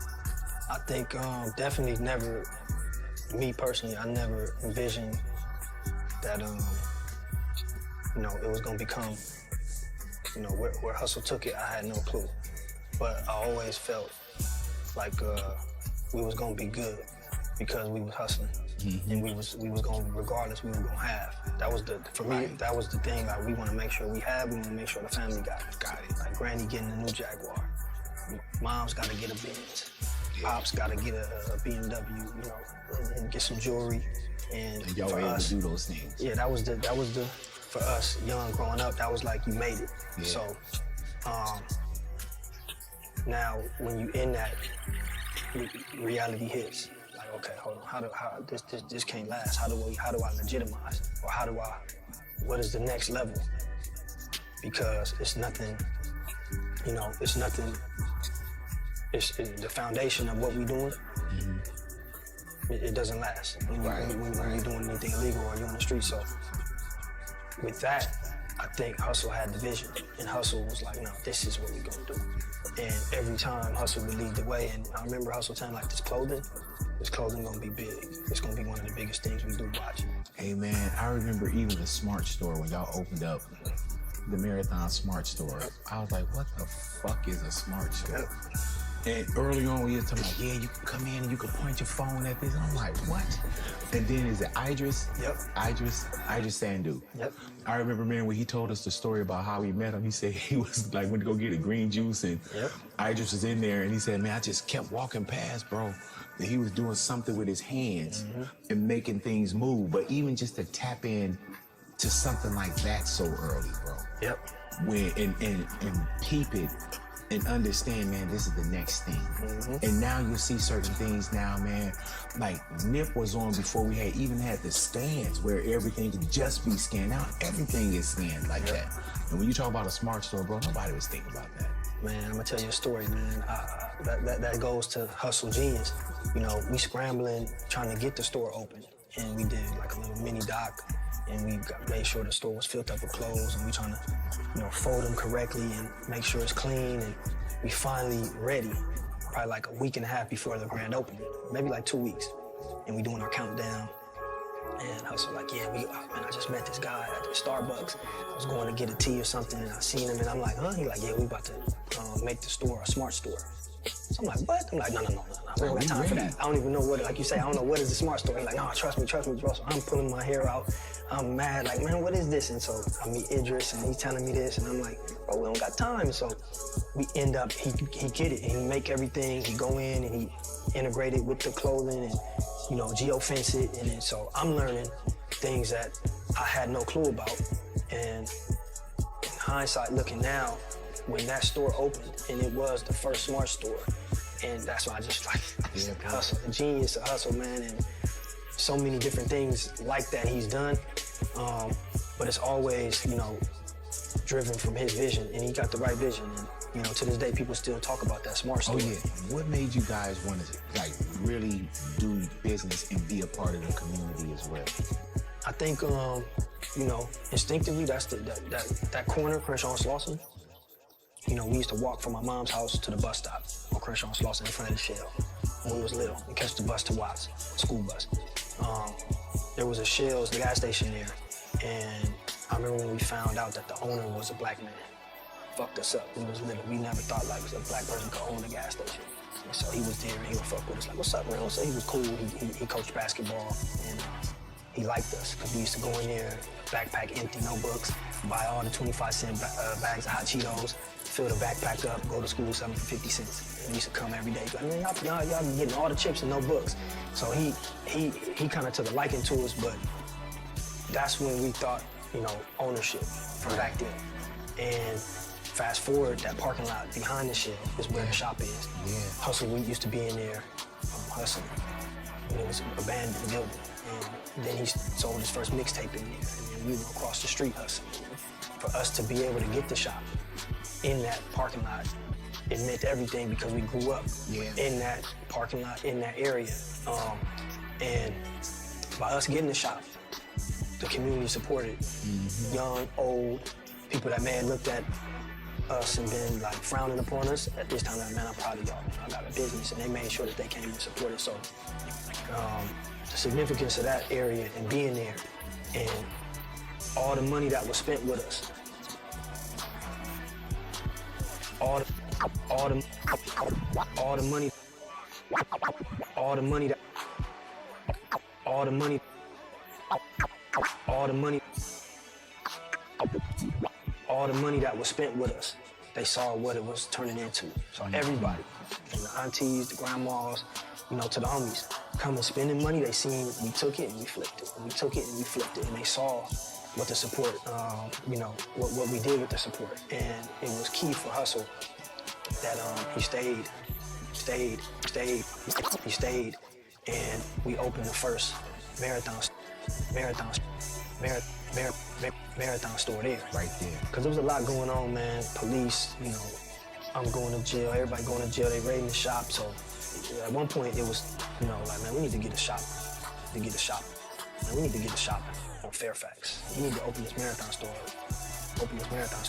I think definitely never, me personally, I never envisioned that, you know, it was gonna become, you know, where Hussle took it, I had no clue. But I always felt like we was gonna be good because we was hustling. Mm-hmm. And we was gonna, regardless, we was gonna have. That was for me, that was the thing, like, we wanna make sure we have, we wanna make sure the family got it. Like Granny getting a new Jaguar. Mom's gotta get a Benz. Pops gotta get a BMW, you know, and get some jewelry. And y'all were able to do those things. Yeah, that was the, for us, young, growing up, that was like, you made it. Yeah. So, now, when you in that, reality hits. Like, okay, hold on, how this can't last. How do I legitimize? Or what is the next level? Because it's nothing, you know, it's the foundation of what we're doing. Mm-hmm. It doesn't last when you're doing anything illegal or you're on the street. So with that, I think Hussle had the vision, and Hussle was like, no, this is what we're gonna do. And every time Hussle would lead the way, and I remember Hussle telling like, this clothing gonna be big. It's gonna be one of the biggest things we do watch. Hey man, I remember even the Smart Store, when y'all opened up the Marathon Smart Store. I was like, what the fuck is a Smart Store? And early on, we were talking about, yeah, you can come in and you can point your phone at this. And I'm like, what? And then is it Idris? Yep. Idris Sandu. Yep. I remember, man, when he told us the story about how he met him, he said he was like, went to go get a green juice, and Idris was in there, and he said, man, I just kept walking past, bro. And he was doing something with his hands and making things move. But even just to tap in to something like that so early, bro. Yep. When and peep it and understand, man, this is the next thing. Mm-hmm. And now you see certain things now, man. Like Nip was on before we even had the scans where everything could just be scanned out. Everything is scanned like that. And when you talk about a Smart Store, bro, nobody was thinking about that. Man, I'm gonna tell you a story, man. That goes to Hussle Genius. You know, we scrambling, trying to get the store open. And we did like a little mini doc. and we made sure the store was filled up with clothes, and we trying to, fold them correctly and make sure it's clean, and we finally ready, probably like a week and a half before the grand opening, maybe like 2 weeks, and we doing our countdown. And Hussle like, yeah, man, I just met this guy at the Starbucks. I was going to get a tea or something, and I seen him, and I'm like, huh? He like, yeah, we about to make the store a smart store. So I'm like, what? I'm like, no, we don't got time for that. I don't even know what, like you say, I don't know what is the smart store. He's like, no, trust me, bro. So I'm pulling my hair out. I'm mad, like, man, what is this? And so I meet Idris, and he's telling me this, and I'm like, bro, we don't got time. So we end up, he get it, and he make everything. He go in, and he integrate it with the clothing, and geofence it, and then so I'm learning things that I had no clue about. And in hindsight, looking now, when that store opened, and it was the first smart store, and that's why I just like Hussle, the genius of Hussle, man, and so many different things like that he's done. But it's always, driven from his vision, and he got the right vision. And to this day, people still talk about that smart store. Oh yeah. What made you guys want to really do business and be a part of the community as well? I think, instinctively, that's that corner, Crenshaw and Slauson. We used to walk from my mom's house to the bus stop on Crenshaw and Slauson in front of the Shell when we was little, and catch the bus to Watts, school bus. There was a Shell's, the gas station there, and I remember when we found out that the owner was a black man. Fucked us up. We was little. We never thought like a black person could own a gas station. And so he was there, and he would fuck with us like, what's up, man? So he was cool. He coached basketball, and he liked us because we used to go in there, backpack empty, no books, buy all the 25-cent bags of hot Cheetos, fill the backpack up, go to school, something for 50 cents. And we used to come every day. Like, man, y'all be getting all the chips and no books. So he kind of took a liking to us, but that's when we thought, ownership from back then. And fast forward, that parking lot behind the Shell is where the shop is. Yeah. Hussle, we used to be in there, Hussle. It was an abandoned building. And then he sold his first mixtape in there. And then we were across the street hustling. For us to be able to get the shop in that parking lot, it meant everything because we grew up in that parking lot, in that area. And by us getting the shop, the community supported. Young, old, people that may have looked at us and been like frowning upon us. At this time, like, man, I'm proud of y'all. I got a business, and they made sure that they came and supported. So the significance of that area and being there, and all the money that was spent with us, all the money that was spent with us, they saw what it was turning into. So everybody, from the aunties, the grandmas, to the homies, coming spending money, they seen we took it and we flipped it. And we took it and we flipped it. And they saw what the support, what we did with the support. And it was key for Hussle that he stayed, and we opened the first marathon store there. Right there. Because there was a lot going on, man. Police, I'm going to jail, everybody going to jail, they raiding the shop. So at one point it was, like, man, we need to get a shop. Man, we need to get a shop on Fairfax. We need to open this marathon store. We need to open this marathon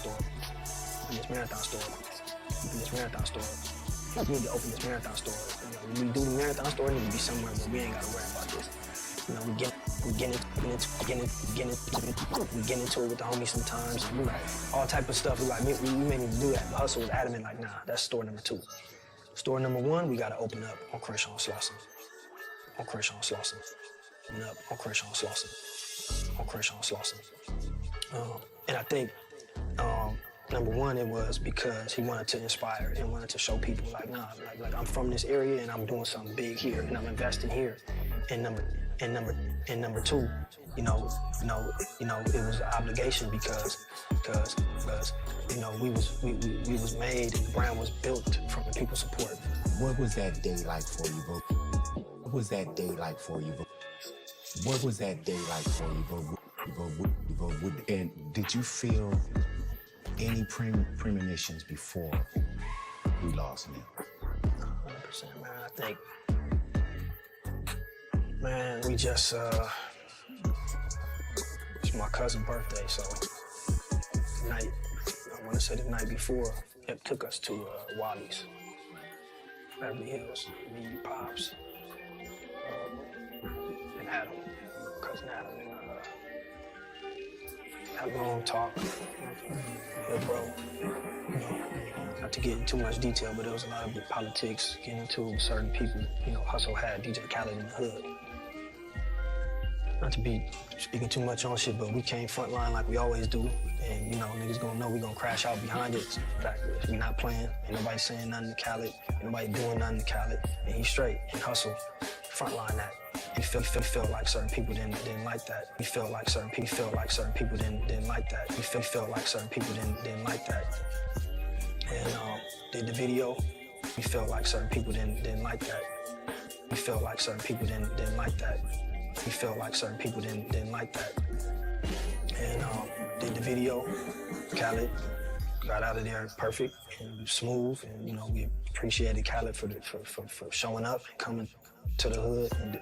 store. When we do the marathon store, it need to be somewhere where we ain't got to worry about this. We get into it with the homies sometimes. And all type of stuff. We may need to do that. But Hussle was adamant, like, nah, that's store number 2. Store number 1, we got to open up on Crenshaw and Slauson. And I think number 1, it was because he wanted to inspire and wanted to show people, like, nah, like I'm from this area and I'm doing something big here and I'm investing here. And number 2, it was an obligation because we was made and the brand was built from the people's support. What was that day like for you, bro? What was that day like for you, bro? And did you feel any premonitions before we lost him? 100%, man. I think, man, we just was my cousin's birthday, so I want to say the night before, Hip took us to Wally's, Beverly Hills, me, Pops, and Adam, cousin Adam, and had a long talk. Hey, bro, not to get into too much detail, but there was a lot of politics, getting into certain people. Hussle had DJ Khaled in the hood. Not to be speaking too much on shit, but we came frontline like we always do. And, niggas gonna know we gonna crash out behind it. In fact, if we not playing, ain't nobody saying nothing to Khaled, ain't nobody doing nothing to Khaled, and he's straight. And Hussle frontline that. He felt like certain people didn't like that. He felt like certain people didn't like that. He felt like certain people didn't like that. And did the video. He felt like certain people didn't like that. He felt like certain people didn't like that. He felt like certain people didn't like that. And did the video. Khaled got out of there perfect and smooth. And we appreciated Khaled for showing up and coming to the hood and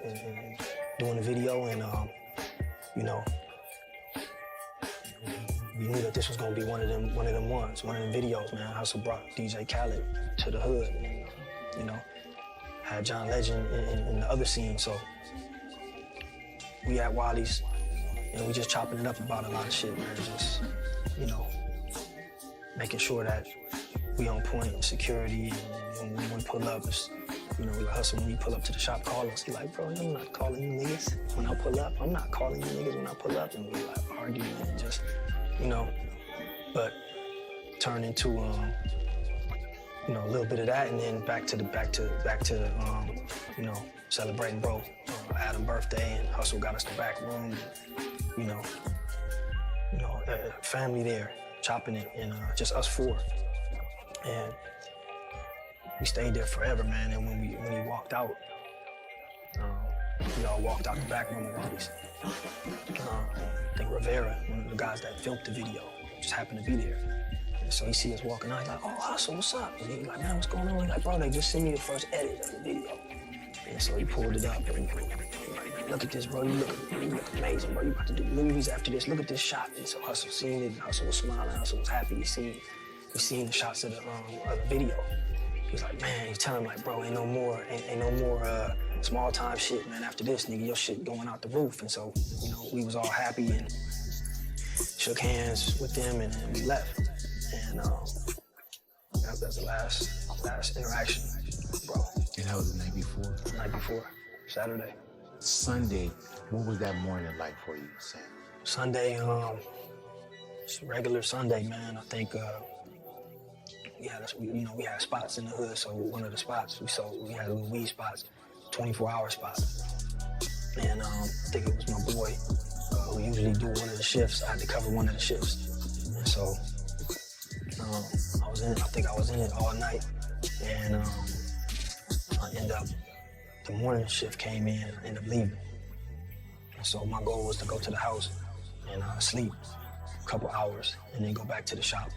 doing the video. And we knew that this was gonna be one of them ones, one of them videos, man. Hussle brought DJ Khaled to the hood, and, had John Legend in the other scene. So we at Wally's, and we just chopping it up about a lot of shit, man. Just, making sure that we on point, security, and when we pull up, it's, we like Hussle, when you pull up to the shop, call us. He like, bro, I'm not calling you niggas when I pull up. I'm not calling you niggas when I pull up. And we like arguing and just, but turned into, a little bit of that, and then back to celebrating bro Adam's birthday, and Hussle got us the back room, and, family there, chopping it, and just us four, and we stayed there forever, man. And when we walked out, we all walked out the back room of Wally's. I think Rivera, one of the guys that filmed the video, just happened to be there. And so he see us walking out, he's like, oh, Hussle, what's up? And he's like, man, what's going on? He's like, bro, they just sent me the first edit of the video. And so he pulled it up, and he's like, look at this, bro, you look amazing, bro. You about to do movies after this, look at this shot. And so Hussle seen it, and Hussle was smiling, Hussle was happy. He seen the shots of the video. He's like, man, he's telling him, like, bro, ain't no more small time shit, man. After this, nigga, your shit going out the roof. And so, we was all happy and shook hands with them, and we left. And that was the last interaction, bro. And that was the night before? The night before, Saturday. Sunday, what was that morning like for you, Sam? Sunday, it's a regular Sunday, man. I think, we had spots in the hood, so one of the spots we had little weed spots, 24-hour spots. And I think it was my boy who usually do one of the shifts. I had to cover one of the shifts. And so I think I was in it all night. And I ended up, the morning shift came in, I ended up leaving. And so my goal was to go to the house and sleep a couple hours and then go back to the shop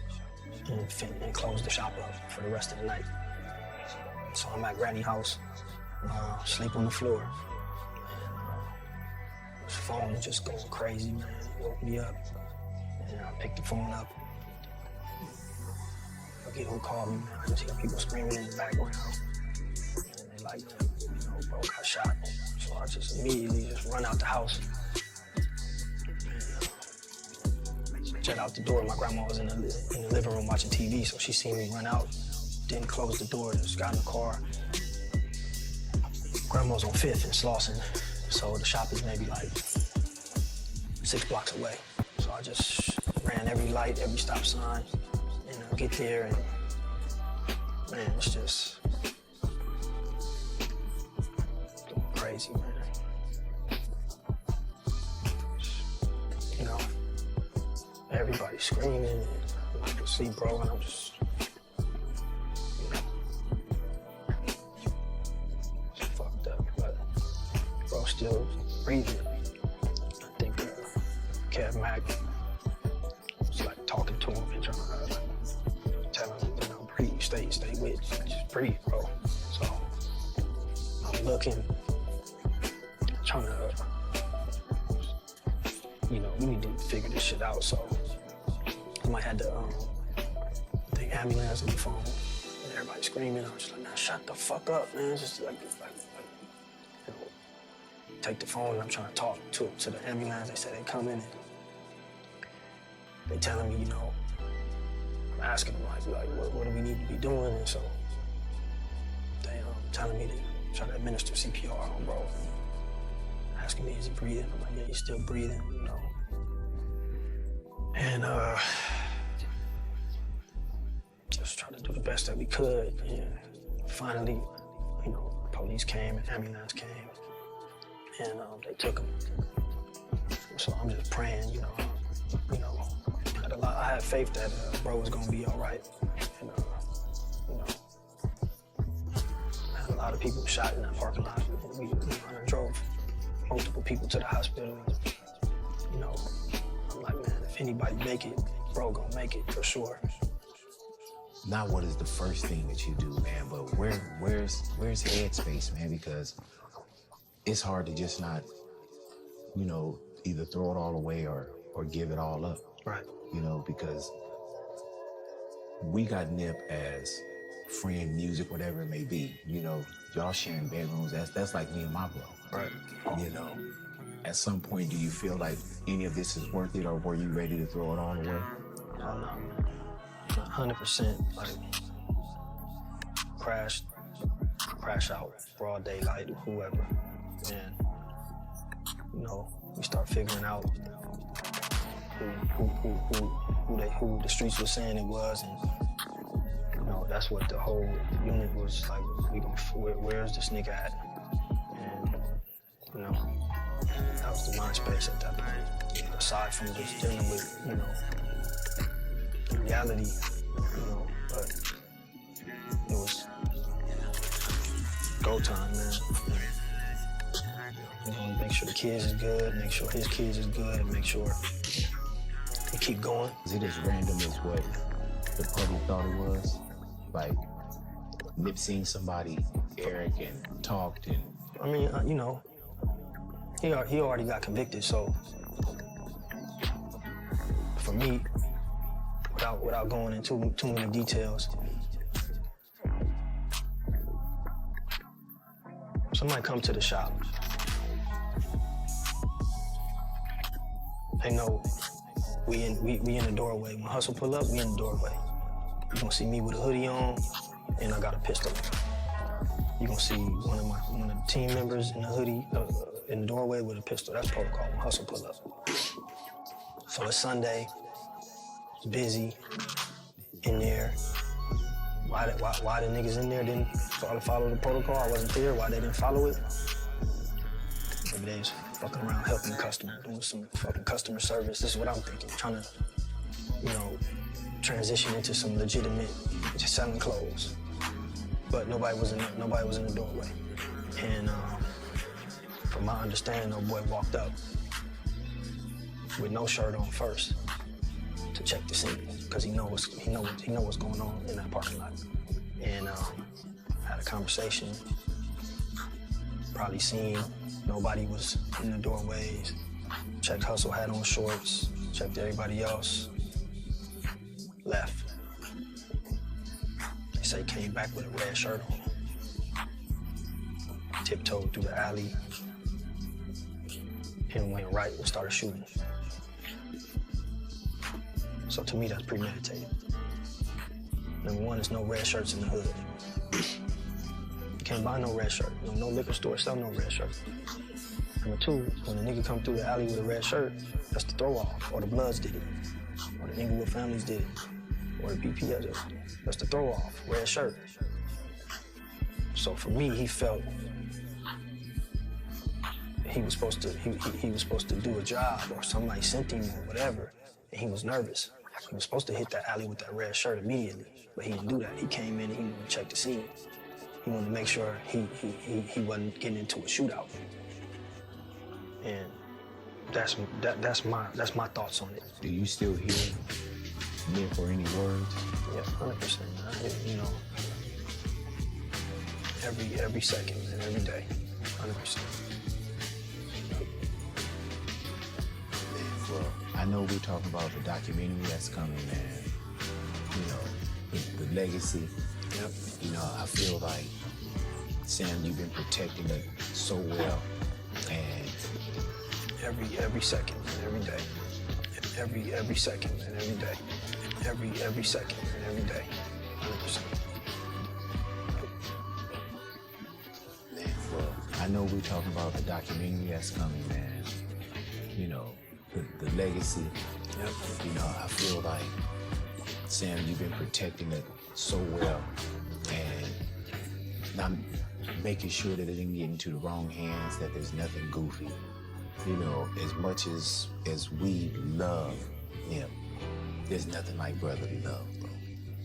and close the shop up for the rest of the night. So I'm at Granny's house, sleep on the floor. And his phone was just going crazy, man. It woke me up, and I picked the phone up. I forget who called me, man. I just hear people screaming in the background. And they like, bro got shot. So I just immediately just run out the house. Check out the door. My grandma was in the living room watching TV, so she seen me run out. Didn't close the door, just got in the car. Grandma's on 5th in Slauson, so the shop is maybe like 6 blocks away. So I just ran every light, every stop sign, and get there, and man, it's just going crazy, man. Everybody screaming, and I could see bro, and I'm just, it's fucked up, but bro still breathing. I think Kev Mack was like talking to him and trying to tell him, breathe, stay with, just breathe, bro. So I'm looking, trying to, we need to figure this shit out. So I might have to the ambulance on the phone, and everybody screaming. I'm just like, man, shut the fuck up, man. It's just like you know, take the phone, and I'm trying to talk to the ambulance. They say they coming, and they telling me, you know, I'm asking them like what do we need to be doing, and so they telling me to try to administer CPR on bro. Asking me, is he breathing? I'm like, yeah, he's still breathing, you know. And just try to do the best that we could. And finally, you know, police came and ambulance came, and they took him. So I'm just praying, you know. I had faith that bro was gonna be all right. And you know, I had a lot of people shot in that parking lot. We drove multiple people to the hospital. You know, I'm like, man, if anybody make it, bro gonna make it for sure. Not what is the first thing that you do, man, but where's headspace, man? Because it's hard to just not, you know, either throw it all away or give it all up. Right. You know, because we got Nip as friend, music, whatever it may be. You know, y'all sharing bedrooms. That's like me and my bro. Right. You know, at some point, do you feel like any of this is worth it, or were you ready to throw it all away? No, 100%. Like crash out, broad daylight, whoever, and you know, we start figuring out who the streets were saying it was, and you know, that's what the whole unit was like. Where's this nigga at? And you know, that was the mind space at that point. Aside from just dealing with, you know, the reality, you know, but it was go time, man. You know, make sure the kids is good, make sure his kids is good, and make sure we keep going. Is it as random as what the public thought it was? Like, Nip seen somebody, Eric, and talked, and... I mean, you know, he already got convicted, so for me, without going into too many details, somebody come to the shop. They know we in the doorway. When Hussle pull up, we in the doorway. You gonna see me with a hoodie on, and I got a pistol. You gonna see one of the team members in the hoodie in the doorway with a pistol. That's protocol when Hussle pull up. So it's Sunday. It's busy in there. Why the niggas in there didn't follow the protocol? I wasn't there. Why they didn't follow it? Maybe they was fucking around helping the customer, doing some fucking customer service. This is what I'm thinking. Trying to, you know, transition into some legitimate, just selling clothes. But nobody was in the doorway. And from my understanding, no boy walked up with no shirt on first to check the scene, because he know what's going on in that parking lot. And had a conversation, probably seen nobody was in the doorways, checked Hussle had on shorts, checked everybody else, left. They say came back with a red shirt on, tiptoed through the alley, and went right and started shooting. So to me, that's premeditated. Number one, there's no red shirts in the hood. You can't buy no red shirt. No liquor store sell no red shirt. Number two, when a nigga come through the alley with a red shirt, that's the throw off, or the Bloods did it, or the Inglewood families did it, or the BPS did it. That's the throw off, red shirt. So for me, he felt he was supposed to do a job, or somebody sent him or whatever, and he was nervous. He was supposed to hit that alley with that red shirt immediately, but he didn't do that. He came in and he wanted to check the scene. He wanted to make sure he wasn't getting into a shootout. And that's my thoughts on it. Do you still hear Nip or any words? Yeah, 100%. I hear, you know, every second and every day, 100%. Well, I I know we're talking about the documentary that's coming, man. You know, the legacy. Yep. You know, I feel like, Sam, you've been protecting it so well. And every second and every day. Every second and every day. Every second and every day. 100%. Man, well, I know we're talking about the documentary that's coming, man. You know, the legacy. Yep. You know, I feel like, Sam, you've been protecting it so well. And I'm making sure that it didn't get into the wrong hands, that there's nothing goofy. You know, as much as we love him, there's nothing like brotherly love, bro.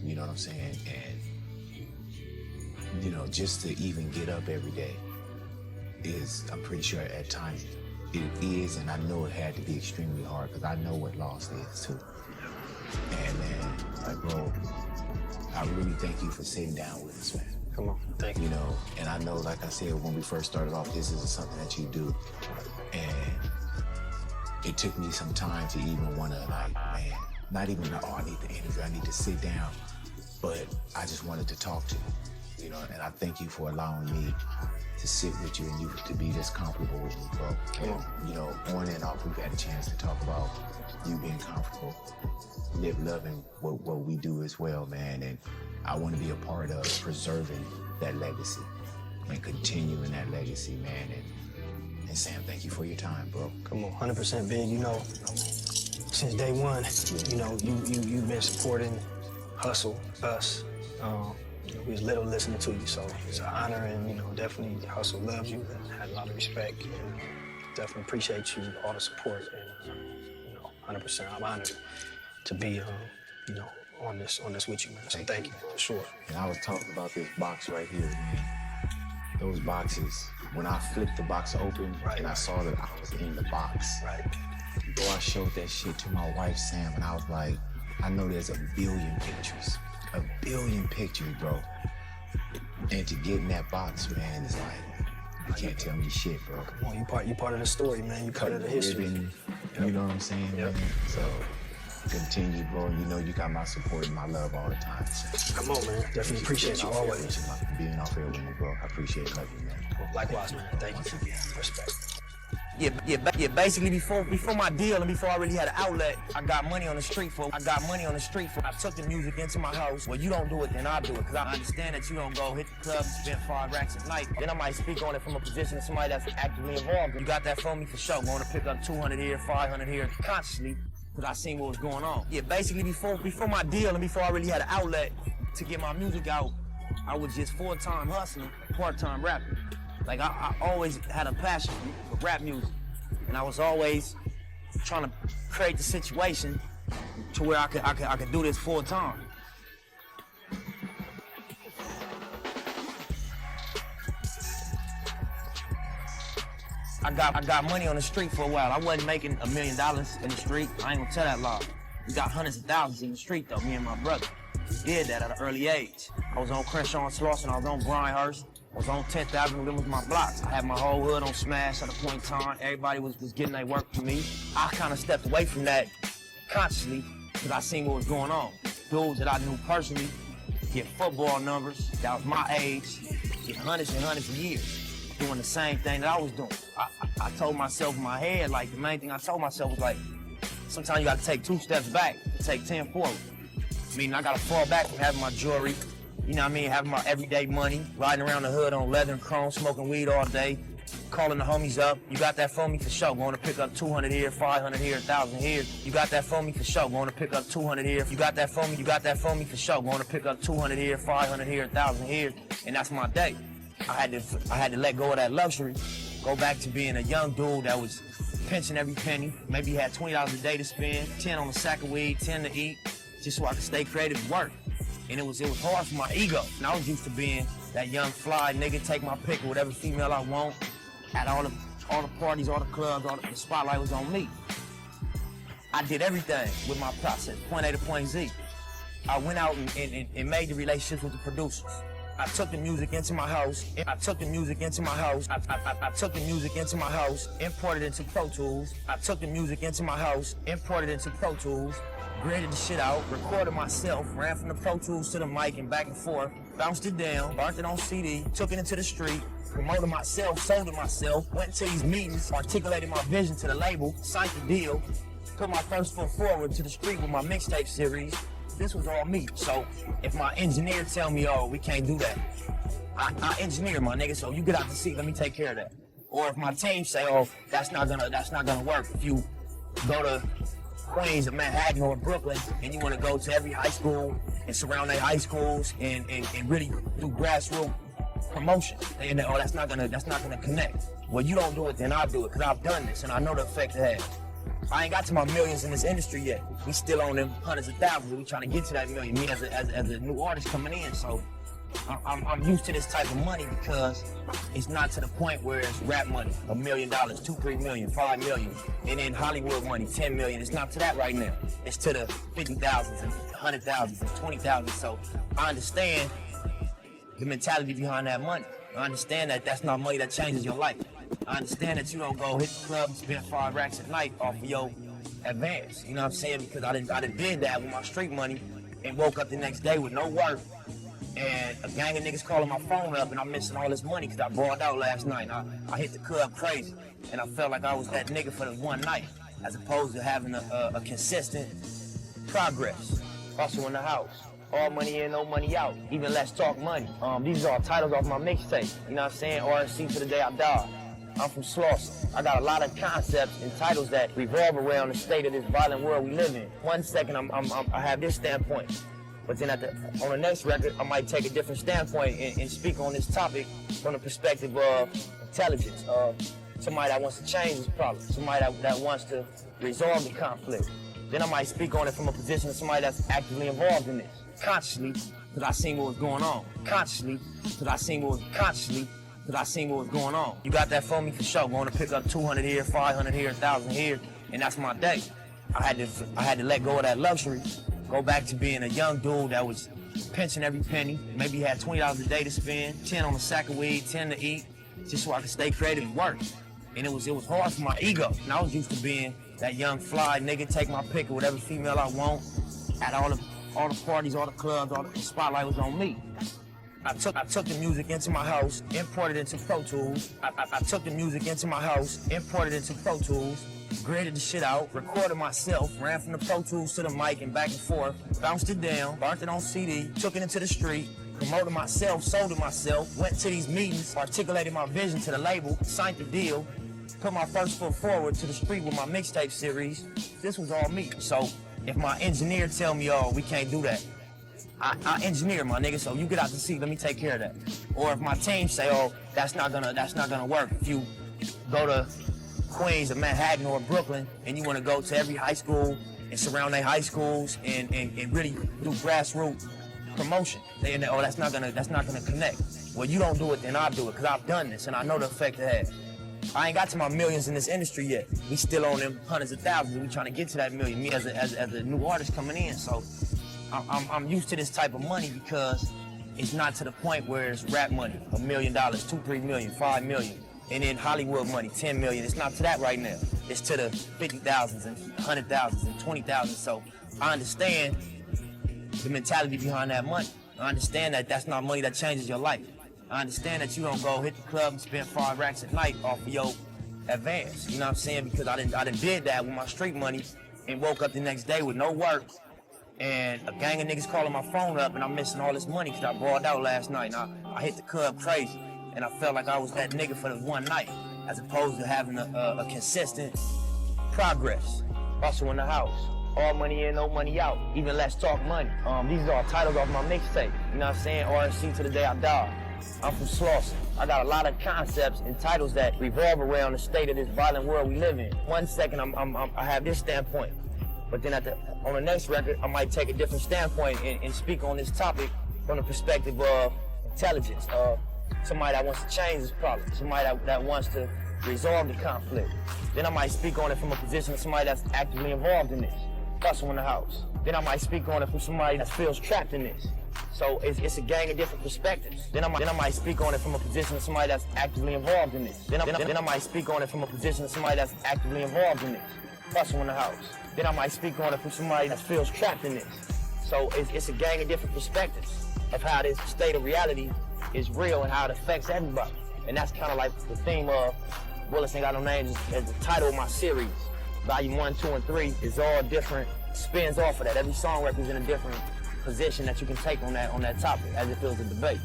You know what I'm saying? And, you know, just to even get up every day is, I'm pretty sure at times it is, and I know it had to be extremely hard, because I know what loss is too. And man, like, bro, I really thank you for sitting down with us, man. Come on, thank you. You know, and I know, like I said, when we first started off, this isn't something that you do. And it took me some time to even want to, like, man, not even, oh, I need the interview, I need to sit down. But I just wanted to talk to you, you know, and I thank you for allowing me to sit with you and you to be this comfortable with me, bro. And, you know, on and off, we've had a chance to talk about you being comfortable, loving what we do as well, man. And I want to be a part of preserving that legacy and continuing that legacy, man. And Sam, thank you for your time, bro. Come on, 100% big. You know, since day one, you know, you've been supporting Hussle, us. We was little listening to you, so it's an honor, and, you know, definitely Hussle loves you and had a lot of respect, and definitely appreciate you, all the support, and, you know, 100%, I'm honored to be, you know, on this with you, man. So thank you, for sure. And I was talking about this box right here, man. Those boxes, when I flipped the box open and I saw that I was in the box, bro, I showed that shit to my wife, Sam, and I was like, I know there's a billion pictures, bro. And to get in that box, man, it's like, you can't tell me shit, bro. Come on, you part of the story, man. You part of the history. You know what I'm saying, man? So, continue, bro. You know you got my support and my love all the time. So. Come on, man. Definitely appreciate you always. Being off air with me, bro. I appreciate it. Love you, man. Likewise, man. Thank you. Respect. Yeah, basically before my deal and before I really had an outlet, I got money on the street for. I took the music into my house. Well, you don't do it, then I do it. Because I understand that you don't go hit the club and spend 5 racks a night. Then I might speak on it from a position of somebody that's actively involved. You got that from me for sure. Going to pick up 200 here, 500 here, consciously, because I seen what was going on. Yeah, basically before my deal and before I really had an outlet to get my music out, I was just full-time hustling, part-time rapping. Like, I always had a passion for rap music, and I was always trying to create the situation to where I could do this full time. I got money on the street for a while. I wasn't making $1 million in the street. I ain't gonna tell that lie. We got hundreds of thousands in the street though, me and my brother. We did that at an early age. I was on Crenshaw and Slauson, I was on Bryanhurst. I was on 10th Avenue, them was my blocks. I had my whole hood on smash at a point in time. Everybody was getting their work from me. I kind of stepped away from that consciously because I seen what was going on. Dudes that I knew personally get football numbers that was my age, get hundreds and hundreds of years doing the same thing that I was doing. I told myself in my head, like, the main thing I told myself was like, sometimes you gotta take 2 steps back to take 10 forward. Meaning I gotta fall back from having my jewelry, you know what I mean, having my everyday money, riding around the hood on leather and chrome, smoking weed all day, calling the homies up. You got that for me for sure. Going to pick up 200 here, 500 here, 1,000 here. You got that for me for sure. Going to pick up 200 here. You got that for me. You got that for me for sure. Going to pick up 200 here, 500 here, 1,000 here, and that's my day. I had to let go of that luxury, go back to being a young dude that was pinching every penny. Maybe had $20 a day to spend, 10 on a sack of weed, 10 to eat, just so I could stay creative and work. And it was hard for my ego. And I was used to being that young fly nigga, take my pick of whatever female I want. At all the parties, all the clubs, the spotlight was on me. I did everything with my process, point A to point Z. I went out and made the relationships with the producers. I took the music into my house. I took the music into my house. I took the music into my house, imported into Pro Tools. I took the music into my house, imported into Pro Tools, graded the shit out, recorded myself, ran from the Pro Tools to the mic and back and forth, bounced it down, burnt it on CD, took it into the street, promoted myself, sold it myself, went to these meetings, articulated my vision to the label, signed the deal, put my first foot forward to the street with my mixtape series. This was all me. So if my engineer tell me, oh, we can't do that, I engineer, my nigga, so you get out the seat, let me take care of that. Or if my team say, oh, that's not gonna work. If you go to Queens or Manhattan or Brooklyn and you wanna go to every high school and surround their high schools and really do grassroots promotion, and oh, that's not gonna connect. Well, you don't do it, then I'll do it, cause I've done this and I know the effect it has. I ain't got to my millions in this industry yet. We still on them hundreds of thousands. We trying to get to that million. Me as a new artist coming in, so I'm used to this type of money because it's not to the point where it's rap money, $1 million, $2, $3 million, $5 million, and then Hollywood money, $10 million. It's not to that right now. It's to the 50,000s and 100,000s and 20,000. So I understand the mentality behind that money. I understand that that's not money that changes your life. I understand that you don't go hit the club and spend 5 racks at night off of your advance. You know what I'm saying? Because I done did that with my street money and woke up the next day with no work. And a gang of niggas calling my phone up and I'm missing all this money because I balled out last night. I hit the club crazy and I felt like I was that nigga for the one night as opposed to having a consistent progress. Hustle in the house. All money in, no money out. Even Let's Talk Money. These are all titles off my mixtape. You know what I'm saying? RNC to the day I die. I'm from Slauson. I got a lot of concepts and titles that revolve around the state of this violent world we live in. 1 second, I have this standpoint, but then on the next record, I might take a different standpoint and speak on this topic from the perspective of intelligence, somebody that wants to change this problem, somebody that wants to resolve the conflict. Then I might speak on it from a position of somebody that's actively involved in this, consciously, because I seen what was going on. Consciously, because I seen what was going on. You got that for me? For sure. Going to pick up 200 here, 500 here, 1,000 here, and that's my day. I had to let go of that luxury, go back to being a young dude that was pinching every penny. Maybe he had $20 a day to spend, 10 on a sack of weed, 10 to eat, just so I could stay creative and work. And it was hard for my ego. And I was used to being that young fly nigga, take my pick of whatever female I want, at all the parties, all the clubs, all the spotlight was on me. I took the music into my house, imported it into Pro Tools. I took the music into my house, imported it into Pro Tools, graded the shit out, recorded myself, ran from the Pro Tools to the mic and back and forth, bounced it down, burnt it on CD, took it into the street, promoted myself, sold it myself, went to these meetings, articulated my vision to the label, signed the deal, put my first foot forward to the street with my mixtape series. This was all me. So if my engineer tell me, oh, we can't do that, I engineer, my nigga, so you get out the seat, let me take care of that. Or if my team say, oh, that's not gonna work. If you go to Queens or Manhattan or Brooklyn and you wanna go to every high school and surround their high schools and really do grassroots promotion, then oh, that's not gonna connect. Well, you don't do it, then I'll do it, because I've done this and I know the effect it has. I ain't got to my millions in this industry yet. We still on them hundreds of thousands. We trying to get to that million. Me as a new artist coming in, so I'm used to this type of money because it's not to the point where it's rap money, $1 million, $2, $3 million, $5 million, and then Hollywood money, $10 million. It's not to that right now. It's to the 50,000s and 100,000s and 20,000. So I understand the mentality behind that money. I understand that that's not money that changes your life. I understand that you don't go hit the club and spend 5 racks at night off of your advance. You know what I'm saying? Because I done did that with my street money and woke up the next day with no work. And a gang of niggas calling my phone up and I'm missing all this money because I balled out last night. And I hit the club crazy. And I felt like I was that nigga for the one night as opposed to having a consistent progress. Hustle in the house. All money in, no money out. Even Let's Talk Money. These are all titles off my mixtape. You know what I'm saying? RNC to the day I die. I'm from Slauson. I got a lot of concepts and titles that revolve around the state of this violent world we live in. 1 second, I have this standpoint. But then on the next record, I might take a different standpoint and speak on this topic from the perspective of intelligence, somebody that wants to change this problem, somebody that wants to resolve the conflict. Then I might speak on it from a position of somebody that's actively involved in this, hustle in the house. Then I might speak on it from somebody that feels trapped in this, So it's a gang of different perspectives. Then I might speak on it from a position of somebody that's actively involved in this. Then I might speak on it from a position of somebody that's actively involved in this. Hustle in the house. Then I might speak on it from somebody that feels trapped in this. So it's a gang of different perspectives of how this state of reality is real and how it affects everybody. And that's kind of like the theme of Bullets Ain't Got No Names as the title of my series. Volume 1, 2, and 3 is all different spins off of that. Every song represents a different position that you can take on that topic as it feels a debate.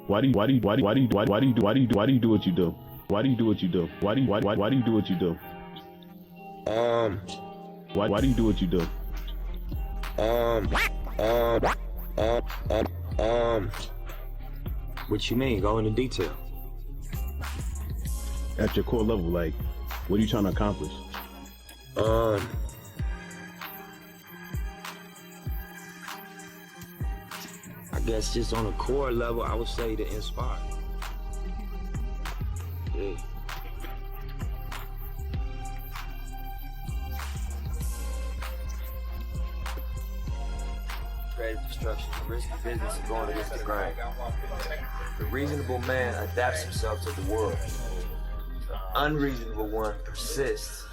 Why do you do what you do? Why do you do what you do? Why do you do what you do? Why do you do what you do? What you mean? Go into detail. At your core level, like, what are you trying to accomplish? I guess just on a core level, I would say to inspire. Yeah. Creative destruction, risky business, and going against the grain. The reasonable man adapts himself to the world. The unreasonable one persists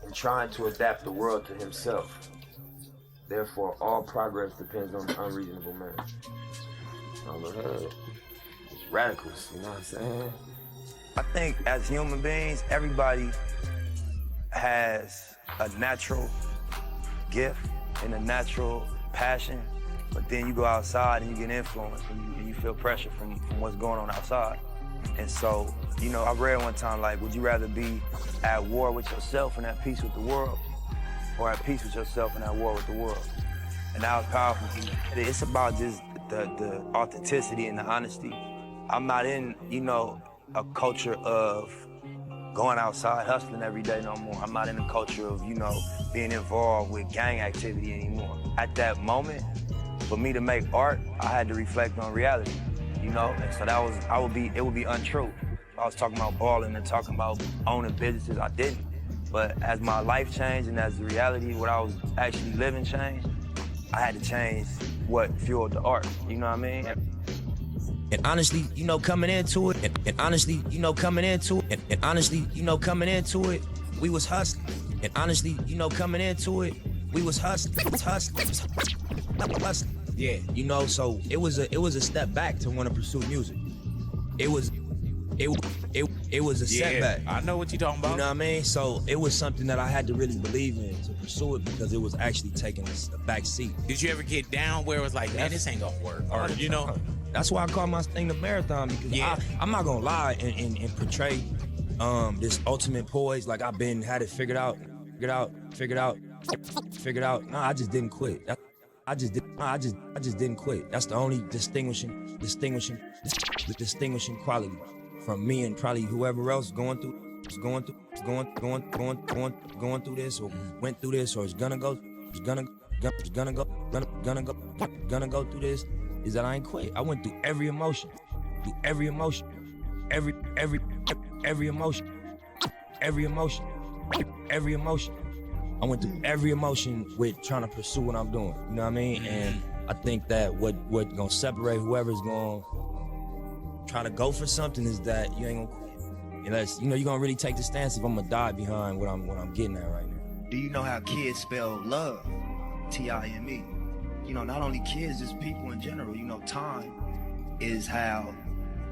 in trying to adapt the world to himself. Therefore, all progress depends on the unreasonable man. It's radicals, you know what I'm saying? I think as human beings, everybody has a natural gift and a natural passion, but then you go outside and you get influenced and you feel pressure from what's going on outside. And so, you know, I read one time, like, would you rather be at war with yourself and at peace with the world, or at peace with yourself and at war with the world? And that was powerful. It's about just the authenticity and the honesty. I'm not in, you know, a culture of going outside hustling every day no more. I'm not in a culture of, you know, being involved with gang activity anymore. At that moment, for me to make art, I had to reflect on reality, you know? And so it would be untrue. I was talking about balling and talking about owning businesses, I didn't. But as my life changed and as the reality, what I was actually living changed, I had to change what fueled the art, you know what I mean? And honestly, you know, coming into it, and honestly, you know, coming into it, and honestly, you know, coming into it, we was hustling. And honestly, you know, coming into it, we was hustling. Yeah, you know, so it was a step back to want to pursue music. It was a setback. I know what you're talking about. You know what I mean? So it was something that I had to really believe in to pursue it, because it was actually taking a back seat. Did you ever get down where it was like, man, this ain't gonna work? Or, you know? That's why I call my thing the marathon, because I'm not gonna lie and portray this ultimate poise like I've had it figured out. No, I just didn't quit. I just didn't quit. That's the only distinguishing quality from me and probably whoever else going through this, or went through this, or is gonna go through this, is that I ain't quit. I went through every emotion, every emotion. I went through every emotion with trying to pursue what I'm doing. You know what I mean? And I think that what gonna separate whoever's gonna try to go for something is that you ain't gonna quit. Unless, you know, you're gonna really take the stance if I'm gonna die behind what I'm getting at right now. Do you know how kids spell love? T-I-M-E. You know, not only kids, just people in general. You know, time is how,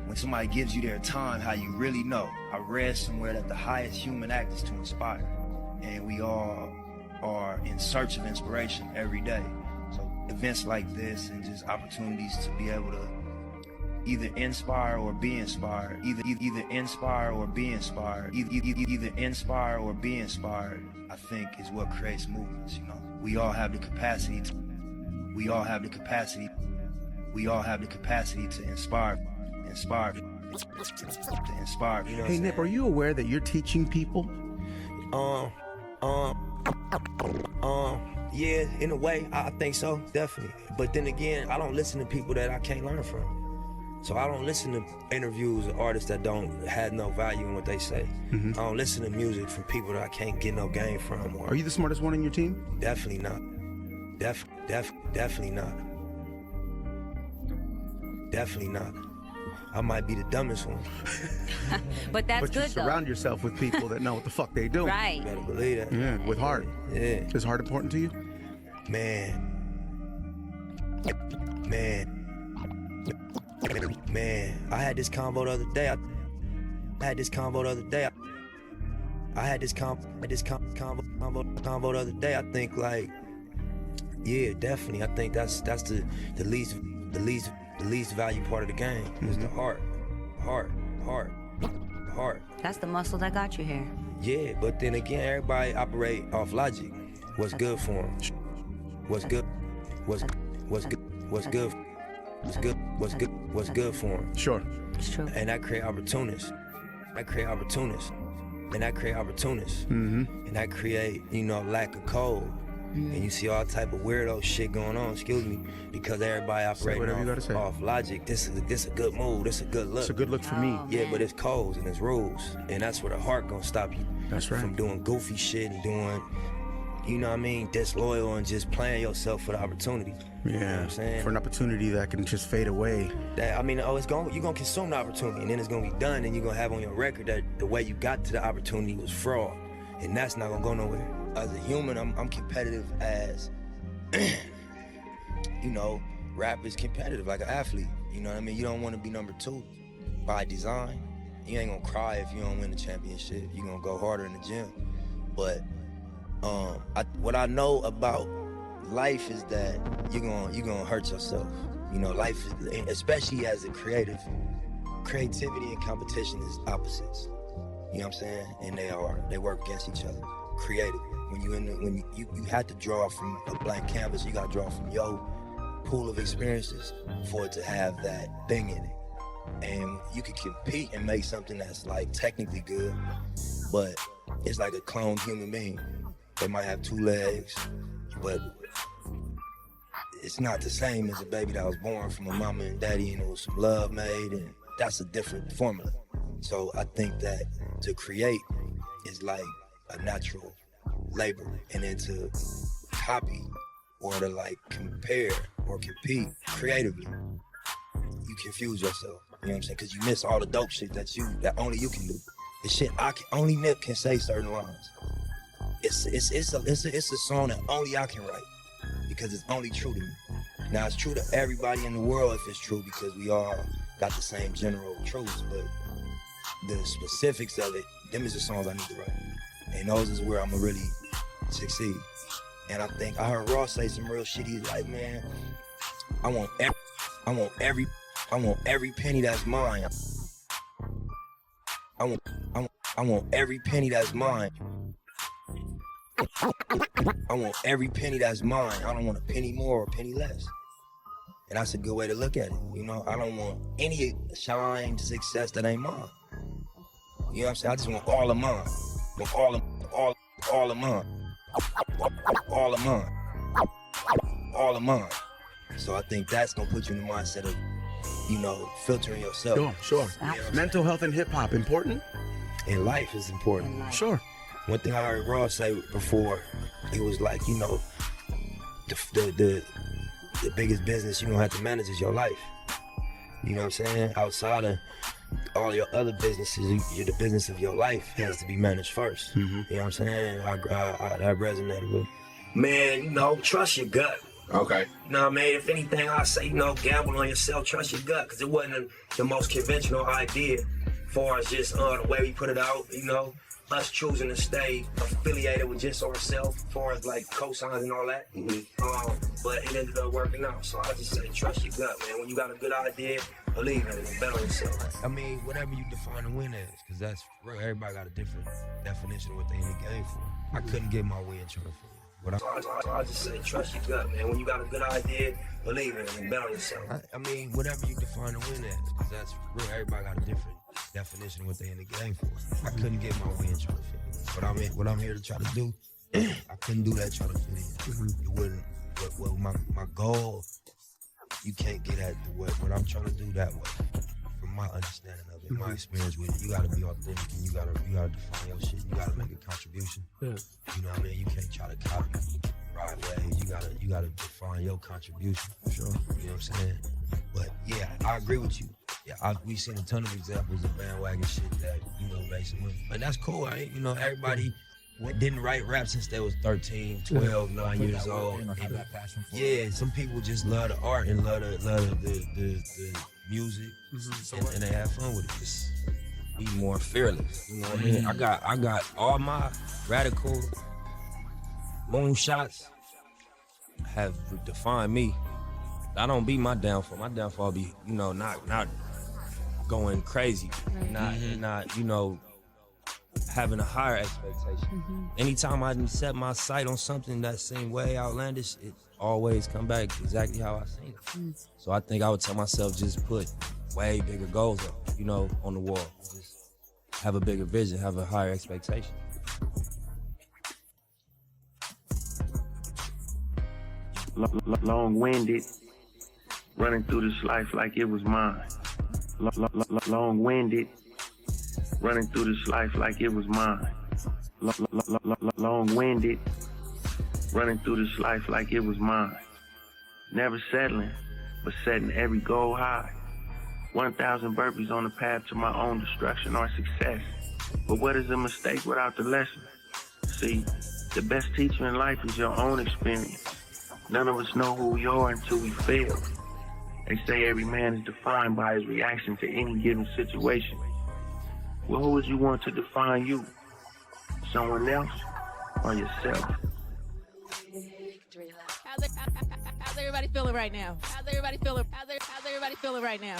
when somebody gives you their time, how you really know. I read somewhere that the highest human act is to inspire. And we all are in search of inspiration every day. So events like this and just opportunities to be able to either inspire or be inspired, either inspire or be inspired, either inspire or be inspired, I think is what creates movements, you know. We all have the capacity to inspire. You know, hey Nip, are you aware that you're teaching people? Yeah, in a way, I think so, definitely. But then again, I don't listen to people that I can't learn from. So I don't listen to interviews of artists that don't have no value in what they say. I don't listen to music from people that I can't get no game from. Are you the smartest one on your team? Definitely not. Definitely not. Definitely not. I might be the dumbest one. But that's But you good though. surround yourself with people that know what the fuck they do. Right. You better believe that. Yeah, with heart. Yeah. Is heart important to you? Man. I had this convo the other day. I had this convo the other day. I think like, yeah, definitely. I think that's the least value part of the game is the heart. That's the muscle that got you here. Yeah, but then again, everybody operate off logic. What's good for them? What's good for them? Sure. It's true. And that create opportunists. And that create, and that create, lack of code. And you see all type of weirdo shit going on, because everybody operating off logic. This is a good move, this is a good look. It's a good look for me. Yeah, but it's codes and it's rules. And that's where the heart gonna stop you. That's right. From doing goofy shit and doing, disloyal and just playing yourself for the opportunity. Yeah. You know what I'm saying? For an opportunity that can just fade away. You're gonna consume the opportunity and then it's gonna be done and you're gonna have on your record that the way you got to the opportunity was fraud. And that's not gonna go nowhere. As a human, I'm competitive as, rap is competitive like an athlete. You know what I mean? You don't want to be number 2 by design. You ain't gonna cry if you don't win the championship. You're gonna go harder in the gym. But what I know about life is that you're gonna hurt yourself. Life is, especially as a creative, creativity and competition is opposites. You know what I'm saying? And they work against each other. Creative. When you have to draw from a blank canvas, you gotta draw from your pool of experiences for it to have that thing in it. And you can compete and make something that's like technically good, but it's like a cloned human being. They might have 2 legs, but it's not the same as a baby that was born from a mama and daddy and it was some love made, and that's a different formula. So I think that to create is like a natural labor, and then to copy or to like compare or compete creatively, you confuse yourself. You know what I'm saying? Because you miss all the dope shit that only you can do. The shit only Nip can say certain lines. It's a song that only I can write because it's only true to me. Now it's true to everybody in the world if it's true because we all got the same general truths, but the specifics of it, them is the songs I need to write. And those is where I'ma really succeed. And I think I heard Ross say some real shit. He's like, man, I want every penny that's mine. I want every penny that's mine. I want every penny that's mine. I don't want a penny more or a penny less. And that's a good way to look at it. I don't want any shine, success that ain't mine. You know what I'm saying? I just want all of mine. All of mine. All of mine. So I think that's gonna put you in the mindset of, filtering yourself. Sure. Mental health and hip hop important? And life is important. Sure. One thing I heard Ross say before, it was like, the biggest business you're gonna have to manage is your life. You know what I'm saying? Outside of all your other businesses, the business of your life has to be managed first. You know what I'm saying? That resonated with me. Man, trust your gut. Okay. You know what I mean? If anything, I say, gamble on yourself, trust your gut, because it wasn't the most conventional idea as far as just the way we put it out, us choosing to stay affiliated with just ourselves as far as like cosigns and all that. But it ended up working out. So I just say, trust your gut, man. When you got a good idea, believe in it and bet on yourself. I mean, whatever you define a win as, because that's real. Everybody got a different definition of what they in the game for. I couldn't get my way in trying to figure it. So I just say, trust your gut, man. When you got a good idea, believe in it and bet on yourself. I mean, whatever you define a win as, because that's real. Everybody got a different definition of what they in the game for. I couldn't get my way in trying to figure it. What I'm here to try to do, I couldn't do that trying to fit in. It wouldn't. Well, my goal you can't get at what I'm trying to do that way. From my understanding of it, my experience with it, you gotta be authentic and you gotta define your shit. You gotta make a contribution. Yeah. You know what I mean? You can't try to copy right ways. You gotta define your contribution. Sure. You know what I'm saying? But yeah, I agree with you. Yeah, we've seen a ton of examples of bandwagon shit that, basically, and that's cool. Everybody didn't write rap since they was 13, 12, 9 years old. Yeah, some people just love the art and love the music, and they have fun with it. Just be more fearless. You know what I mean? I got all my radical moonshots have defined me. I don't be my downfall. My downfall be, not going crazy, not having a higher expectation. Anytime I set my sight on something that seemed way outlandish, it always come back exactly how I seen it. So I think I would tell myself, just put way bigger goals up, on the wall. Just have a bigger vision, have a higher expectation. Long-winded, running through this life like it was mine. Long-winded, running through this life like it was mine. Long-winded, running through this life like it was mine. Never settling, but setting every goal high. 1,000 burpees on the path to my own destruction or success. But what is a mistake without the lesson? See, the best teacher in life is your own experience. None of us know who we are until we fail. They say every man is defined by his reaction to any given situation. Well, who would you want to define you? Someone else or yourself? How's everybody feeling right now? How's everybody feeling right now?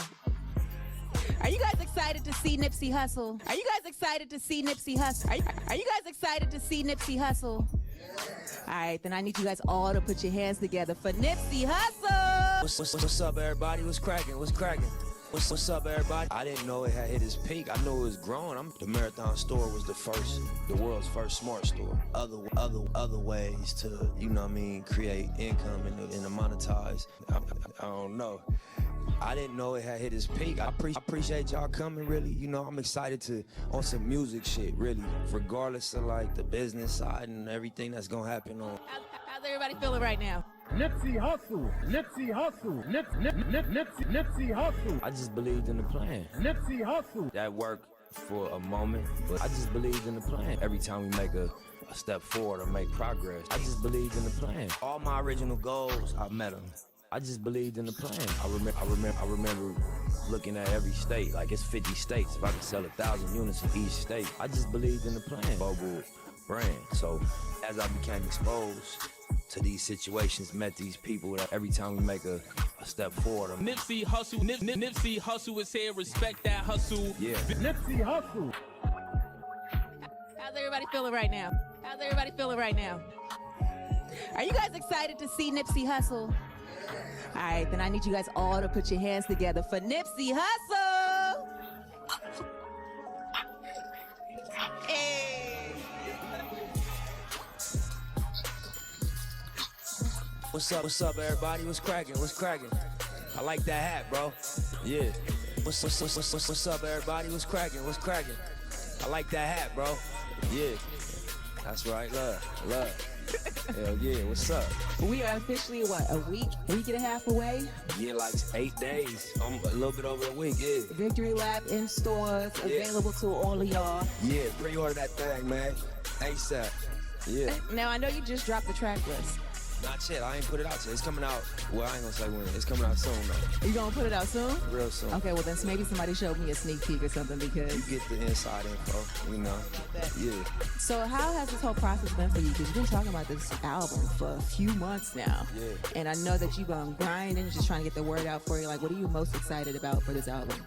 Are you guys excited to see Nipsey Hussle? Are you guys excited to see Nipsey Hussle? Are you guys excited to see Nipsey Hussle? All right, then I need you guys all to put your hands together for Nipsey Hussle. What's up, everybody? What's cracking? What's up, everybody? I didn't know it had hit its peak. I knew it was growing. The Marathon store was the world's first smart store. Other ways to, create income and to monetize. I don't know. I didn't know it had hit its peak. I appreciate y'all coming, really. I'm excited on some music shit, really. Regardless of, the business side and everything that's gonna happen on. How's everybody feeling right now? Nipsey Hussle. Nipsey Hussle. I just believed in the plan. Nipsey Hussle. That worked for a moment, but I just believed in the plan. Every time we make a step forward or make progress, I just believed in the plan. All my original goals, I met them. I just believed in the plan. I remember looking at every state, like it's 50 states. If I could sell 1,000 units in each state, I just believed in the plan. Global brand. So as I became exposed to these situations, met these people, that every time we make a step forward. Nipsey Hussle, Nipsey Hussle is here. Respect that hustle. Yeah. Nipsey Hussle. How's everybody feeling right now? Are you guys excited to see Nipsey Hussle? All right, then I need you guys all to put your hands together for Nipsey Hussle. Hey. What's up, everybody? What's cracking? I like that hat, bro. Yeah. What's up, everybody? What's cracking? I like that hat, bro. Yeah. That's right, love. Hell yeah, what's up? We are officially, a week and a half away? Yeah, like 8 days. A little bit over a week, yeah. Victory Lap in stores, available to all of y'all. Yeah, pre-order that thing, man. ASAP. Yeah. Now, I know you just dropped the track list. Not yet, I ain't put it out yet. It's coming out, well, I ain't gonna say when. It's coming out soon, though. You gonna put it out soon? Real soon. Okay, well then maybe somebody showed me a sneak peek or something because... You get the inside info, Yeah. So how has this whole process been for you? Because you've been talking about this album for a few months now. Yeah. And I know that you've been grinding, just trying to get the word out for you. Like, what are you most excited about for this album?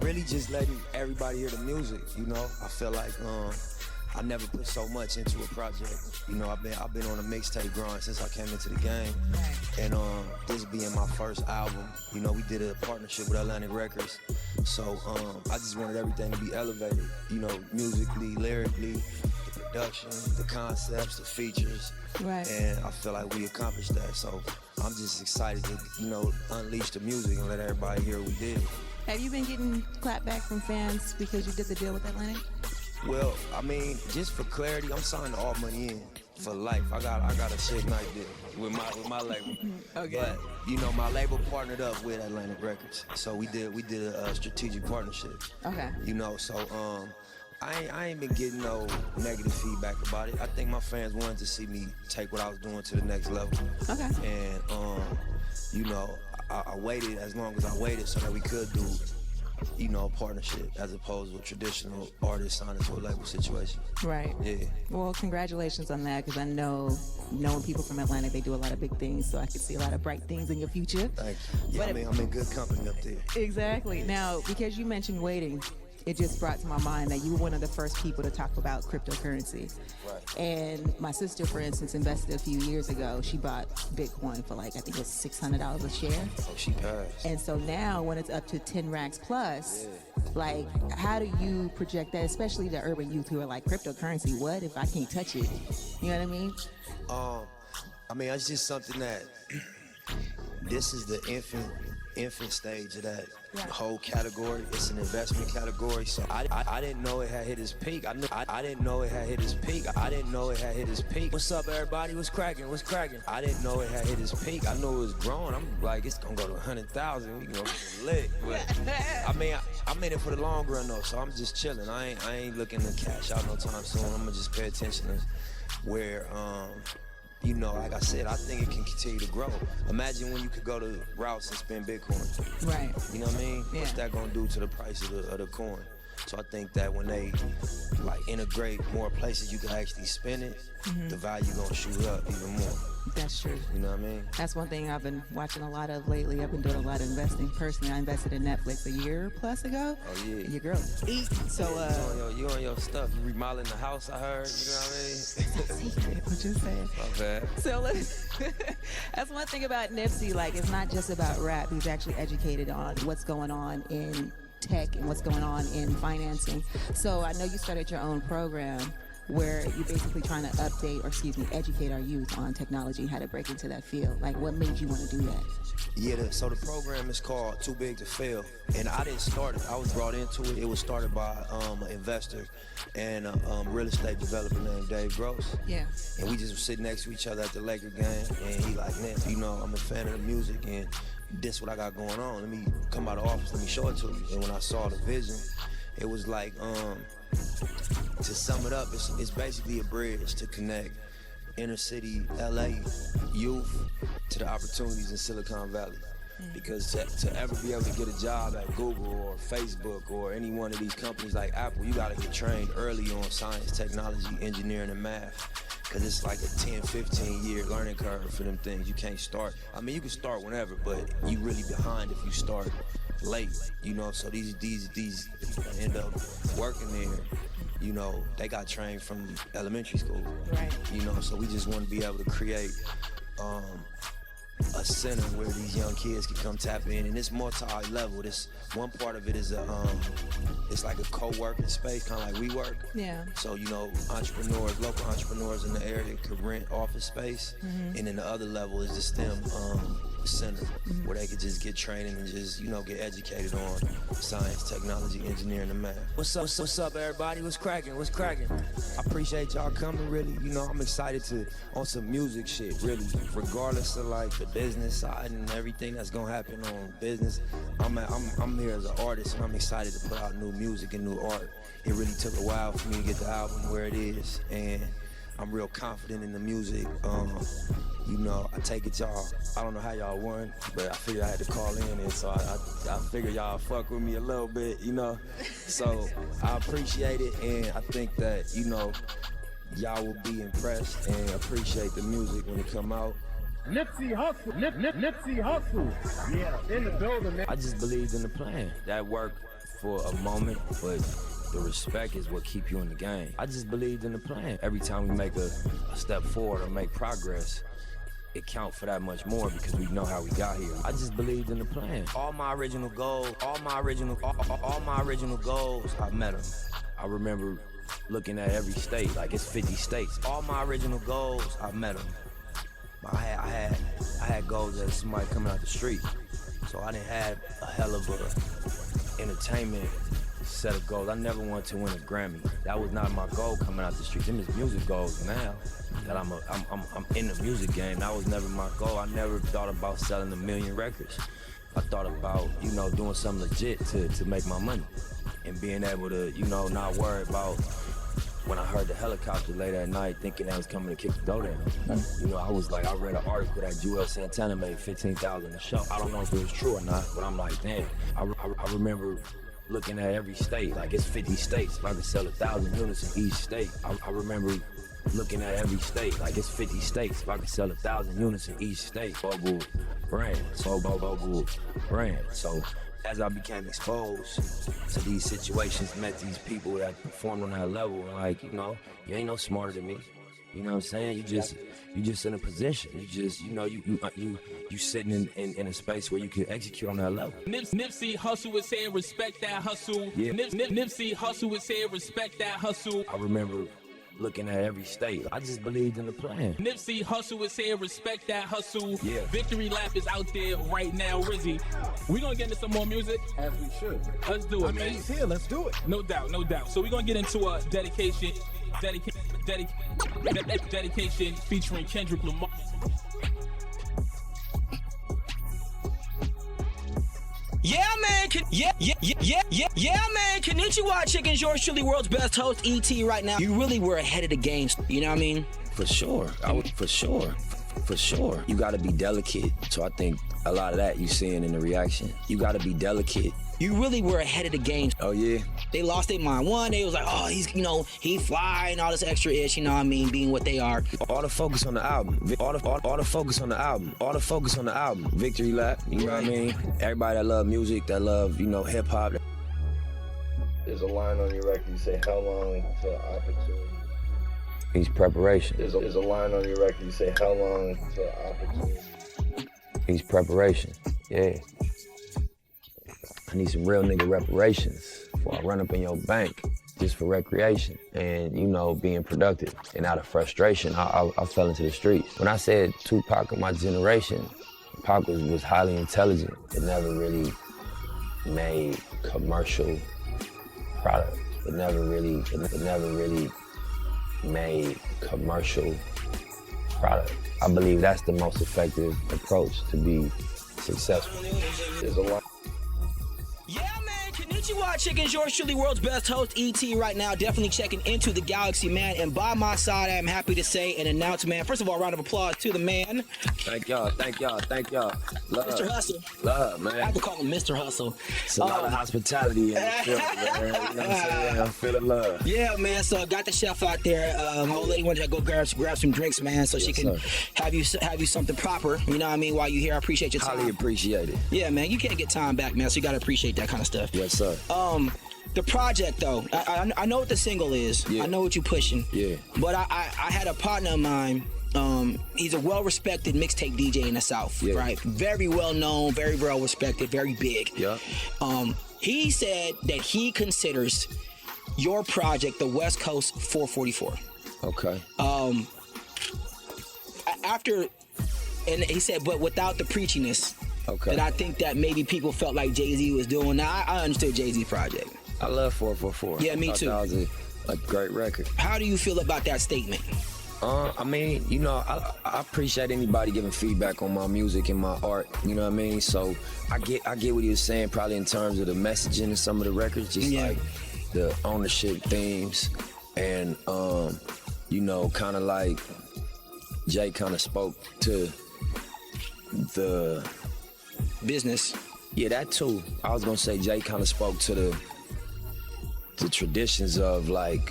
Really just letting everybody hear the music, I feel like, I never put so much into a project. I've been on a mixtape grind since I came into the game. And this being my first album, we did a partnership with Atlantic Records. So I just wanted everything to be elevated, musically, lyrically, the production, the concepts, the features. Right. And I feel like we accomplished that. So I'm just excited to, you know, unleash the music and let everybody hear what we did. Have you been getting clapback from fans because you did the deal with Atlantic? Well, I mean, just for clarity, I'm signing All Money In for life. I got a shit night deal with my label. Okay. But you know, my label partnered up with Atlantic Records, so we did a strategic partnership. Okay. You know, so I ain't been getting no negative feedback about it. I think my fans wanted to see me take what I was doing to the next level. Okay. And you know, I waited as long as I waited so that we could do, you know, a partnership as opposed to a traditional artist signing to a label situation. Right. Yeah. Well, congratulations on that, because I know, knowing people from Atlanta, they do a lot of big things, so I can see a lot of bright things in your future. Thank you. Yeah, I'm in good company up there. Exactly. Now, because you mentioned waiting, it just brought to my mind that you were one of the first people to talk about cryptocurrency. Right. And my sister, for instance, invested a few years ago. She bought Bitcoin for like, I think it was $600 a share. Oh, she passed. And so now when it's up to 10 racks plus, like, how do you project that, especially the urban youth who are like, cryptocurrency, what if I can't touch it? You know what I mean? I mean, it's just something that this is the infant stage of that whole category. It's an investment category, so I didn't know it had hit its peak. I didn't know it had hit its peak. I didn't know it had hit its peak. What's up, everybody? What's cracking? What's cracking? I didn't know it had hit its peak. I knew it was growing. I'm like, it's gonna go to 100,000. We gonna get lit. But I mean, I'm in it for the long run though, so I'm just chilling. I ain't looking to cash out no time soon. I'm gonna just pay attention to where you know, like I said, I think it can continue to grow. Imagine when you could go to routes and spend Bitcoin. Right. You know what I mean? Yeah. What's that gonna do to the price of the coin? So I think that when they like integrate more places you can actually spend it, the value gonna shoot up even more. That's true. You know what I mean? That's one thing I've been watching a lot of lately. I've been doing a lot of investing. Personally, I invested in Netflix a year plus ago. Oh yeah. And your girl eat. So you on your stuff. You remodeling the house, I heard. You know what I mean? It's not secret. I'm just saying. My bad. So that's one thing about Nipsey. Like, it's not just about rap. He's actually educated on what's going on in tech and what's going on in financing. So I know you started your own program where you're basically trying to educate our youth on technology and how to break into that field. Like, what made you want to do that? Yeah, so the program is called Too Big to Fail, and I didn't start it. I was brought into it. It was started by an investor and a real estate developer named Dave Gross. Yeah. And we just were sitting next to each other at the Laker game, and he like, man, you know, I'm a fan of the music, and this what I got going on. Let me come out of the office, let me show it to you. And when I saw the vision, it was like, to sum it up, it's basically a bridge to connect inner city LA youth to the opportunities in Silicon Valley. Because to ever be able to get a job at Google or Facebook or any one of these companies like Apple, you gotta get trained early on science, technology, engineering, and math. Because it's like a 10, 15-year learning curve for them things. You can't start. I mean, you can start whenever, but you really behind if you start late, you know. So these people that end up working there, you know, they got trained from elementary school. Right. You know, so we just want to be able to create a center where these young kids can come tap in, and it's multi-level. This one part of it is it's like a co-working space, kind of like WeWork. Yeah. So, you know, entrepreneurs, local entrepreneurs in the area could rent office space, and then the other level is the STEM center where they could just get training and just, you know, get educated on science, technology, engineering, and math. What's up, everybody? What's cracking? What's cracking? I appreciate y'all coming, really. You know, I'm excited on some music shit, really, regardless of like the business side and everything that's gonna happen on business. I'm here as an artist, and I'm excited to put out new music and new art. It really took a while for me to get the album where it is, and I'm real confident in the music. You know, I take it y'all, I don't know how y'all won, but I figured I had to call in, and so I figured y'all fuck with me a little bit, you know? So I appreciate it, and I think that, you know, y'all will be impressed and appreciate the music when it come out. Nipsey Hussle. Nipsey Hussle. Yeah, in the building, man. I just believed in the plan. That worked for a moment, but the respect is what keep you in the game. I just believed in the plan. Every time we make a step forward or make progress, it count for that much more because we know how we got here. I just believed in the plan. All my original goals, I met them. I remember looking at every state, like it's 50 states. All my original goals, I met them. I had goals as somebody coming out the street. So I didn't have a hell of a entertainment set of goals. I never wanted to win a Grammy. That was not my goal coming out the street. Them is music goals now. That I'm in the music game. That was never my goal. I never thought about selling 1 million records. I thought about, you know, doing something legit to make my money and being able to, you know, not worry about when I heard the helicopter late at night thinking I was coming to kick the door down. You know, I read an article that Joel Santana made $15,000 a show. I don't know if it was true or not, but I'm like, damn. I remember looking at every state, like it's 50 states. If I could sell 1,000 units in each state, I remember looking at every state, like it's 50 states. If I could sell 1,000 units in each state, global brand, global brand. So as I became exposed to these situations, met these people that performed on that level, like, you know, you ain't no smarter than me. You know what I'm saying? You just in a position. You just, you know, you sitting in a space where you can execute on that level. Nipsey Hussle was saying respect that hustle. Yeah. Nipsey Hussle was saying respect that hustle. I remember looking at every state. I just believed in the plan. Nipsey Hussle was saying respect that hustle. Yeah. Victory lap is out there right now, Rizzy. We gonna get into some more music? As we should. Let's do it, man. He's here, let's do it. No doubt, no doubt. So we're gonna get into a dedication featuring Kendrick Lamar. Yeah, man. Yeah, man. Konnichiwa, Chicken's yours truly, world's best host, ET, right now. You really were ahead of the game. You know what I mean? For sure. For sure. You gotta be delicate. So I think a lot of that you seeing in the reaction. You gotta be delicate. You really were ahead of the game. Oh, yeah? They lost their mind. One, they was like, oh, he's, you know, he fly and all this extra ish, you know what I mean, being what they are. All the focus on the album. All the focus on the album. All the focus on the album. Victory lap, you know what I mean? Everybody that love music, that love, you know, hip hop. There's a line on your record, you say, how long till opportunity? He's preparation. There's a line on your record, you say, how long till opportunity? He's preparation, yeah. I need some real nigga reparations before I run up in your bank just for recreation and, you know, being productive. And out of frustration, I fell into the streets. When I said Tupac of my generation, Pac was highly intelligent. It never really made commercial product. It never really made commercial product. I believe that's the most effective approach to be successful. There's a lot. Yeah, man, Konnichiwa, Chicken's yours truly, world's best host, ET, right now, definitely checking into the galaxy, man. And by my side, I am happy to say and announce, man. First of all, round of applause to the man. Thank y'all. Love. Mr. Hussle. Love, man. I have to call him Mr. Hussle. It's a lot of hospitality in the film, man. You know what I'm saying? I'm feeling love. Yeah, man, so I got the chef out there. My old lady wanted to go grab some drinks, man, so she can have you something proper, you know what I mean, while you're here. I appreciate your time. Highly appreciate it. Yeah, man, you can't get time back, man, so you got to appreciate that kind of stuff. Yes, sir. The project, though, I know what the single is. Yeah. I know what you're pushing. Yeah. But I had a partner of mine. He's a well-respected mixtape DJ in the South, right? Very well-known, very well-respected, very big. Yeah. He said that he considers your project the West Coast 444. Okay. And he said, but without the preachiness. Okay. That I think that maybe people felt like Jay-Z was doing. Now, I understood Jay-Z's project. I love 444. Yeah, me too. That was a great record. How do you feel about that statement? I mean, you know, I appreciate anybody giving feedback on my music and my art, you know what I mean? So I get what he was saying probably in terms of the messaging of some of the records, just like the ownership themes and, you know, kind of like Jay kind of spoke to the business. Yeah, that too. I was gonna say Jay kind of spoke to the traditions of like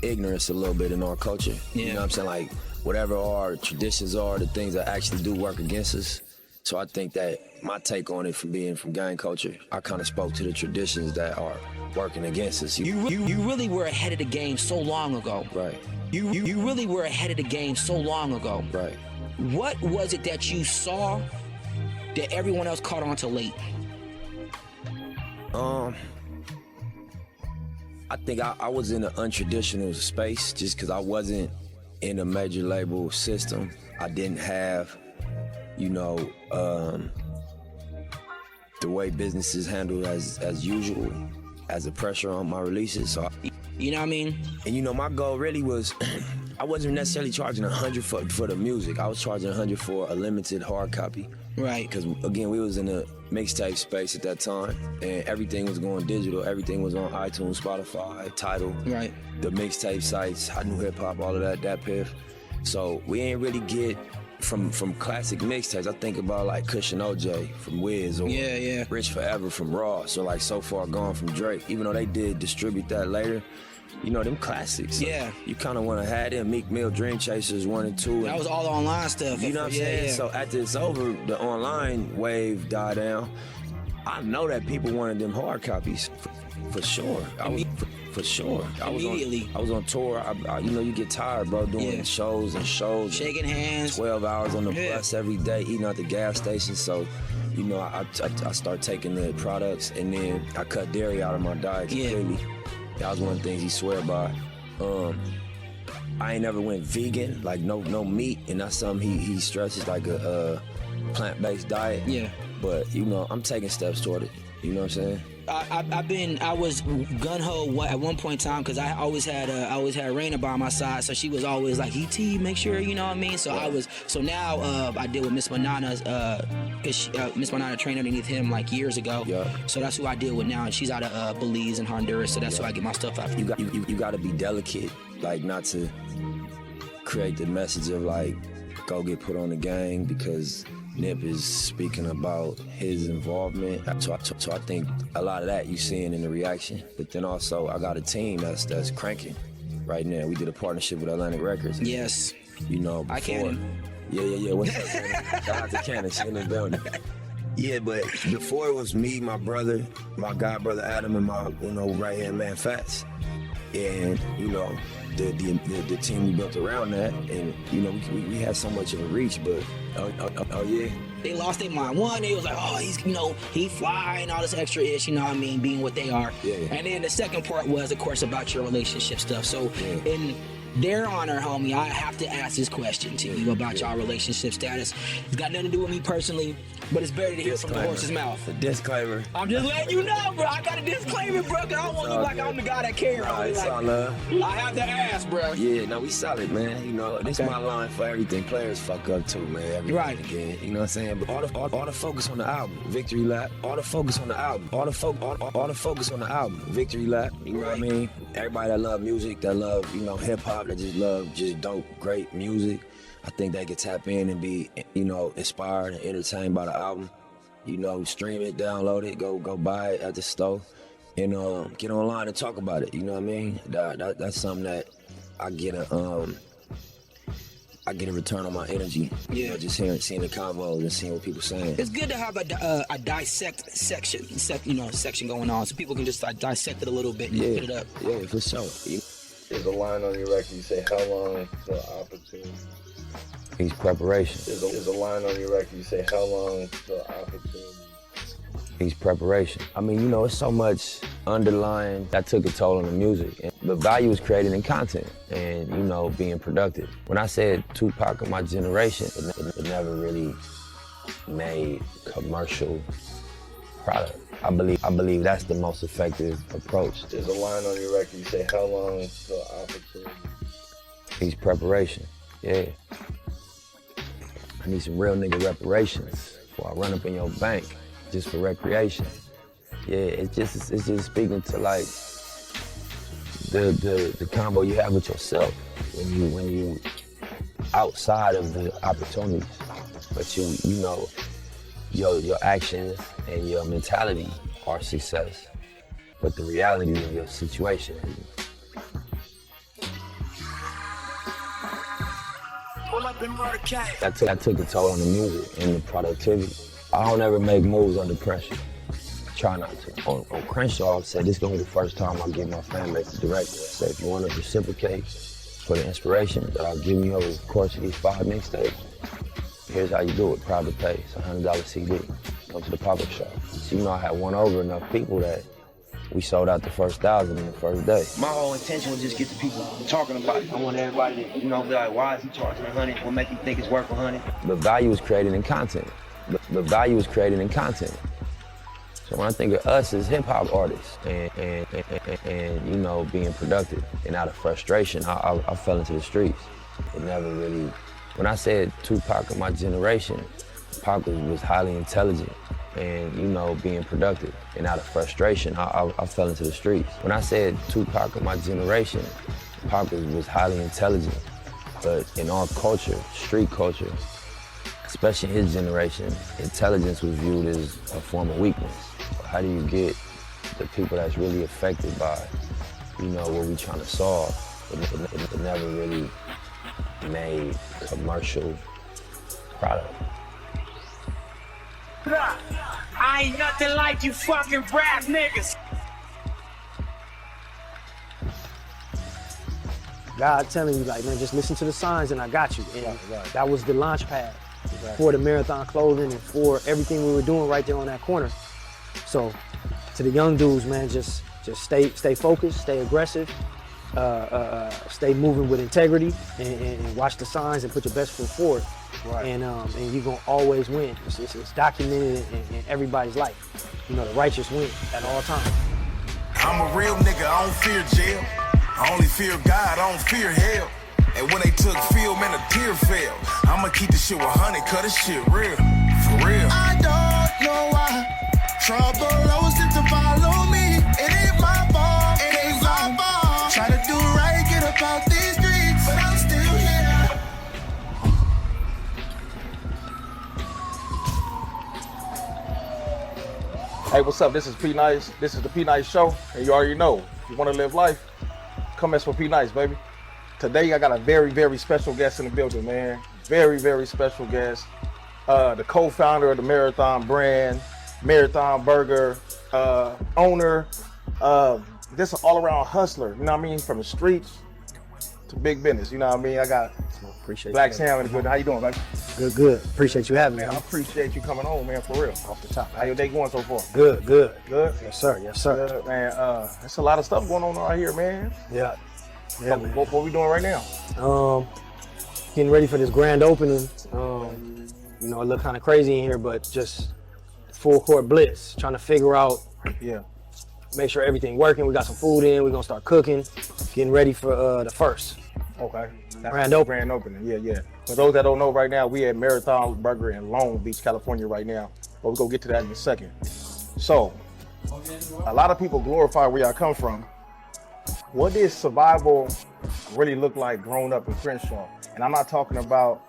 ignorance a little bit in our culture. Yeah. You know what I'm saying? Like whatever our traditions are, the things that actually do work against us. So I think that my take on it from being from gang culture, I kind of spoke to the traditions that are working against us. You really were ahead of the game so long ago. Right. You really were ahead of the game so long ago. Right. What was it that you saw that everyone else caught on to late? I think I was in an untraditional space just because I wasn't in a major label system. I didn't have, you know, the way business is handled as usual, as a pressure on my releases. So, you know what I mean? And you know, my goal really was, I wasn't necessarily charging 100 for the music. I was charging 100 for a limited hard copy. Right. Because again, we was in a mixtape space at that time, and everything was going digital. Everything was on iTunes, Spotify, Tidal. Right. The mixtape sites, I knew hip hop, all of that piff. So we ain't really get from classic mixtapes. I think about like Cushion OJ from Wiz, or Rich Forever from Ross, or like So Far Gone from Drake. Even though they did distribute that later, you know, them classics. Yeah. You kind of want to have them. Meek Mill, Dream Chasers 1 and 2. That was all the online stuff. You know what I'm saying? Yeah. So after it's over, the online wave died down. I know that people wanted them hard copies for sure. For sure. Immediately. I was on tour. I you know, you get tired, bro, doing shows and shows. Shaking hands. 12 hours on the bus every day, eating at the gas station. So, you know, I start taking the products, and then I cut dairy out of my diet completely. That was one of the things he swear by. I ain't never went vegan, like no meat, and that's something he stresses, like a plant-based diet. Yeah. But, you know, I'm taking steps toward it. You know what I'm saying? I was gun-ho at one point in time, because I always had Raina by my side, so she was always like, E.T., make sure, you know what I mean? So now I deal with Miss Manana's, because Miss Manana trained underneath him like years ago. Yeah. So that's who I deal with now, and she's out of Belize and Honduras, so that's who I get my stuff out from. You got to be delicate, like not to create the message of like, go get put on the gang, because Nip is speaking about his involvement. So I think a lot of that you seeing in the reaction. But then also I got a team that's cranking right now. We did a partnership with Atlantic Records. Yes. You know, before. I can. Yeah. What's up, Cannon? Shout out to Cannon. She in the building. Yeah, but before it was me, my brother, my god brother Adam, and my right hand man Fats. And you know, the team we built around that, and you know, we had so much of a reach, but oh yeah. They lost their mind. One, they was like, oh, he's, you know, he fly and all this extra ish, you know what I mean, being what they are. Yeah. And then the second part was, of course, about your relationship stuff. So in their honor, homie, I have to ask this question to you about y'all relationship status. It's got nothing to do with me personally, but it's better to hear from the horse's mouth. A disclaimer. I'm just letting you know, bro. I got a disclaimer, bro, because I don't want to look like I'm the guy that cares. Nah, it's all like, love. I have to ask, bro. Yeah, no, we solid, man. You know, this is my line for everything. Players fuck up too, man. Every now and again. You know what I'm saying? But all the focus on the album, Victory Lap. All the focus on the album. All the focus on the album, Victory Lap. You know what I mean? Everybody that love music, that love, you know, hip hop, that just love just dope, great music. I think they can tap in and be, you know, inspired and entertained by the album. You know, stream it, download it, go buy it at the store, and get online and talk about it. You know what I mean? That's something that I get a return on my energy. Yeah. You know, just seeing the convos and seeing what people saying. It's good to have a dissect section going on, so people can just like dissect it a little bit and put it up. Yeah, for sure. There's a line on your record, you say, how long till opportunity? He's preparation. There's a line on your record, you say, how long till opportunity? He's preparation. I mean, you know, it's so much underlying that took a toll on the music. And the value is created in content and, you know, being productive. When I said Tupac of my generation, it never really made commercial product. I believe that's the most effective approach. There's a line on your record, you say, how long till opportunity? He's preparation, yeah. I need some real nigga reparations before I run up in your bank just for recreation. Yeah, it's just speaking to like the combo you have with yourself when you outside of the opportunities, but you know your actions and your mentality are success, but the reality of your situation. That took a toll on the music and the productivity. I don't ever make moves under pressure. Try not to. On Crenshaw, I said this is gonna be the first time I give my fan base a directive. So if you want to reciprocate for the inspiration that I've given you over the course of these 5 mixtapes, here's how you do it. Private pay. It's $100 CD. Come to the pop-up shop. So you know I had won over enough people that we sold out the first 1,000 in the first day. My whole intention was just get the people talking about it. I want everybody to, be like, why is he charging 100? What make you think it's worth 100? The value is created in content. The value is created in content. So when I think of us as hip hop artists and being productive and out of frustration, I fell into the streets. It never really, when I said Tupac of my generation, Pac was highly intelligent and, being productive. And out of frustration, I fell into the streets. When I said Tupac of my generation, Pac was highly intelligent. But in our culture, street culture, especially in his generation, intelligence was viewed as a form of weakness. How do you get the people that's really affected by, what we trying to solve? It never really made commercial product. I ain't nothing like you fucking rap niggas. God telling you, like, man, just listen to the signs and I got you. And that was the launch pad for the Marathon clothing and for everything we were doing right there on that corner. So to the young dudes, man, just stay focused, stay aggressive, stay moving with integrity and watch the signs and put your best foot forward. Right. And you're gonna always win. It's documented in everybody's life. The righteous win at all times. I'm a real nigga, I don't fear jail. I only fear God, I don't fear hell. And when they took Phil, man, a tear fell. I'ma keep the shit 100, cut this shit real, for real. I don't know why trouble always seems to follow me. It ain't my fault, it ain't my fault. Try to do right, get up out these streets, but I'm still here. Hey, what's up? This is P Nice. This is the P Nice Show, and you already know, if you want to live life, come mess with P Nice, baby. Today, I got a very, very special guest in the building, man. Very, very special guest. The co-founder of the Marathon brand, Marathon Burger, owner, just an all-around hustler, you know what I mean? From the streets to big business, you know what I mean? I got Black Sam in the building. How you doing, baby? Good. Appreciate you having me. Man, I appreciate you coming on, man, for real. Off the top. How your day going so far? Good. Good? Yes, sir. Good, man. There's a lot of stuff going on right here, man. Yeah, man. What we doing right now? Getting ready for this grand opening. It look kind of crazy in here, but just full court blitz, trying to figure out, make sure everything working. We got some food in, we're gonna start cooking, getting ready for the first. Okay. That's Grand opening, yeah. For those that don't know right now, we at Marathon Burger in Long Beach, California right now, but we're gonna get to that in a second. So, a lot of people glorify where y'all come from. What does survival really look like growing up in Crenshaw? And I'm not talking about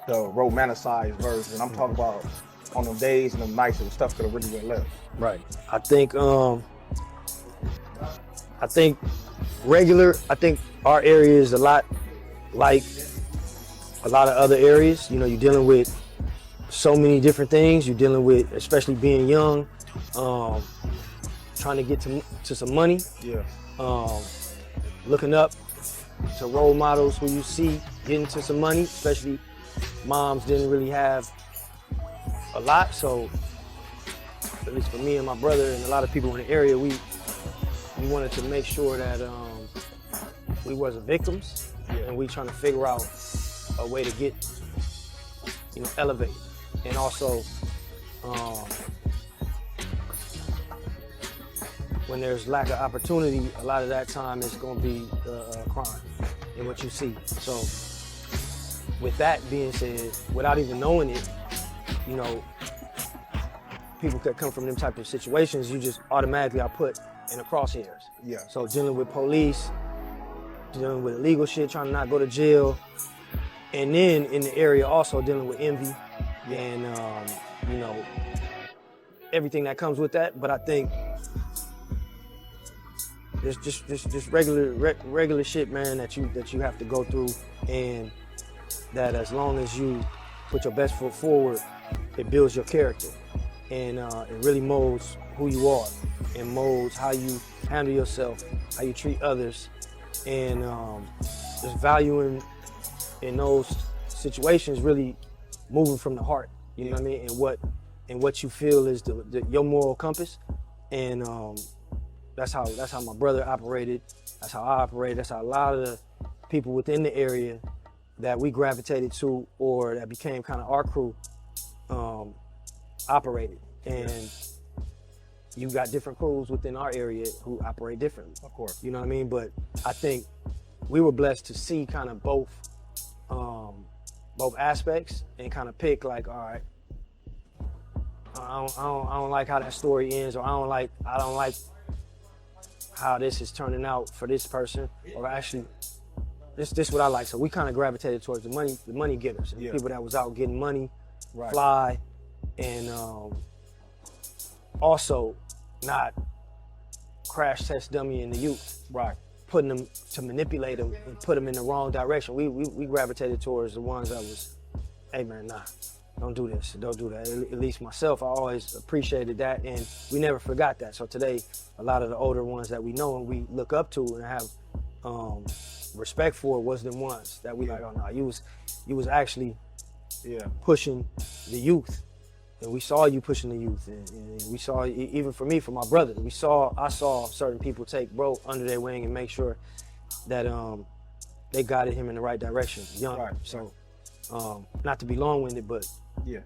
the romanticized version. I'm talking about on them days and them nights and the stuff that really went left. Right. I think our area is a lot like a lot of other areas. You're dealing with so many different things. You're dealing with, especially being young, trying to get to some money. Yeah. Looking up to role models who you see getting to some money, especially moms didn't really have a lot. So at least for me and my brother and a lot of people in the area, we wanted to make sure that we wasn't victims, and we trying to figure out a way to get, elevated. And also, when there's lack of opportunity, a lot of that time is going to be crime in what you see. So with that being said, without even knowing it, people that come from them type of situations, you just automatically are put in the crosshairs. Yeah. So dealing with police, dealing with illegal shit, trying to not go to jail, and then in the area also dealing with envy and everything that comes with that. But I think there's just regular shit, man, that you have to go through, and that as long as you put your best foot forward, it builds your character, and it really molds who you are and molds how you handle yourself, how you treat others, and just valuing in those situations, really moving from the heart, you know what I mean, and what you feel is your moral compass, and that's how my brother operated. That's how I operated. That's how a lot of the people within the area that we gravitated to or that became kind of our crew operated. And you got different crews within our area who operate differently. Of course. You know what I mean? But I think we were blessed to see kind of both aspects and kind of pick like, all right, I don't like how that story ends, or I don't like how this is turning out for this person, or actually this what I like. So we kind of gravitated towards the money getters, and the people that was out getting money, fly, and also not crash test dummy in the youth, putting them to manipulate them and put them in the wrong direction. We gravitated towards the ones that was, hey man, nah, don't do this, don't do that. At least myself, I always appreciated that, and we never forgot that. So today, a lot of the older ones that we know and we look up to and have respect for was the ones that we like, oh no, you was actually pushing the youth. And we saw you pushing the youth, and we saw, even for me, for my brother, I saw certain people take bro under their wing and make sure that they guided him in the right direction, young. So, not to be long-winded, but I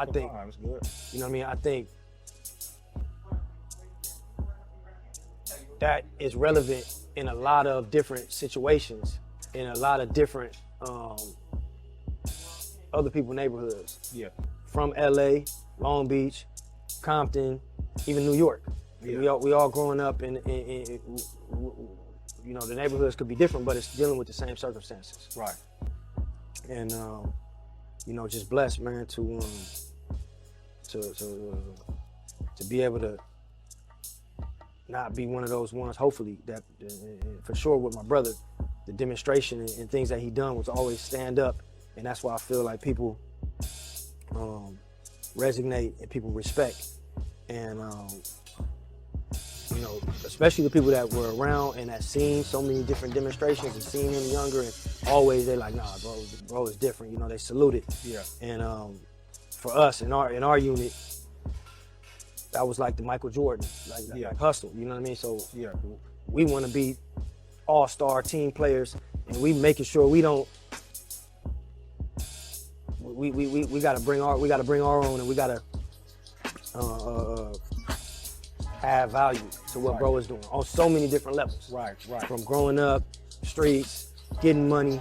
think, you know what I mean? I think that is relevant in a lot of different situations, in a lot of different other people's neighborhoods. From LA, Long Beach, Compton, even New York. We all growing up in you know, the neighborhoods could be different, but it's dealing with the same circumstances. And you know, just blessed, man, to be able to not be one of those ones, hopefully, that for sure with my brother, the demonstration and things that he done was always stand up, and that's why I feel like people resonate and people respect, and you know, especially the people that were around and that seen so many different demonstrations and seen him younger, and always they like, nah, bro is different. You know, they saluted. And for us in our unit, that was like the Michael Jordan, like Hussle. You know what I mean? So we want to be all-star team players, and we making sure we don't. We gotta bring our own, and we gotta add value to what bro is doing on so many different levels. From growing up, streets, getting money,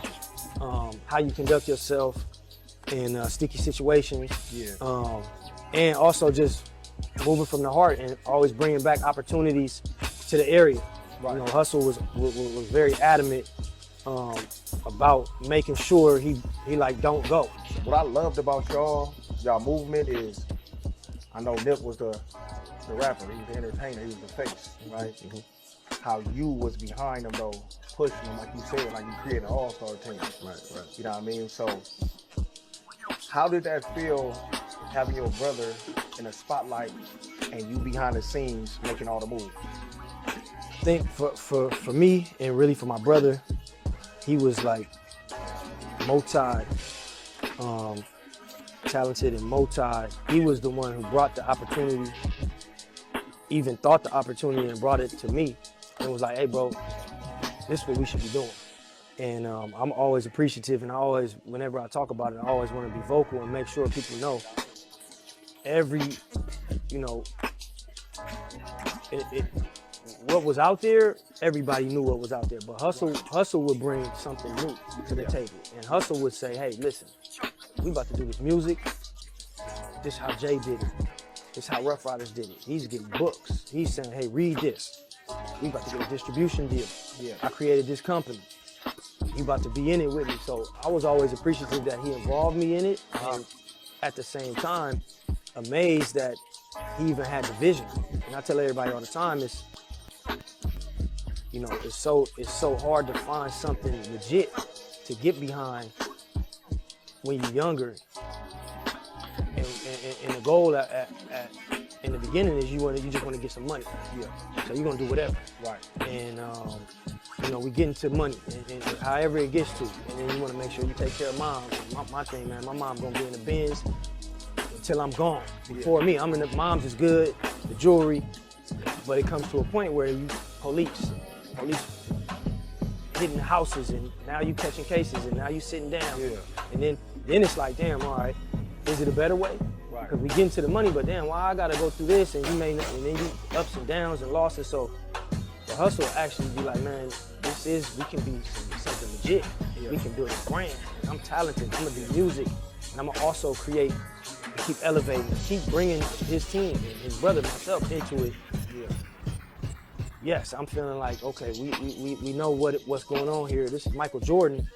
how you conduct yourself in sticky situations, and also just moving from the heart and always bringing back opportunities to the area. You know, Hussle was very adamant about making sure he like don't go. What I loved about y'all movement is, I know Nip was the rapper, he was the entertainer, he was the face, right? How you was behind him though, pushing him, like you said, like you created an all-star team. You know what I mean? So how did that feel, having your brother in the spotlight and you behind the scenes making all the moves? I think for me, and really for my brother, he was like talented and he was the one who brought the opportunity, even thought the opportunity and brought it to me, and was like, hey bro, this is what we should be doing. And I'm always appreciative, and I always, whenever I talk about it, I always want to be vocal and make sure people know what was out there, everybody knew what was out there, but Hussle would bring something new to the table. And Hussle would say, hey, listen, we about to do this music. This is how Jay did it. This is how Rough Riders did it. He's getting books. He's saying, hey, read this. We about to get a distribution deal. I created this company. You about to be in it with me. So I was always appreciative that he involved me in it. And at the same time, amazed that he even had the vision. And I tell everybody all the time, it's so hard to find something legit to get behind when you're younger. And the goal in the beginning is you just want to get some money. So you're gonna do whatever. And we get into money and however it gets to, and then you want to make sure you take care of mom. My thing, man, my mom gonna be in the Benz until I'm gone. Before me, mom's is good, the jewelry, but it comes to a point where you police hitting houses, and now you catching cases, and now you sitting down. Yeah. And then it's like, damn, all right, is it a better way? Right. Because we getting to the money, but damn, why I gotta go through this, and you may not, and then you ups and downs and losses. So the hustle actually be like, man, we can be something legit. Yeah. We can build a brand. I'm talented. I'm gonna do music, and I'm gonna also create, and keep elevating, keep bringing his team and his brother, myself into it. Yeah. Yes, I'm feeling like, okay, we know what's going on here. This is Michael Jordan,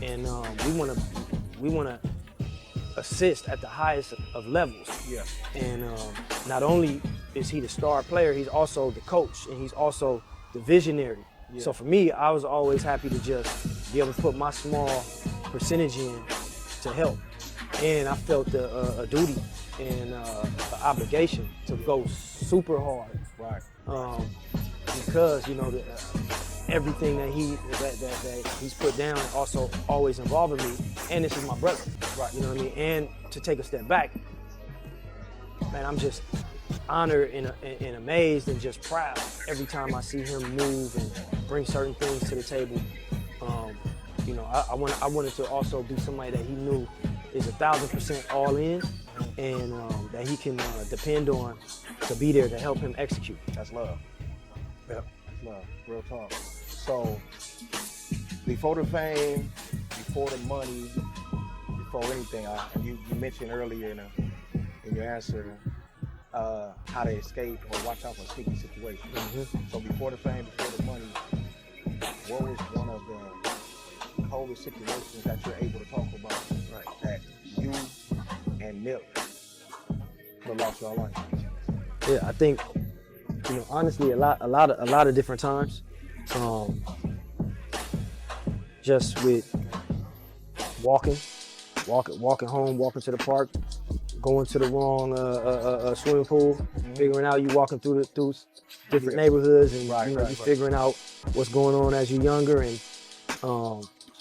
and we wanna assist at the highest of levels. Yeah. And not only is he the star player, he's also the coach, and he's also the visionary. Yeah. So for me, I was always happy to just be able to put my small percentage in to help. And I felt a duty and an obligation to go super hard. Right. Because everything that he's put down also always involving me, and this is my brother. Right. You know what I mean? And to take a step back, man, I'm just honored and amazed and just proud every time I see him move and bring certain things to the table. I wanted to also be somebody that he knew is 1,000% all in, and that he can depend on to be there to help him execute. That's love. Yep. That's love. Real talk. So, before the fame, before the money, before anything, you mentioned earlier in your answer how to escape or watch out for sticky situations. Mm-hmm. So before the fame, before the money, what was one of the coldest situations that you're able to talk about, right, that you and Nip could have lost your life? Yeah, I think, honestly, a lot of different times. Just with walking home, walking to the park, going to the wrong swimming pool, figuring out you walking through different neighborhoods, and you figuring out what's going on as you're younger, and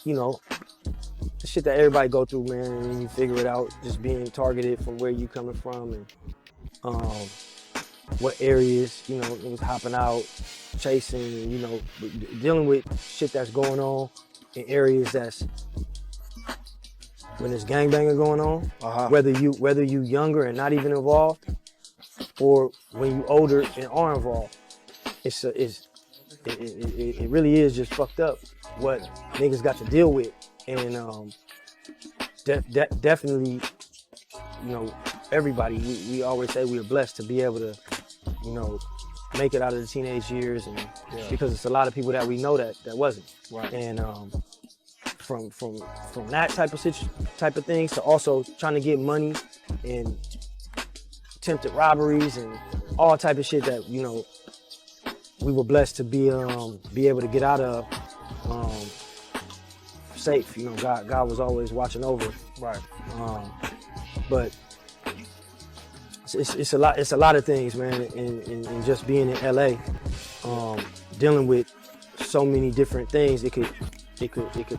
the shit that everybody go through, man, and you figure it out, just being targeted from where you coming from, and what areas, it was hopping out, chasing, dealing with shit that's going on in areas that's, when there's gangbanging going on, whether you younger and not even involved, or when you older and are involved, it really is just fucked up what niggas got to deal with, and definitely, everybody, we always say we are blessed to be able to, make it out of the teenage years, and because it's a lot of people that we know that wasn't, right, and from that type of things to also trying to get money and attempted robberies and all type of shit that we were blessed to be able to get out of safe. God was always watching over it. Right. But it's a lot of things, man, and just being in LA, dealing with so many different things, it could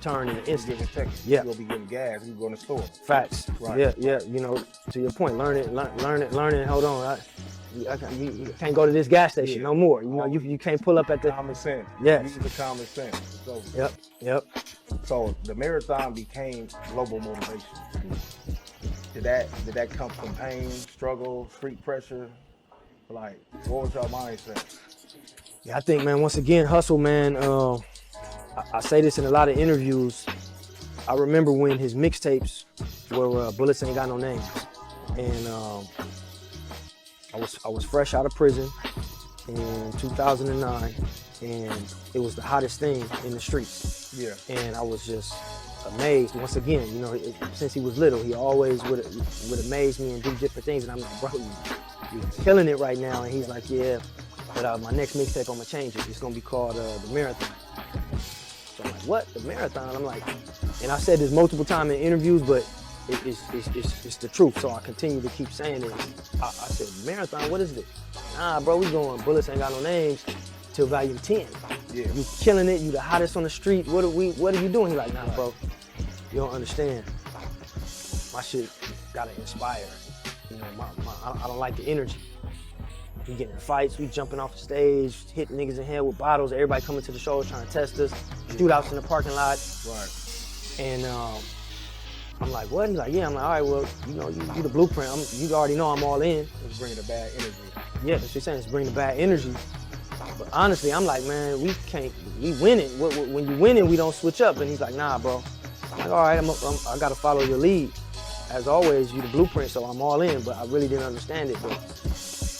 turn in an instant. Yeah. You'll be getting gas, you go in the store. Facts. Right. Yeah. To your point, learn it. Hold on. You can't go to this gas station no more. You can't pull up at the common sense. Yes. Use the common sense. So, Yep. So the marathon became global motivation. Did that come from pain, struggle, street pressure? Like, what was your mindset? Yeah, I think, man, once again, hustle, man. I say this in a lot of interviews. I remember when his mixtapes were Bullets Ain't Got No Names, and I was fresh out of prison in 2009, and it was the hottest thing in the streets. Yeah. And I was just amazed. Once again, since he was little, he always would amaze me and do different things, and I'm like, bro, you're killing it right now. And he's like, yeah, but my next mixtape, I'm gonna change it. It's gonna be called The Marathon. So I'm like, what? The Marathon? I'm like, and I said this multiple times in interviews, but it's the truth. So I continue to keep saying it. I said, Marathon, what is this? Nah, bro, we going Bullets Ain't Got No Names till volume 10. Yeah. You killing it, you the hottest on the street. What are you doing? He's like, nah, bro, you don't understand. My shit gotta inspire. I don't like the energy. We getting in fights, we jumping off the stage, hitting niggas in the head with bottles, everybody coming to the show trying to test us, shootouts in the parking lot. Right. And I'm like, what? He's like, yeah. I'm like, all right, well, you know, you the blueprint. You already know I'm all in. It's bringing the bad energy. Yeah, that's what he's saying. It's bringing the bad energy. But honestly, I'm like, man, we winning. When you winning, we don't switch up. And he's like, nah, bro. I'm like, all right, I got to follow your lead. As always, you the blueprint, so I'm all in. But I really didn't understand it. But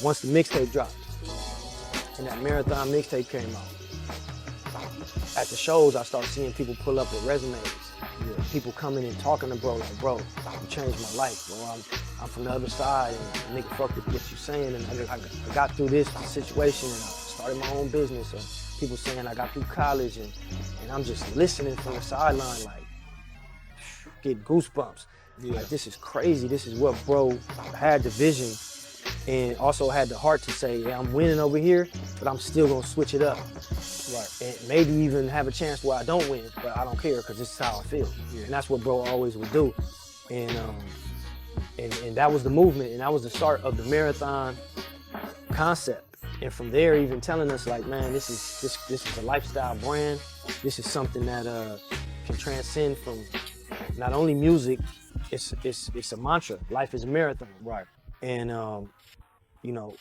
once the mixtape dropped, and that marathon mixtape came out, at the shows, I started seeing people pull up with resumes. Yeah. People coming and talking to bro, like, bro, you changed my life, bro. I'm from the other side, and nigga, fuck with what you saying, and I got through this situation, and I started my own business, and people saying I got through college, and I'm just listening from the sideline, like, get goosebumps. Yeah. Like, this is crazy. This is what bro had the vision, and also had the heart to say, yeah, I'm winning over here, but I'm still gonna switch it up. Right. And maybe even have a chance where I don't win, but I don't care because this is how I feel. Yeah. And that's what bro always would do. And that was the movement, and that was the start of the marathon concept. And from there, even telling us like, man, this is a lifestyle brand. This is something that can transcend from not only music. It's a mantra. Life is a marathon. Right. And you know,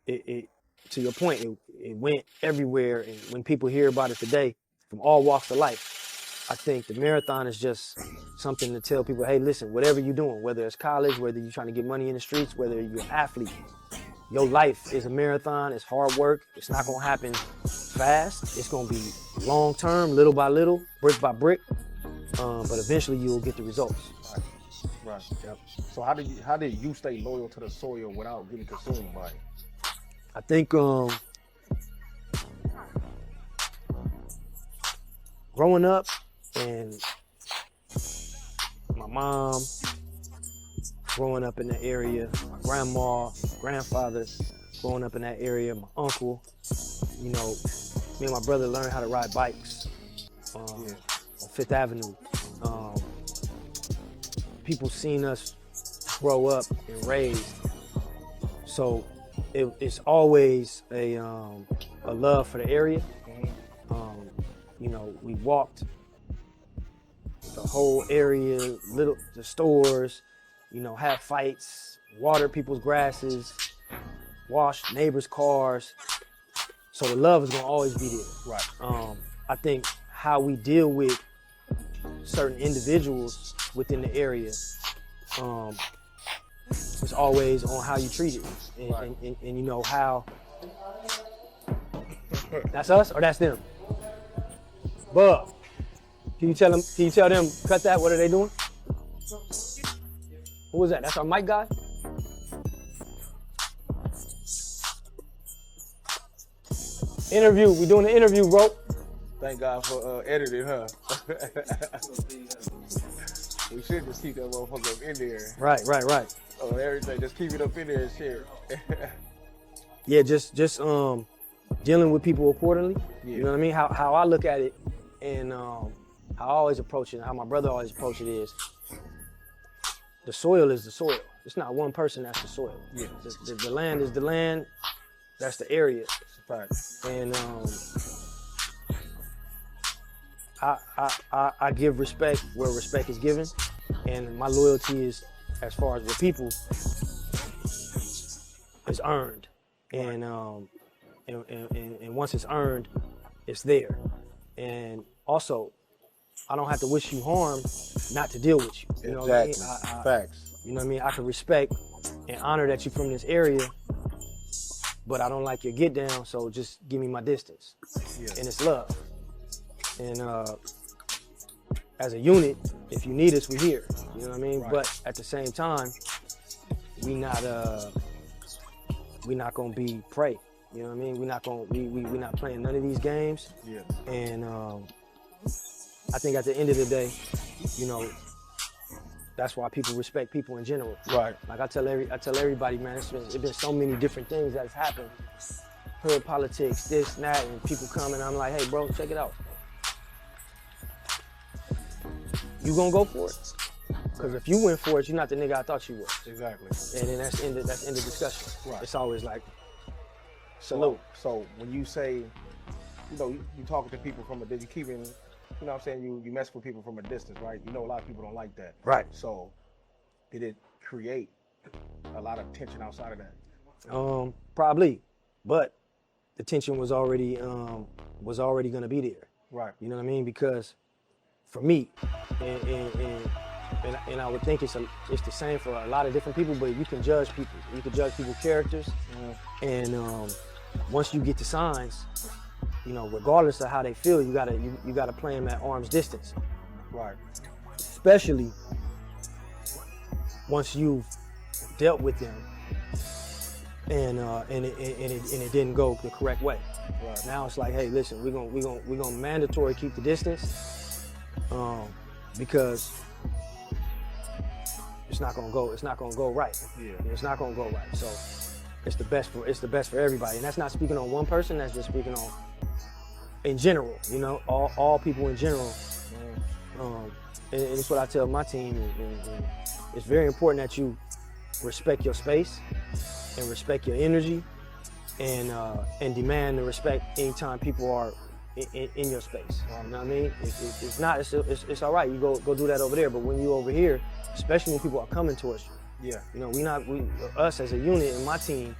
it to your point, it went everywhere. And when people hear about it today, from all walks of life, I think the marathon is just something to tell people, hey, listen, whatever you're doing, whether it's college, whether you're trying to get money in the streets, whether you're an athlete, your life is a marathon. It's hard work. It's not gonna happen fast. It's gonna be long term, little by little, brick by brick. But eventually you'll get the results. Right. Yep. So how did you stay loyal to the soil without getting consumed by it? I think growing up, and my mom growing up in that area, my grandma, grandfather growing up in that area, my uncle, you know, me and my brother learned how to ride bikes on Fifth Avenue. People seen us grow up and raised, so it's always a love for the area. You know, we walked the whole area, the stores, you know, had fights, watered people's grasses, washed neighbors' cars. So the love is gonna always be there. Right. I think how we deal with certain individuals within the area is always on how you treat it, and you know how. That's us or that's them? Bub, can you tell them cut that? What are they doing? Who was that? That's our mic guy. Interview. We doing the interview, bro. Thank God for editing, huh? We should just keep that motherfucker up in there. Right. Oh, everything. Just keep it up in there and shit. Yeah, just dealing with people accordingly. Yeah. You know what I mean? How I look at it, and how I always approach it, and how my brother always approach it is, the soil is the soil. It's not one person that's the soil. Yeah. The land is the land. That's the area. Right. And I give respect where respect is given, and my loyalty is, as far as with people, is earned, and once it's earned, it's there. And also, I don't have to wish you harm not to deal with you. You know what I mean? Facts. You know what I mean? I can respect and honor that you're from this area, but I don't like your get down, so just give me my distance. Yeah. And it's love. And as a unit, if you need us, we're here. You know what I mean? Right. But at the same time, we not gonna be prey. You know what I mean? We're not playing none of these games. Yeah. And I think at the end of the day, you know, that's why people respect people in general. Right. Like I tell everybody, man, it's been so many different things that's happened. Hood politics, this and that, and people come and I'm like, hey bro, check it out. You gonna go for it? Because if you went for it, you're not the nigga I thought you were. Exactly. And then that's end of discussion. Right. It's always like, Salute. So when you say, you know, you talking to people from a distance, you keeping, you know what I'm saying, you mess with people from a distance, right? You know a lot of people don't like that. Right. So did it create a lot of tension outside of that? Probably, but the tension was already gonna be there. Right. You know what I mean? Because for me, and I would think it's the same for a lot of different people, but you can judge people. You can judge people's characters, and once you get the signs, you know, regardless of how they feel, you gotta play them at arm's distance. Right. Especially once you've dealt with them, and it didn't go the correct way. Right. Now it's like, hey, listen, we're gonna mandatory keep the distance, because it's not gonna go right. Yeah. It's not gonna go right. So it's the best for everybody. And that's not speaking on one person, that's just speaking on in general, you know, all people in general. And it's what I tell my team, and it's very important that you respect your space and respect your energy, and demand the respect anytime people are in your space. You know what I mean? It's not, it's all right, you go do that over there, but when you over here, especially when people are coming towards you, yeah, you know, us as a unit and my team,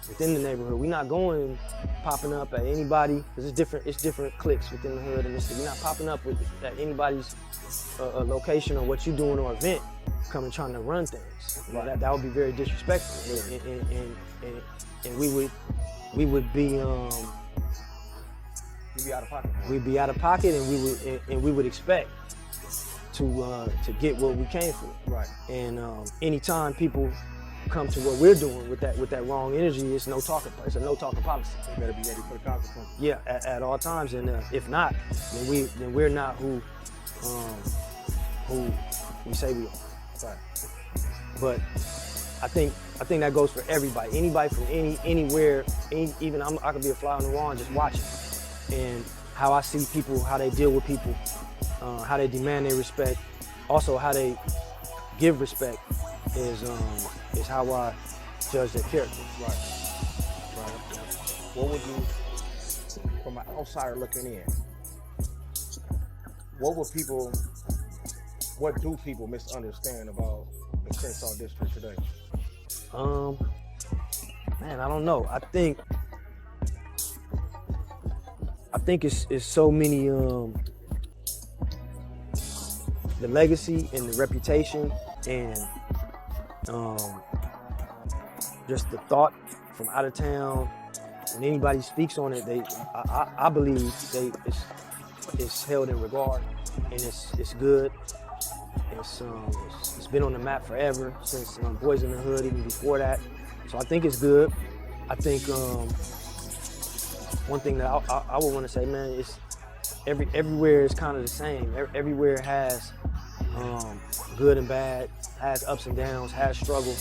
within the neighborhood, we're not going popping up at anybody, because it's different cliques within the hood, and we're not popping up at anybody's location or what you doing or event, coming trying to run things. You know, that would be very disrespectful, and we would be You'd be out of pocket. We'd be out of pocket, and we would expect to get what we came for. Right. And anytime people come to what we're doing with that wrong energy, it's a no talking policy. They better be ready for the consequences. Yeah, at all times, and if not, then we're not who we say we are. Right. But I think that goes for everybody. Anybody from anywhere, even I could be a fly on the wall and just watching. And how I see people, how they deal with people, how they demand their respect, also how they give respect is how I judge their character. Right. What would you, from an outsider looking in, what do people misunderstand about the Crenshaw district today? Man, I don't know. I think it's so many, the legacy and the reputation and just the thought from out of town. When anybody speaks on it, I believe it's held in regard, and it's good. It's been on the map forever, since Boys in the Hood, even before that. So I think it's good. I think one thing that I would want to say, man, is everywhere is kind of the same. Everywhere has good and bad, has ups and downs, has struggle,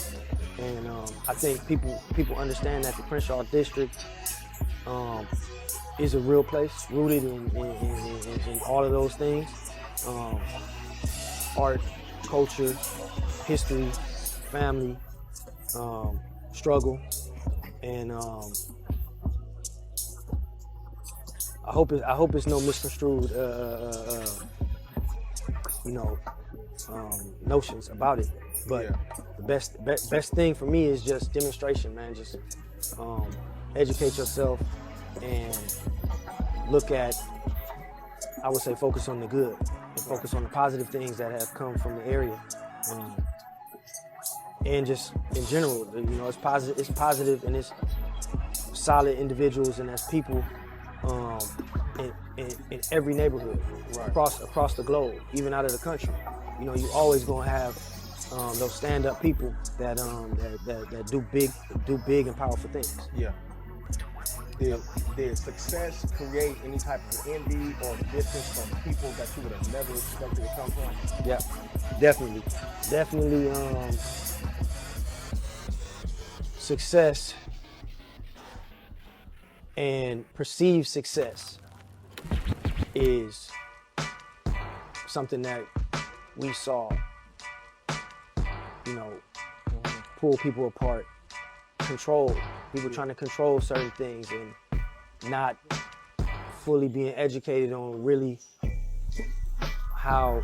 and I think people understand that the Crenshaw district is a real place, rooted in all of those things. Art, culture, history, family, struggle, and I hope it's no misconstrued notions about it. But yeah, the best thing for me is just demonstration, man. Just educate yourself and look at, I would say, focus on the good and focus on the positive things that have come from the area. And just in general, it's positive and it's solid individuals, and that's people in every neighborhood, right, across the globe, even out of the country. You always gonna have those stand-up people that do big and powerful things. Yeah. Did success create any type of envy or distance from people that you would have never expected to come from? Yeah, definitely. Success and perceived success is something that we saw, pull people apart, control People trying to control certain things and not fully being educated on really how,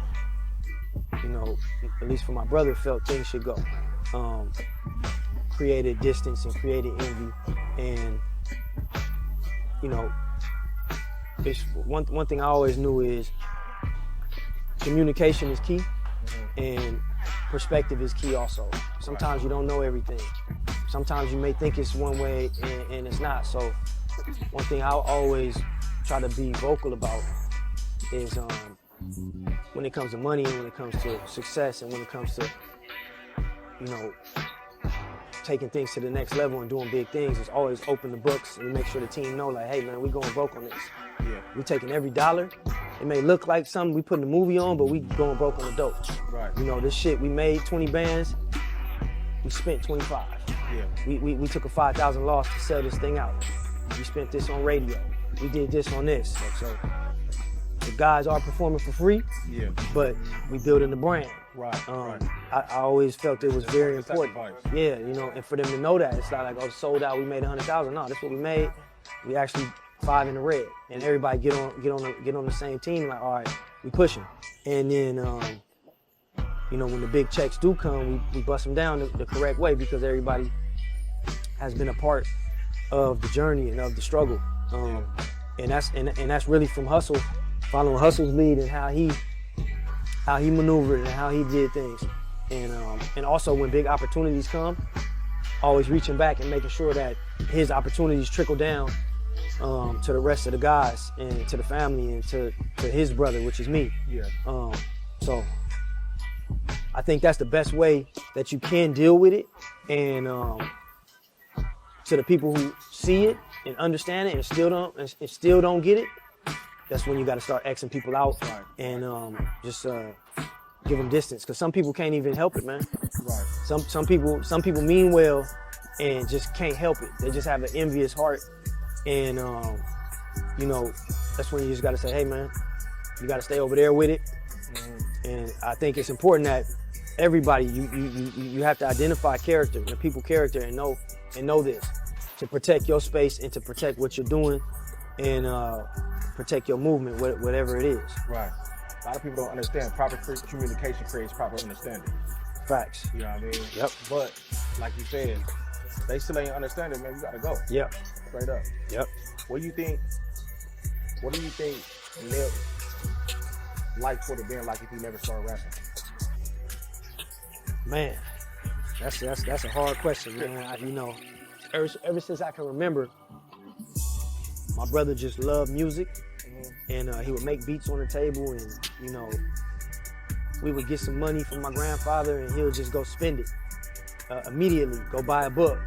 you know, at least for my brother, felt things should go. Created distance and created envy, and you know, it's one thing I always knew is communication is key, and perspective is key also. Sometimes you don't know everything. Sometimes you may think it's one way and it's not. So one thing I always try to be vocal about is when it comes to money and when it comes to success and when it comes to, you know, taking things to the next level and doing big things, is always open the books and make sure the team know, like, hey man, we going broke on this. Yeah. We taking every dollar. It may look like something we putting a movie on, but we going broke on the dope. Right. You know, this shit, we made 20 bands, we spent 25. Yeah. We took a 5,000 loss to sell this thing out. We spent this on radio. We did this on this. So the guys are performing for free, Yeah. but we building the brand. Right. Right. I always felt it was very It's important. sacrifice. Yeah, you know, and for them to know that, it's not like, oh, sold out, we made 100,000. No, that's what we made. We actually 5 in the red, and everybody get on the same team. Like, all right, we pushing. And then, you know, when the big checks do come, we bust them down the correct way, because everybody has been a part of the journey and of the struggle. And that's really from Hussle, following Hussle's lead and how he maneuvered and how he did things. And also when big opportunities come, always reaching back and making sure that his opportunities trickle down to the rest of the guys and to the family and to his brother, which is me. Yeah. So I think that's the best way that you can deal with it. And to the people who see it and understand it and still don't get it, that's when you got to start Xing people out and just give them distance, because some people can't even help it, man. Right. Some people mean well and just can't help it. They just have an envious heart, and you know, that's when you just got to say, hey man, you got to stay over there with it. And I think it's important that everybody you have to identify character, the people character, and know this, to protect your space and to protect what you're doing and protect your movement, whatever it is. Right. A lot of people don't understand proper communication creates proper understanding. Facts. You know what I mean? Yep. But like you said, they still ain't understanding, man. You gotta go. Yep. Straight up. Yep. What do you think Nip life would have been like if he never started rapping? Man, that's a hard question, man. You know, ever since I can remember, my brother just loved music, and he would make beats on the table, and you know, we would get some money from my grandfather, and he'll just go spend it immediately. Go buy a book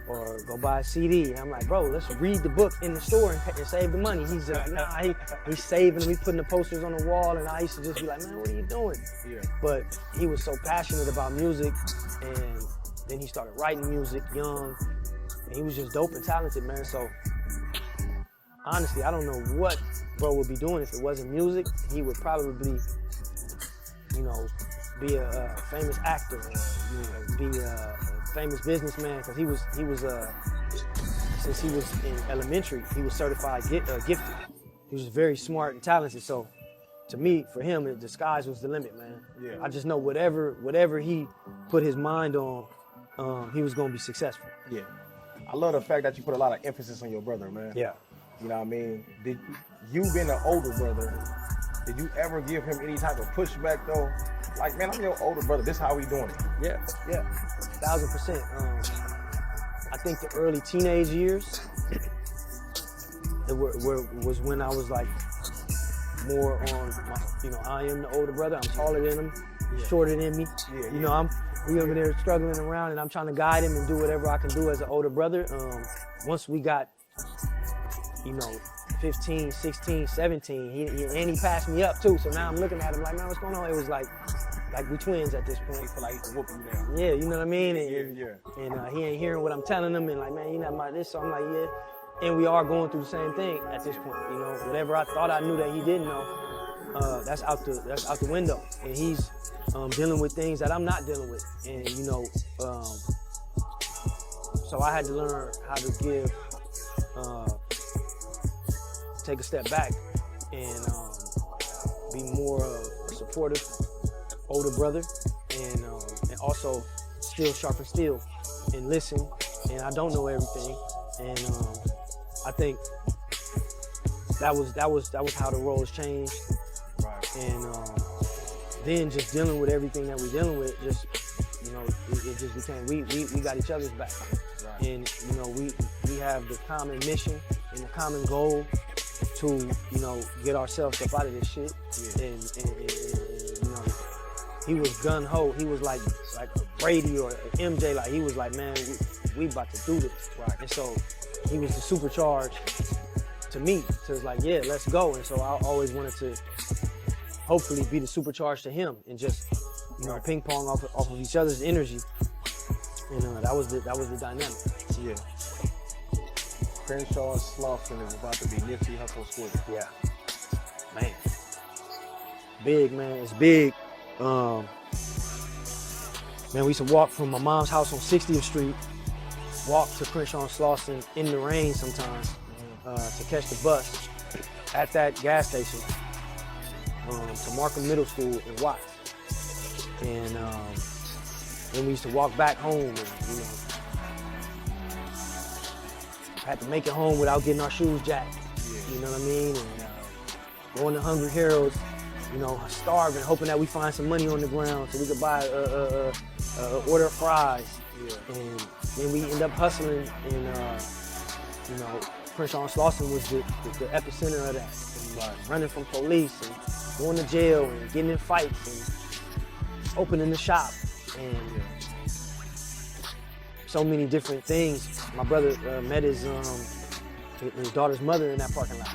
or go buy a CD. And I'm like, bro, let's read the book in the store and save the money. He's like, nah, he's saving them. He's putting the posters on the wall, and I used to just be like, man, what are you doing? Yeah. But he was so passionate about music, and then he started writing music young, and he was just dope and talented, man. So honestly, I don't know what bro would be doing if it wasn't music. He would probably, you know, be a famous actor, or, you know, be a famous businessman, because he was since he was in elementary, he was certified gifted. He was very smart and talented. So to me, for him, the sky's was the limit, man. Yeah. I just know whatever he put his mind on, he was gonna be successful. Yeah. I love the fact that you put a lot of emphasis on your brother, man. Yeah. You know what I mean? Did you being an older brother, did you ever give him any type of pushback though? Like, man, I'm your older brother, this how we doing it. Yeah, 1,000%. I think the early teenage years was when I was like more on my, you know, I am the older brother, I'm taller than him, shorter than me. Yeah, you know, we over there struggling around, and I'm trying to guide him and do whatever I can do as an older brother. Once we got, you know, 15, 16, 17, he passed me up too. So now I'm looking at him like, man, what's going on? It was like we twins at this point. He feel like he can whoop you down. Yeah, you know what I mean? And, Yeah. And he ain't hearing what I'm telling him, and like, man, you not my this. So I'm like, yeah. And we are going through the same thing at this point. You know, whatever I thought I knew that he didn't know, that's out the window. And he's dealing with things that I'm not dealing with. And you know, So I had to learn how to give, take a step back and be more supportive, older brother, and also still sharpen steel and listen. And I don't know everything, and I think that was how the roles changed. Right. And then just dealing with everything that we're dealing with, just it just became we got each other's back. Right. And we have the common mission and the common goal to get ourselves up out of this shit. Yeah. And he was gun ho. He was like a Brady or an MJ. Like he was like, man, we about to do this. Right. And so he was the supercharged to me. So it's like, yeah, let's go. And so I always wanted to hopefully be the supercharged to him and just ping pong off of each other's energy. And that was the dynamic. Yeah. Crenshaw Slauson is about to be Nipsey Hussle Square. Yeah. Man. Big, man. It's big. Man, we used to walk from my mom's house on 60th Street, walk to Crenshaw and Slauson in the rain sometimes to catch the bus at that gas station to Markham Middle School in Watts. And then we used to walk back home and, had to make it home without getting our shoes jacked. Yeah. You know what I mean? And going to Hungry Harold's, starving, hoping that we find some money on the ground so we could buy a order of fries. Yeah. And then we end up hustling, and Crenshaw and Slauson was the epicenter of that. And, running from police and going to jail and getting in fights and opening the shop and so many different things. My brother met his daughter's mother in that parking lot,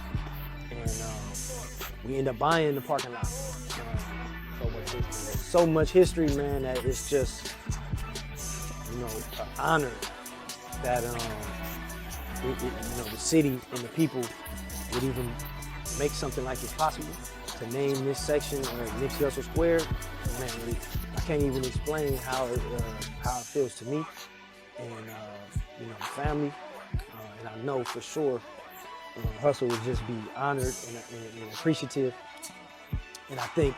and we end up buying the parking lot. So much history, man, that it's just an honor that the city and the people would even make something like this possible. To name this section Nipsey Hussle Square, man, I can't even explain how it feels to me and family. And I know for sure Hussle would just be honored and appreciative. And I think,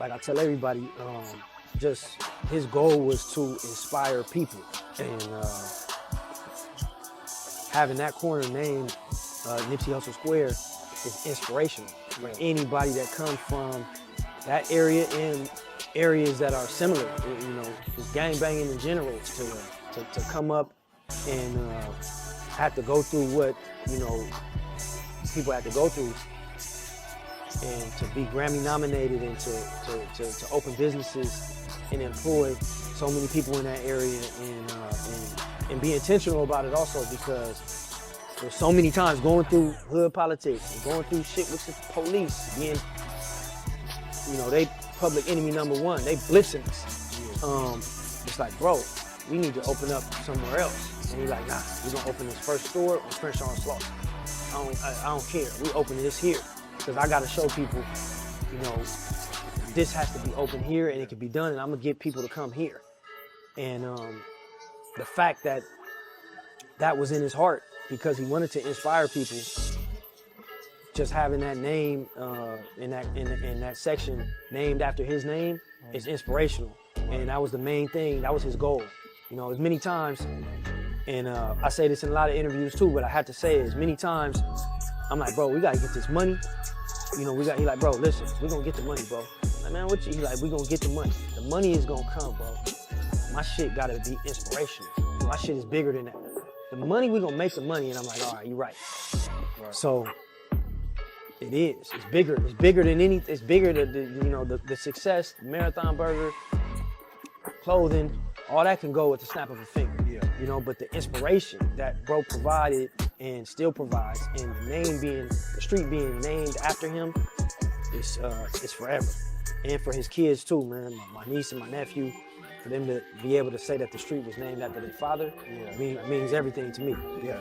like I tell everybody, just his goal was to inspire people. And having that corner named Nipsey Hussle Square is inspirational for anybody that comes from that area and areas that are similar, just gangbanging in general, to come up and have to go through what people have to go through, and to be Grammy nominated and to open businesses and employ so many people in that area and be intentional about it also, because there's so many times going through hood politics and going through shit with the police, being, they public enemy number one, they blitzing us. It's like, bro, we need to open up somewhere else. And he's like, nah, we're gonna open this first store on Crenshaw and Slauson. I don't care, we open this here. Because I gotta show people, this has to be open here and it can be done, and I'm gonna get people to come here. And the fact that that was in his heart, because he wanted to inspire people, just having that name in that section named after his name is inspirational. And that was the main thing, that was his goal. As many times, and I say this in a lot of interviews too, but I have to say it as many times, I'm like, bro, we gotta get this money. He like, bro, listen, we gonna get the money, bro. Like, man, what you, he like, we gonna get the money. The money is gonna come, bro. My shit gotta be inspirational. My shit is bigger than that. The money, we gonna make the money, and I'm like, all right, you're right. So it is. It's bigger. It's bigger than any. It's bigger than the success, the Marathon Burger, clothing, all that can go with the snap of a finger. Yeah. But the inspiration that bro provided and still provides, and the street being named after him, is forever. And for his kids too, man. My niece and my nephew. For them to be able to say that the street was named after their father, means everything to me. Yeah.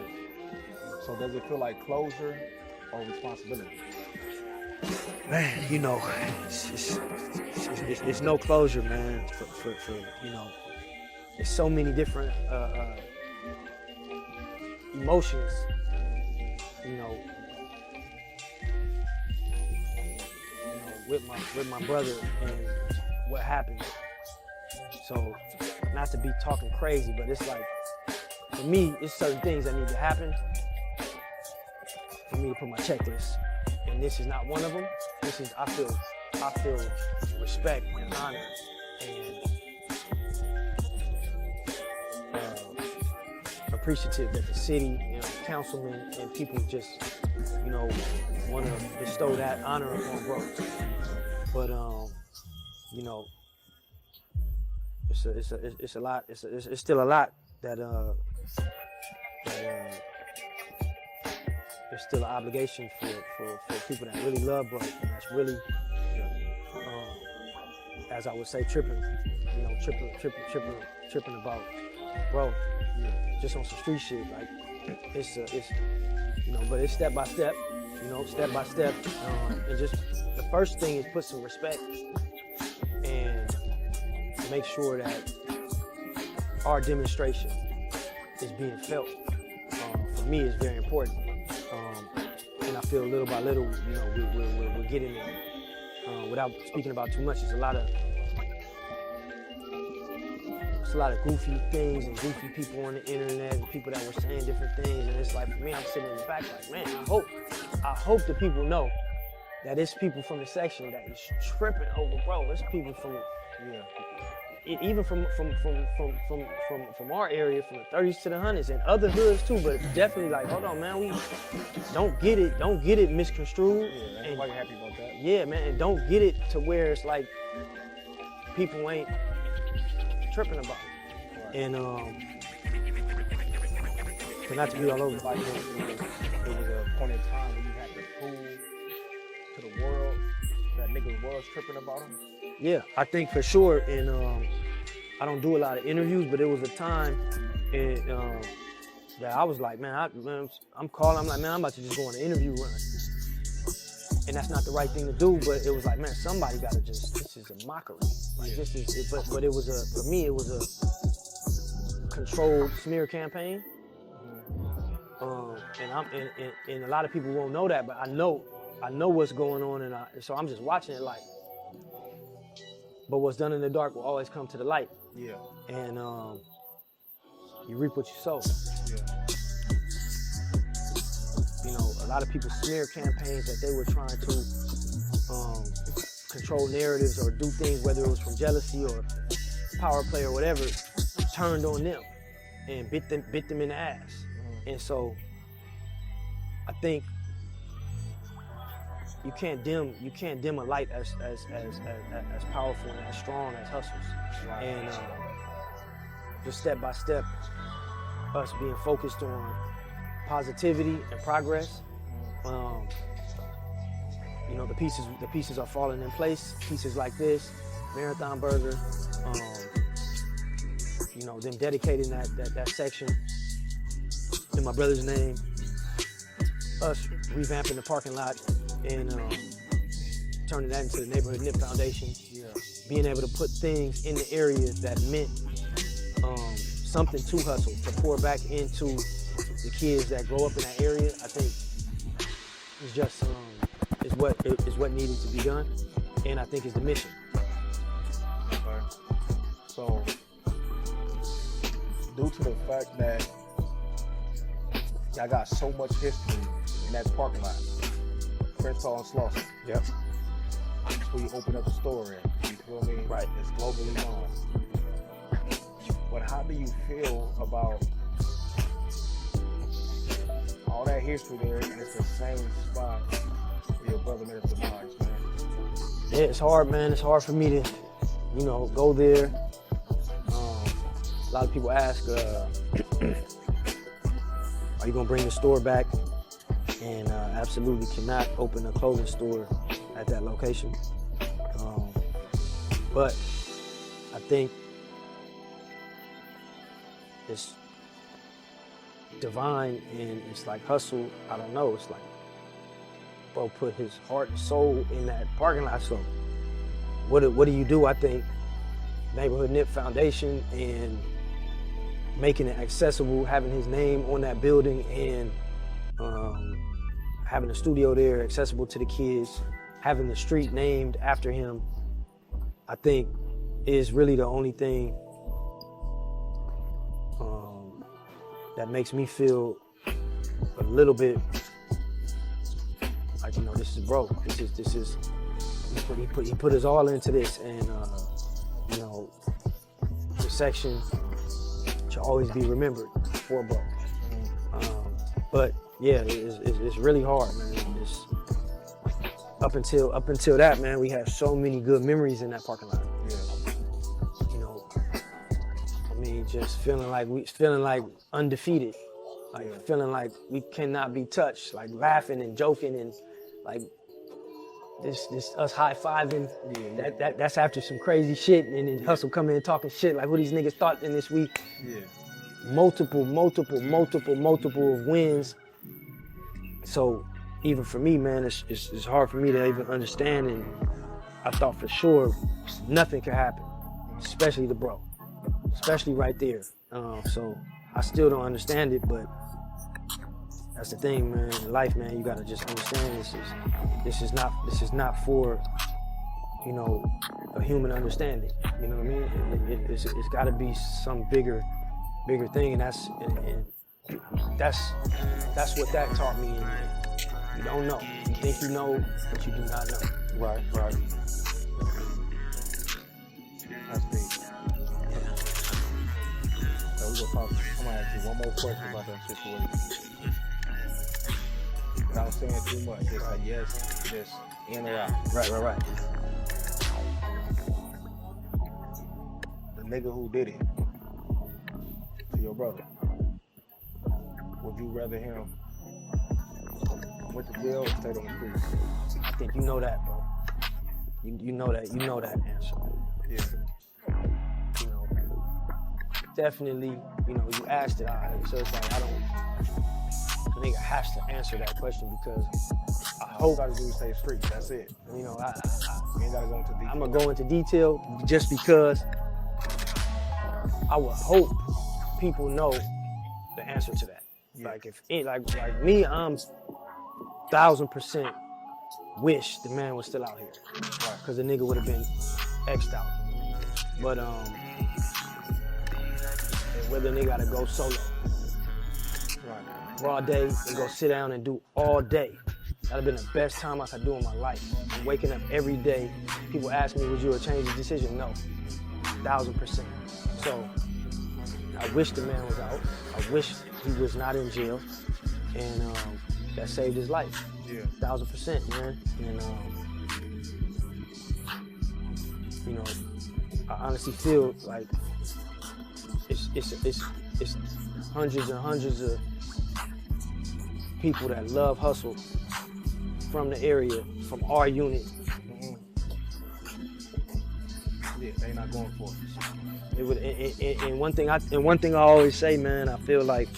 So does it feel like closure or responsibility? Man, it's no closure, man. For there's so many different emotions, with my brother and what happened. So, not to be talking crazy, but it's like, for me, it's certain things that need to happen for me to put my checklist. And this is not one of them. This is, I feel respect and honor and appreciative that the city, councilmen and people just, want to bestow that honor upon bro. But it's a lot. It's still a lot that there's still an obligation for people that really love bro, and that's really, as I would say, tripping about bro, just on some street shit. Like it's but it's step by step, and just the first thing is put some respect and make sure that our demonstration is being felt. For me, it's very important, and I feel little by little, we're getting there. Without speaking about too much, it's a lot of goofy things and goofy people on the internet and people that were saying different things, and it's like, for me, I'm sitting in the back like, man, I hope the people know that it's people from the section that is tripping over bro. It's people from even from our area, from the 30s to the 100s and other hoods too, but definitely like, hold on, man, we don't get it misconstrued. Yeah, everybody happy about that. Yeah, man, and don't get it to where it's like people ain't tripping about it. Right. And so not to be all over the place, it was a point in time where you had to prove to the world that niggas was tripping about them. Yeah, I think for sure, and I don't do a lot of interviews, but it was a time that I was like, man, I'm like, man, I'm about to just go on an interview run. And that's not the right thing to do, but it was like, man, somebody gotta this is a mockery. Like this is, but it was for me, it was a controlled smear campaign. And a lot of people won't know that, but I know what's going on, and so I'm just watching it like, but what's done in the dark will always come to the light. Yeah. And you reap what you sow. Yeah. A lot of people smear campaigns that they were trying to control narratives or do things, whether it was from jealousy or power play or whatever, turned on them and bit them in the ass. And so I think you can't dim a light as powerful and as strong as Hussle's. Right. And just step by step, us being focused on positivity and progress. The pieces are falling in place. Pieces like this, Marathon Burger, them dedicating that section in my brother's name, us revamping the parking lot and turning that into the Neighborhood Nip Foundation. Yeah. Being able to put things in the area that meant something to Hussle, to pour back into the kids that grow up in that area, I think is just is what needed to be done, and I think is the mission. Okay. So, due to the fact that y'all got so much history in that parking lot, Crenshaw and Slauson. Yep. That's where you open up the store in. You feel me? Right. It's globally known. But how do you feel about all that history there, and it's the same spot where your brother made his demise, man? Yeah, it's hard, man. It's hard for me to, go there. A lot of people ask, are you gonna bring the store back? And absolutely cannot open a clothing store at that location. But I think it's divine, and it's like Hussle, I don't know, it's like bro put his heart and soul in that parking lot. So what do you do? I think Neighborhood Nip Foundation and making it accessible, having his name on that building, and having a studio there accessible to the kids, having the street named after him, I think is really the only thing that makes me feel a little bit like, this is bro. This is he put his all into this, and the section should always be remembered for bro. But yeah, it's really hard, man. It's, up until that, man, we have so many good memories in that parking lot. Yeah. I mean, just feeling like undefeated, like feeling like we cannot be touched, like laughing and joking and like this us high-fiving. Yeah. That's after some crazy shit, and then Hussle come in talking shit like what these niggas thought in this week. Yeah. Multiple of wins. So even for me, man, it's hard for me to even understand, and I thought for sure nothing could happen, especially the bro, especially right there. So I still don't understand it, but that's the thing, man. In life, man, you gotta just understand this is not for, a human understanding. You know what I mean? It's gotta be some bigger thing, and that's what that taught me. You don't know. You think you know, but you do not know. Right. That's deep. Yeah. So we gonna talk. I'm gonna ask you one more question about that situation. Without saying too much, just like yes, just in or out. Right. The nigga who did it to your brother, would you rather him went to jail or stayed on the street? I think you know that, bro. You know that answer. Yeah. Definitely, you asked it, so it's like the nigga has to answer that question, because I hope I gotta do is say street. That's it. I ain't gotta go into detail. I'm gonna go into detail just because I would hope people know the answer to that. Yeah. Like if like me, I'm 1000% wish the man was still out here, right? Because the nigga would have been X'd out. But whether they gotta go solo, right? Broad day and go sit down and do all day. That'd have been the best time I could do in my life. I'm waking up every day. People ask me, would you have changed the decision? No, 1000%. So I wish the man was out. I wish he was not in jail, and that saved his life. Yeah, 1000%, man. And I honestly feel like it's hundreds and hundreds of people that love Hussle from the area, from our unit. Mm-hmm. Yeah, they not going for it. It would, and one thing I always say, man, I feel like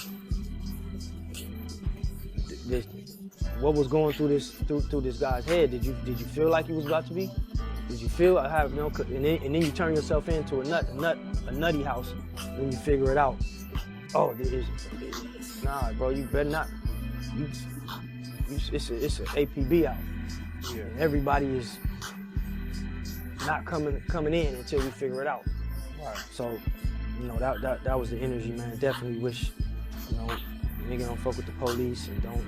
what was going through this guy's head. Did you feel like he was about to be? Did you feel and then you turn yourself into a nutty house when you figure it out. Oh, nah, bro, you better not. It's an APB out. Yeah. Everybody is not coming in until we figure it out. Right. So, that was the energy, man. Definitely wish, nigga don't fuck with the police and don't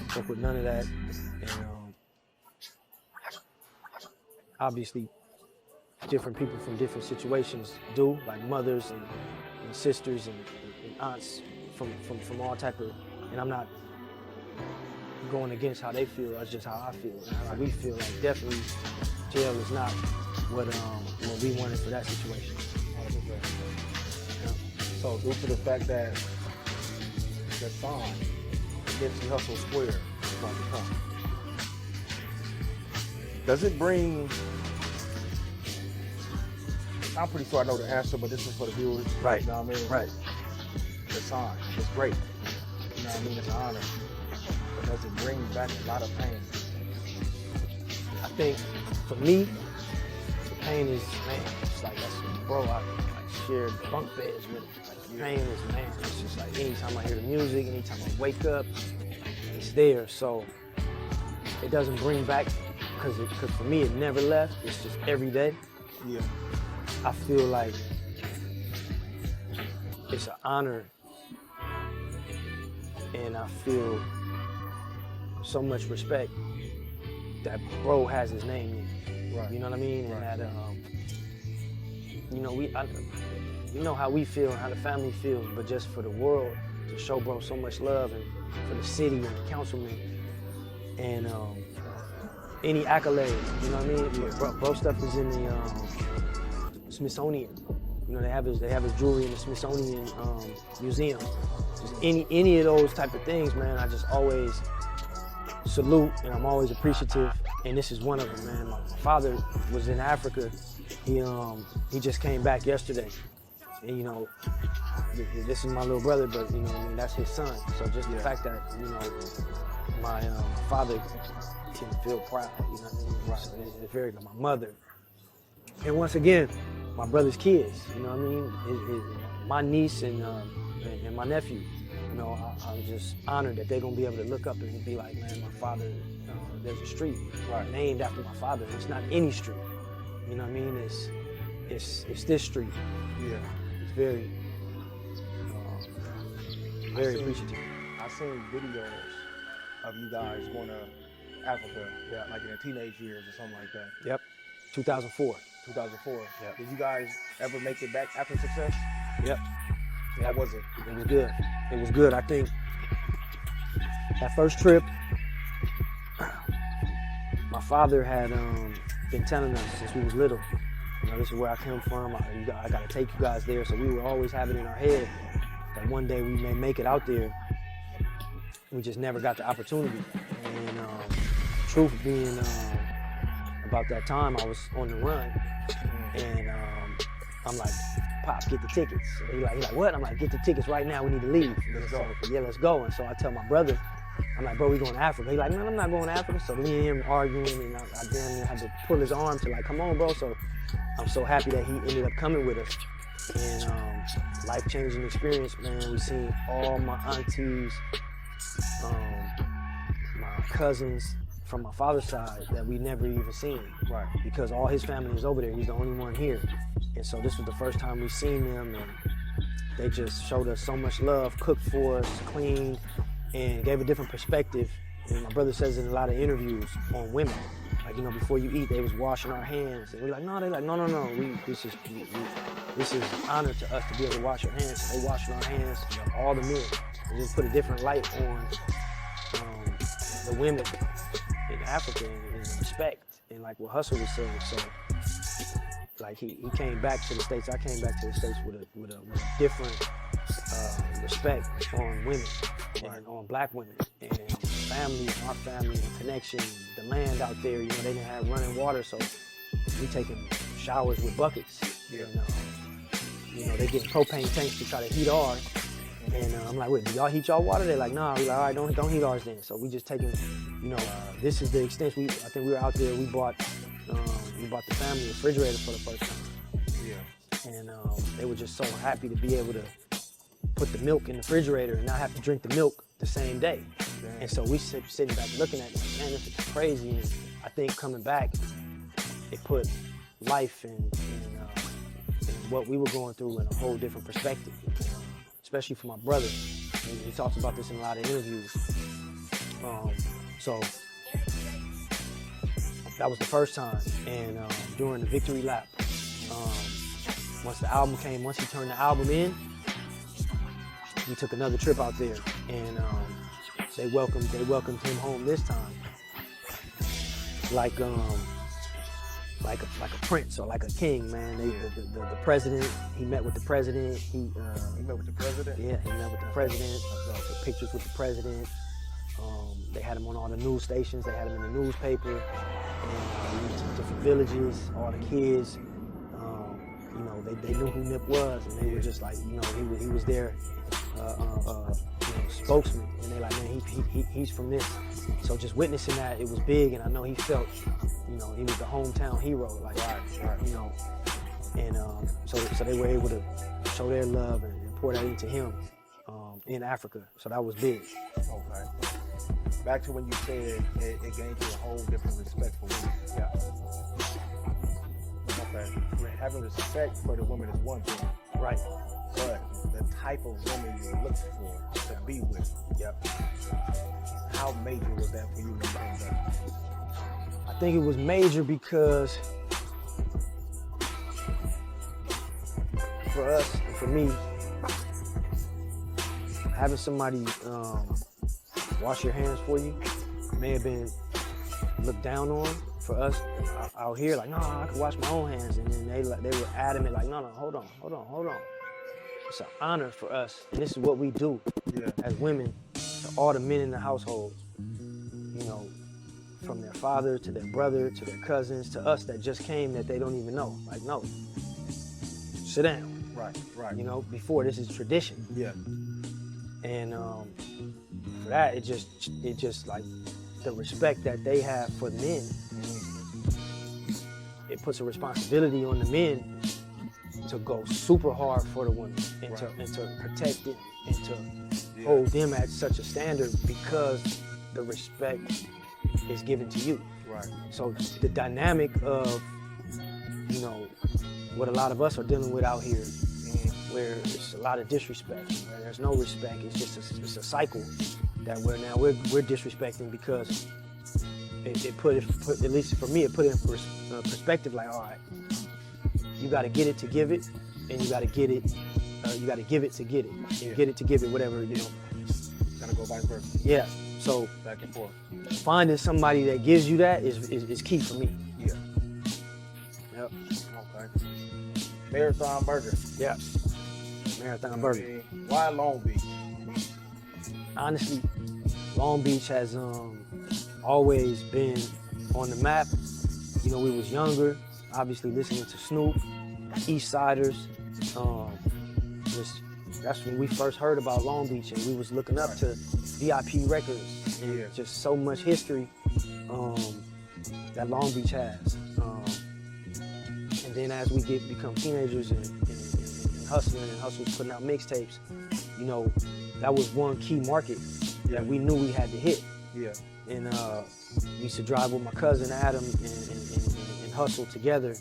fuck with none of that. And obviously, different people from different situations do, like mothers and sisters and aunts from all type of, and I'm not going against how they feel, that's just how I feel. And how we feel like definitely jail is not what we wanted for that situation. Yeah. So due to the fact that the song, Nipsey Hussle Square, is about to come, does it bring, I'm pretty sure I know the answer, but this is for the viewers. Right. You know what I mean? Right. The sign, it's great. You know what I mean? It's an honor. But does it bring back a lot of pain? I think for me, the pain is, man, it's like, bro, shared bunk beds with him. Like, famous, man. It's just like anytime I hear the music, anytime I wake up, it's there. So it doesn't bring back, because for me it never left. It's just every day. Yeah. I feel like it's an honor, and I feel so much respect that bro has his name in. Right. You know what I mean? And that you know, we know how we feel and how the family feels, but just for the world to show bro so much love, and for the city and the councilman, and any accolades, you know what I mean? Bro stuff is in the Smithsonian. You know, they have his jewelry in the Smithsonian Museum. Just any of those type of things, man, I just always salute, and I'm always appreciative. And this is one of them, man. My father was in Africa. He just came back yesterday. And you know, this is my little brother, but you know what I mean, that's his son. So just the fact that, you know, my father can feel proud, you know what I mean? Right. So it's very good. My mother. And once again, my brother's kids, you know what I mean? My niece and my nephew. You know, I'm just honored that they're gonna be able to look up and be like, man, my father, there's a street named after my father. It's not any street. You know what I mean? It's this street. Yeah. It's very appreciative. I've seen videos of you guys going to Africa, like in their teenage years or something like that. Yep. 2004. 2004. Yep. Did you guys ever make it back after success? Yep. How was it? It was good. It was good. I think that first trip, my father had been telling us since we was little, you know, this is where I come from. I got to take you guys there. So we were always having in our head that one day we may make it out there. We just never got the opportunity. And truth being, about that time I was on the run, and I'm like, Pop, get the tickets. So he like, what? I'm like, get the tickets right now. We need to leave. Let's go. Yeah, let's go. And so I tell my brother, I'm like, bro, we going to Africa. He's like, man, I'm not going to Africa. So me and him arguing, and I damn near had to pull his arm to like, come on, bro. So I'm so happy that he ended up coming with us. And life-changing experience, man. We seen all my aunties, my cousins from my father's side that we never even seen. Right. Because all his family is over there. He's the only one here. And so this was the first time we seen them, and they just showed us so much love, cooked for us, cleaned, and gave a different perspective. And my brother says in a lot of interviews on women, like, you know, before you eat, they was washing our hands. And we're like, no, they're like, no. This is honor to us to be able to wash our hands. So they washing our hands, you know, all the men. And just put a different light on the women in Africa and respect, and like what Hussle was saying. So like he came back to the States. I came back to the States with a different respect on women and on black women and family, our family, and connection, the land out there. You know, they didn't have running water, so we taking showers with buckets. Yeah. And, you know, they get propane tanks to try to heat ours. And I'm like, wait, do y'all heat y'all water? They're like, nah. We're like, all right, don't heat ours then. So we just taking, you know, this is the extent. I think we were out there. We bought the family a refrigerator for the first time. Yeah. And they were just so happy to be able to put the milk in the refrigerator and not have to drink the milk the same day. Yeah. And so we sitting back looking at it, like, man, this is crazy. And I think coming back, it put life and what we were going through in a whole different perspective. Especially for my brother. And he talks about this in a lot of interviews. So that was the first time. And during the victory lap, once he turned the album in, we took another trip out there, and they welcomed him home this time, like a prince or like a king, man. The president, he met with the president. He met with the president? Yeah, he met with the president. Took pictures with the president. They had him on all the news stations. They had him in the newspaper. And we went to different villages, all the kids. You know, they knew who Nip was, and they were just like, you know, he was their spokesman. And they like, man, he's from this. So just witnessing that, it was big, and I know he felt, you know, he was the hometown hero. Like, you know, And so they were able to show their love and pour that into him in Africa. So that was big. Okay. Back to when you said it gained you a whole different respect for women. Yeah. Okay. Having respect for the women is one thing. Right. But the type of woman you look for to be with. Yep. How major was that for you when you came back? I think it was major because for us, and for me, having somebody wash your hands for you may have been looked down on. For us out here, like, no, I can wash my own hands, and then they were adamant, like, no, hold on. It's an honor for us, and this is what we do as women to all the men in the household. You know, from their father to their brother to their cousins to us that just came that they don't even know. Like, no, sit down. Right. You know, before this is tradition. Yeah. And for that, it just like the respect that they have for men. It puts a responsibility on the men to go super hard for the women and to protect them and to hold them at such a standard because the respect is given to you. Right. So the dynamic of, you know, what a lot of us are dealing with out here, where it's a lot of disrespect, where there's no respect. It's just it's a cycle that we're disrespecting because it put at least for me, it put it in perspective. Like, all right, you got to get it to give it, and you got to get it. You got to give it to get it, and get it to give it. Whatever, you know. Gotta go vice versa. Yeah. So back and forth. Finding somebody that gives you that is key for me. Yeah. Yep. Okay. Marathon Burger. Yeah. Marathon Burger. Why Long Beach? Honestly, Long Beach has always been on the map. You know, we was younger, obviously listening to Snoop, East Siders. That's when we first heard about Long Beach, and we was looking up to VIP Records and just so much history that Long Beach has. And then as we become teenagers and hustling, and Hussle's putting out mixtapes, you know, that was one key market that we knew we had to hit. Yeah. And we used to drive with my cousin Adam and Hussle together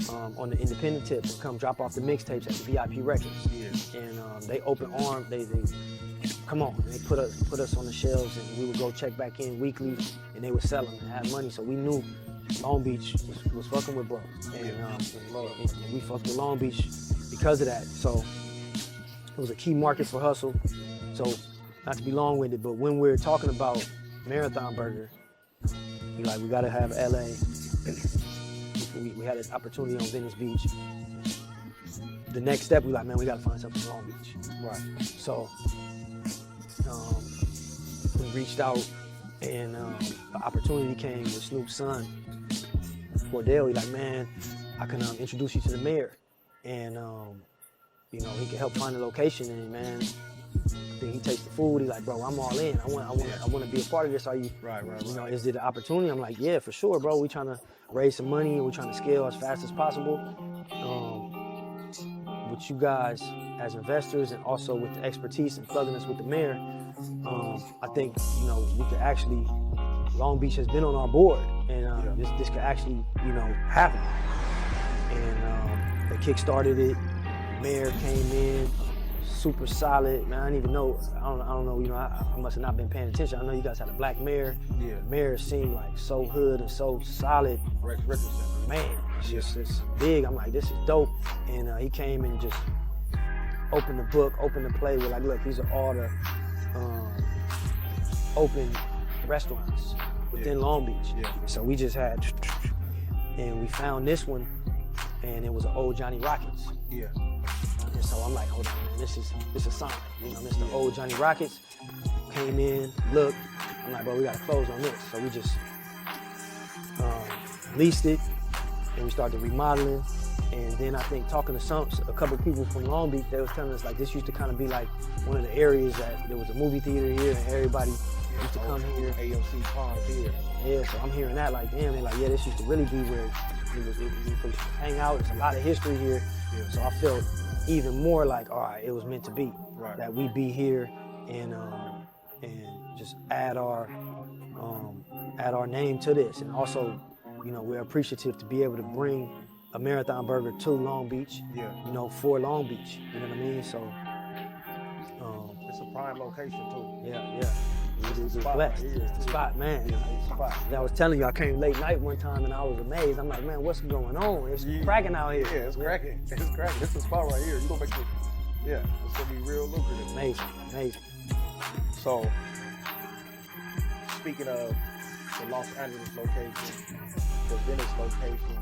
on the independent tip and come drop off the mixtapes at the VIP Records. Yeah. And they open arms, they come on, they put us on the shelves, and we would go check back in weekly, and they would sell them and have money. So we knew Long Beach was fucking with bro, and we fucked with Long Beach because of that. So it was a key market for Hussle. So not to be long-winded, but when we're talking about Marathon Burger, we gotta have LA. We had an opportunity on Venice Beach. The next step, we gotta find something in Long Beach. Right. So we reached out, and the opportunity came with Snoop's son, Cordell. He's like, man, I can introduce you to the mayor, and you know, he can help find the location. And man, I think he takes the food. He's like, bro, I'm all in. I want to be a part of this. Are you? Right. You know, is it an opportunity? I'm like, yeah, for sure, bro. We trying to raise some money, and we're trying to scale as fast as possible. With you guys as investors, and also with the expertise and plugging us with the mayor, I think, you know, we could actually. Long Beach has been on our board, and this could actually, you know, happen. And they kick-started it. Mayor came in, super solid. Man, I don't even know. I don't know. You know, I must have not been paying attention. I know you guys had a black mayor. Yeah. The mayor seemed like so hood and so solid. Man, it's big. I'm like, this is dope. And he came and just opened the book, opened the play with like, look, these are all the open restaurants within Long Beach. Yeah. So we just had, and we found this one, and it was an old Johnny Rockets. Yeah. And so I'm like, hold on, man, this is a sign. You know, this is the old Johnny Rockets. Came in, looked. I'm like, bro, we gotta close on this. So we just leased it, and we started remodeling. And then I think talking to a couple people from Long Beach, they was telling us like this used to kind of be like one of the areas that there was a movie theater here, and everybody used to come here. AMC Pond here. Yeah, so I'm hearing that like, damn, they're like, yeah, this used to really be where we hang out. There's a lot of history here. Yeah. So I felt even more like, all right, it was meant to be. Right. That we be here and just add our name to this. And also, you know, we're appreciative to be able to bring a Marathon Burger to Long Beach. Yeah. You know, for Long Beach. You know what I mean? So it's a prime location too. yeah. It's spot blessed. right here. It's the spot, man. Yeah, it's the spot. I was telling you, I came late night one time and I was amazed. I'm like, man, what's going on? It's cracking out here. Yeah, it's cracking. It's cracking. It's the spot right here. You gonna make it. Yeah, it's gonna be real lucrative. Amazing. So, speaking of the Los Angeles location, the Venice location,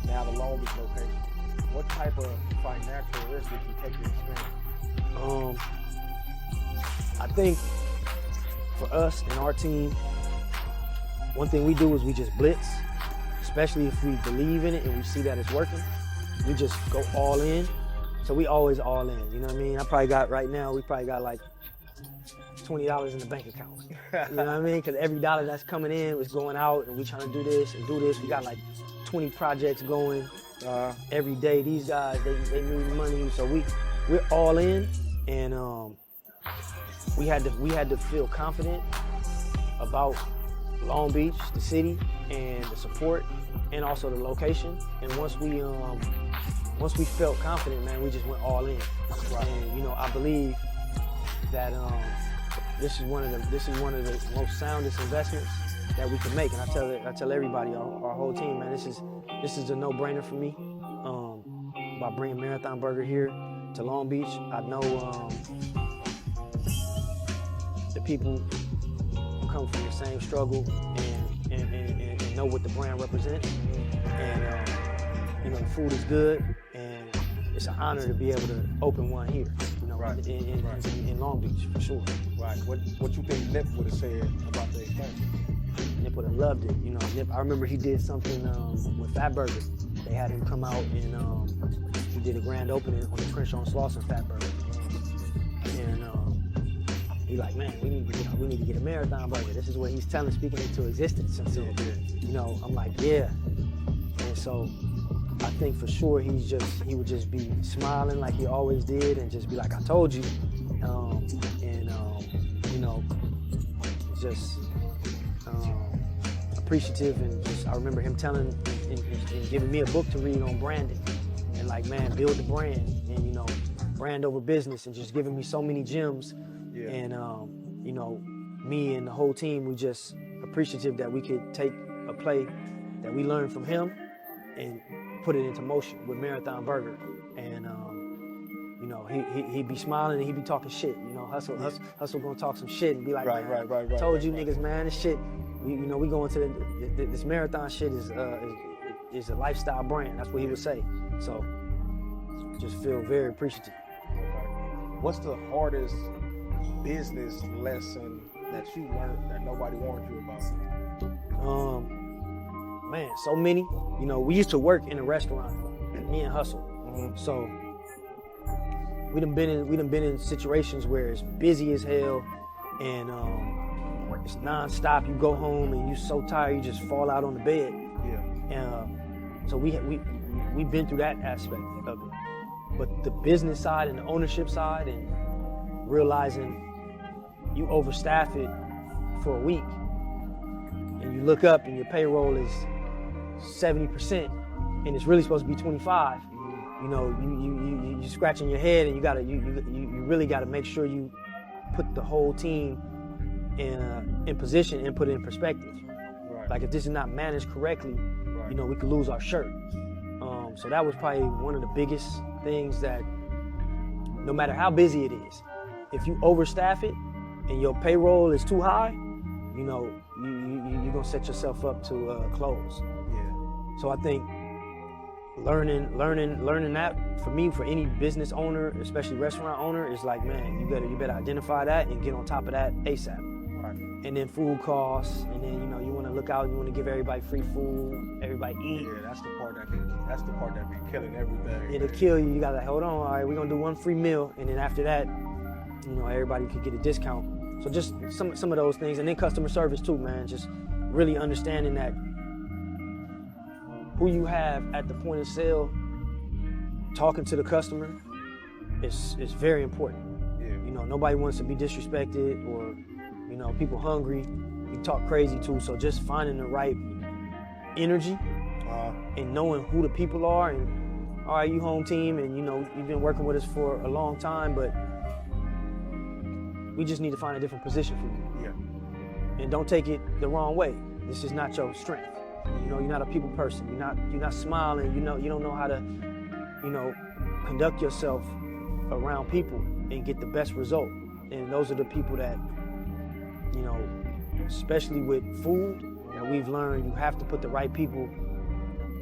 now the Long Beach location, what type of financial risk did you take to expand? I think for us and our team, one thing we do is we just blitz, especially if we believe in it and we see that it's working. We just go all in. So we always all in, you know what I mean? We probably got like $20 in the bank account. You know what I mean? Because every dollar that's coming in was going out and we trying to do this and do this. We got like 20 projects going every day. These guys, they need money. So we're all in, and we had to feel confident about Long Beach, the city, and the support, and also the location. And once we felt confident, man, we just went all in. And you know, I believe that this is one of the most soundest investments that we can make. And I tell everybody, our whole team, man, this is a no-brainer for me. By bringing Marathon Burger here to Long Beach, I know the people come from the same struggle and know what the brand represents. And you know, the food is good, and it's an honor to be able to open one here, you know, in Long Beach, for sure. Right. What you think Nip would have said about the expansion? Nip would have loved it. You know, Nip, I remember he did something with Fat Burger. They had him come out and he did a grand opening on the Crenshaw and Slauson Fat Burger. And he like, man, we need to get a Marathon Burger. This is what he's speaking into existence. And so, you know, I'm like, yeah. And so I think for sure he would just be smiling like he always did and just be like, I told you. You know, just appreciative, and just I remember him telling and giving me a book to read on branding and like, man, build the brand and, you know, brand over business, and just giving me so many gems. Yeah. And you know, me and the whole team, we just appreciative that we could take a play that we learned from him and put it into motion with Marathon Burger. And you know, he'd be smiling and he'd be talking shit. You know, Hussle gonna talk some shit and be like, right, told you niggas, man, this shit. You know, we going to this Marathon shit is a lifestyle brand. That's what he would say. So just feel very appreciative. What's the hardest business lesson that you learned that nobody warned you about? Man, so many. You know, we used to work in a restaurant, me and Hussle. Mm-hmm. So we done been in situations where it's busy as hell, and it's nonstop. You go home and you so tired, you just fall out on the bed. Yeah. So we've been through that aspect of it, but the business side and the ownership side, and realizing you overstaff it for a week, and you look up and your payroll is 70%, and it's really supposed to be 25. You know, you scratching your head, and you really gotta make sure you put the whole team in position and put it in perspective. Right. Like if this is not managed correctly, you know, we could lose our shirt. So that was probably one of the biggest things, that no matter how busy it is, if you overstaff it and your payroll is too high, you know, you're gonna set yourself up to close. Yeah. So I think learning that, for me, for any business owner, especially restaurant owner, is like, man, you better identify that and get on top of that ASAP. Right. And then food costs, and then, you know, you want to look out, you want to give everybody free food, everybody eat. Yeah, that's the part that be killing everything. It'll kill you. You gotta hold on. All right, we're gonna do one free meal, and then after that, you know, everybody could get a discount. So just some of those things, and then customer service too, man. Just really understanding that who you have at the point of sale, talking to the customer, is very important. Yeah. You know, nobody wants to be disrespected or, you know, people hungry. You talk crazy too. So just finding the right energy and knowing who the people are, and all right, you home team, and you know you've been working with us for a long time, but we just need to find a different position for you. Yeah. And don't take it the wrong way. This is not your strength. You know, you're not a people person. You're not smiling. You don't know how to, you know, conduct yourself around people and get the best result. And those are the people that, you know, especially with food, that we've learned you have to put the right people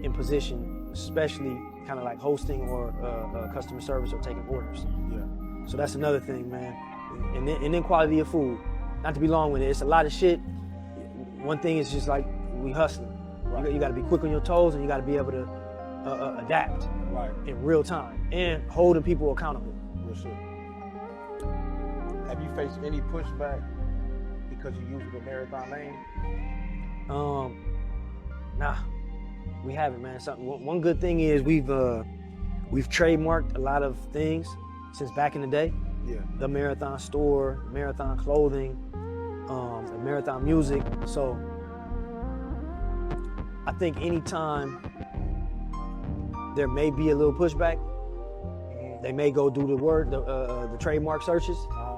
in position, especially kind of like hosting or customer service or taking orders. Yeah. So that's another thing, man. And then quality of food. Not to be long with it, it's a lot of shit. One thing is just like we hustling. Right. You got to be quick on your toes, and you got to be able to adapt in real time and holding people accountable. Real shit. Have you faced any pushback because you use the marathon name? Nah, we haven't, man. One good thing is we've trademarked a lot of things since back in the day. Yeah. The Marathon store, Marathon clothing, the Marathon music. So I think anytime there may be a little pushback, they may go do the trademark searches,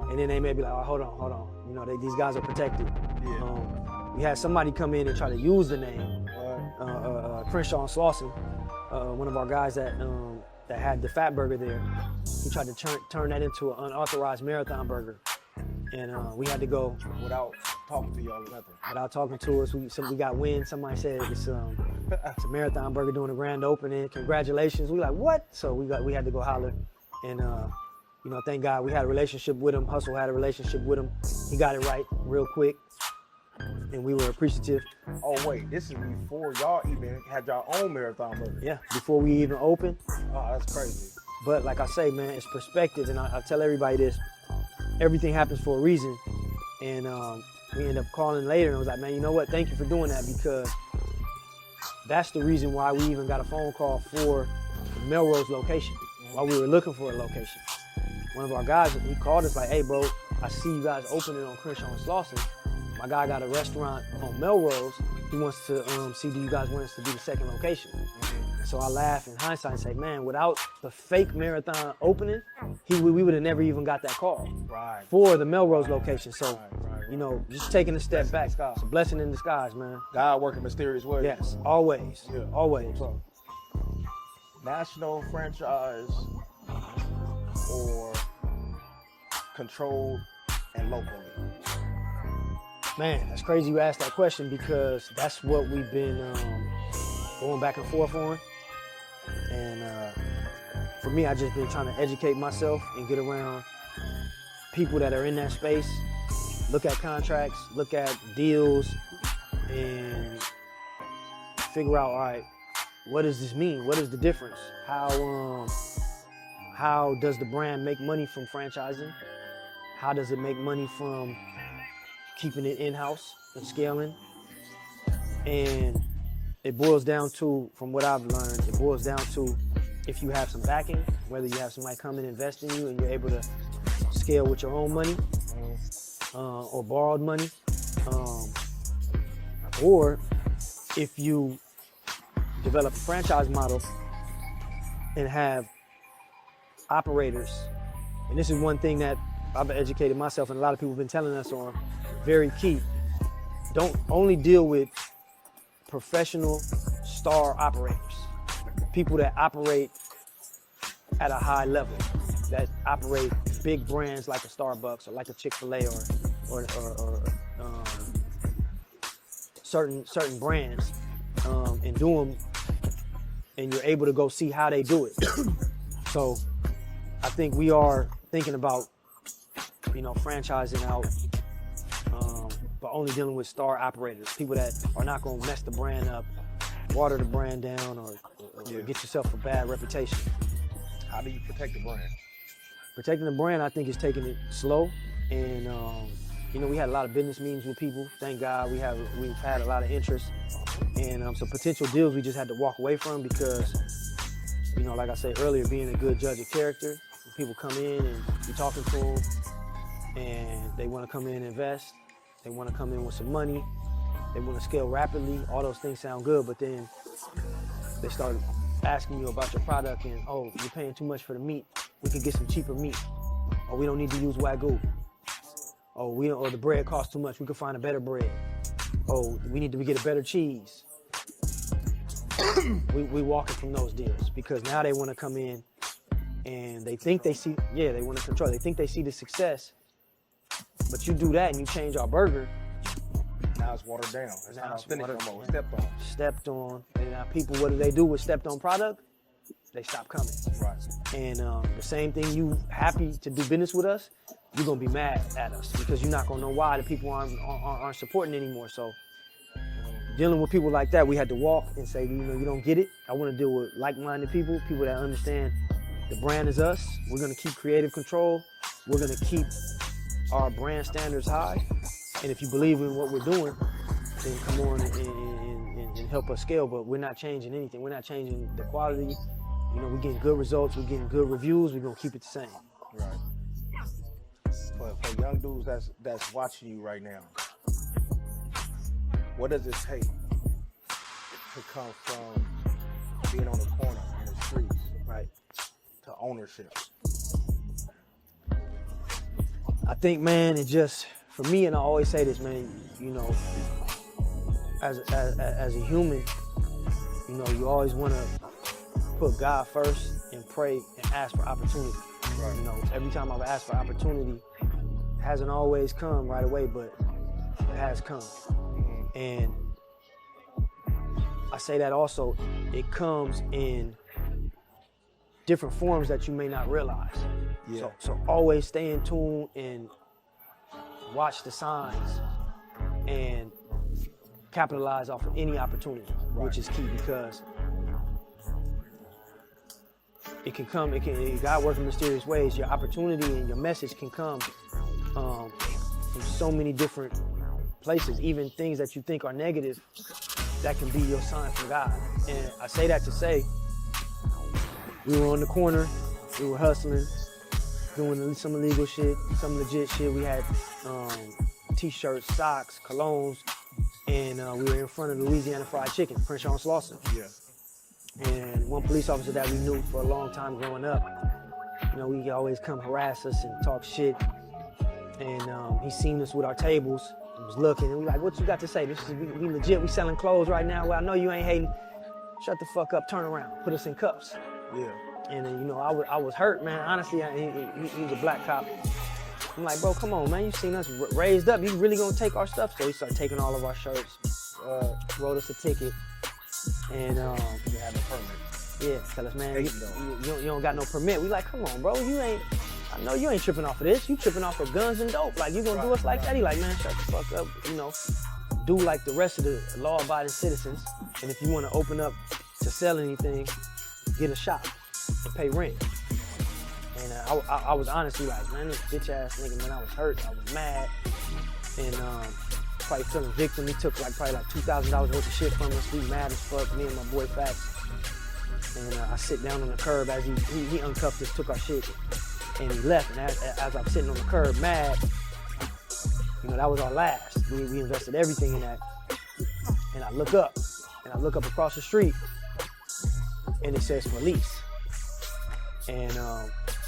and then they may be like, oh, hold on. You know, these guys are protected. Yeah. We had somebody come in and try to use the name, Crenshaw and Slauson, one of our guys that had the Fat Burger there. He tried to turn that into an unauthorized Marathon burger, and we had to go without talking to y'all or nothing. Without talking to us, we got wind. Somebody said it's a Marathon burger doing a grand opening. Congratulations. We like, what? So we had to go holler, and you know, thank God we had a relationship with him. Hussle had a relationship with him. He got it right real quick, and we were appreciative. Oh wait, this is before y'all even had y'all own Marathon burger. Yeah, before we even opened. Oh, that's crazy. But like I say, man, it's perspective, and I tell everybody this: everything happens for a reason. And we end up calling later and was like, man, you know what? Thank you for doing that, because that's the reason why we even got a phone call for the Melrose location while we were looking for a location. One of our guys, he called us like, hey, bro, I see you guys opening on Crenshaw and Slauson. My guy got a restaurant on Melrose. He wants to see, do you guys want us to be the second location? So I laugh in hindsight and say, man, without the fake Marathon opening, we would have never even got that call for the Melrose location. So, you know, just taking a step back. It's a blessing in disguise, man. God working mysterious ways. Yes, always. Yeah. Always. National franchise or controlled and locally? Man, that's crazy you asked that question, because that's what we've been going back and forth on. And for me, I've just been trying to educate myself and get around people that are in that space, look at contracts, look at deals, and figure out, all right, what does this mean? What is the difference? How does the brand make money from franchising? How does it make money from keeping it in-house and scaling? And it boils down to, from what I've learned, it boils down to if you have some backing, whether you have somebody come and invest in you and you're able to scale with your own money or borrowed money, or if you develop a franchise model and have operators. And this is one thing that I've educated myself and a lot of people have been telling us on, very key. Don't only deal with professional star operators, people that operate at a high level, that operate big brands like a Starbucks or like a Chick-fil-A or certain brands, and do them, and you're able to go see how they do it. So I think we are thinking about, you know, franchising out, but only dealing with star operators, people that are not going to mess the brand up, water the brand down, or get yourself a bad reputation. How do you protect the brand? Protecting the brand, I think, is taking it slow and You know, we had a lot of business meetings with people. Thank God we've had a lot of interest. And some potential deals we just had to walk away from because, you know, like I said earlier, being a good judge of character, when people come in and you're talking to them and they want to come in and invest, they want to come in with some money, they want to scale rapidly, all those things sound good, but then they start asking you about your product and, oh, you're paying too much for the meat. We could get some cheaper meat. Or we don't need to use Wagyu. Or the bread costs too much. We could find a better bread. Oh, we get a better cheese. we walking from those deals because now they want to come in and they think they see, they want to control. They think they see the success, but you do that and you change our burger. Now it's watered down. It's not finished no more. It's stepped on. Stepped on. And now people, what do with stepped on product? They stop coming. Right. And the same thing, you happy to do business with us, you're gonna be mad at us because you're not gonna know why the people aren't supporting anymore. So dealing with people like that, we had to walk and say, you know, you don't get it. I want to deal with like-minded people that understand the brand is us. We're gonna keep creative control. We're gonna keep our brand standards high. And if you believe in what we're doing, then come on and help us scale. But we're not changing anything. We're not changing the quality. You know, we're getting good results. We're getting good reviews. We're gonna keep it the same. Right. For young dudes that's watching you right now, what does it take to come from being on the corner in the streets, right, to ownership? I think, man, it just, for me, and I always say this, man, you know, as a human, you know, you always want to put God first and pray and ask for opportunity. Right. You know, every time I've asked for opportunity, it hasn't always come right away, but it has come. And I say that also, it comes in different forms that you may not realize. Yeah. So always stay in tune and watch the signs and capitalize off of any opportunity, which is key because God works in mysterious ways. Your opportunity and your message can come from so many different places, even things that you think are negative, that can be your sign from God. And I say that to say, we were on the corner, we were hustling, doing some illegal shit, some legit shit. We had t-shirts, socks, colognes, and we were in front of Louisiana Fried Chicken, Prince John Slauson. Yeah. And one police officer that we knew for a long time growing up, you know, he always come harass us and talk shit. And he seen us with our tables and was looking, and we like, what you got to say? This is we legit, we selling clothes right now. Well, I know you ain't hating. Shut the fuck up, turn around, put us in cuffs. Yeah. And then, you know, I was hurt, man. Honestly, he's a black cop. I'm like, bro, come on, man. You seen us raised up. You really gonna take our stuff? So he started taking all of our shirts, wrote us a ticket, and you had no permit. Yeah, tell us, man, you don't got no permit. We like, come on, bro. I know you ain't tripping off of this. You tripping off of guns and dope. Like, you gonna do us like that? He like, man, shut the fuck up. You know, do like the rest of the law-abiding citizens. And if you want to open up to sell anything, get a shop and pay rent. And I was honestly like, man, this bitch ass nigga, man, I was hurt. I was mad. And probably feeling victim. He took probably $2,000 worth of shit from us. We mad as fuck, me and my boy Fax. And I sit down on the curb as he uncuffed us, took our shit, and he left. And as I'm sitting on the curb mad, you know, that was our last. We invested everything in that. And I look up across the street, and it says police. And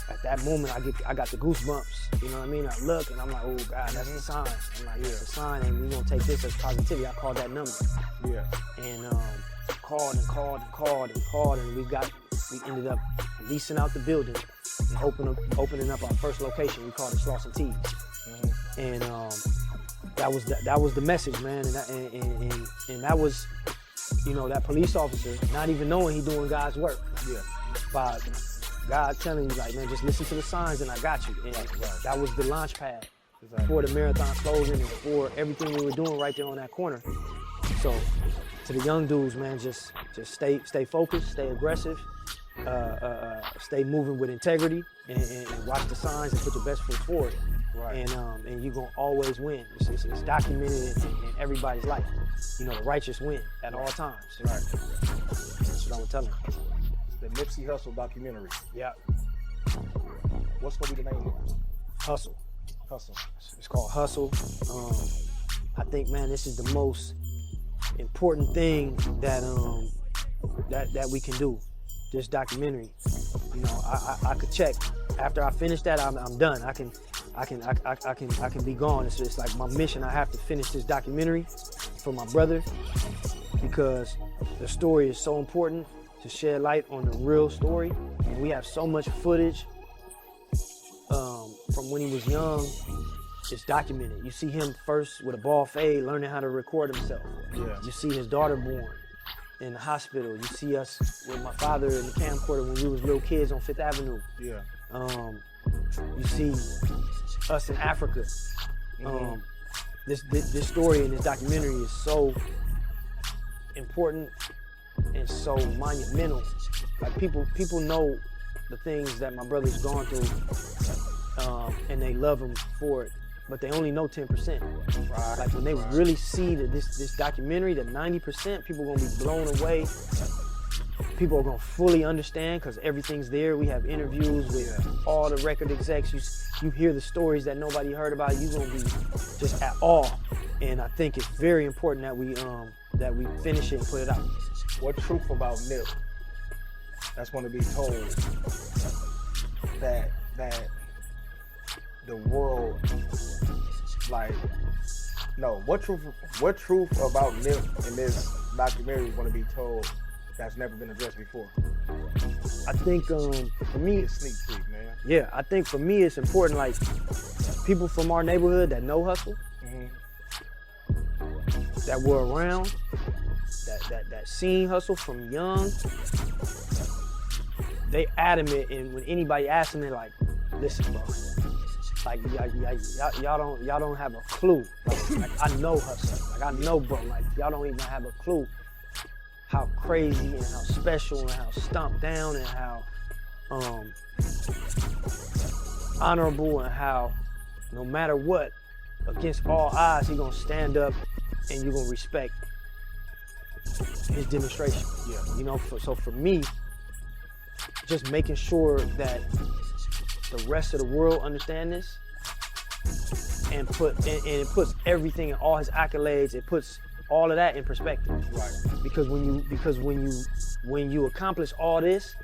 at that moment, I got the goosebumps. You know what I mean? I look, and I'm like, oh God, that's the sign. I'm like, yeah, it's a sign, and we're gonna take this as positivity. I called that number. Yeah. And called, and we ended up leasing out the building and opening up our first location. We called it Slauson Tees. Mm-hmm. And that was the message, man. And that was, you know, that police officer not even knowing he doing God's work. Yeah. By God telling you, like, man, just listen to the signs and I got you. And that was the launch pad for the marathon closing and for everything we were doing right there on that corner. So to the young dudes, man, just stay focused, stay aggressive, stay moving with integrity, and watch the signs and put your best foot forward. And you're gonna always win. It's documented in everybody's life. You know, the righteous win at all times. Right. That's what I would tell him. The Nipsey Hussle documentary. Yeah. What's gonna be the name of it? Hussle. Hussle. It's called Hussle. I think, man, this is the most important thing that that we can do. This documentary. You know, I could check. After I finish that, I'm done. I can be gone. It's like my mission. I have to finish this documentary for my brother because the story is so important to shed light on the real story. And we have so much footage from when he was young. It's documented. You see him first with a ball fade, learning how to record himself. Yeah. You see his daughter born in the hospital. You see us with my father in the camcorder when we was little kids on 5th Avenue. Yeah. You see us in Africa. This story in this documentary is so important and so monumental. Like people know the things that my brother's gone through, and they love him for it, but they only know 10%. Right. Like when they really see that this documentary, that 90%, people are gonna be blown away. People are gonna fully understand because everything's there. We have interviews with all the record execs. You hear the stories that nobody heard about. You're gonna be just at awe. And I think it's very important that we finish it and put it out. What truth about Nip that's going to be told that the world what truth about Nip in this documentary is going to be told that's never been addressed before? I think for me, it's sneak peek, man. Yeah, I think for me it's important, like people from our neighborhood that know Hussle, that were around, that seen Hussle from young, they adamant, and when anybody asks them, they're like, listen, bro, like y'all don't have a clue. Like I know Hussle, like I know, bro, like y'all don't even have a clue how crazy and how special and how stomped down and how honorable and how no matter what, against all odds, he gonna stand up and you're gonna respect his demonstration. Yeah. You know, so for me, just making sure that the rest of the world understand this and it puts everything and all his accolades, it puts all of that in perspective. Right. Because when you accomplish all this,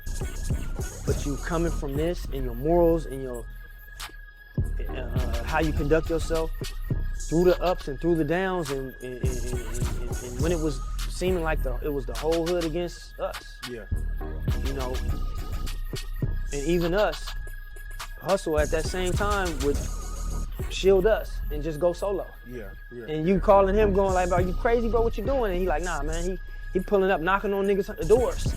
but you coming from this and your morals and your how you conduct yourself through the ups and through the downs and when it was seeming like it was the whole hood against us. Yeah. You know, and even us, Hussle at that same time would shield us and just go solo. Yeah. And you calling him going like, bro, you crazy, bro, what you doing? And he like, nah, man, he pulling up, knocking on niggas' doors,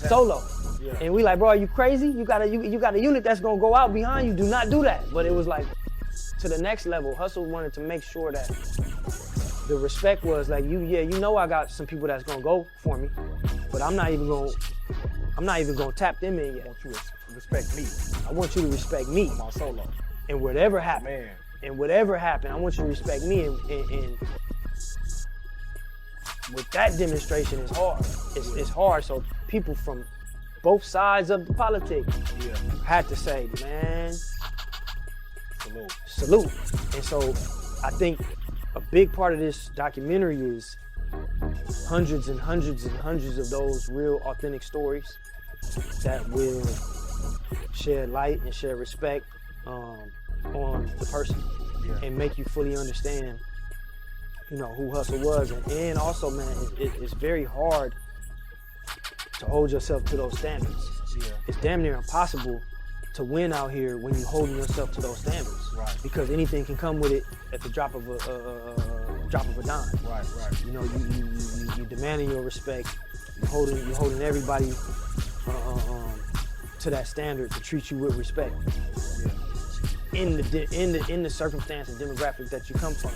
solo. Yeah. And we like, bro, are you crazy? You got a unit that's gonna go out behind you. Do not do that. But it was like to the next level. Hussle wanted to make sure that the respect was like, you know, I got some people that's gonna go for me, but I'm not even gonna tap them in yet. I want you to respect me. I want you to respect me. I'm on solo. And whatever happened. Man. And whatever happened, I want you to respect me. And with that demonstration, it's hard. It's hard. So people from both sides of the politics had to say, man, salute. And so I think a big part of this documentary is hundreds and hundreds and hundreds of those real authentic stories that will shed light and shed respect on the person and make you fully understand, you know, who Hussle was. And also, man, it's very hard to hold yourself to those standards. Yeah. It's damn near impossible to win out here when you're holding yourself to those standards. Right. Because anything can come with it at the drop of a dime. Right. You know, you demanding your respect. You're holding everybody to that standard to treat you with respect. Yeah. In the circumstance and demographic that you come from.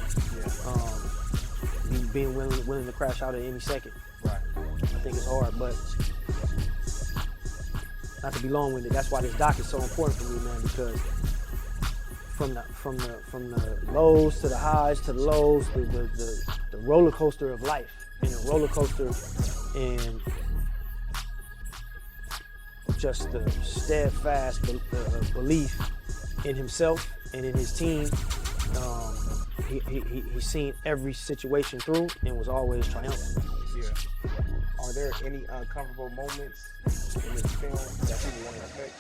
You being willing to crash out at any second. Right. I think it's hard, but not to be long-winded. That's why this doc is so important for me, man, because from the lows to the highs to the lows, the roller coaster of life, and a roller coaster and just the steadfast belief in himself and in his team. He's seen every situation through and was always triumphant. Yeah. Are there any uncomfortable moments in this film that people want to affect?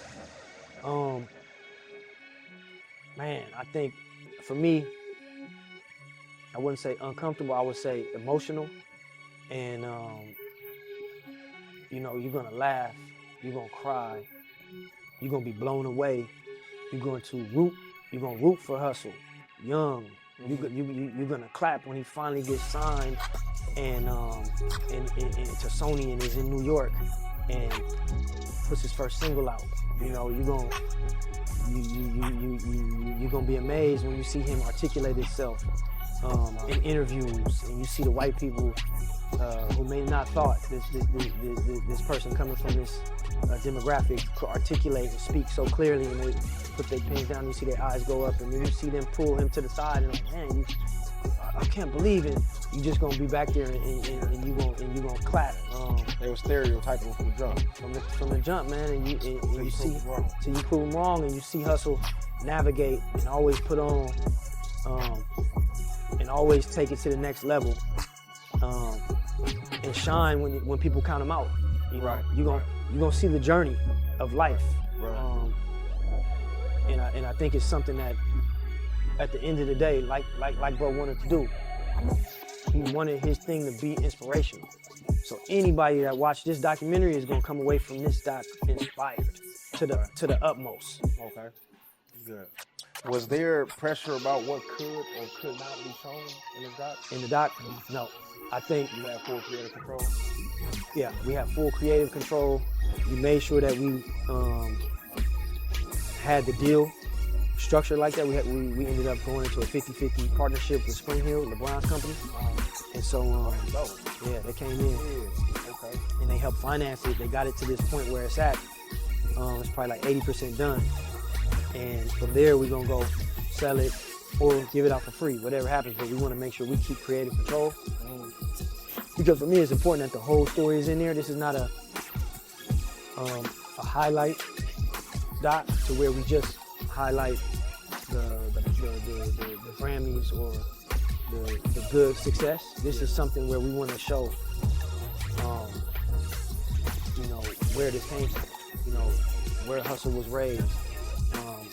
Man, I think for me, I wouldn't say uncomfortable, I would say emotional. And you know, you're gonna laugh, you're gonna cry, you're gonna be blown away, you're going to root for Hussle, young. You're gonna clap when he finally gets signed and to Sony and is in New York and puts his first single out. You know, you're gonna be amazed when you see him articulate himself in interviews, and you see the white people who may not thought this person coming from this demographic could articulate and speak so clearly, and they put their pens down, you see their eyes go up, and then you see them pull him to the side, and like, man, I can't believe it. You just gonna be back there and you gonna clap. They were stereotyping from the jump. From the jump, man, and you see till you prove them wrong, and you see Hussle navigate and always put on, and always take it to the next level, and shine when people count him out. You know, you're gonna see the journey of life. Right. And I think it's something that, at the end of the day, like bro wanted to do, he wanted his thing to be inspirational. So anybody that watched this documentary is gonna come away from this doc inspired to the utmost. Okay, good. Was there pressure about what could or could not be shown in the doc? In the doc, no. I think you have full creative control. Yeah, we have full creative control. We made sure that we had the deal structured like that. We ended up going into a 50-50 partnership with Spring Hill, LeBron's company. And so, yeah, they came in. Okay. And they helped finance it. They got it to this point where it's at. It's probably like 80% done. And from there, we're going to go sell it or give it out for free, whatever happens. But we want to make sure we keep creative control. Because for me, it's important that the whole story is in there. This is not a highlight doc to where we just highlight the Grammys or the good success. This is something where we want to show, you know, where this came from, you know, where Hussle was raised,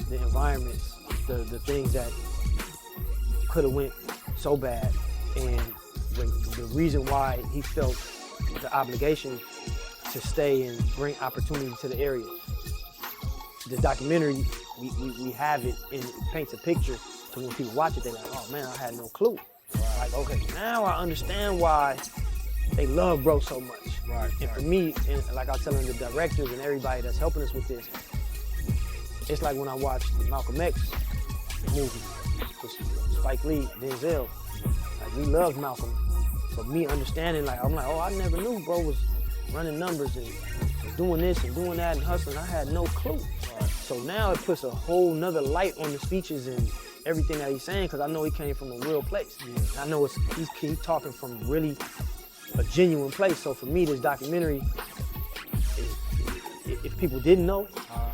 the environments, the things that could have went so bad, and the reason why he felt the obligation to stay and bring opportunity to the area. This documentary, we have it, and it paints a picture to when people watch it, they're like, oh man, I had no clue. Like, okay, now I understand why they love bro so much. Right. And for me, and like I was telling the directors and everybody that's helping us with this, it's like when I watched the Malcolm X movie with Spike Lee, Denzel. Like, we loved Malcolm, but me understanding, like, I'm like, oh, I never knew bro was running numbers and doing this and doing that and hustling. I had no clue. So now it puts a whole nother light on the speeches and everything that he's saying, because I know he came from a real place. I know he's talking from really a genuine place. So for me, this documentary, if people didn't know,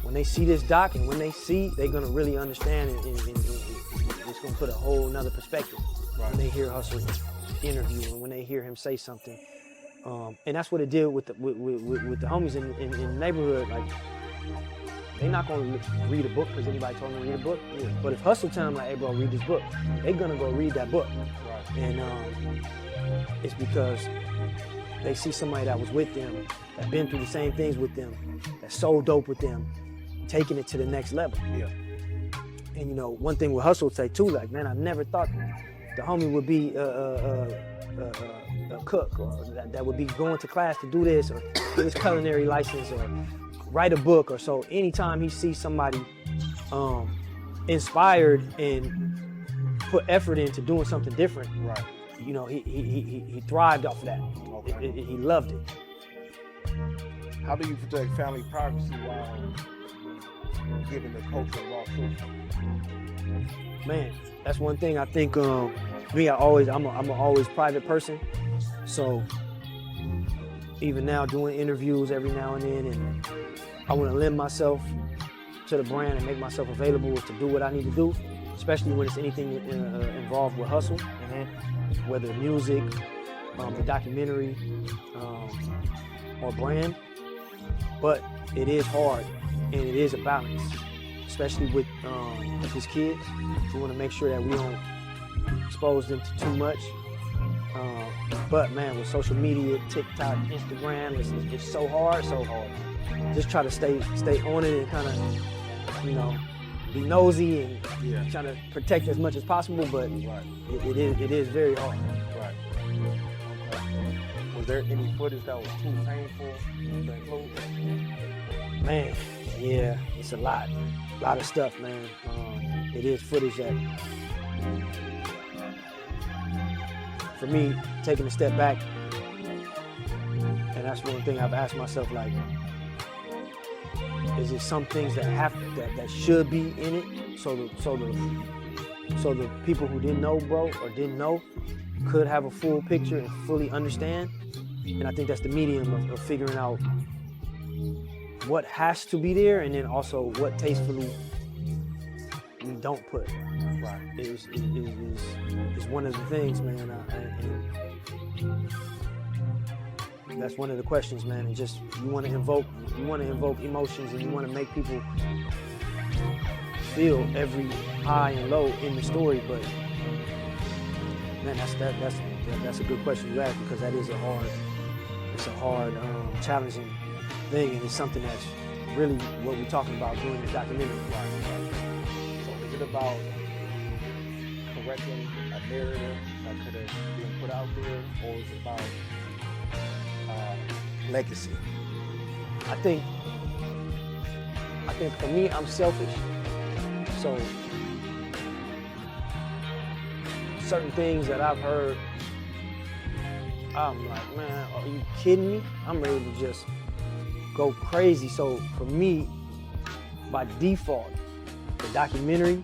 when they see this doc and when they see, they're gonna really understand, and it's gonna put a whole nother perspective when they hear Hussle interview and when they hear him say something. And that's what it did with the homies in the neighborhood. Like, they not gonna read a book because anybody told them to read a book. Yeah. But if Hussle tell them, like, hey bro, read this book, they gonna go read that book. Right. And it's because they see somebody that was with them, that been through the same things with them, that's so dope with them, taking it to the next level. Yeah. And you know, one thing with Hussle say too, like, man, I never thought the homie would be a cook, or that would be going to class to do this, or get his culinary license, or write a book, or so. Anytime he sees somebody inspired and put effort into doing something different, right? You know, he thrived off of that. Okay. He loved it. How do you protect family privacy while giving the culture a raw truth? Man, that's one thing I think. Me, I'm a always private person, so even now doing interviews every now and then, and I want to lend myself to the brand and make myself available to do what I need to do, especially when it's anything involved with hustle, whether music, the documentary, or brand. But it is hard, and it is a balance, especially with his kids. We want to make sure that we don't expose them to too much. But man, with social media, TikTok, Instagram, it's so hard. Just try to stay on it and kind of, be nosy and try to protect as much as possible. But it is very hard. Right. Okay. Was there any footage that was too painful to include? Man, yeah, it's a lot of stuff, man. It is footage that, for me, taking a step back, and that's one thing I've asked myself, like, is it some things that should be in it, so the people who didn't know, bro, or didn't know, could have a full picture and fully understand. And I think that's the medium of figuring out what has to be there, and then also what tastefully we don't put. Right. Is one of the things, man. And that's one of the questions, man. And just you want to invoke emotions, and you want to make people feel every high and low in the story. But man, that's a good question you ask, because that is a hard, challenging thing, and it's something that's really what we're talking about doing the documentary. Right. So is it about correcting a narrative that could have been put out there, or is it about legacy? I think for me, I'm selfish. So certain things that I've heard, I'm like, man, are you kidding me? I'm ready to just go crazy. So for me, by default, the documentary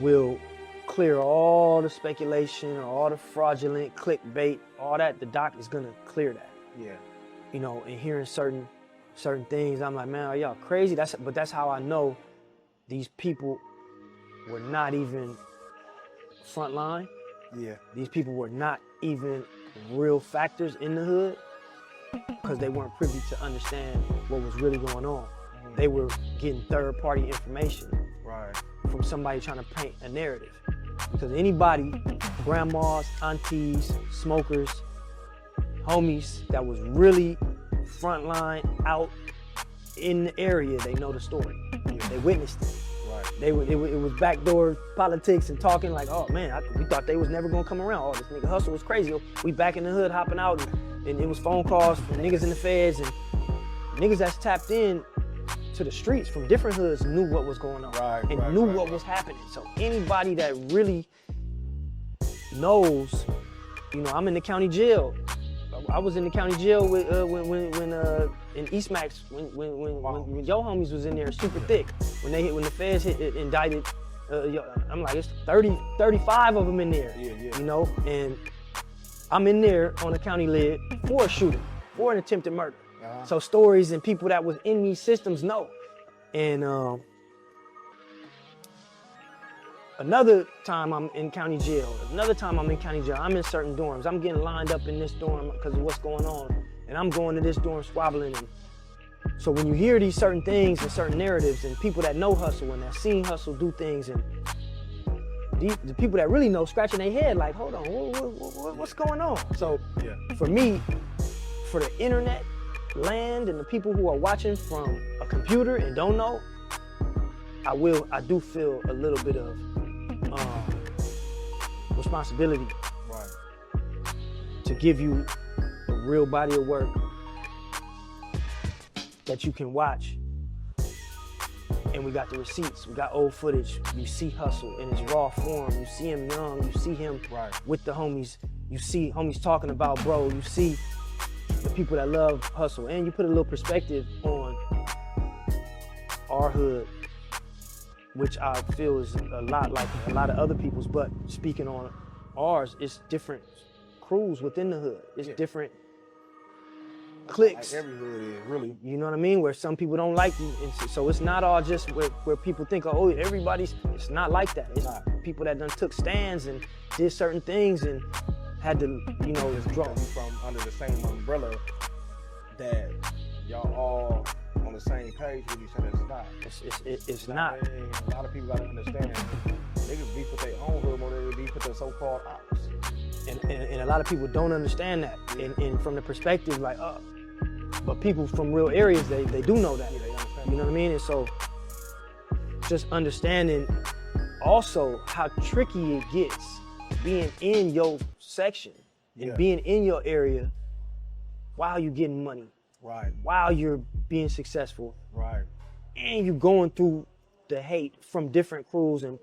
will clear all the speculation, or all the fraudulent clickbait, all that. The doc is gonna clear that. Yeah. And hearing certain things, I'm like, man, are y'all crazy? But that's how I know these people were not even frontline. Yeah. These people were not even real factors in the hood, because they weren't privy to understand what was really going on. They were getting third-party information from somebody trying to paint a narrative. Because anybody, grandmas, aunties, smokers, homies that was really frontline out in the area, they know the story. They witnessed it. Right. It was backdoor politics and talking like, oh man, we thought they was never gonna come around. Oh, this nigga Hussle was crazy. We back in the hood hopping out, and it was phone calls from niggas in the feds, and niggas that's tapped in to the streets from different hoods knew what was going on and knew what was happening. So anybody that really knows, I'm in the county jail. I was in the county jail when in East Max when your homies was in there super thick. When the feds indicted, I'm like, it's 35 of them in there, and I'm in there on a county lid for a shooting, for an attempted murder. So stories and people that was in these systems know. And another time I'm in county jail. I'm in certain dorms. I'm getting lined up in this dorm because of what's going on. And I'm going to this dorm squabbling. And so when you hear these certain things and certain narratives, and people that know Hussle and that seen Hussle do things, and the people that really know scratching their head like, hold on, what's going on? So for me, for the internet land and the people who are watching from a computer and don't know, I do feel a little bit of responsibility to give you a real body of work that you can watch. And we got the receipts, we got old footage. You see Hussle in his raw form. You see him young, you see him with the homies. You see homies talking about bro. You see the people that love Hussle. And you put a little perspective on our hood, which I feel is a lot like a lot of other people's, but speaking on ours, it's different crews within the hood. It's different cliques. Like every hood is, really. You know what I mean? Where some people don't like you. And so it's not all just where people think, oh, everybody's, it's not like that. It's people that done took stands and did certain things and had to, you know, draw from under the same umbrella that y'all all on the same page with each other. It's not. A lot of people gotta understand, niggas beef with their own hood more than they beef with their so-called ops. And a lot of people don't understand that. And from the perspective, like, but people from real areas, they do know that. You know what I mean? And so just understanding also how tricky it gets being in your section and being in your area while you're getting money. Right. While you're being successful. Right. And you're going through the hate from different crews. And,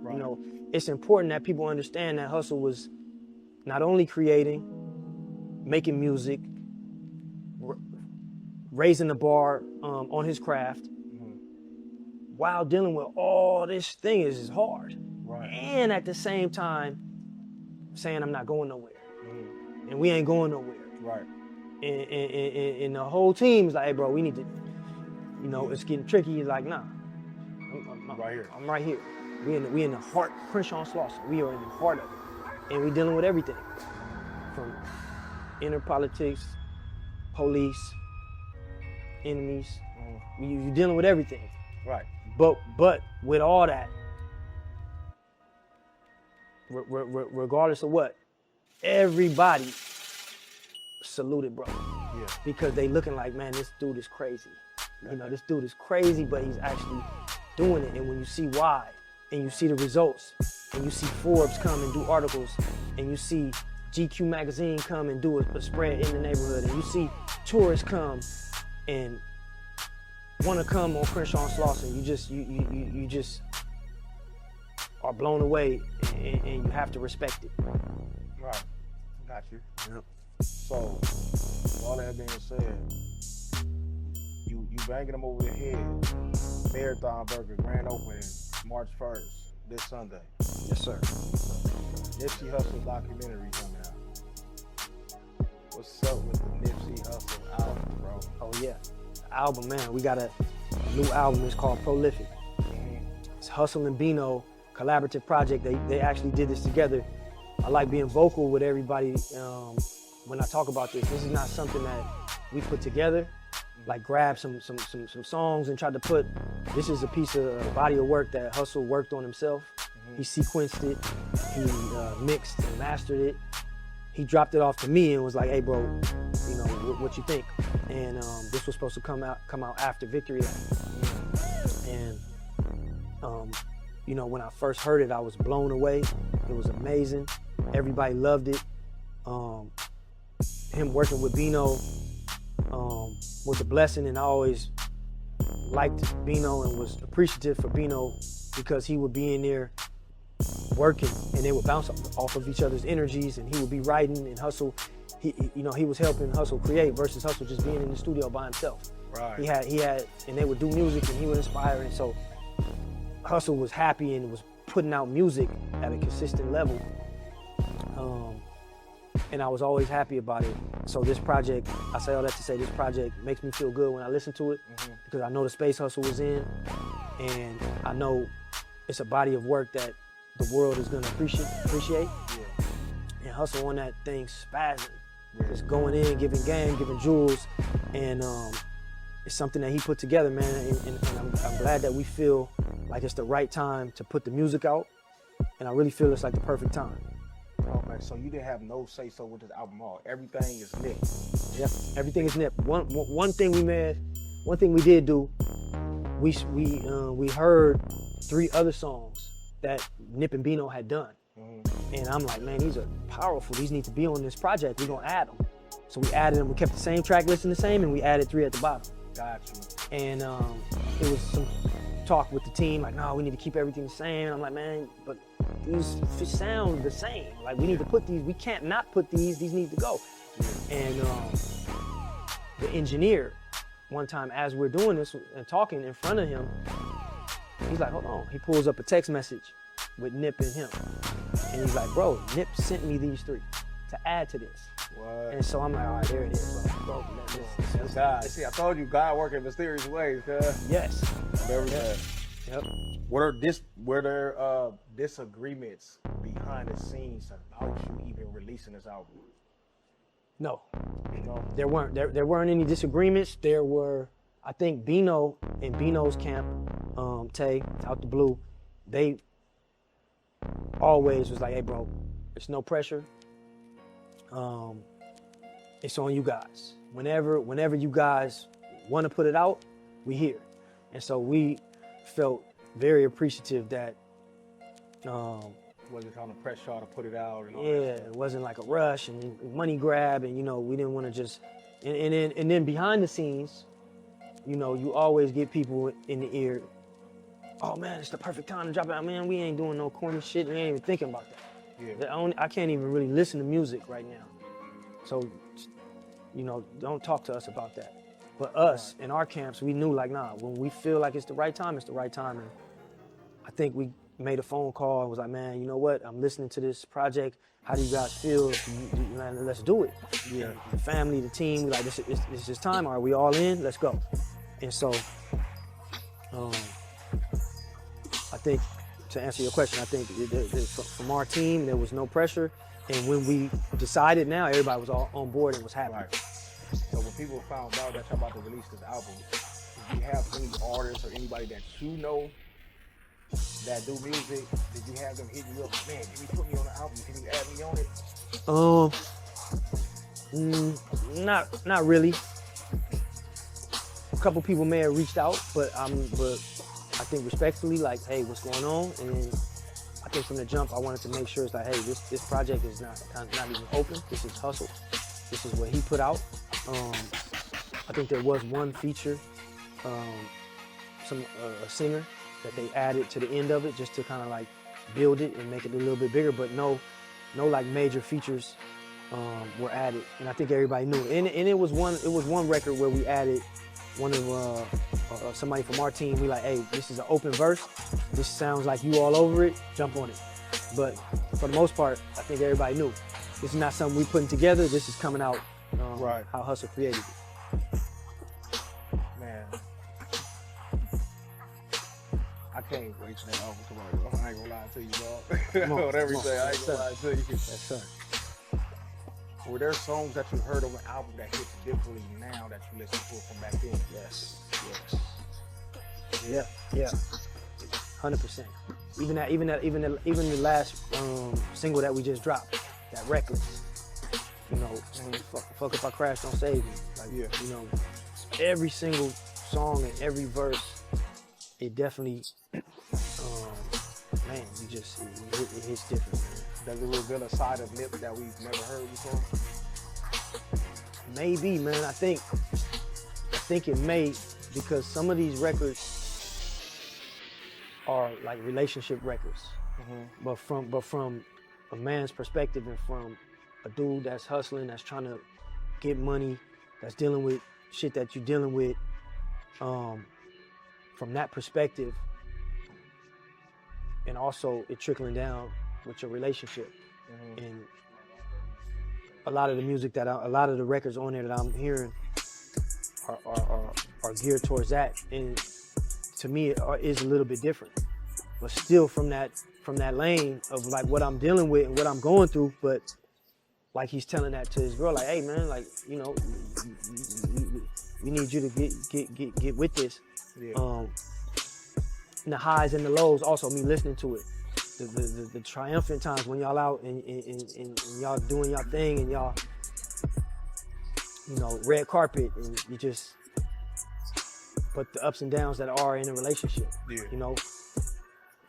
you know, it's important that people understand that Hussle was not only creating, making music, raising the bar on his craft, while dealing with all this thing is hard. Right. And at the same time, saying I'm not going nowhere. And we ain't going nowhere. Right. And the whole team is like, hey bro, we need to, you know, it's getting tricky. He's like, nah, I'm right here. I'm right here. We in the heart, Crenshaw Slauson. We are in the heart of it. And we dealing with everything. From inner politics, police, enemies. You dealing with everything. Right. But with all that, regardless of what, everybody saluted, bro. Yeah. Because they looking like, man, this dude is crazy. You know, this dude is crazy, but he's actually doing it. And when you see why, and you see the results, and you see Forbes come and do articles, and you see GQ magazine come and do a spread in the neighborhood, and you see tourists come and want to come on Crenshaw and Slauson, you just are blown away, and you have to respect it. Right. Got you. Yep. So, with all that being said, you banging them over the head. Marathon Burger grand opening March 1st, this Sunday. Yes, sir. Nipsey Hussle documentary coming out. What's up with the Nipsey Hussle album, bro? Oh yeah, the album, man. We got a new album. It's called Prolific. It's Hussle and Bino collaborative project. They actually did this together. I like being vocal with everybody when I talk about this. This is not something that we put together, like grab some songs and tried to put. This is a piece of body of work that Hussle worked on himself. He sequenced it, he mixed and mastered it. He dropped it off to me and was like, hey bro, you know, what you think? And this was supposed to come out after Victory Lap. And you know, when I first heard it, I was blown away. It was amazing. Everybody loved it. Him working with Bino was a blessing, and I always liked Bino and was appreciative for Bino because he would be in there working and they would bounce off of each other's energies, and he would be writing, and Hussle, he was helping Hussle create versus Hussle just being in the studio by himself. Right. He had, and they would do music and he would inspire, and so Hussle was happy and was putting out music at a consistent level. And I was always happy about it. So this project, I say all that to say this project makes me feel good when I listen to it because I know the space Hussle was in, and I know it's a body of work that the world is gonna appreciate. Yeah. And Hussle on that thing spazzing. Just going in, giving game, giving jewels, and it's something that he put together, man, and I'm glad that we feel like it's the right time to put the music out, and I really feel it's like the perfect time. Oh man, so you didn't have no say so with this album at all. Everything is Nip. Yep, everything is Nip. One thing we did do, we heard 3 other songs that Nip and Bino had done. And I'm like, man, these are powerful. These need to be on this project. We're gonna add them. So we added them. We kept the same track listing the same, and we added 3 at the bottom. Gotcha. And it was some talk with the team, like, no, we need to keep everything the same. And I'm like, man, but these sound the same. Like, we need to put these. We can't not put these. These need to go. And the engineer one time as we're doing this and talking in front of him, he's like, hold on. He pulls up a text message with Nip and him. And he's like, bro, Nip sent me these 3 to add to this. What? And so I'm like, all right, there it is, bro. That's God. See, I told you, God working in mysterious ways, cuz. Yes. Very bad. Yep. Were there disagreements behind the scenes about you even releasing this album? No. There weren't any disagreements. There were, I think Bino in Bino's camp, Tay, out the blue, they always was like, hey bro, there's no pressure. It's on you guys. Whenever you guys want to put it out, we here. And so we felt very appreciative that wasn't trying to press y'all to put it out and all yeah, that. it wasn't like a rush and money grab, and we didn't want to just and then behind the scenes, you always get people in the ear, oh man, it's the perfect time to drop it out. Man, we ain't doing no corny shit. We ain't even thinking about that. Yeah. I can't even really listen to music right now. So, don't talk to us about that. But us, in our camps, we knew like, nah, when we feel like it's the right time, it's the right time. And I think we made a phone call and was like, man, you know what? I'm listening to this project. How do you guys feel? Man, let's do it. Yeah. The family, the team, we like, this is time. Are we all in? Let's go. And so, I think, to answer your question, I think from our team, there was no pressure. And when we decided now, everybody was all on board and was happy. Right. So when people found out that y'all about to release this album, did you have any artists or anybody that you know that do music? Did you have them hit you up? Man, can you put me on the album? Can you add me on it? Not really. A couple people may have reached out, but I think respectfully, like, hey, what's going on? And then I think from the jump, I wanted to make sure it's like, hey, this project is not even open. This is Hussle. This is what he put out. I think there was one feature, a singer that they added to the end of it just to kind of like build it and make it a little bit bigger, but no like major features were added. And I think everybody knew it. And it was one record where we added one of somebody from our team. We like, hey, this is an open verse. This sounds like you all over it. Jump on it. But for the most part, I think everybody knew. This is not something we putting together. This is coming out right. How Hussle created it. Man, I can't wait for that album tomorrow. I ain't gonna lie to you, bro. Whatever you say, I ain't gonna lie to you. Yes, sir. Were there songs that you heard on the album that hit differently now that you listen to it from back then? Yes. Yeah. 100%. Even the last single that we just dropped, that Reckless. Fuck if I crash, don't save me. Like, every single song and every verse, it definitely, man, it hits different, man. Does it reveal a side of Nip that we've never heard before? Maybe, man. I think it may, because some of these records are like relationship records. Mm-hmm. But from a man's perspective and from a dude that's hustling, that's trying to get money, that's dealing with shit that you're dealing with, from that perspective, and also it trickling down with your relationship. Mm-hmm. And a lot of the music a lot of the records on there that I'm hearing are geared towards that, and to me it is a little bit different, but still from that lane of like what I'm dealing with and what I'm going through. But like he's telling that to his girl, like, hey man, like, we need you to get with this. Yeah. And the highs and the lows, also me listening to it. The triumphant times when y'all out and y'all doing y'all thing and y'all, red carpet, and you just, but the ups and downs that are in a relationship. Yeah.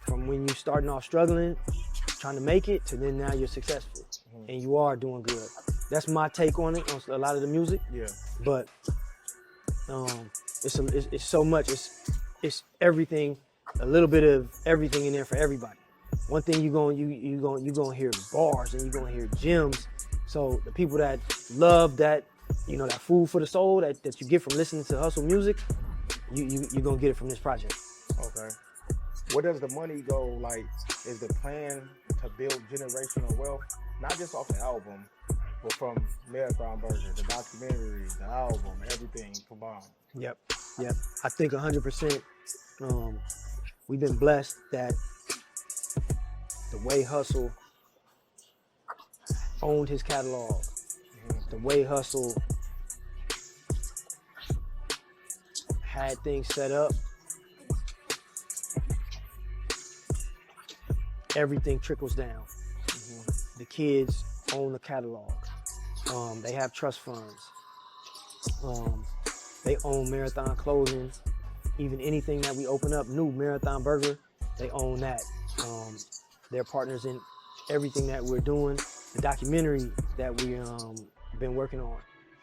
From when you starting off struggling, trying to make it, to then now you're successful. Mm-hmm. And you are doing good. That's my take on it, on a lot of the music. Yeah. But it's so much. It's everything, a little bit of everything in there for everybody. One thing you gonna hear bars and you're gonna hear gems. So the people that love that you know, that food for the soul that you get from listening to Hussle music, you're gonna get it from this project. Okay. Where does the money go? Like, is the plan to build generational wealth, not just off the album, but from Marathon Burger, the documentary, the album, everything combined? Yep. I think 100%. We've been blessed that the way Hussle owned his catalog, the way Hussle had things set up, everything trickles down. The kids own the catalog. They have trust funds. They own Marathon Clothing. Even anything that we open up, new Marathon Burger, they own that. They're partners in everything that we're doing. The documentary that we been working on,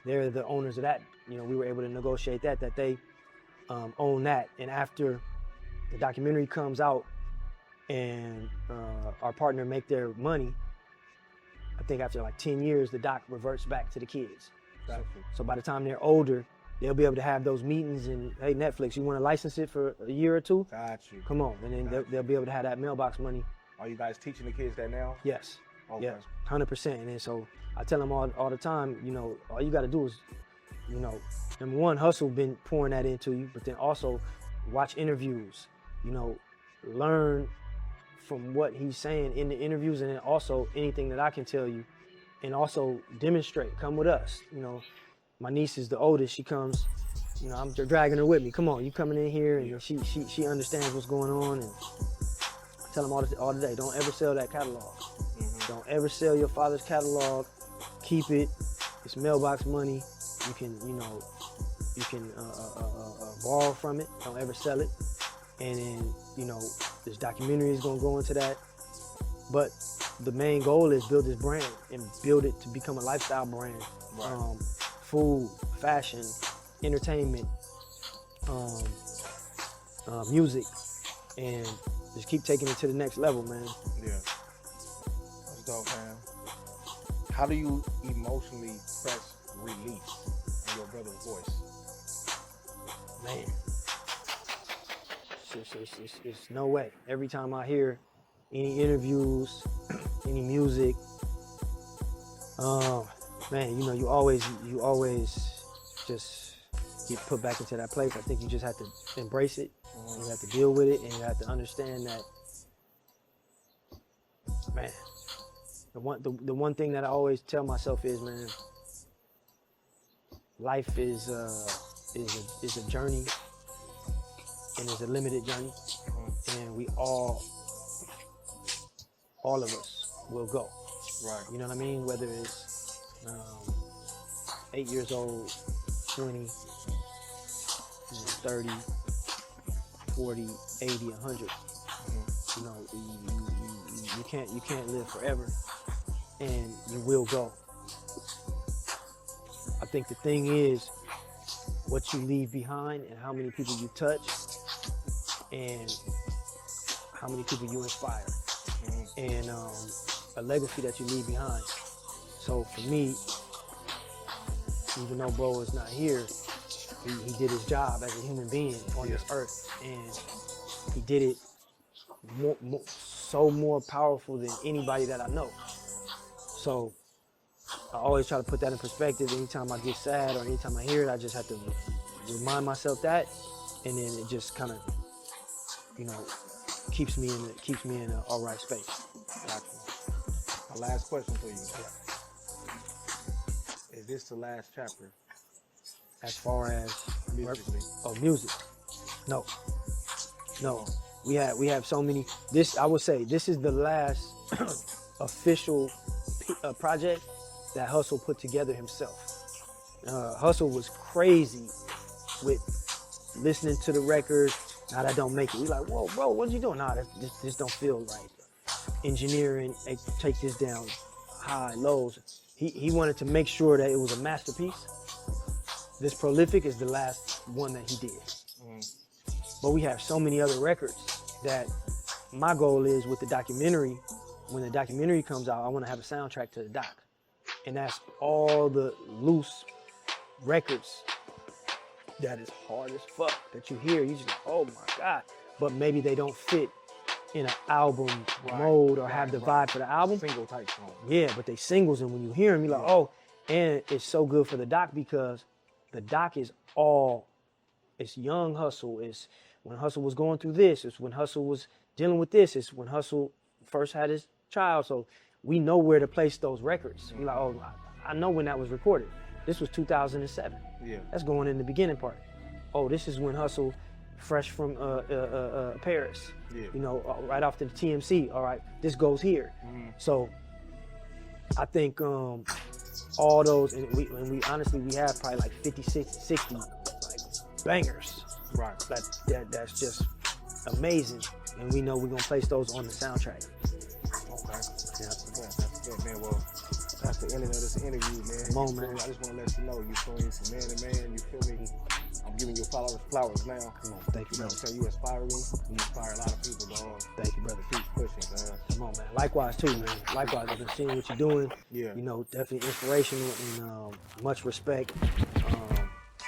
they're the owners of that. You know, we were able to negotiate that they own that. And after the documentary comes out and our partner make their money, I think after like 10 years, the doc reverts back to the kids. Right? So by the time they're older, they'll be able to have those meetings and, hey, Netflix, you want to license it for a year or two? Got you. Come on. And then they'll be able to have that mailbox money. Are you guys teaching the kids that now? Yes. Okay. Yeah, 100%. And then so I tell them all the time, you know, all you got to do is, you know, number one, Hussle been pouring that into you, but then also watch interviews, you know, learn from what he's saying in the interviews, and then also anything that I can tell you, and also demonstrate, come with us. You know, my niece is the oldest, she comes, you know, I'm dragging her with me. Come on, you coming in here, and she understands what's going on, and I tell them all the day, don't ever sell that catalog. Don't ever sell your father's catalog. Keep it. It's mailbox money. You can, you know, borrow from it. Don't ever sell it. And then, you know, this documentary is gonna go into that. But the main goal is build this brand and build it to become a lifestyle brand. Right. Food, fashion, entertainment, music, and just keep taking it to the next level, man. Yeah. That's dope, man. How do you emotionally press release in your brother's voice? Man. It's no way. Every time I hear any interviews, any music, man, you know, you always just get put back into that place. I think you just have to embrace it. You have to deal with it, and you have to understand that, man, the one thing that I always tell myself is, man, life is a journey. And it's a limited journey, and we all of us will go. Right. You know what I mean? Whether it's 8 years old, 20, 30, 40, 80, 100. You know, you can't live forever, and you will go. I think the thing is what you leave behind and how many people you touch, and how many people you inspire, and a legacy that you leave behind. So for me, even though bro is not here, he did his job as a human being on this earth, and he did it so more powerful than anybody that I know. So I always try to put that in perspective. Anytime I get sad or anytime I hear it, I just have to remind myself that, and then it just kind of, you know, keeps me in an all right space. Gotcha. My last question for you. Is this the last chapter? As far as musically? Oh, music. No. We have so many. I would say this is the last official project that Hussle put together himself. Hussle was crazy with listening to the record. Now that don't make it. We like, whoa, bro, what you doing? Nah, this don't feel right. Engineering, take this down, high, lows. He wanted to make sure that it was a masterpiece. This Prolific is the last one that he did. But we have so many other records that my goal is with the documentary, when the documentary comes out, I want to have a soundtrack to the doc. And that's all the loose records that is hard as fuck that you hear. You just like, oh my God. But maybe they don't fit in an album mode or have the vibe for the album. Single type song. Yeah, but they singles, and when you hear them, you're like, oh, and it's so good for the doc because the doc is all, it's young Hussle. It's when Hussle was going through this. It's when Hussle was dealing with this. It's when Hussle first had his child. So we know where to place those records. We're like, oh, I know when that was recorded. This was 2007. Yeah. That's going in the beginning part. Oh, this is when Hussle, fresh from Paris. Yeah. You know, right off the TMC. All right, this goes here. So I think all those, and we honestly, we have probably like 50, 60 like bangers. Right. That's just amazing. And we know we're gonna place those on the soundtrack. Okay. Yeah. That's good, man. Well, that's the ending of this interview, man. Come on, man. I just want to let you know, you feel me, from man to man, you feel me? I'm giving you flowers now. Come on, thank you, You know, brother. so you inspire me. You inspire a lot of people, dog. Thank you, brother. Keep pushing, man. Come on, man. Likewise, too, man. Likewise, I've been seeing what you're doing. Yeah. You know, definitely inspirational and much respect.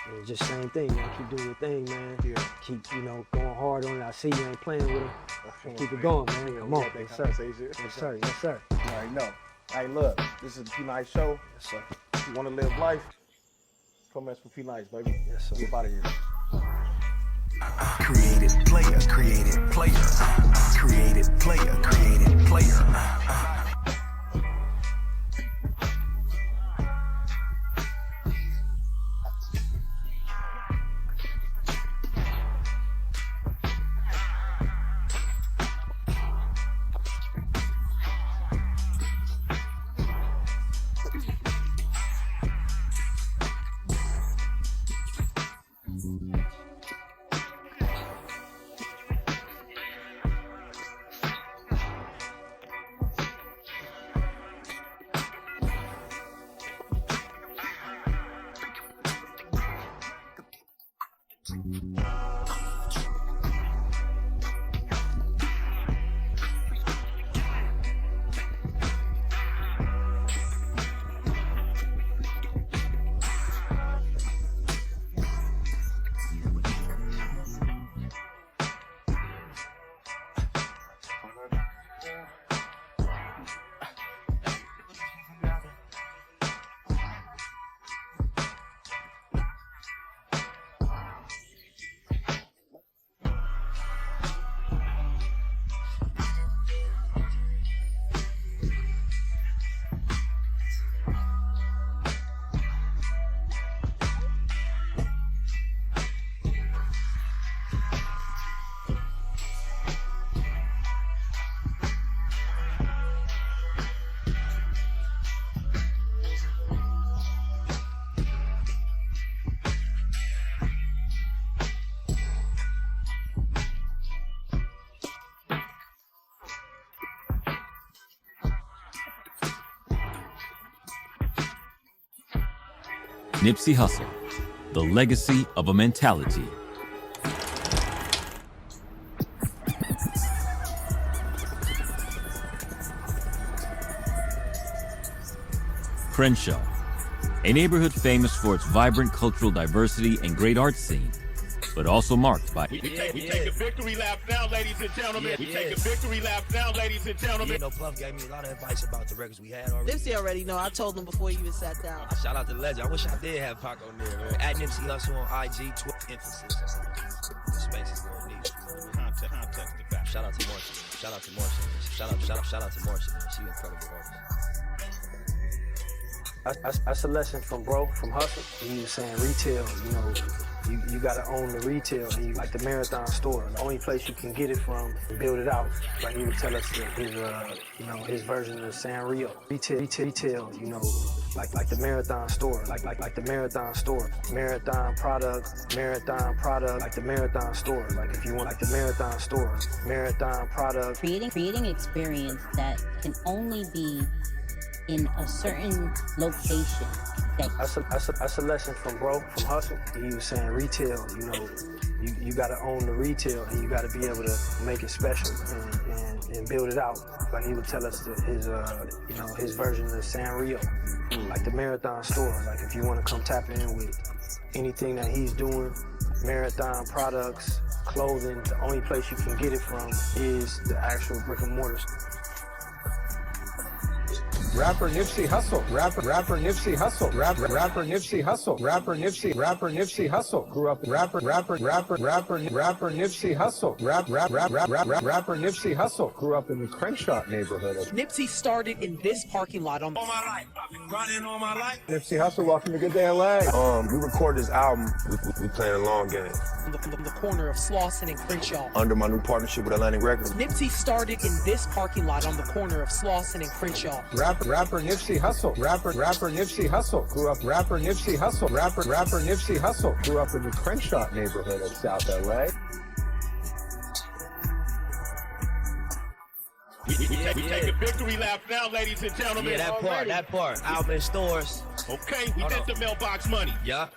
And just same thing, man. Keep doing your thing, man. Yeah. Keep, you know, going hard on it. I see you ain't playing with them. Keep it going, man. Come on. Yes, sir. Yes, sir. Yes, sir. All right, no. Hey, look, this is the P-Nice Show. Yes, sir. If you want to live life, come mess with P-Nice, baby. Yes, sir. Get out of here. Created player, created player, created player, created player. Nipsey Hussle, the legacy of a mentality. Crenshaw, a neighborhood famous for its vibrant cultural diversity and great art scene, but also marked by... We take a victory lap now, ladies and gentlemen. We take a victory lap now, ladies and gentlemen. You know, Puff gave me a lot of advice about the records we had already. Nipsey already know. I told him before you even sat down. Shout out to Legend. I wish I did have Pac on there, man. At Nipsey Hussle on IG, Twitter, emphasis. The space is where it needs. Context the fact. Shout out to Marcia. Shout out to Marcia. Shout out to Marcia. She an incredible artist. That's a lesson from Hussle. He was saying retail, you know, you gotta own the retail, and you like the Marathon store. The only place you can get it from and build it out. Like he would tell us his version of Sanrio. Retail, you know, like the Marathon store, like the Marathon store. Marathon product, like the Marathon store. Like if you want like the Marathon store, Marathon product. Creating experience that can only be in a certain location. That's a lesson from Hussle. He was saying retail, you know, you got to own the retail, and you got to be able to make it special and build it out. Like he would tell us his version of Sanrio, like the Marathon store. Like if you want to come tap in with anything that he's doing, Marathon products, clothing, the only place you can get it from is the actual brick and mortar store. Rapper Nipsey Hussle, rapper Nipsey Hussle, rapper Nipsey Hussle, rapper Nipsey Hussle, grew up rapper Nipsey Hussle, rapper Nipsey Hussle, grew up in the Crenshaw neighborhood. Nipsey started in this parking lot on All my life, I've been running all my life. Nipsey Hussle, welcome to Good Day LA. We recorded this album, we playing a long game. the corner of Slauson and Crenshaw. Under my new partnership with Atlantic Records. Nipsey started in this parking lot on the corner of Slauson and Crenshaw. Rapper Nipsey Hussle, rapper Nipsey Hussle, grew up rapper Nipsey Hussle, rapper Nipsey Hussle, grew up in the Crenshaw neighborhood of South LA. We take a victory lap now, ladies and gentlemen. Yeah, that part. Album in stores. Okay, we did the mailbox money. Yup.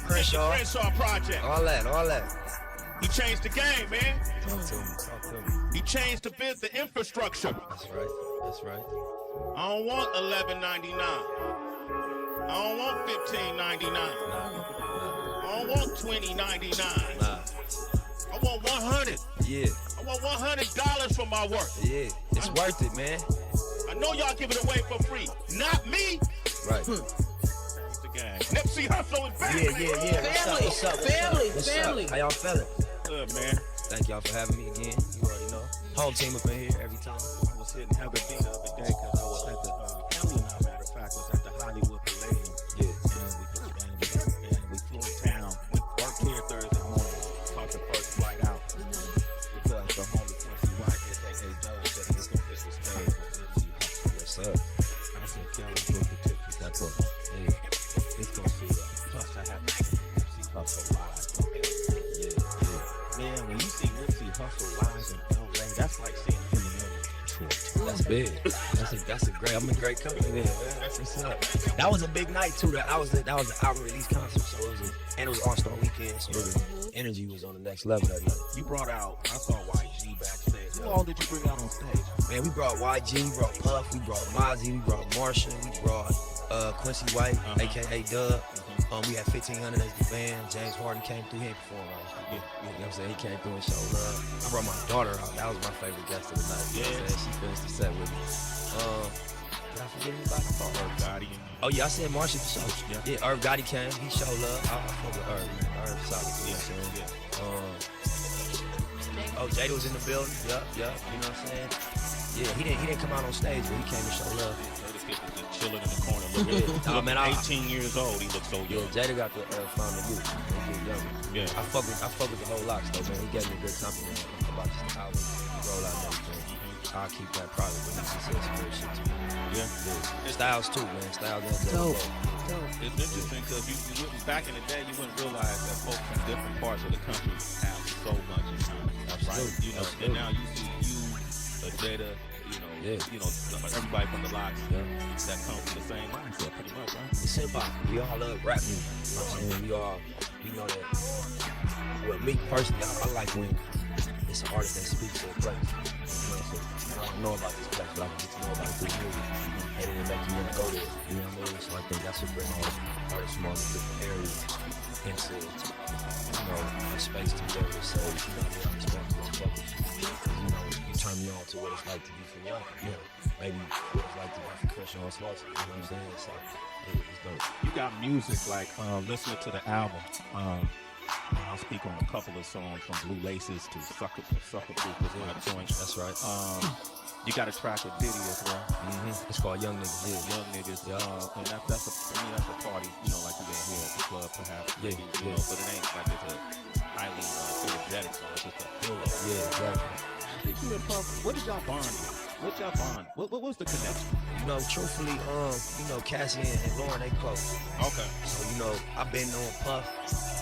Crenshaw. The Crenshaw project. All that. He changed the game, man. Talk to me. He changed the infrastructure. That's right. I don't want $11.99. I don't want $15.99. I don't want $20.99. I want $100. Yeah. I want $100 for my work. Yeah, it's worth it, man. I know y'all give it away for free. Not me. Right. The gang. Nipsey Hussle is back. Yeah. What's up? Family. How y'all feeling? Good, man. Thank y'all for having me again. You already know. Whole team up in here every time. I was hitting Heather B the other day because I was at the Kelly, matter of fact, was at the Hollywood Palladium. Yeah. And we flew in town. We worked here Thursday morning. Caught the first flight out. Because the homie Quincy White, aka Doug, said he was going to hit the stage with Nipsey Hussle. Yes, sir. I said, Kelly, book the tickets. That's what. Yeah. It's going to see that. Plus, I have Nipsey Hussle live. Man, when you see Nipsey Hussle live in LA, that's like seeing him in Detroit. That's big. That's a great. I'm in great company there, man. That's what's up. That was a big night too. That was an album release concert, so it was All-Star Weekend, so the energy was on the next level that night. You brought out, I saw YG backstage. Who all did you bring out on stage? Man, we brought YG, we brought Puff, we brought Mozzie, we brought Marsha, we brought Quincy White, aka Dub. We had 1500 as the band. James Harden came through. He ain't performed last year. You know what I'm saying? He came through and showed love. I brought my daughter out. That was my favorite guest of the night. You know what I'm saying? She finished the set with me. Did I forget anybody? I thought Irv Gotti. Oh yeah, I said Marsha for sure. Yeah, Irv Gotti came. He showed love. I fuck with Irv. Irv solid. You know what I'm saying? Jada was in the building. Yup. You know what I'm saying? Yeah, he didn't come out on stage, but he came to show love. Just chilling in the corner. Looking 18 years old. He looks so young. Yeah, Jada got the found the youth. He get younger. Yeah. I fuck with the whole lot though, man. He gave me a good compliment about just the album, roll out and everything. I'll keep that private, but he said some good shit to me. Yeah. Styles too, man. Styles and Dope. It's interesting because you wouldn't, back in the day, you wouldn't realize that folks from different parts of the country have so much in common. Right? You know, and now you see Jada, everybody from the locks that come from the same mindset, pretty much, right? It's hip hop. We all love rap music. You know what I'm saying? We know that. Well, me personally, I like when it's an artist that speaks to a place. You know, so I don't know about this place, but I can get to know about it through music. And then it make you want to go there. You know what I mean? So I think that's what brings all artists from all the different areas into, a space to be able to say, I respect you, I fuck with you. You turn me on to what it's like to be from young. Maybe what it's like to be professional or small. You know what I'm saying? So it's dope. You got music like listening to the album. I'll speak on a couple of songs from Blue Laces to Sucker Proof is my joint. That's right. You got a track with Diddy as well. It's called Young Niggas. Yeah. Young Niggas. And that's for me, that's a party, like you get here at the club, perhaps. Yeah. But it ain't like it's a highly energetic song. It's just a Yeah, exactly. You and Puff, what did y'all bond with? What y'all bond? What was the connection? Truthfully, Cassie and Lauren, they close. Okay. So, I've been on Puff,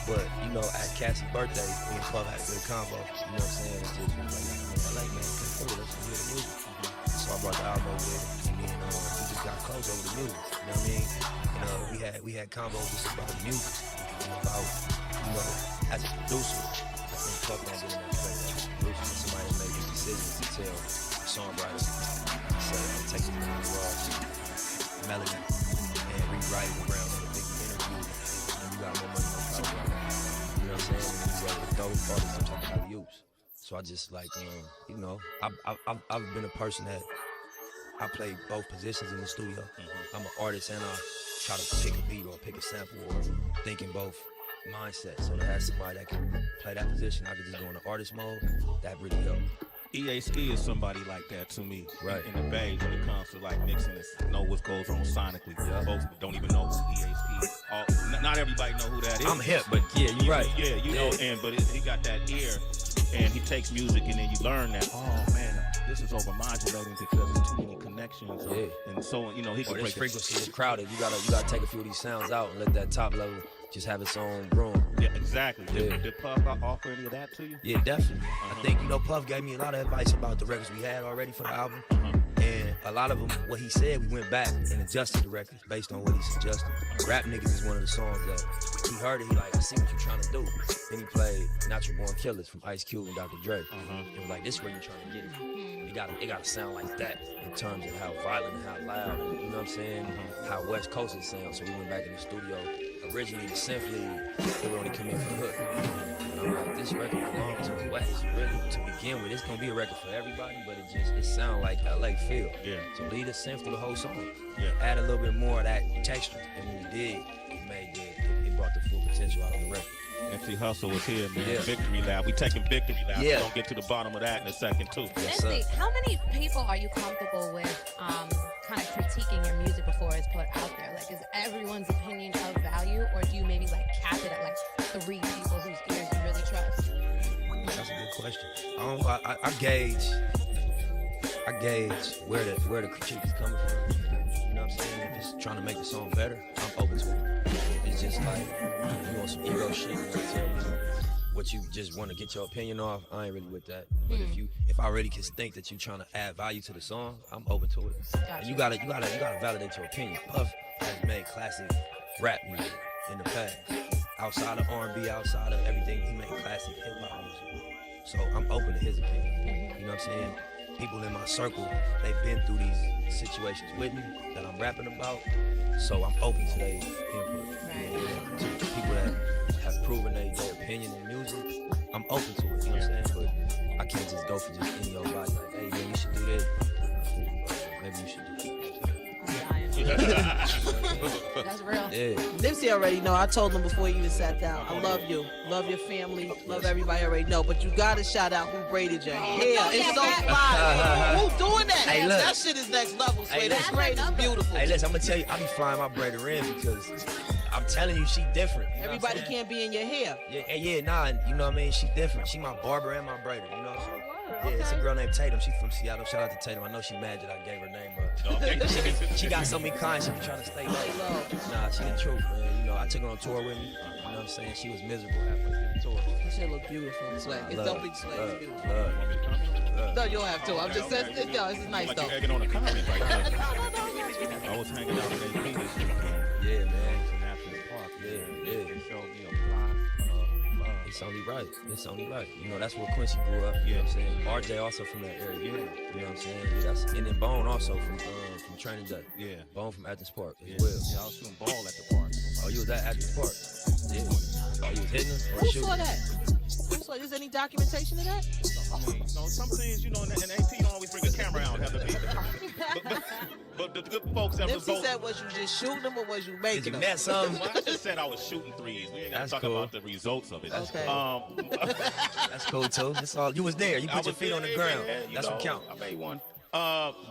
but, at Cassie's birthday, me and Puff had a good combo. You know what I'm saying? It's just like, LA, man, come through, let's hear the music. So I brought the album over there, and then we just got close over the music. You know what I mean? We had combos just about the music, about, as a producer, Puff don't get in that place. Somebody that made the decision to tell the songwriter, say, take the melody and rewrite it around on a big interview, and you got more money on top of it. You know what I'm saying? And you got dope artists, I'm talking about use. So I just like, you know, I've been a person that I play both positions in the studio. I'm an artist and I try to pick a beat or pick a sample or think in both mindsets. So to have somebody that can play that position, I could just go in the artist mode, that really helped. EA Ski is somebody like that to me. Right. In the Bay when it comes to like mixing and know what goes on sonically. Yeah. Folks don't even know who EA Ski is. Not everybody know who that is. I'm hip, but yeah, you're right. Yeah, you know, but he got that ear and he takes music and then you learn that, oh man, this is overmodulating because there's too many connections. And so, you know, he can break this frequency is crowded. You gotta take a few of these sounds out and let that top level just have its own room. Yeah, exactly. Did Puff offer any of that to you? Yeah, definitely. I think, you know, Puff gave me a lot of advice about the records we had already for the album. And a lot of them, what he said, we went back and adjusted the records based on what he suggested. Rap Niggas is one of the songs that he heard it, he like, I see what you're trying to do. Then he played Natural Born Killers from Ice Cube and Dr. Dre. It was like, this is where you're trying to get it. It gotta sound like that in terms of how violent and how loud, and, you know what I'm saying? How West Coast it sounds. So we went back in the studio. Originally, the synth lead, they would only come in for the hook. And I'm like, this record belongs to the West, really. To begin with, it's gonna be a record for everybody, but it sounds like LA feel. Yeah. So lead the synth through the whole song. Yeah. Add a little bit more of that texture. And when we did, it brought the full potential out of the record. Nipsey Hussle was here, man. Yeah. Victory Lap. We taking Victory Lap. Yeah. We're gonna get to the bottom of that in a second too. Nipsey, how many people are you comfortable with kind of critiquing your music before it's put out there? Like, is everyone's opinion of value, or do you maybe like cap it at like 3 people whose ears you really trust? That's a good question. I gauge where the critique is coming from. You know what I'm saying? If it's trying to make the song better, I'm open to it. It's just like, you want some ego shit, you want to tell me what you just want to get your opinion off, I ain't really with that. But if I really can think that you're trying to add value to the song, I'm open to it. And you gotta validate your opinion. Puff has made classic rap music in the past. Outside of R&B, outside of everything, he made classic hip hop music. So I'm open to his opinion. You know what I'm saying? People in my circle, they've been through these situations with me that I'm rapping about. So I'm open to their input. To people that have proven their opinion in music, I'm open to it, you know what I'm saying? But I can't just go for just any old body like, hey man, you should do this. Maybe you should do that. That's real. Yeah. Nipsey already know. I told him before you even sat down. I love you. Love your family. Love everybody already know. But you gotta shout out who braided your hair. It's so fly. Who doing that? Hey, look. That shit is next level. Hey, That braid is beautiful. Hey, listen, I'm gonna tell you, I be flying my braider in because I'm telling you, she different. You know Everybody can't be in your hair. Yeah, nah, you know what I mean? She different. She my barber and my braider, you know? So, yeah, it's a girl named Tatum. She from Seattle. Shout out to Tatum. I know she mad that I gave her name up. She got so many clients, she be trying to stay low. Nah, she the truth, man. You know, I took her on tour with me. You know what I'm saying? She was miserable halfway through the tour. That shit look beautiful. Swag. It's don't be swag. It's beautiful. Love. No, you don't have to. I'm just saying, this is nice like though. You're egging on the comments right now. I was hanging out with AP this weekend. Yeah, man. In National Park. Yeah. It showed me a lot of love. It's only right. It's only right. You know, that's where Quincy grew up. You know what I'm saying? RJ also from that area. You know what I'm saying? Yeah, and then Bone also from Training Day. Yeah. Bone from Athens Park as well. Yeah, I was shooting ball at the park. Oh, you was at Athens Park? Yeah. Oh, you was hitting him? Who saw that? Who saw? Is any documentation of that? I mean, you know, some things, you know, and AP don't always bring a camera out. Have to be. But the good folks ever Nipsey said, was you just shooting them or was you making them? Did you net something? Well, I just said I was shooting threes. We ain't That's talk cool. about the results of it. That's cool. That's cool too. That's all. You was there. You put your feet on the ground. That's what count. I made one.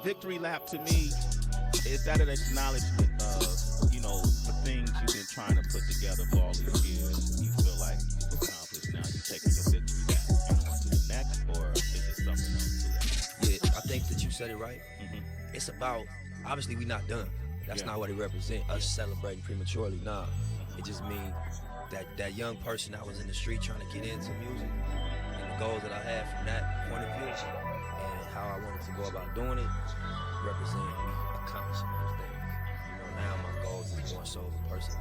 Victory lap to me is that an acknowledgement of, you know, the things you've been trying to put together for all these years. You feel like you've accomplished now. You're taking your victory lap to the next, or is it something else to that? Yeah, I think that you said it right. It's about, obviously we not done. That's not what it represents, us celebrating prematurely. Nah, it just means that young person that was in the street trying to get into music and the goals that I had from that point of view and how I wanted to go about doing it represent me accomplishing those things. You know, now my goals is more so as a person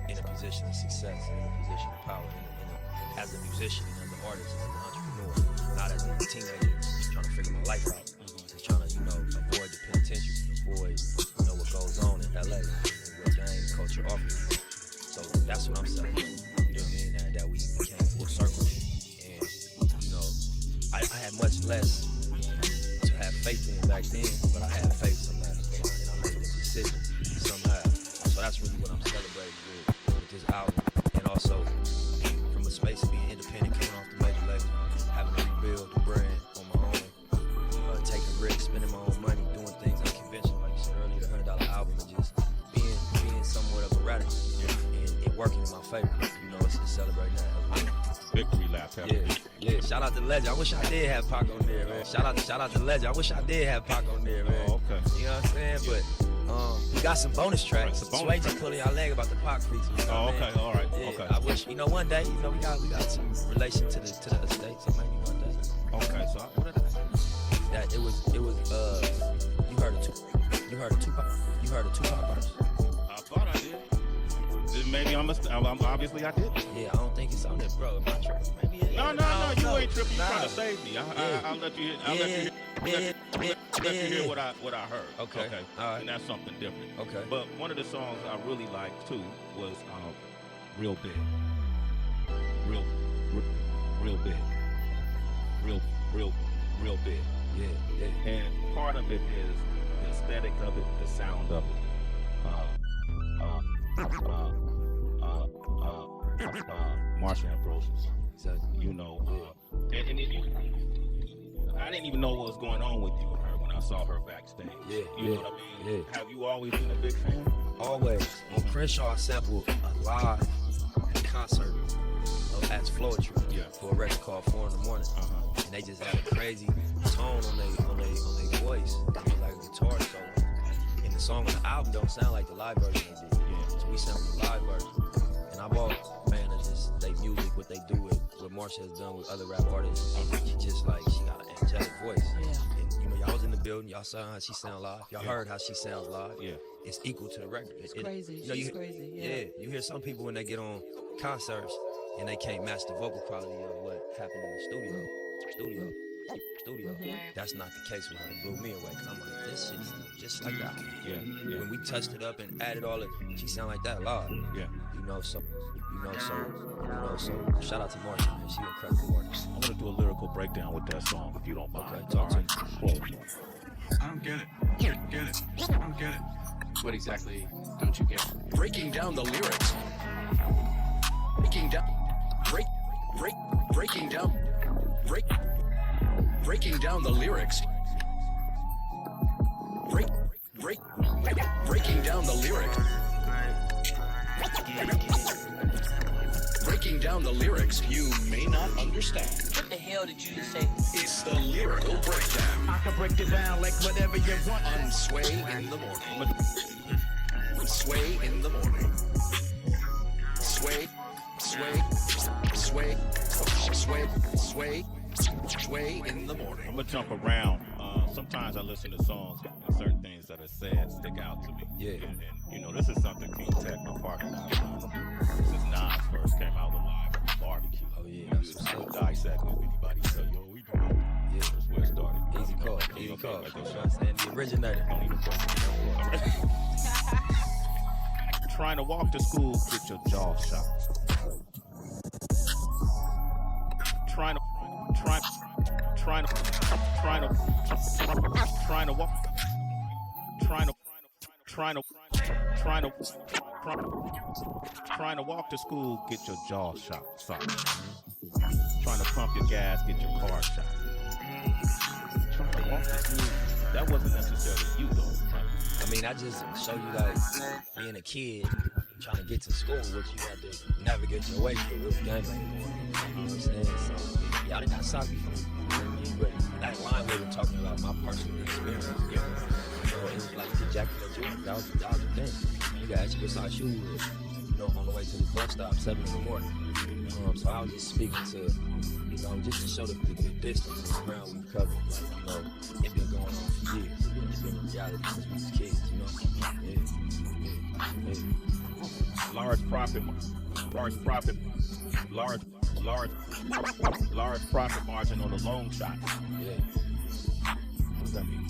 in a position of success, in a position of power, as a musician and as an artist, as an entrepreneur, not as a teenager trying to figure my life out. Just trying to, avoid the penitentiary, avoid, what goes on in LA and what gang culture offers. So that's what I'm celebrating. You know what I mean? That we came full circle. And, I had much less to have faith in back then, but I had faith somehow. And I made the decision somehow. So that's really what I'm celebrating with this album. And also, from a space of being independent, coming off the major label, having to rebuild the brand on my own, taking risks, spending my own money, doing things unconventional, like you said earlier, the $100 album, and just being somewhat of a radical and working in my favor. It's celebrating that. Victory lap. Yeah. Shout out to Legend. I wish I did have Pac on there, man. Shout out to Legend. I wish I did have Pac on there, man. Oh, okay. You know what I'm saying? But we got some bonus tracks. Sway just pulling y'all leg about the Pac feature. Okay, all right. Yeah, Okay. I wish, one day, we got some relation to the estate, so maybe one day. Okay, so what did I say? That it was you heard a Tupac verse. I thought I did. Maybe obviously I did. Yeah, I don't think it's on there, bro. My trip. Maybe it is. No, you ain't tripping. You trying to save me. I'll let you hear what I heard. Okay. All right. And that's something different. Okay. But one of the songs I really liked too was Real Big. Real big. Real big. Yeah. And part of it is the aesthetic of it, the sound of it. Marsha Ambrosius. Exactly. And then I didn't even know what was going on with you and her when I saw her backstage. Yeah. You know what I mean? Yeah. Have you always been a big fan? Always. On Crenshaw sampled a live concert of Ask Floetry for a record called 4 in the Morning. And they just had a crazy tone on their voice. It was like a guitar solo. And the song on the album don't sound like the live version they did. So we sampled the live version. And I'm all a fan of just their music, what they do with what Marsha has done with other rap artists. She got an angelic voice. Yeah. And y'all was in the building, y'all saw how she sound live. Y'all heard how she sounds live. Yeah. It's equal to the record. It's crazy. She's crazy. Yeah. You hear some people when they get on concerts and they can't match the vocal quality of what happened in the studio. Mm-hmm. That's not the case with her. It blew me away because I'm like, this shit's just like that. Yeah. When we touched it up and added all it, she sound like that live. Yeah. So shout out to Marsha, man. She an incredible artist. I'm gonna do a lyrical breakdown with that song if you don't mind. Okay, talk to me. I don't get it. I don't get it. What exactly don't you get? Breaking down the lyrics. Breaking down the lyrics. Breaking down the lyrics. Breaking down the lyrics you may not understand. What the hell did you just say? It's the lyrical breakdown. I can break it down like whatever you want. On Sway in the Morning. Sway in the Morning. Sway in the Morning. I'm gonna jump around. Sometimes I listen to songs and certain things that are said stick out to me. Yeah. And this is something King Tech, my partner, since Nas first came out alive with barbecue. Oh yeah, that's what's so up. dissect with anybody. So we do it. Yeah, that's where it started. Easy call. You know what I'm saying? The originator. Don't even question. Trying to walk to school, get your jaw shot. Trying to walk to school, get your jaw shot. Sorry. Trying to pump your gas, get your car shot. Trying to walk to school. That wasn't necessarily you though. I mean, I just show you like being a kid trying to get to school, what you had to navigate your way through. It was gangbang going. You know what I'm saying? So yeah, I did not sock before. You know what I mean? But that line we were talking about, my personal experience. You know, it was like ejaculate you. That was the thing. You got actually beside you, on the way to the bus stop, 7 in the morning. So I was just speaking to, just to show the distance and the ground we covered. Like, it been going on for years. It's been a reality since we was kids, Yeah. Large profit large profit margin on the long shot. Yeah. What does that mean?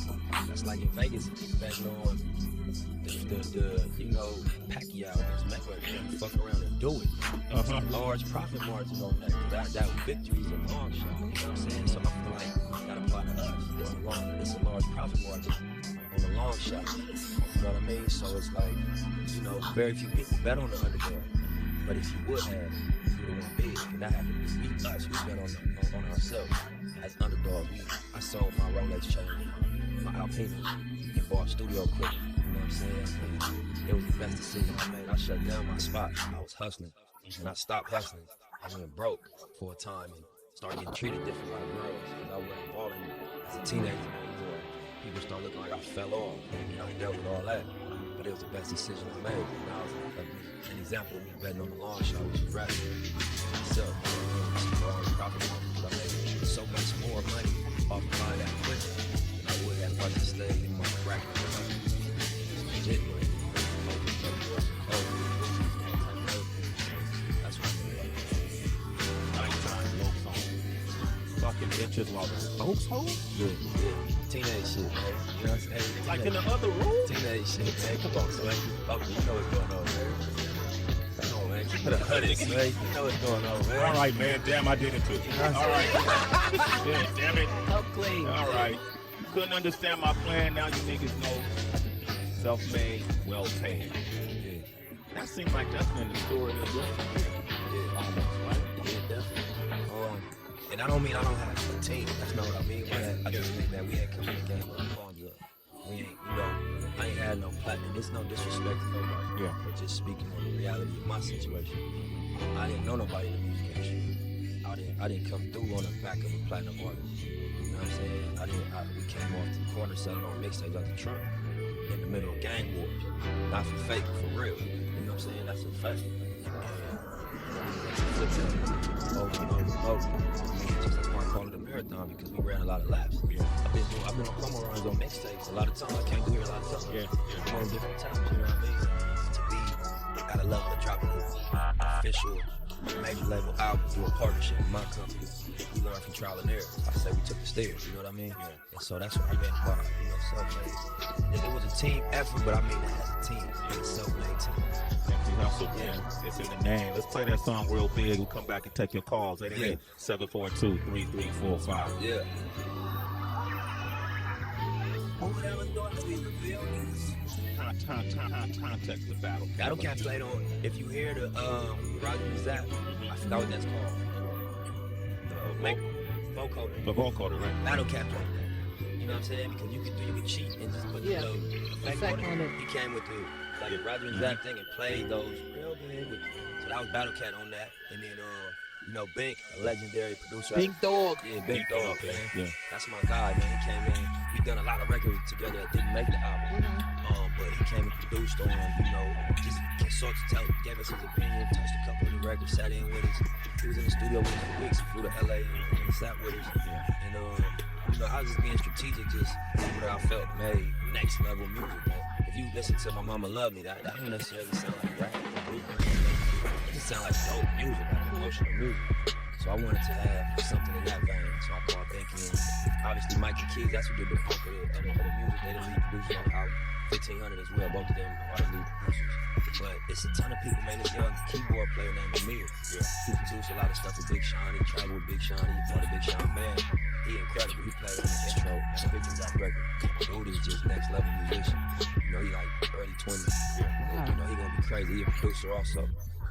That's like in Vegas, betting on the you know, Pacquiao against Mayweather. Fuck around and do it. Large profit margin on that. That victory is a long shot. You know what I'm saying? So I feel like that apply to us. It's a large profit margin on the long shot. You know what I mean? So it's like, you know, very few people bet on the underdog. But if you would have, you would have won big. And that happened to me. We bet on ourselves as underdogs. I sold my Rolex chain, my Alpina, and bought studio equipment. You know what I'm saying? It was the best decision I made. I shut down my spot. I was hustling. And I stopped hustling. I went broke for a time and started getting treated different by girls. Because I wasn't balling as a teenager anymore. People started looking like I fell off. And I dealt with all that. But it was the best decision I made. And I was an example of me betting on the long shot, which is rapping. Myself, large profit margins. I made so much more money off of buying that equipment than I would have if I just stayed in my bracket. Legit money. That's what I mean. Nighttime low song. Fucking bitches while the folks home? Yeah. Teenage shit, man. You know what I'm saying? Like in the other room? Teenage shit, man. Come on, man. Oh, you know what's going on, man. Come on, man. Keep it 100, man. You know what's going on, man. All right, man. Damn, I did it too. All right. Yeah, damn it. So clean. All right. Couldn't understand my plan. Now you niggas know. Self-made, well-paid. Yeah. That seems like that's been the story of your career. Yeah, almost, right? Yeah, definitely. And I don't mean I don't have a team. That's not what I mean by that. I just mean that we had come in the game with a long good. We ain't, you know, I ain't had no platinum. There's no disrespect to nobody. Yeah. But just speaking on the reality of my situation, I didn't know nobody in the music industry. I didn't come through on the back of a platinum artist. You know what I'm saying? We came off the corner selling on mixtapes out the trunk in the middle of gang wars. Not for fake, for real. You know what I'm saying? That's a fact. Over and over and over. That's why I call it a marathon, because we ran a lot of laps. Yeah. I've been on promo runs on mixtapes a lot of times. I came through here a lot of times. Yeah. On different times, you know what I mean? To be at a level of dropping an official major label album through a partnership with my company. We learned from trial and error. I say we took the stairs, you know what I mean? Yeah. And so that's what I meant by, you know, self-made. It was a team effort, but I mean it as a team. It was a self-made team. Hustle, yeah. It's in the name. Let's play that song real big. We'll come back and take your calls. 888-742-3345. Yeah. Context the battle. Battle Cat played on, if you hear the Roger Zap, I forgot what that's called. Vocoder. The vocoder, right? Battle Cat played that. You know what I'm saying? Because you could cheat and just put the effect on it. He came with the like a Roger Zap thing and played those real big. So that was Battle Cat on that. And then you know, Bink, a legendary producer. Big Dog. Yeah, Big Dog, man. Yeah. That's my guy, man. He came in. We done a lot of records together that didn't make the album. But he came and produced on, you know, just consulted, gave us his opinion, touched a couple of the records, sat in with us. He was in the studio with us for weeks, flew to LA and sat with us. Yeah. And you know, I was just being strategic, just what I felt made next level music. Man. If you listen to My Mama Love Me, that don't necessarily sound like rap. It just sound like dope music, like emotional music. So I wanted to have something in that vein. So I called Bink in. Obviously, Mike and Keys, that's who did the bulk of the music. They the lead producers on the album. 1500 as well, both of them are the lead producers. But it's a ton of people, man. This young keyboard player named Amir. Yeah. He produced a lot of stuff with Big Sean. He traveled with Big Sean. He part of Big Sean band. He incredible. He played on the intro and the Big Zap record. Dude is just next level musician. You know, he like early 20s. Yeah. You know, he gonna be crazy. He a producer also.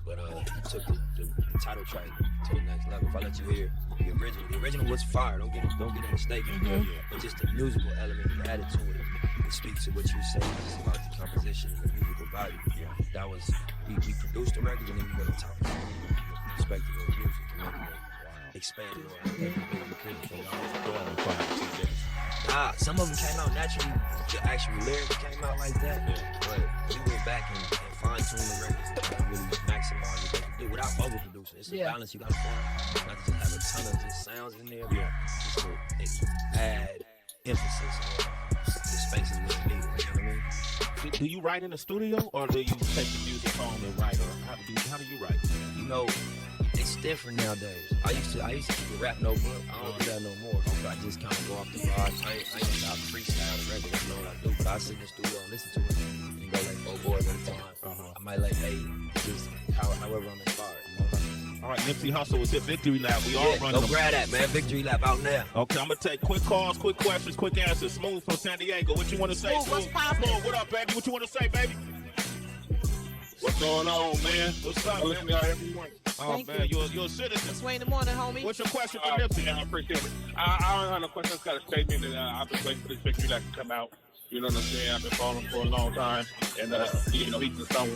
But he took the title track to the next level. If I let you hear the original was fire. Don't get it mistaken. But just the musical element he added to it. It speaks to what you were saying, just about the composition and the musical body. Yeah. That was we produced the record and then we went on top of it. The perspective of music and making it expanded on it. Some of them came out naturally. The actual lyrics came out like that. Yeah. But we went back and fine-tuned the records to really maximize what they can do without overproducing. It's a balance you gotta find. Not just have a ton of just sounds in there, but just to add emphasis on the spaces where it needed. You know what I mean? Do you write in the studio or do you take the music home and write? Or how do you write? You know, it's different nowadays. I used to keep a rap notebook. I don't do that no more. I just kind of go off the vibes. I ain't about freestyle and regular. That's not what I do. But I sit in the studio and listen to it and go like 4 boards at a time. I might like 8, just however I'm inspired. You know? All right, Nipsey Hussle is hit Victory Lap. We all running. Go grab that, man. Victory Lap out now. Okay, I'm gonna take quick calls, quick questions, quick answers. Smooth from San Diego. What you want to say? Smooth, what's poppin'? Smooth, what up, baby? What you want to say, baby? What's going on, man? What's up, man? Listen to y'all every morning. Oh, man, you're a citizen. It's way in the morning, homie. What's your question for Nipsey? I appreciate it. I don't have no questions. Got a statement that I've been waiting for this victory lap to come out. You know what I'm saying? I've been following for a long time, and you know, he's the song.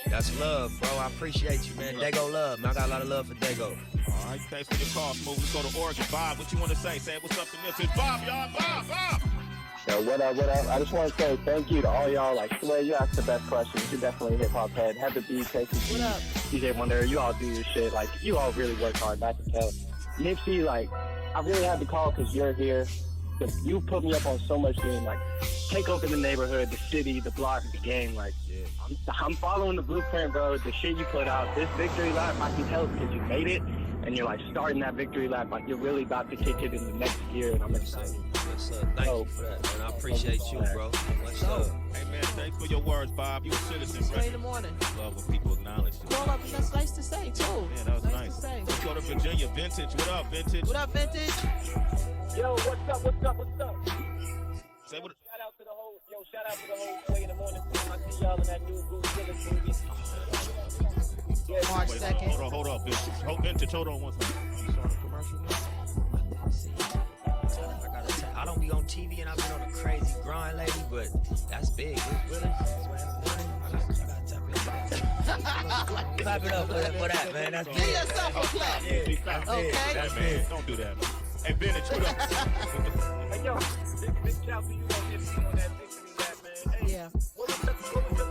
That's love, bro. I appreciate you, man. Dago love, man. I got a lot of love for Dago. All right, thanks for your call, Smooth. Let's go to Oregon. Bob, what you want to say? Say what's up to Nipsey. Bob, y'all. Bob. Yo, what up? I just want to say thank you to all y'all. Like, Sway, you asked the best questions. You're definitely a hip-hop head. Heather B, KCG, DJ Wonder, you all do your shit. Like, you all really work hard. I can tell. Nipsey, like, I really had to call because you're here. You put me up on so much game. Like, take over the neighborhood, the city, the block, the game. Like, I'm following the blueprint, bro. The shit you put out. This victory lap, I can tell because you made it. And you're, like, starting that victory lap. Like, you're really about to kick it in the next year. And I'm excited. Thank you for that, man. I appreciate you, bro. What's up? Hey, man, thanks for your words, Bob. You're a citizen, It's way in the morning. Love when people acknowledge you. Call up, that's nice to say, too. Yeah, that was nice. To say. Let's go to Virginia. Vintage, what up, Vintage? What up, Vintage? Yo, what's up? Say what? Shout out to the whole Way in the Morning team. I see y'all in that new Bruce Willis movie. March Wait, 2nd. Hold on, Vintage. Hold on one second. You saw the commercial now? I don't be on TV and I've been on a crazy grind lately, but that's big. Clap it up for that, man. That's big. Give yourself a clap. Okay? That man, don't do that. Hey, Vintage, what up? Hey, yo, big shout to you on that victory lap, man. Hey, yeah. What was your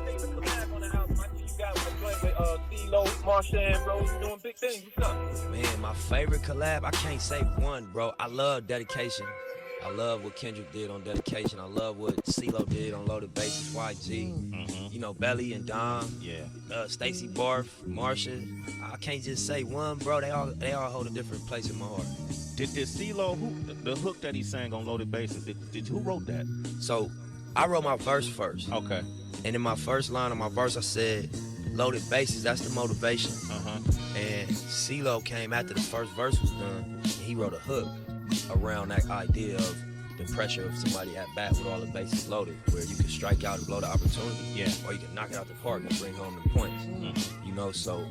favorite collab on the album? I see you got a joint with C-Lo, Marsha, and Rose doing big things. What's up? Man, my favorite collab, I can't say one, bro. I love Dedication. I love what Kendrick did on Dedication. I love what CeeLo did on Loaded Bases, YG. You know, Belly and Dom. Yeah. Stacey Barf, Marsha. I can't just say one, bro. They all hold a different place in my heart. Did CeeLo, the hook that he sang on Loaded Bases, who wrote that? So, I wrote my verse first. Okay. And in my first line of my verse, I said, Loaded Bases, that's the motivation. And CeeLo came after the first verse was done, and he wrote a hook around that idea of the pressure of somebody at bat with all the bases loaded, where you can strike out and blow the opportunity, or you can knock it out the park and bring home the points. You know, so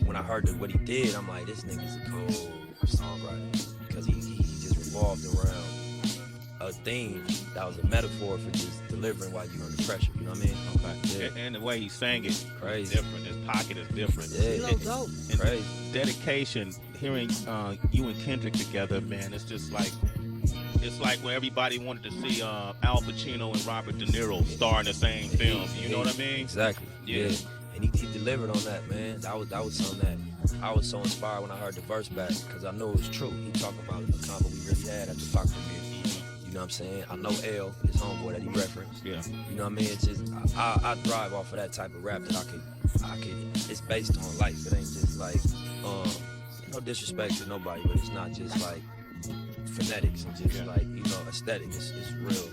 when I heard what he did, I'm like, this nigga's a cold songwriter, because he just revolved around a theme that was a metaphor for just delivering while you're under pressure. You know what I mean? Okay. Yeah. And the way he sang it, crazy. Different. His pocket is different. Yeah. Dope. And crazy. Dedication. Hearing you and Kendrick together, man, it's just like where everybody wanted to see Al Pacino and Robert De Niro star in the same film. You know what I mean? Exactly. Yeah. And he delivered on that, man. That was something that I was so inspired when I heard the verse back, because I knew it was true. He talking about a combo we really had at the Fox premiere. You know what I'm saying? I know L, his homeboy that he referenced. Yeah. You know what I mean? It's just I thrive off of that type of rap that I could. It's based on life. It ain't just like no disrespect to nobody, but it's not just like phonetics and just like, you know, aesthetic. It's real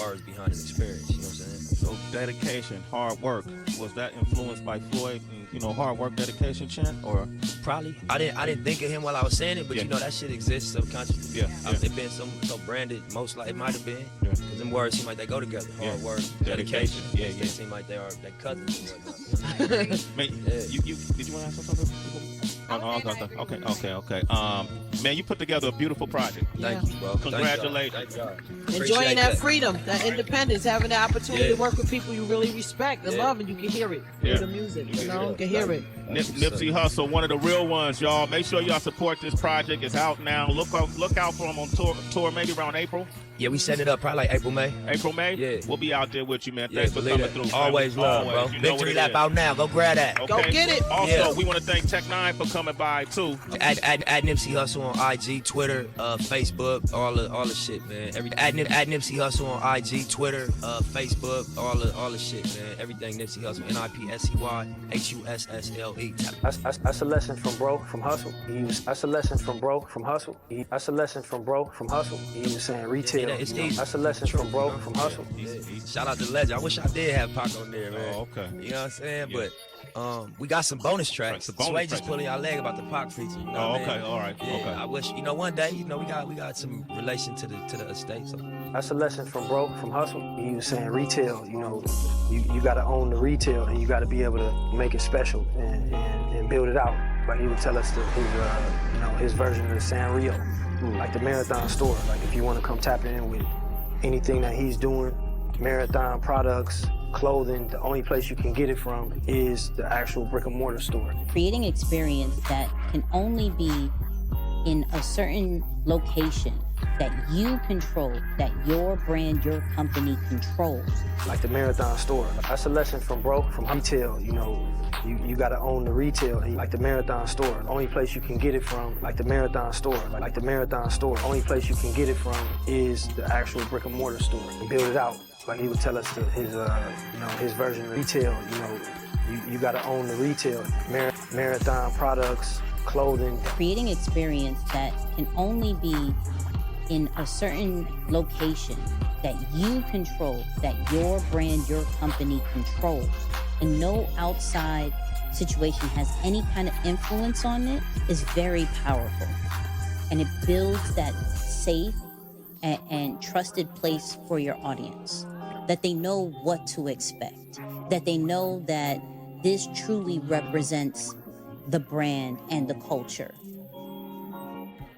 words behind an experience. You know what I'm saying? So Dedication, hard work. Was that influenced by Floyd and, you know, hard work, dedication chant, or? Probably. I didn't think of him while I was saying it, but you know that shit exists subconsciously. It been so branded, most like it might have been. Because them words seem like they go together. Hard work, dedication. They seem like they cousins and whatnot. Man, you did you want to ask something? Okay. Man, you put together a beautiful project. Thank you, bro. Congratulations. Enjoying that freedom, that independence, having the opportunity to work with people you really respect and love, and you can hear it through the music. You know, you can hear it. Nipsey Hussle, one of the real ones, y'all. Make sure y'all support this project. It's out now. Look out for him on tour maybe around April. Yeah, we setting it up probably like April, May. April, May? Yeah. We'll be out there with you, man. Yeah, Thanks for believe coming it. through. Always man. love, bro. You know what Victory it lap is. out now. Go grab that. Okay. Go get it. Also, we want to thank Tech 9 for coming by, too. At Nipsey Hussle on IG, Twitter, Facebook, all the shit, man. At Nipsey Hussle on IG, Twitter, Facebook, all the shit, man. Everything Nipsey Hussle, NIPSEY HUSSLE. That's a lesson from bro from Hussle. That's a lesson from bro from Hussle. That's a lesson from bro from Hussle. He was saying retail. It's you know? easy. That's a lesson from bro from Hussle. Shout out to Legend. I wish I did have Pac on there, man. Oh, okay. You know what I'm saying? But we got some bonus tracks. Sway just pulling y'all leg about the Pac feature. You know what I mean? All right. Yeah, Okay. I wish, one day, we got some relation to the estate. So. That's a lesson from bro from Hussle. He was saying retail. You got to own the retail and you got to be able to make it special and build it out. Like he would tell us his version of the Sanrio, like the Marathon store. Like if you want to come tap in with anything that he's doing, Marathon products, clothing, the only place you can get it from is the actual brick and mortar store. Creating experience that can only be in a certain location that you control, that your brand, your company controls. Like the Marathon store. That's a lesson from bro from retail. You got to own the retail. Like the Marathon store. The only place you can get it from, like the Marathon store. Like the Marathon store. The only place you can get it from is the actual brick and mortar store. Build it out. Like he would tell us his version of retail. You got to own the retail. Marathon products, clothing. Creating experience that can only be in a certain location that you control, that your brand, your company controls, and no outside situation has any kind of influence on it is very powerful. And it builds that safe and trusted place for your audience, that they know what to expect, that they know that this truly represents the brand and the culture.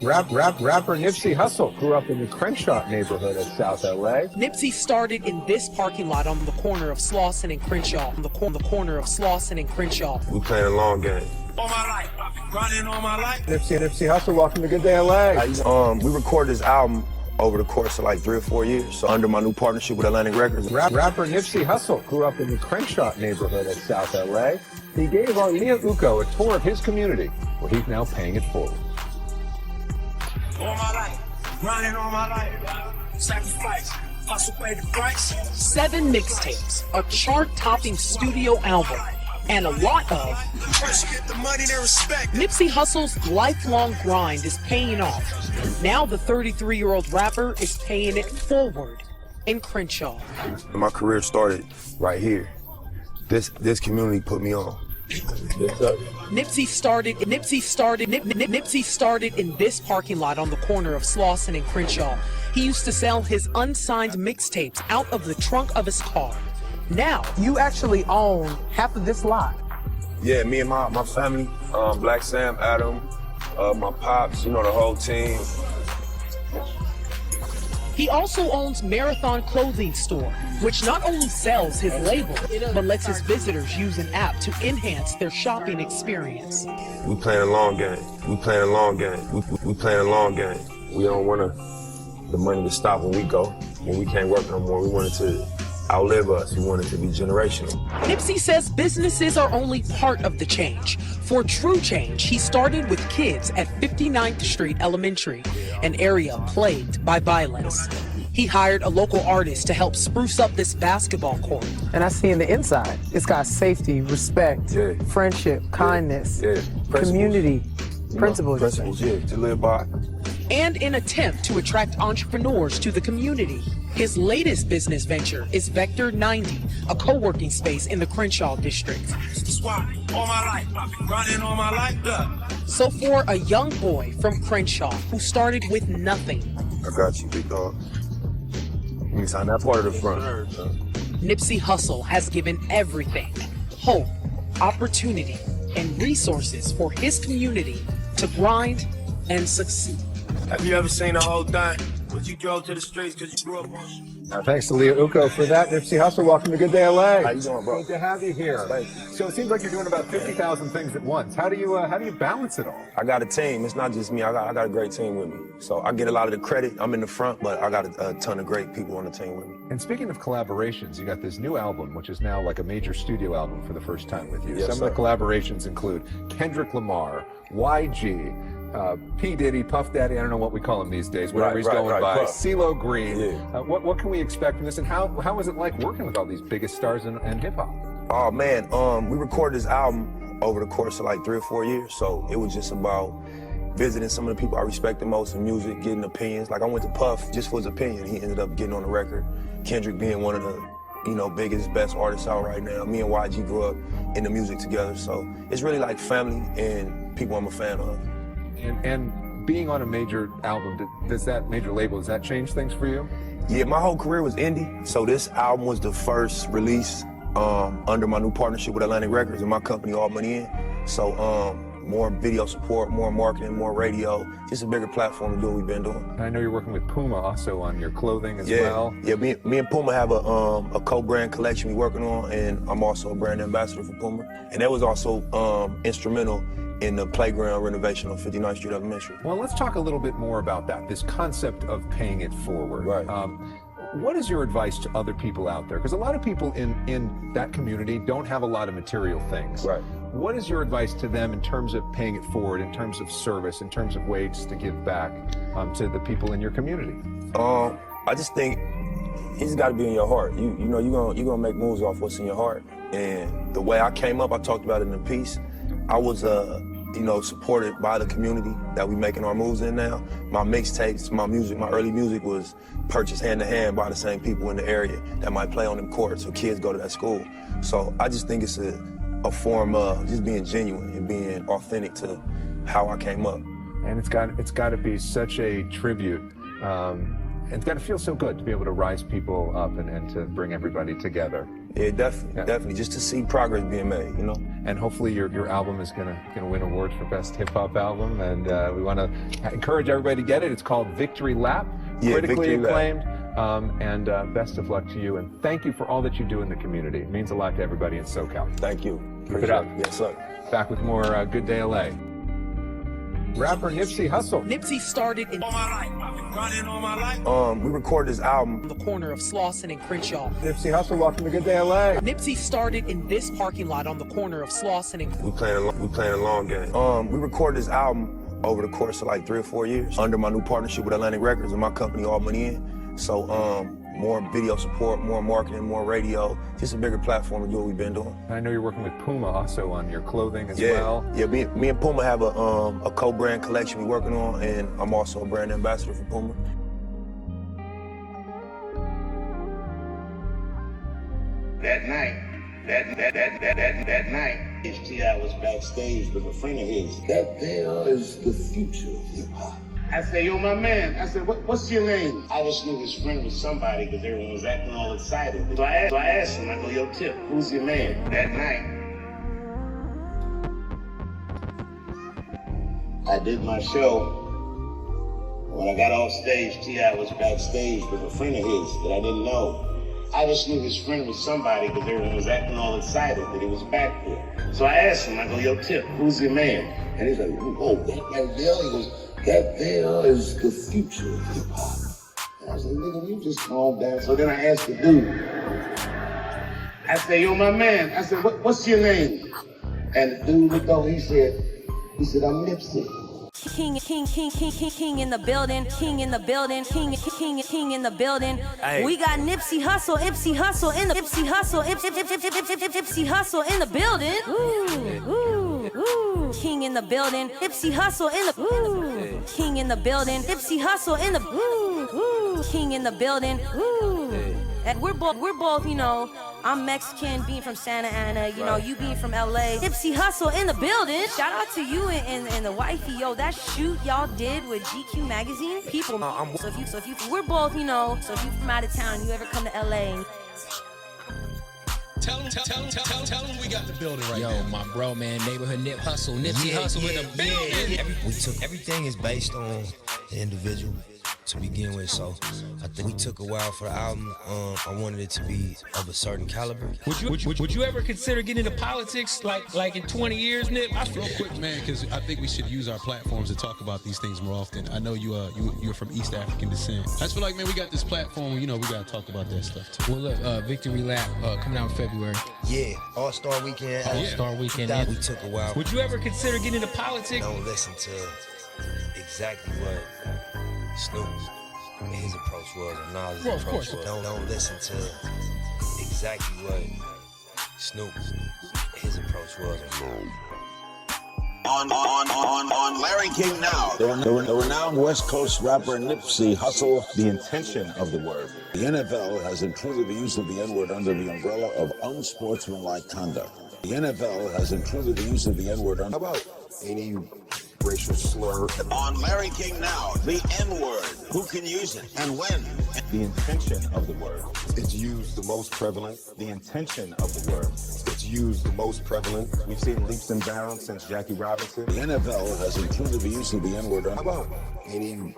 Rapper Nipsey Hussle grew up in the Crenshaw neighborhood of South LA. Nipsey started in this parking lot on the corner of Slauson and Crenshaw. On the corner of Slauson and Crenshaw. We playing a long game. All my life, grinding all my life. Nipsey Hussle, welcome to Good Day LA. We recorded this album over the course of like 3 or 4 years. So under my new partnership with Atlantic Records. Rapper Nipsey Hussle grew up in the Crenshaw neighborhood of South LA. He gave Arlia Uko a tour of his community, where he's now paying it forward. All my life, grinding all my life. Sacrifice, hustle pay the price. 7 mixtapes, a chart-topping studio album, and a lot of First you get the money, then respect. Nipsey Hussle's lifelong grind is paying off. Now the 33-year-old rapper is paying it forward in Crenshaw. My career started right here. This community put me on. Nipsey started in this parking lot on the corner of Slauson and Crenshaw. He used to sell his unsigned mixtapes out of the trunk of his car. Now, you actually own half of this lot. Yeah, me and my family, Black Sam, Adam, my pops, the whole team. He also owns Marathon Clothing Store, which not only sells his label, but lets his visitors use an app to enhance their shopping experience. We playing a long game. We playing a long game. We playing a long game. We don't want the money to stop when we go. When we can't work no more, we want it to outlive us. We want it to be generational. Nipsey says businesses are only part of the change. For true change, he started with kids at 59th Street Elementary, an area plagued by violence. He hired a local artist to help spruce up this basketball court. And I see in the inside, it's got safety, respect, friendship, kindness, community, principles. Principles, to live by. And an attempt to attract entrepreneurs to the community. His latest business venture is Vector 90, a co-working space in the Crenshaw district. That's why all my life, I've been grinding all my life. So for a young boy from Crenshaw who started with nothing, I got you, big dog. Let me sign that part of the front. Nipsey Hussle has given everything, hope, opportunity, and resources for his community to grind and succeed. Have you ever seen the whole thing? But you drove to the streets because you grew up on Thanks to Leo Uko for that. Nipsey Hussle, welcome to Good Day LA. How you doing, bro? Good to have you here. So it seems like you're doing about 50,000 things at once. How do you balance it all? I got a team. It's not just me. I got a great team with me. So I get a lot of the credit. I'm in the front, but I got a ton of great people on the team with me. And speaking of collaborations, you got this new album, which is now like a major studio album for the first time with you. Yes, Some of the collaborations include Kendrick Lamar, YG, P. Diddy, Puff Daddy, I don't know what we call him these days, whatever he's going by, Puff. CeeLo Green. Yeah. What can we expect from this, and how was it like working with all these biggest stars in hip-hop? Oh, man, we recorded this album over the course of like 3 or 4 years, so it was just about visiting some of the people I respect the most in music, getting opinions. Like I went to Puff just for his opinion. He ended up getting on the record. Kendrick being one of the biggest, best artists out right now. Me and YG grew up in the music together, so it's really like family and people I'm a fan of. And being on a major album, does that major label, does that change things for you? Yeah, my whole career was indie, so this album was the first release under my new partnership with Atlantic Records and my company, All Money In. So more video support, more marketing, more radio, just a bigger platform to do what we've been doing. And I know you're working with Puma also on your clothing as well. Yeah, me and Puma have a co-brand collection we're working on, and I'm also a brand ambassador for Puma. And that was also instrumental in the playground renovation on 59th Street Elementary. Well, let's talk a little bit more about that, this concept of paying it forward. Right. What is your advice to other people out there? Because a lot of people in that community don't have a lot of material things. Right. What is your advice to them in terms of paying it forward, in terms of service, in terms of ways to give back to the people in your community? I just think it just got to be in your heart. You know, you're gonna make moves off what's in your heart. And the way I came up, I talked about it in the piece. I was supported by the community that we making our moves in now. My mixtapes, my music, my early music was purchased hand to hand by the same people in the area that might play on them courts or kids go to that school. So I just think it's a form of just being genuine and being authentic to how I came up. And it's got to be such a tribute. It's got to feel so good to be able to rise people up and to bring everybody together. Yeah, definitely. Just to see progress being made, you know. And hopefully your album is gonna win awards for best hip hop album. And we want to encourage everybody to get it. It's called Victory Lap, critically acclaimed. And best of luck to you. And thank you for all that you do in the community. It means a lot to everybody in SoCal. Thank you. Keep it up. Yes, sir. Back with more Good Day LA. Rapper Nipsey Hussle. Nipsey started in we recorded this album on the corner of Slauson and Crenshaw. Nipsey Hussle, welcome to Good Day LA. Nipsey started in this parking lot on the corner of Slauson and We playing a long game. We recorded this album over the course of like 3 or 4 years under my new partnership with Atlantic Records and my company, All Money In. So more video support, more marketing, more radio, just a bigger platform to do what we've been doing. I know you're working with Puma also on your clothing as well. Yeah, me and Puma have a co-brand collection we're working on, and I'm also a brand ambassador for Puma. That night, T.I. was backstage with a friend of his. That there is the future of hip-hop. I said, yo, my man. I said, what's your name? I just knew his friend was somebody because everyone was acting all excited. So I asked him, I go, yo, Tip, who's your man? That night, I did my show. When I got off stage, T.I. was backstage with a friend of his that I didn't know. I just knew his friend was somebody because everyone was acting all excited that he was back there. So I asked him, I go, yo, Tip, who's your man? And he's like, oh, that right there? He goes, that there is the future of hip-hop. And I was like, nigga, you just calm down. So then I asked the dude. I said, yo, my man. I said, what's your name? And the dude looked over, he said, I'm Nipsey. King in the building, king in the building, king in the building. Aye. We got Nipsey Hussle in the Nipsey Hussle in the building. Ooh. King in the building, Nipsey Hussle in the king in the building, Nipsey Hussle in the king in the building. And we're both, you know, I'm Mexican, being from Santa Ana, you know, you being from LA. Nipsey Hussle in the building. Shout out to you and the wifey, yo. That shoot y'all did with GQ magazine, people. So if you, we're both, you know. So if you from out of town, you ever come to LA. Tell them we got the building right now. Yo, my bro, man, neighborhood Nip Hussle, Nipsey Hussle in the building. We took everything is based on the individual. to begin with, so I think we took a while for the album. I wanted it to be of a certain caliber. Would you ever consider getting into politics like in 20 years, Nip? Real quick, man, because I think we should use our platforms to talk about these things more often. I know you're from East African descent. I just feel like, man, we got this platform, we got to talk about that stuff too. Well, look, Victory Lap coming out in February. Yeah, All-Star Weekend. All-Star Weekend. We took a while. Would you ever consider getting into politics? Don't listen to exactly what Snoop and his approach was, or Nas' approach was. Don't listen to exactly what Snoop and his approach was. On Larry King Now. The renowned West Coast rapper Nipsey Hussle. The intention of the word. The NFL has included the use of the N-word under the umbrella of unsportsmanlike conduct. The NFL has included the use of the N-word under... How about any racial slur? On Larry King Now, the N-word. Who can use it and when? The intention of the word. It's used the most prevalent. The intention of the word. It's used the most prevalent. We've seen leaps and bounds since Jackie Robinson. The NFL has included the use of the N-word under... How about any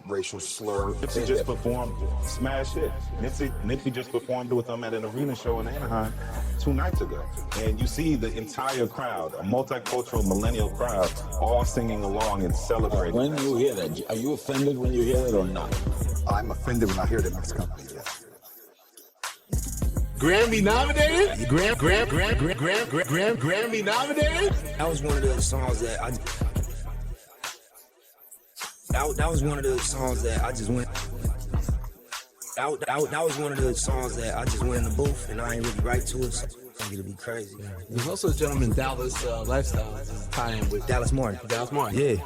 racial slur? Nipsey just performed smash hit. Nipsey just performed with them at an arena show in Anaheim 2 nights ago. And you see the entire crowd, a multicultural millennial crowd, all singing along and celebrating. When you hear that, are you offended when you hear it or not? I'm offended when I hear the next company, yes. Grammy nominated? Grammy nominated? That was one of the songs that That was one of the songs that I just went. That was one of the songs that I just went in the booth and I ain't really write to it. So I think it'll be crazy. There's also a gentleman, Dallas Lifestyle, tie-in with Dallas Martin. Yeah.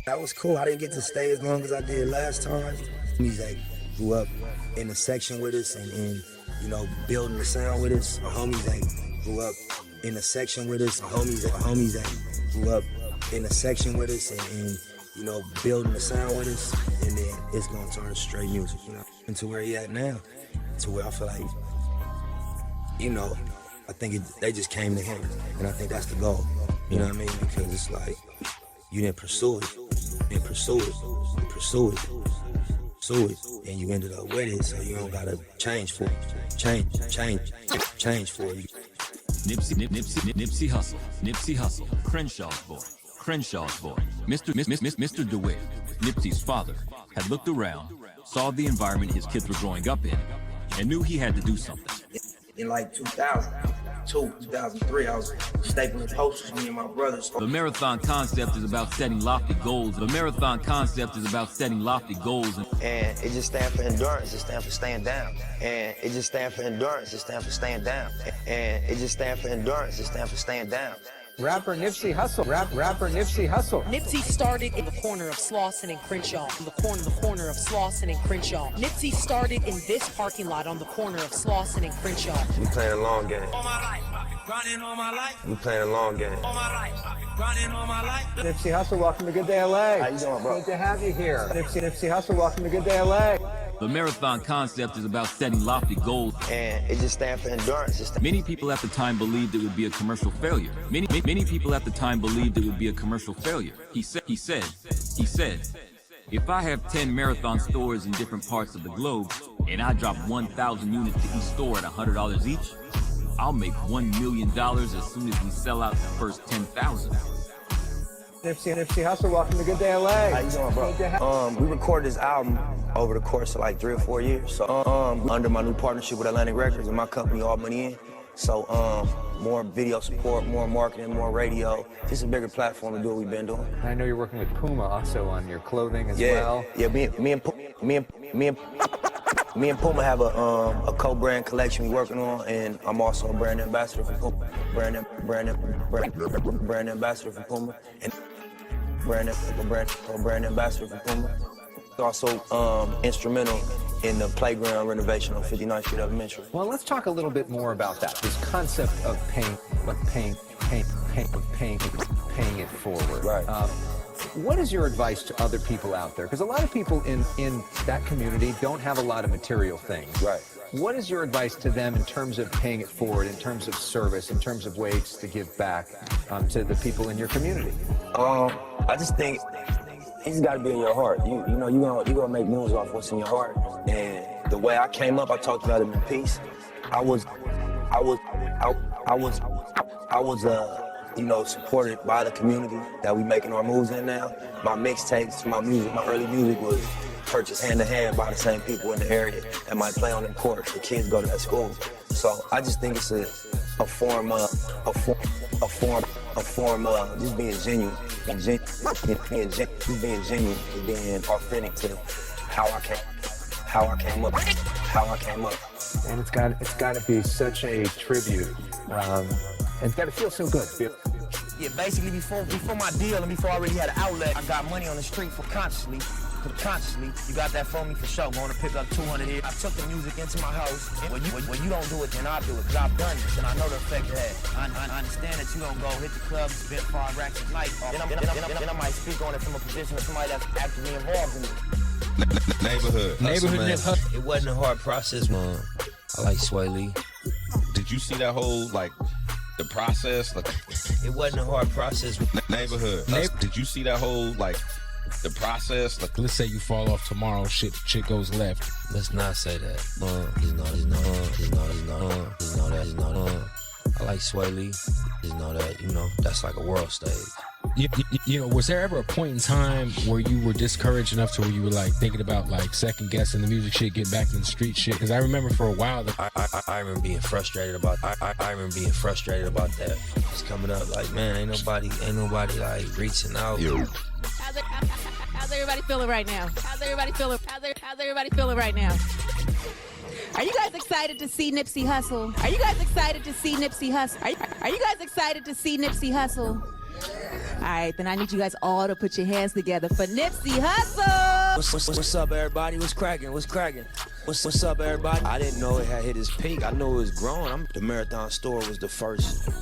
That was cool. I didn't get to stay as long as I did last time. He's like grew up in the section with us and building the sound with us. My homies that grew up in the section with us. My homies that grew up in the section with us and building the sound with us. And then it's gonna turn straight music, into where he at now. To where I feel like, I think they just came to him. And I think that's the goal. You know what I mean? Because it's like, you didn't pursue it. And you ended up with it, so you don't gotta change for it. Change for it. Nipsey Hussle, Crenshaw's boy, Mr. DeWitt, Nipsey's father, had looked around, saw the environment his kids were growing up in, and knew he had to do something. In like 2003, I was stapling posters, me and my brothers. The marathon concept is about setting lofty goals. And it just stands for endurance. It stands for staying down. And it just stands for endurance. It stands for staying down. And it just stands for endurance. It stands for staying down. Rapper Nipsey Hussle. Rapper Nipsey Hussle. Nipsey started in the corner of Slauson and Crenshaw. The corner of Slauson and Crenshaw. Nipsey started in this parking lot on the corner of Slauson and Crenshaw. We playing a long game. All my life, grinding all my life. We playing a long game. All my life, grinding all my life. Nipsey Hussle, welcome to Good Day LA. How you doing, bro? Good to have you here. Nipsey Hussle, welcome to Good Day LA. The marathon concept is about setting lofty goals. And it just stands for endurance. Many people at the time believed it would be a commercial failure. Many people at the time believed it would be a commercial failure. He said, if I have 10 marathon stores in different parts of the globe, and I drop 1,000 units to each store at $100 each, I'll make $1 million as soon as we sell out the first 10,000. Nipsey Hussle, welcome to Good Day LA. How you doing, bro? We recorded this album over the course of like 3 or 4 years. So under my new partnership with Atlantic Records and my company, All Money In. So more video support, more marketing, more radio. Just a bigger platform to do what we've been doing. I know you're working with Puma also on your clothing as well. Yeah, me and Puma have a co-brand collection we're working on, and I'm also a brand ambassador for Puma. Brand ambassador for Puma. And brand ambassador for Puma. Also instrumental in the playground renovation on 59th Street Elementary. Well, let's talk a little bit more about that. This concept of paying it forward. Right. What is your advice to other people out there? Because a lot of people in that community don't have a lot of material things. Right. What is your advice to them in terms of paying it forward, in terms of service, in terms of ways to give back to the people in your community? I just think it's got to be in your heart. You know, you gonna make moves off what's in your heart. And the way I came up, I talked about it in the piece. I was supported by the community that we making our moves in now. My mixtapes, my music, my early music was purchased hand to hand by the same people in the area that might play on them courts. The kids go to that school. So I just think it's a form of just being genuine, just being genuine and being authentic to how I came up. And it's got to be such a tribute. It's got to feel so good. Yeah, basically before my deal and before I already had an outlet, I got money on the street for consciously. You got that for me for sure. Going to pick up 200 here. I took the music into my house. When you don't do it, then I'll do it, because I've done this and I know the effect it has. I understand that you don't go hit the club, spend 5 racks a night. Then I might speak on it from a position of somebody that's actively involved in it. Neighborhood hip-hop. It wasn't a hard process, man. I like Sway Lee. Did you see that whole, the process? It wasn't a hard process. Neighborhood. Did you see that whole, the process? Let's say you fall off tomorrow, shit goes left. Let's not say that. It's not. I like Sway Lee. Just know that, that's like a world stage. Was there ever a point in time where you were discouraged enough to where you were thinking about second guessing the music shit, getting back in the street shit? Because I remember for a while that I remember being frustrated about that. It's coming up man, ain't nobody reaching out. How's everybody feeling right now? How's everybody feeling right now? Are you guys excited to see Nipsey Hussle? Are you guys excited to see Nipsey Hussle? All right, then I need you guys all to put your hands together for Nipsey Hussle. What's up, everybody? What's cracking? What's up, everybody? I didn't know it had hit its peak. I knew it was growing. The Marathon store was the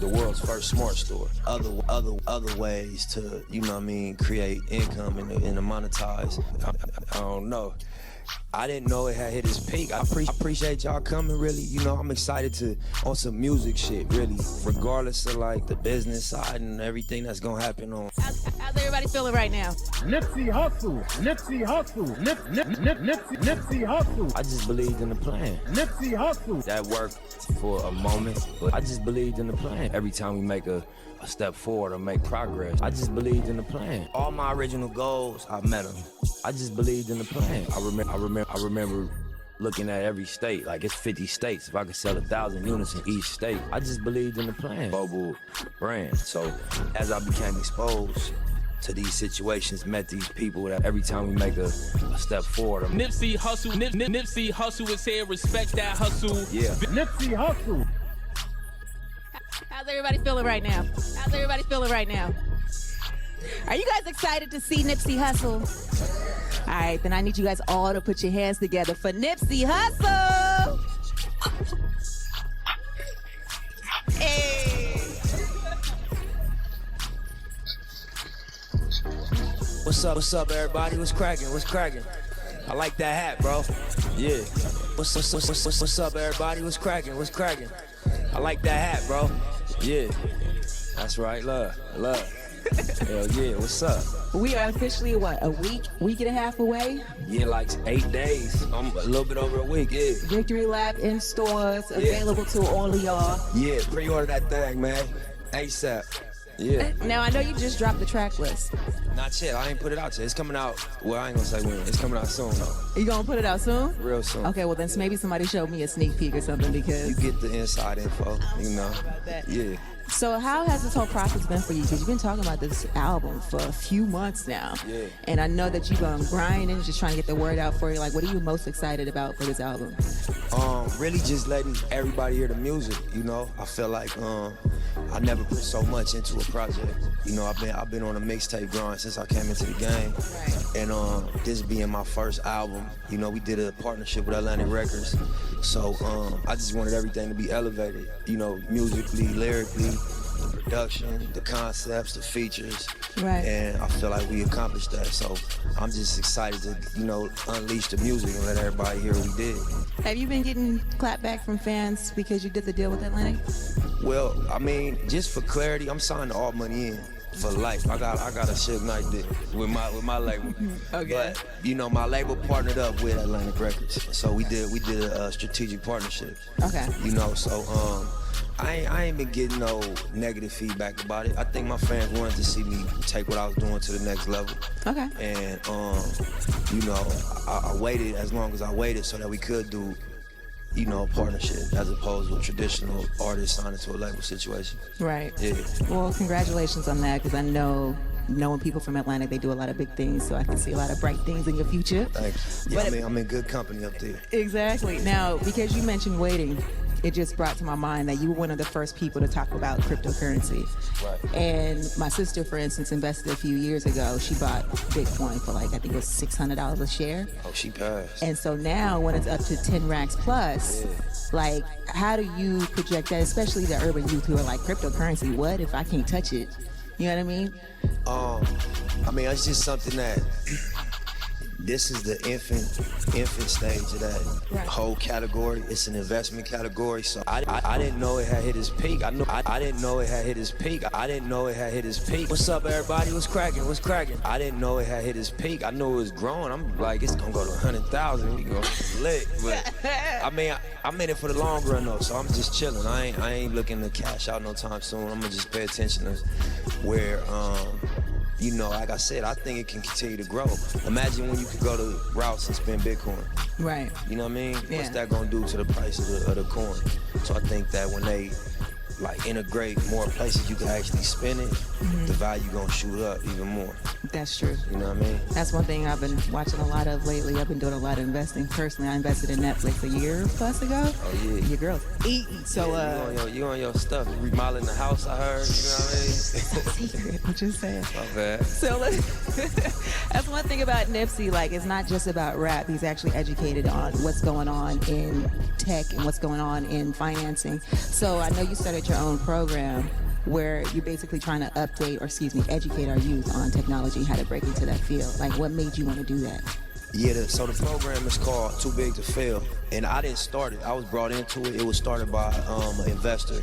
world's first smart store. Other ways to, create income and to monetize. I don't know. I didn't know it had hit its peak. I appreciate y'all coming, really. I'm excited on some music shit, really. Regardless of the business side and everything that's gonna happen on. How's everybody feeling right now? Nipsey Hussle. Nipsey Hussle. I just believed in the plan. Nipsey Hussle. That worked for a moment, but I just believed in the plan. Every time we make a step forward or make progress, I just believed in the plan. All my original goals, I met them. I just believed in the plan. I remember looking at every state, it's 50 states. If I could sell 1,000 units in each state, I just believed in the plan. Global brand. So as I became exposed to these situations, met these people, that every time we make a step forward. Nipsey Hussle. Nipsey Hussle is here. Respect that hustle. Yeah. Nipsey Hussle. How's everybody feeling right now? Are you guys excited to see Nipsey Hussle? All right, then I need you guys all to put your hands together for Nipsey Hussle. Hey. What's up, everybody? What's cracking? I like that hat, bro. Yeah. What's up, everybody? What's cracking? I like that hat, bro. Yeah. That's right, love. Hell yeah, what's up? We are officially, a week and a half away? Yeah, 8 days. A little bit over a week, yeah. Victory Lap in stores, available to all of y'all. Yeah, pre-order that thing, man. ASAP. Yeah. Now, I know you just dropped the track list. Not yet. I ain't put it out yet. It's coming out. Well, I ain't gonna say when. It's coming out soon, though. You gonna put it out soon? Real soon. Okay, well, then maybe somebody showed me a sneak peek or something, because... You get the inside info, Yeah. So how has this whole process been for you? Because you've been talking about this album for a few months now. Yeah. And I know that you've been grinding, just trying to get the word out for you. What are you most excited about for this album? Really just letting everybody hear the music, I feel like I never put so much into a project. I've been on a mixtape grind since I came into the game. Right. And this being my first album, we did a partnership with Atlantic Records. So I just wanted everything to be elevated, musically, lyrically, production, the concepts, the features. Right. And I feel like we accomplished that. So I'm just excited to, unleash the music and let everybody hear what we did. Have you been getting clap back from fans because you did the deal with Atlantic? Well, I mean, just for clarity, I'm signed to All Money In for life. I got a Suge Knight deal with my label. Okay. But my label partnered up with Atlantic Records, so we did a strategic partnership. Okay. So I ain't been getting no negative feedback about it. I think my fans wanted to see me take what I was doing to the next level. Okay. And I waited as long as I waited so that we could do a partnership as opposed to a traditional artist signing to a label situation. Right. Yeah. Well, congratulations on that, because I know knowing people from Atlantic, they do a lot of big things, so I can see a lot of bright things in your future. Thanks. Yeah, I'm in good company up there. Exactly. Now, because you mentioned waiting, it just brought to my mind that you were one of the first people to talk about cryptocurrency. Right. And my sister, for instance, invested a few years ago. She bought Bitcoin for I think it was $600 a share. Oh, she passed. And so now when it's up to 10 racks plus, how do you project that, especially the urban youth who are like, cryptocurrency, what if I can't touch it? You know what I mean? It's just something that this is the infant stage of that whole category. It's an investment category. So I didn't know it had hit its peak. I didn't know it had hit its peak. I didn't know it had hit its peak. What's up, everybody? What's cracking? I didn't know it had hit its peak. I knew it was growing. I'm like, it's gonna go to 100,000. We go lit. But I'm in it for the long run though. So I'm just chilling. I ain't looking to cash out no time soon. I'm gonna just pay attention to where like I said, I think it can continue to grow. Imagine when you could go to Rouse and spend Bitcoin. Right. You know what I mean? Yeah. What's that gonna do to the price of the coin? So I think that when they integrate more places you can actually spend it, the value gonna shoot up even more. That's true. You know what I mean? That's one thing I've been watching a lot of lately. I've been doing a lot of investing. Personally, I invested in Netflix a year plus ago. Oh yeah. Your girl's eating. So you on your stuff. You remodeling the house, I heard. You know what I mean? It's not secret. I'm just saying. My bad. So that's one thing about Nipsey. It's not just about rap. He's actually educated on what's going on in tech and what's going on in financing. So I know you started your own program where you're basically trying to educate our youth on technology, how to break into that field. What made you want to do that? Yeah, so the program is called Too Big to Fail, and I didn't start it. I was brought into it. It was started by an investor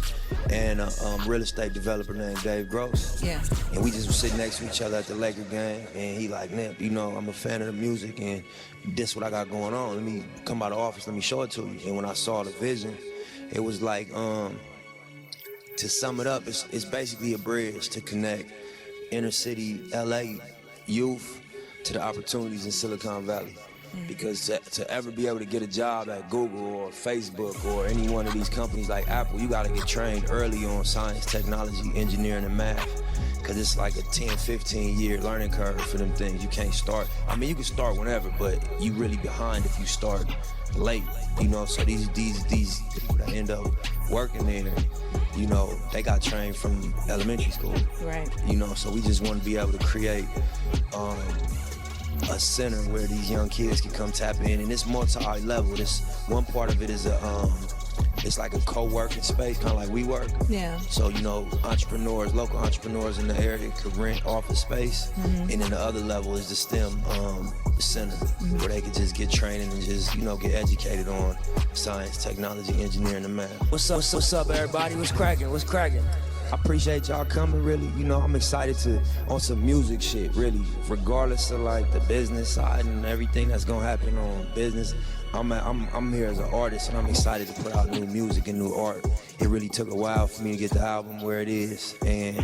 and a real estate developer named Dave Gross. Yeah. And we just were sitting next to each other at the Laker game, and he like, Nip, I'm a fan of the music, and this what I got going on. Let me come out of the office, let me show it to you. And when I saw the vision, it was like, to sum it up, it's basically a bridge to connect inner city LA youth to the opportunities in Silicon Valley. Because to ever be able to get a job at Google or Facebook or any one of these companies like Apple, you gotta get trained early on science, technology, engineering, and math. Because it's like a 10, 15-year learning curve for them things. You can't start. You can start whenever, but you really behind if you start late. So these people that end up working there, they got trained from elementary school. Right. So we just want to be able to create a center where these young kids can come tap in, and it's multi-level. This one part of it is it's like a co-working space, kind of like WeWork. Yeah. So, entrepreneurs, local entrepreneurs in the area could rent office space. And then the other level is the STEM center, where they could just get training and just, get educated on science, technology, engineering, and math. What's up, everybody? What's cracking? I appreciate y'all coming, really. I'm excited on some music shit, really. Regardless of the business side and everything that's gonna happen on business, I'm here as an artist, and I'm excited to put out new music and new art. It really took a while for me to get the album where it is, and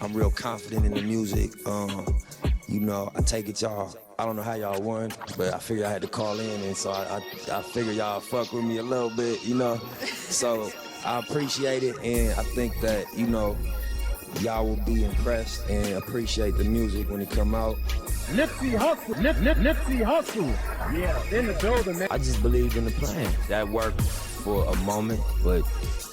I'm real confident in the music. I take it y'all. I don't know how y'all won, but I figured I had to call in, and so I figured y'all fuck with me a little bit, So I appreciate it, and I think that, y'all will be impressed and appreciate the music when it come out. Nipsey Hussle. Nipsey Hussle. Yeah, in the building, man. I just believed in the plan. That worked for a moment, but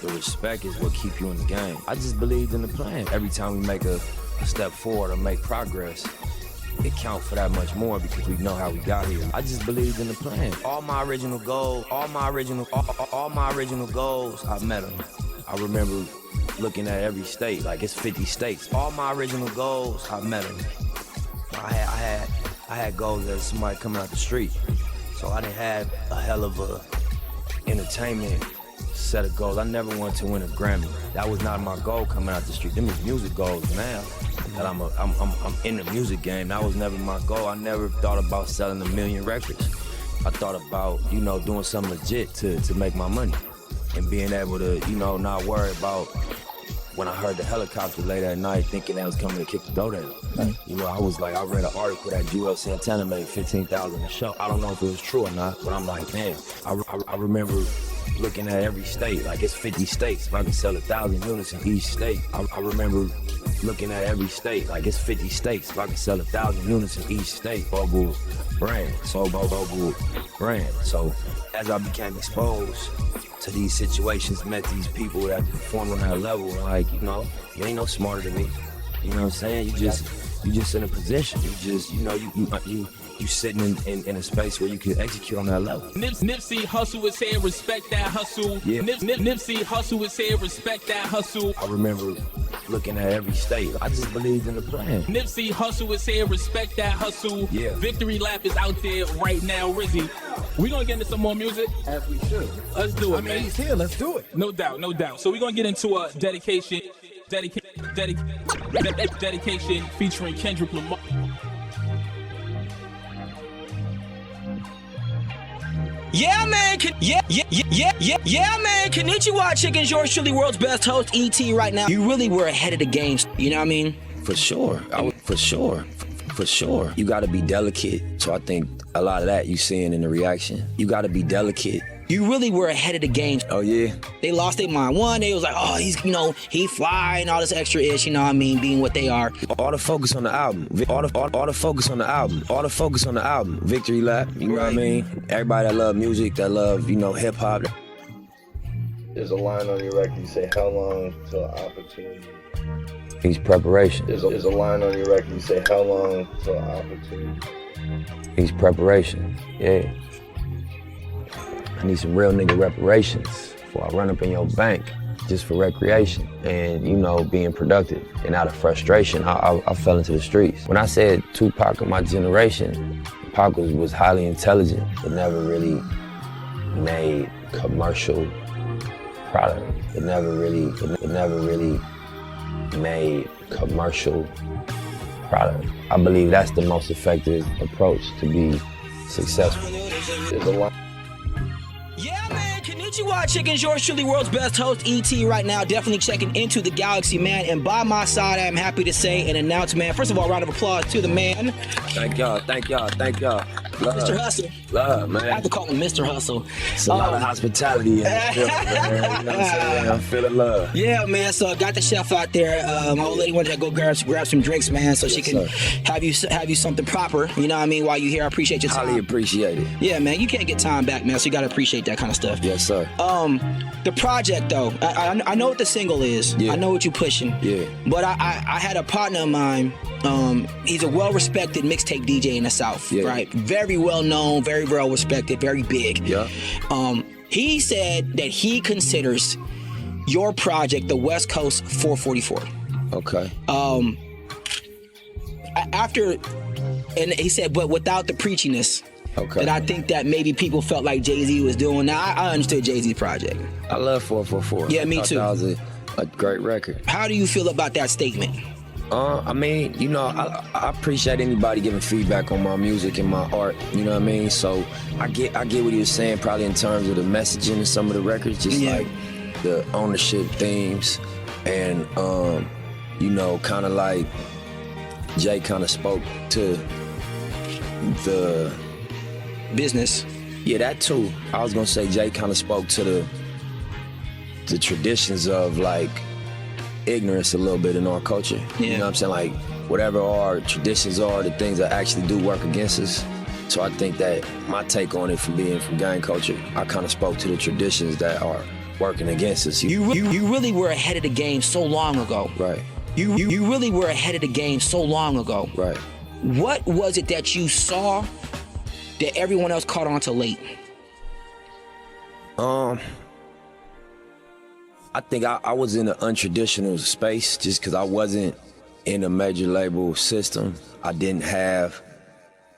the respect is what keep you in the game. I just believed in the plan. Every time we make a step forward or make progress, it count for that much more because we know how we got here. I just believed in the plan. All my original goals, I met them. I remember looking at every state, like it's 50 states. All my original goals, I met them. I had goals as somebody coming out the street. So I didn't have a hell of a entertainment set of goals. I never wanted to win a Grammy. That was not my goal coming out the street. Them is music goals now. That I'm in the music game. That was never my goal. I never thought about selling 1 million records. I thought about, you know, doing something legit to make my money. And being able to, you know, not worry about when I heard the helicopter late at night thinking that was coming to kick the door down. Right. You know, I read an article that Joel Santana made $15,000 a show. I don't know if it was true or not, but I'm like, man, I remember looking at every state, like it's 50 states. If I can sell 1,000 units in each state, I remember looking at every state, like it's 50 states. If I can sell 1,000 units in each state, Bobo brand. So Bobo brand. So as I became exposed to these situations, met these people that perform on that level, like, you know, you ain't no smarter than me. You know what I'm saying? You just in a position. You just, you know, you sitting in a space where you can execute on that level. Nipsey Hussle is saying respect that hustle. Yeah. Nipsey Hussle is saying respect that hustle. I remember looking at every state. I just believed in the plan. Nipsey Hussle is saying respect that hustle. Yeah. Victory Lap is out there right now. Rizzy, we gonna get into some more music? As we should. Let's do it, man. He's here, let's do it. No doubt, no doubt. So we're gonna get into a dedication featuring Kendrick Lamar. Yeah, man. Yeah, man. Konnichiwa, chickens. Yours truly, world's best host, ET, right now. You really were ahead of the game. You know what I mean? For sure. For sure. You got to be delicate. So I think a lot of that you seeing in the reaction. You got to be delicate. You really were ahead of the game. Oh, yeah? They lost their mind. One, they was like, oh, he's, you know, he fly and all this extra ish, you know what I mean, being what they are. All the focus on the album. All the focus on the album. All the focus on the album. Victory Lap, you know what I mean? Everybody that love music, that love, you know, hip hop. There's a line on your record, you say, how long till opportunity? He's preparation. There's a line on your record, you say, how long till opportunity? He's preparation, yeah. I need some real nigga reparations before I run up in your bank just for recreation and, you know, being productive. And out of frustration, I fell into the streets. When I said Tupac of my generation, Pac was highly intelligent, but never really made commercial product. It never really made commercial product. I believe that's the most effective approach to be successful. There's a lot. Yeah, man. Konnichiwa, chickens. Yours truly, world's best host, ET, right now. Definitely checking into the galaxy, man. And by my side, I'm happy to say and announce, man. First of all, round of applause to the man. Thank y'all. Love. Mr. Hussle. Love, man. I have to call him Mr. Hussle. It's a lot of hospitality in this building, man. You know what I'm saying? I'm feeling love. Yeah, man. So I got the chef out there. My old lady wanted to go grab some drinks, man, so she can have you something proper. You know what I mean? While you here, I appreciate your time. Highly appreciate it. Yeah, man. You can't get time back, man. So you gotta appreciate that kind of stuff. Yes, sir. The project though, I know what the single is. Yeah. I know what you're pushing. Yeah. But I had a partner of mine. He's a well-respected mixtape DJ in the South, right? Very well known, very well respected, very big. Yeah. He said that he considers your project the West Coast 444. Okay. And he said, but without the preachiness. Okay. That I think that maybe people felt like Jay-Z was doing. Now, I understood Jay-Z's project. I love 444. Yeah, me too. That was a great record. How do you feel about that statement? I mean, you know, I appreciate anybody giving feedback on my music and my art, you know what I mean? So I get what he was saying probably in terms of the messaging of some of the records, just like the ownership themes and, you know, kind of like Jay kind of spoke to the business. Yeah, that too. I was gonna say Jay kind of spoke to the traditions of like ignorance a little bit in our culture. Yeah. You know what I'm saying? Like whatever our traditions are, the things that actually do work against us. So I think that my take on it from being from gang culture, I kind of spoke to the traditions that are working against us. You really were ahead of the game so long ago. Right. You really were ahead of the game so long ago. Right. What was it that you saw that everyone else caught on to late? I think I was in an untraditional space just because I wasn't in a major label system. I didn't have,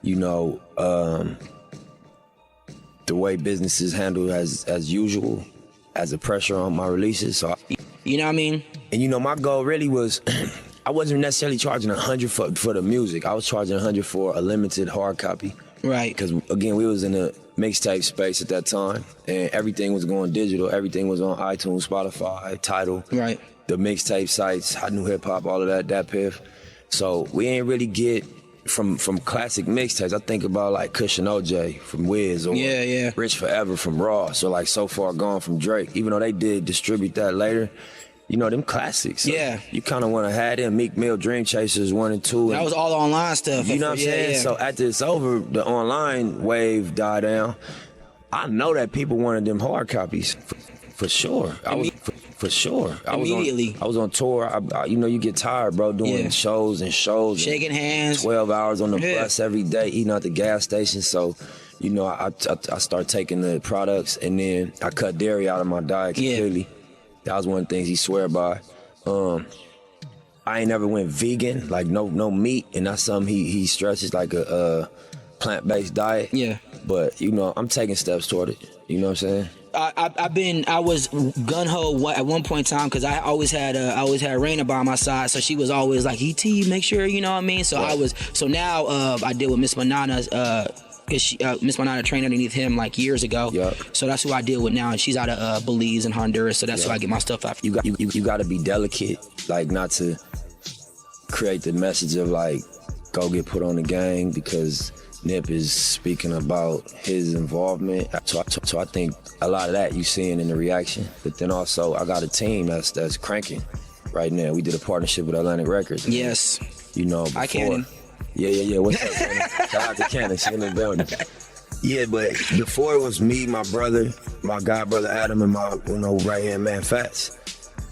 you know, the way businesses handle as usual, as a pressure on my releases. So you know what I mean? And you know, my goal really was, I wasn't necessarily charging 100 for the music. I was charging 100 for a limited hard copy. Right. Because again, we was in a mixtape space at that time, and everything was going digital. Everything was on iTunes, Spotify, Tidal. Right. The mixtape sites, Hot New Hip Hop, all of that piff. So we ain't really get from classic mixtapes. I think about like Cushion OJ from Wiz, or Rich Forever from Ross, or like So Far Gone from Drake. Even though they did distribute that later, you know, them classics. So you kind of want to have them. Meek Mill, Dream Chasers 1 and 2. That was all the online stuff. You know what I'm saying? Yeah. So after it's over, the online wave died down. I know that people wanted them hard copies for sure. For sure. Immediately. I was on tour. You know, you get tired, bro, doing shows and shows. Shaking hands. 12 hours on the bus every day, eating out the gas station. So, you know, I started taking the products, and then I cut dairy out of my diet completely. That was one of the things he swear by. I ain't never went vegan, like no meat, and that's something he stresses, like a plant-based diet. Yeah. But, you know, I'm taking steps toward it. You know what I'm saying? I was gun-ho at one point in time, because I always had Raina by my side, so she was always like, ET, make sure, you know what I mean? So so now I deal with Miss Manana's, because Miss Manana trained underneath him like years ago. So that's who I deal with now, and she's out of Belize and Honduras, so that's who I get my stuff out. You got to be delicate, like not to create the message of like, go get put on the gang, because Nip is speaking about his involvement. So I think a lot of that you seeing in the reaction. But then also I got a team that's cranking right now. We did a partnership with Atlantic Records. Yes. You know, before. Hi, Cannon. Yeah. What's up, Cannon? Shout out to Cannon. She in the building. Yeah, but before it was me, my brother, my god brother Adam, and my right hand man Fats.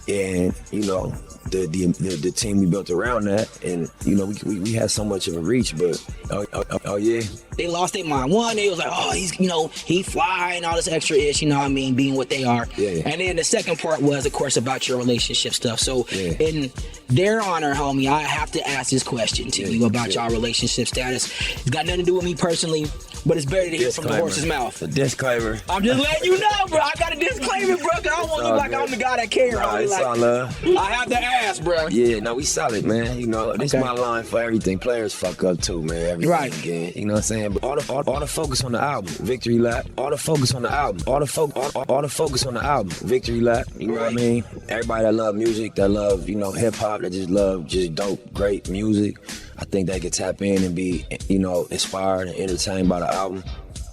And you know, the team we built around that, and you know, we had so much of a reach, but oh yeah, they lost their mind. One, they was like, oh, he's, you know, he fly and all this extra ish, you know what I mean, being what they are. And then the second part was, of course, about your relationship stuff. So in their honor, homie, I have to ask this question to you about y'all relationship status. It's got nothing to do with me personally, but it's better to hear from the horse's mouth. A disclaimer. I'm just letting you know, bro. I got a disclaimer, bro. I don't want to look like I'm the guy that cares. Nah, it's like, all love. I have to ask, bro. Yeah, no, we solid, man. You know, this is my line for everything. Players fuck up too, man. Everything again. You know what I'm saying? But all the focus on the album, Victory Lap. All the focus on the album. All the focus on the album, Victory Lap. You know what I mean? Everybody that love music, that love, you know, hip hop, that just love just dope, great music. I think they could tap in and be, you know, inspired and entertained by the album.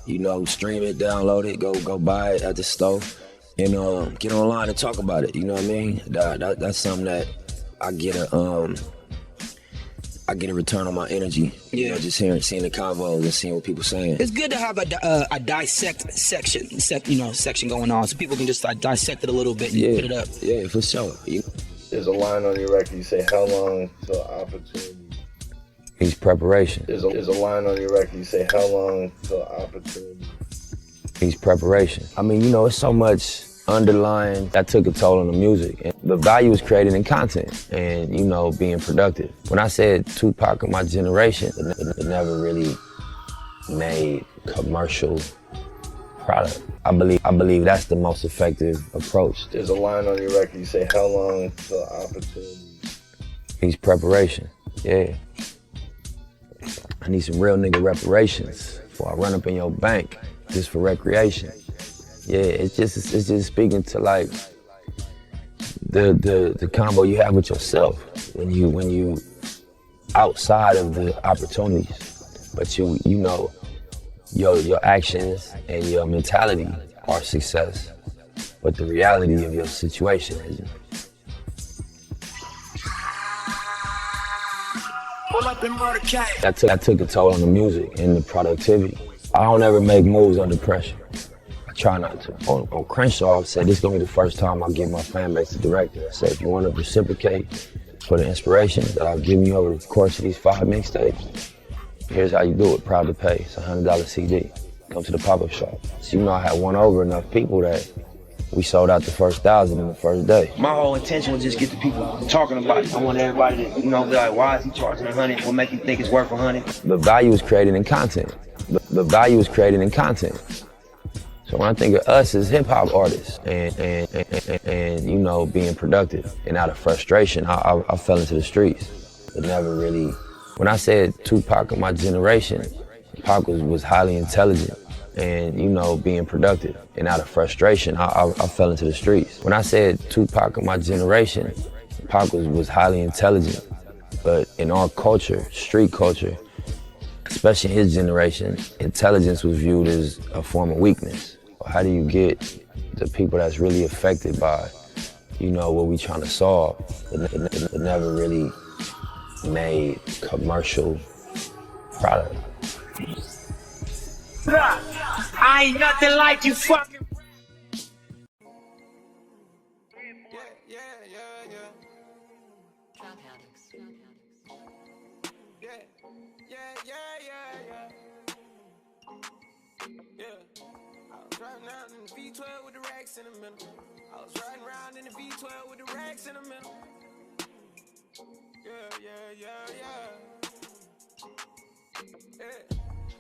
You know, stream it, download it, go buy it at the store, and get online and talk about it. You know what I mean? That's something that I get a return on my energy. You know, just seeing the convos and seeing what people saying. It's good to have a dissect section going on, so people can just like dissect it a little bit and put it up. Yeah, for sure. There's a line on your record. You say, "How long till opportunity?" It's preparation. There's a line on your record. You say, "How long till opportunity?" It's preparation. I mean, you know, it's so much underlying that took a toll on the music. And the value is created in content and, you know, being productive. When I said Tupac of my generation, it never really made commercial product. I believe that's the most effective approach. There's a line on your record. You say, "How long till opportunity?" It's preparation. Yeah. I need some real nigga reparations before I run up in your bank just for recreation. Yeah, it's just speaking to like the combo you have with yourself when you outside of the opportunities, but you know your actions and your mentality are success, but the reality of your situation isn't. That took a toll on the music and the productivity. I don't ever make moves under pressure. I try not to. On Crenshaw, I said, this is gonna be the first time I give my fan base a directive. I said, if you wanna reciprocate for the inspiration that I've given you over the course of these 5 mixtapes, here's how you do it, proud to pay. It's a $100 CD. Come to the pop-up shop. So you know I had won over enough people that we sold out the first 1,000 in the first day. My whole intention was just get the people talking about it. I want everybody to, be like, why is he charging 100? What make you think it's worth 100? The value is created in content. The value is created in content. So when I think of us as hip hop artists and being productive, and out of frustration, I fell into the streets. It never really, when I said Tupac of my generation, Pac was highly intelligent and, being productive. And out of frustration, I fell into the streets. When I said Tupac of my generation, Pac was highly intelligent. But in our culture, street culture, especially his generation, intelligence was viewed as a form of weakness. How do you get the people that's really affected by, what we trying to solve? It never really made commercial product. I ain't nothing like you fucking. V12 with the racks in the middle. I was riding around in the V12 with the racks in the middle.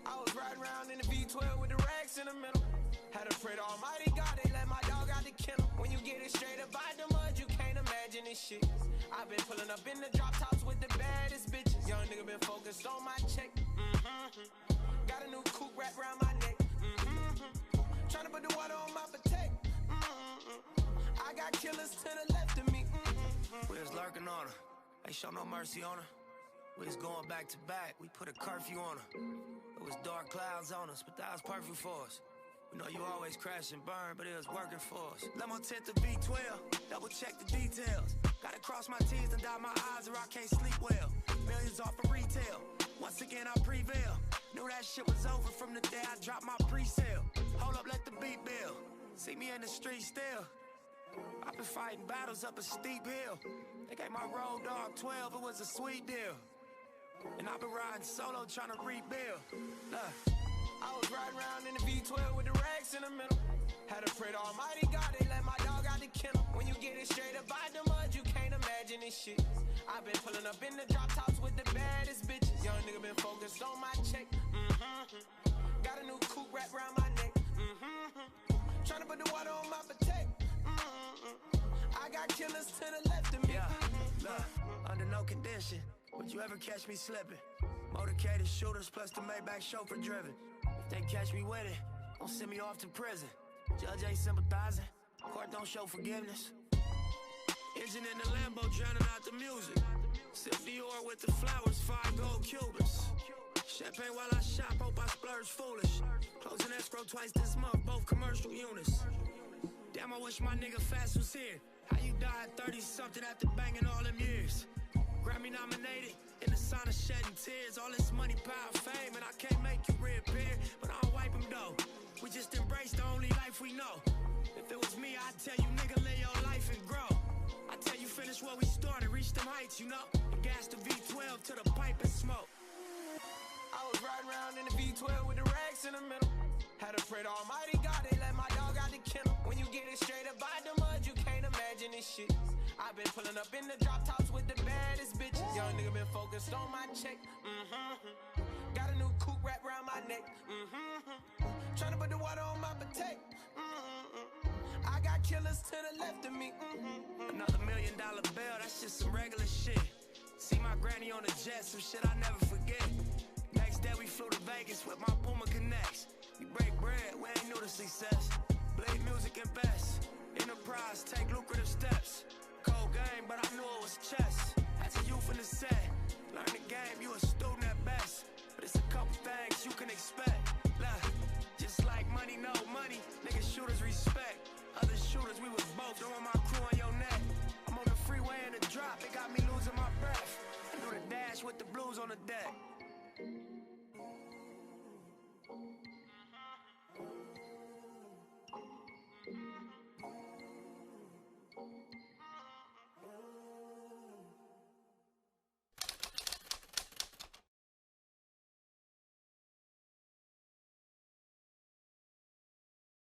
I was riding around in the V12 with the racks in the middle. Had to pray to Almighty God, they let my dog out the kennel. When you get it straight up out the mud, you can't imagine this shit. I've been pulling up in the drop tops with the baddest bitches. Young nigga been focused on my check. Got a new coupe wrapped around my neck. Tryna put the water on my potato. I got killers to the left of me. We was lurking on her. Ain't show no mercy on her. We was going back to back. We put a curfew on her. It was dark clouds on us, but that was perfect for us. We know you always crash and burn, but it was working for us. Lemo tint the V12, double check the details. Gotta cross my T's and dot my I's or I can't sleep well. Millions off of retail. Once again I prevail. Knew that shit was over from the day I dropped my pre-sale. Hold up, let the beat build. See me in the street still. I've been fighting battles up a steep hill. They gave my road dog 12, it was a sweet deal. And I've been riding solo trying to rebuild. I was riding around in the V12 with the racks in the middle. Had to pray to Almighty God, they let my dog out the kennel. When you get it straight up out the mud, you can't imagine this shit. I've been pulling up in the drop tops with the baddest bitches. Young nigga been focused on my check. Got a new coupe wrapped around my neck. Tryna put the water on my potato. I got killers to the left of me. Look, under no condition would you ever catch me slipping. Motorcaded shooters plus the Maybach chauffeur driven. If they catch me with it, don't send me off to prison. Judge ain't sympathizing, court don't show forgiveness. Engine in the Lambo drowning out the music. Sip Dior with the flowers, 5 gold Cubans. Champagne while I shop, hope I splurge foolish. Closing escrow twice this month, both commercial units. Damn, I wish my nigga Fast was here. How you died 30-something after banging all them years? Grammy nominated, in the sign of shedding tears. All this money, power, fame, and I can't make you reappear. But I'll wipe them though. We just embrace the only life we know. If it was me, I'd tell you, nigga, live your life and grow. I tell you, finish where we started, reach them heights, you know. And gas the V12 to the pipe and smoke. I was riding around in the V12 with the racks in the middle. Had to pray to Almighty God, they let my dog out the kennel. When you get it straight up out the mud, you can't imagine this shit. I've been pulling up in the drop tops with the baddest bitches. Young nigga been focused on my check. Got a new coupe wrapped around my neck. Tryna put the water on my potato. I got killers to the left of me. Another $1 million bill, that's just some regular shit. See my granny on the jet, some shit I never forget. Next day we flew to Vegas with my Puma Connects. We break bread, we ain't new to success. Blade music and best. Enterprise, take lucrative steps. Cold game, but I knew it was chess. As a youth in the set, learn the game, you a student at best. But it's a couple things you can expect. Look, just like money, no money, niggas shooters respect. Other shooters, we was both throwing my crew on your neck. I'm on the freeway in the drop, it got me losing my breath. I do the dash with the blues on the deck.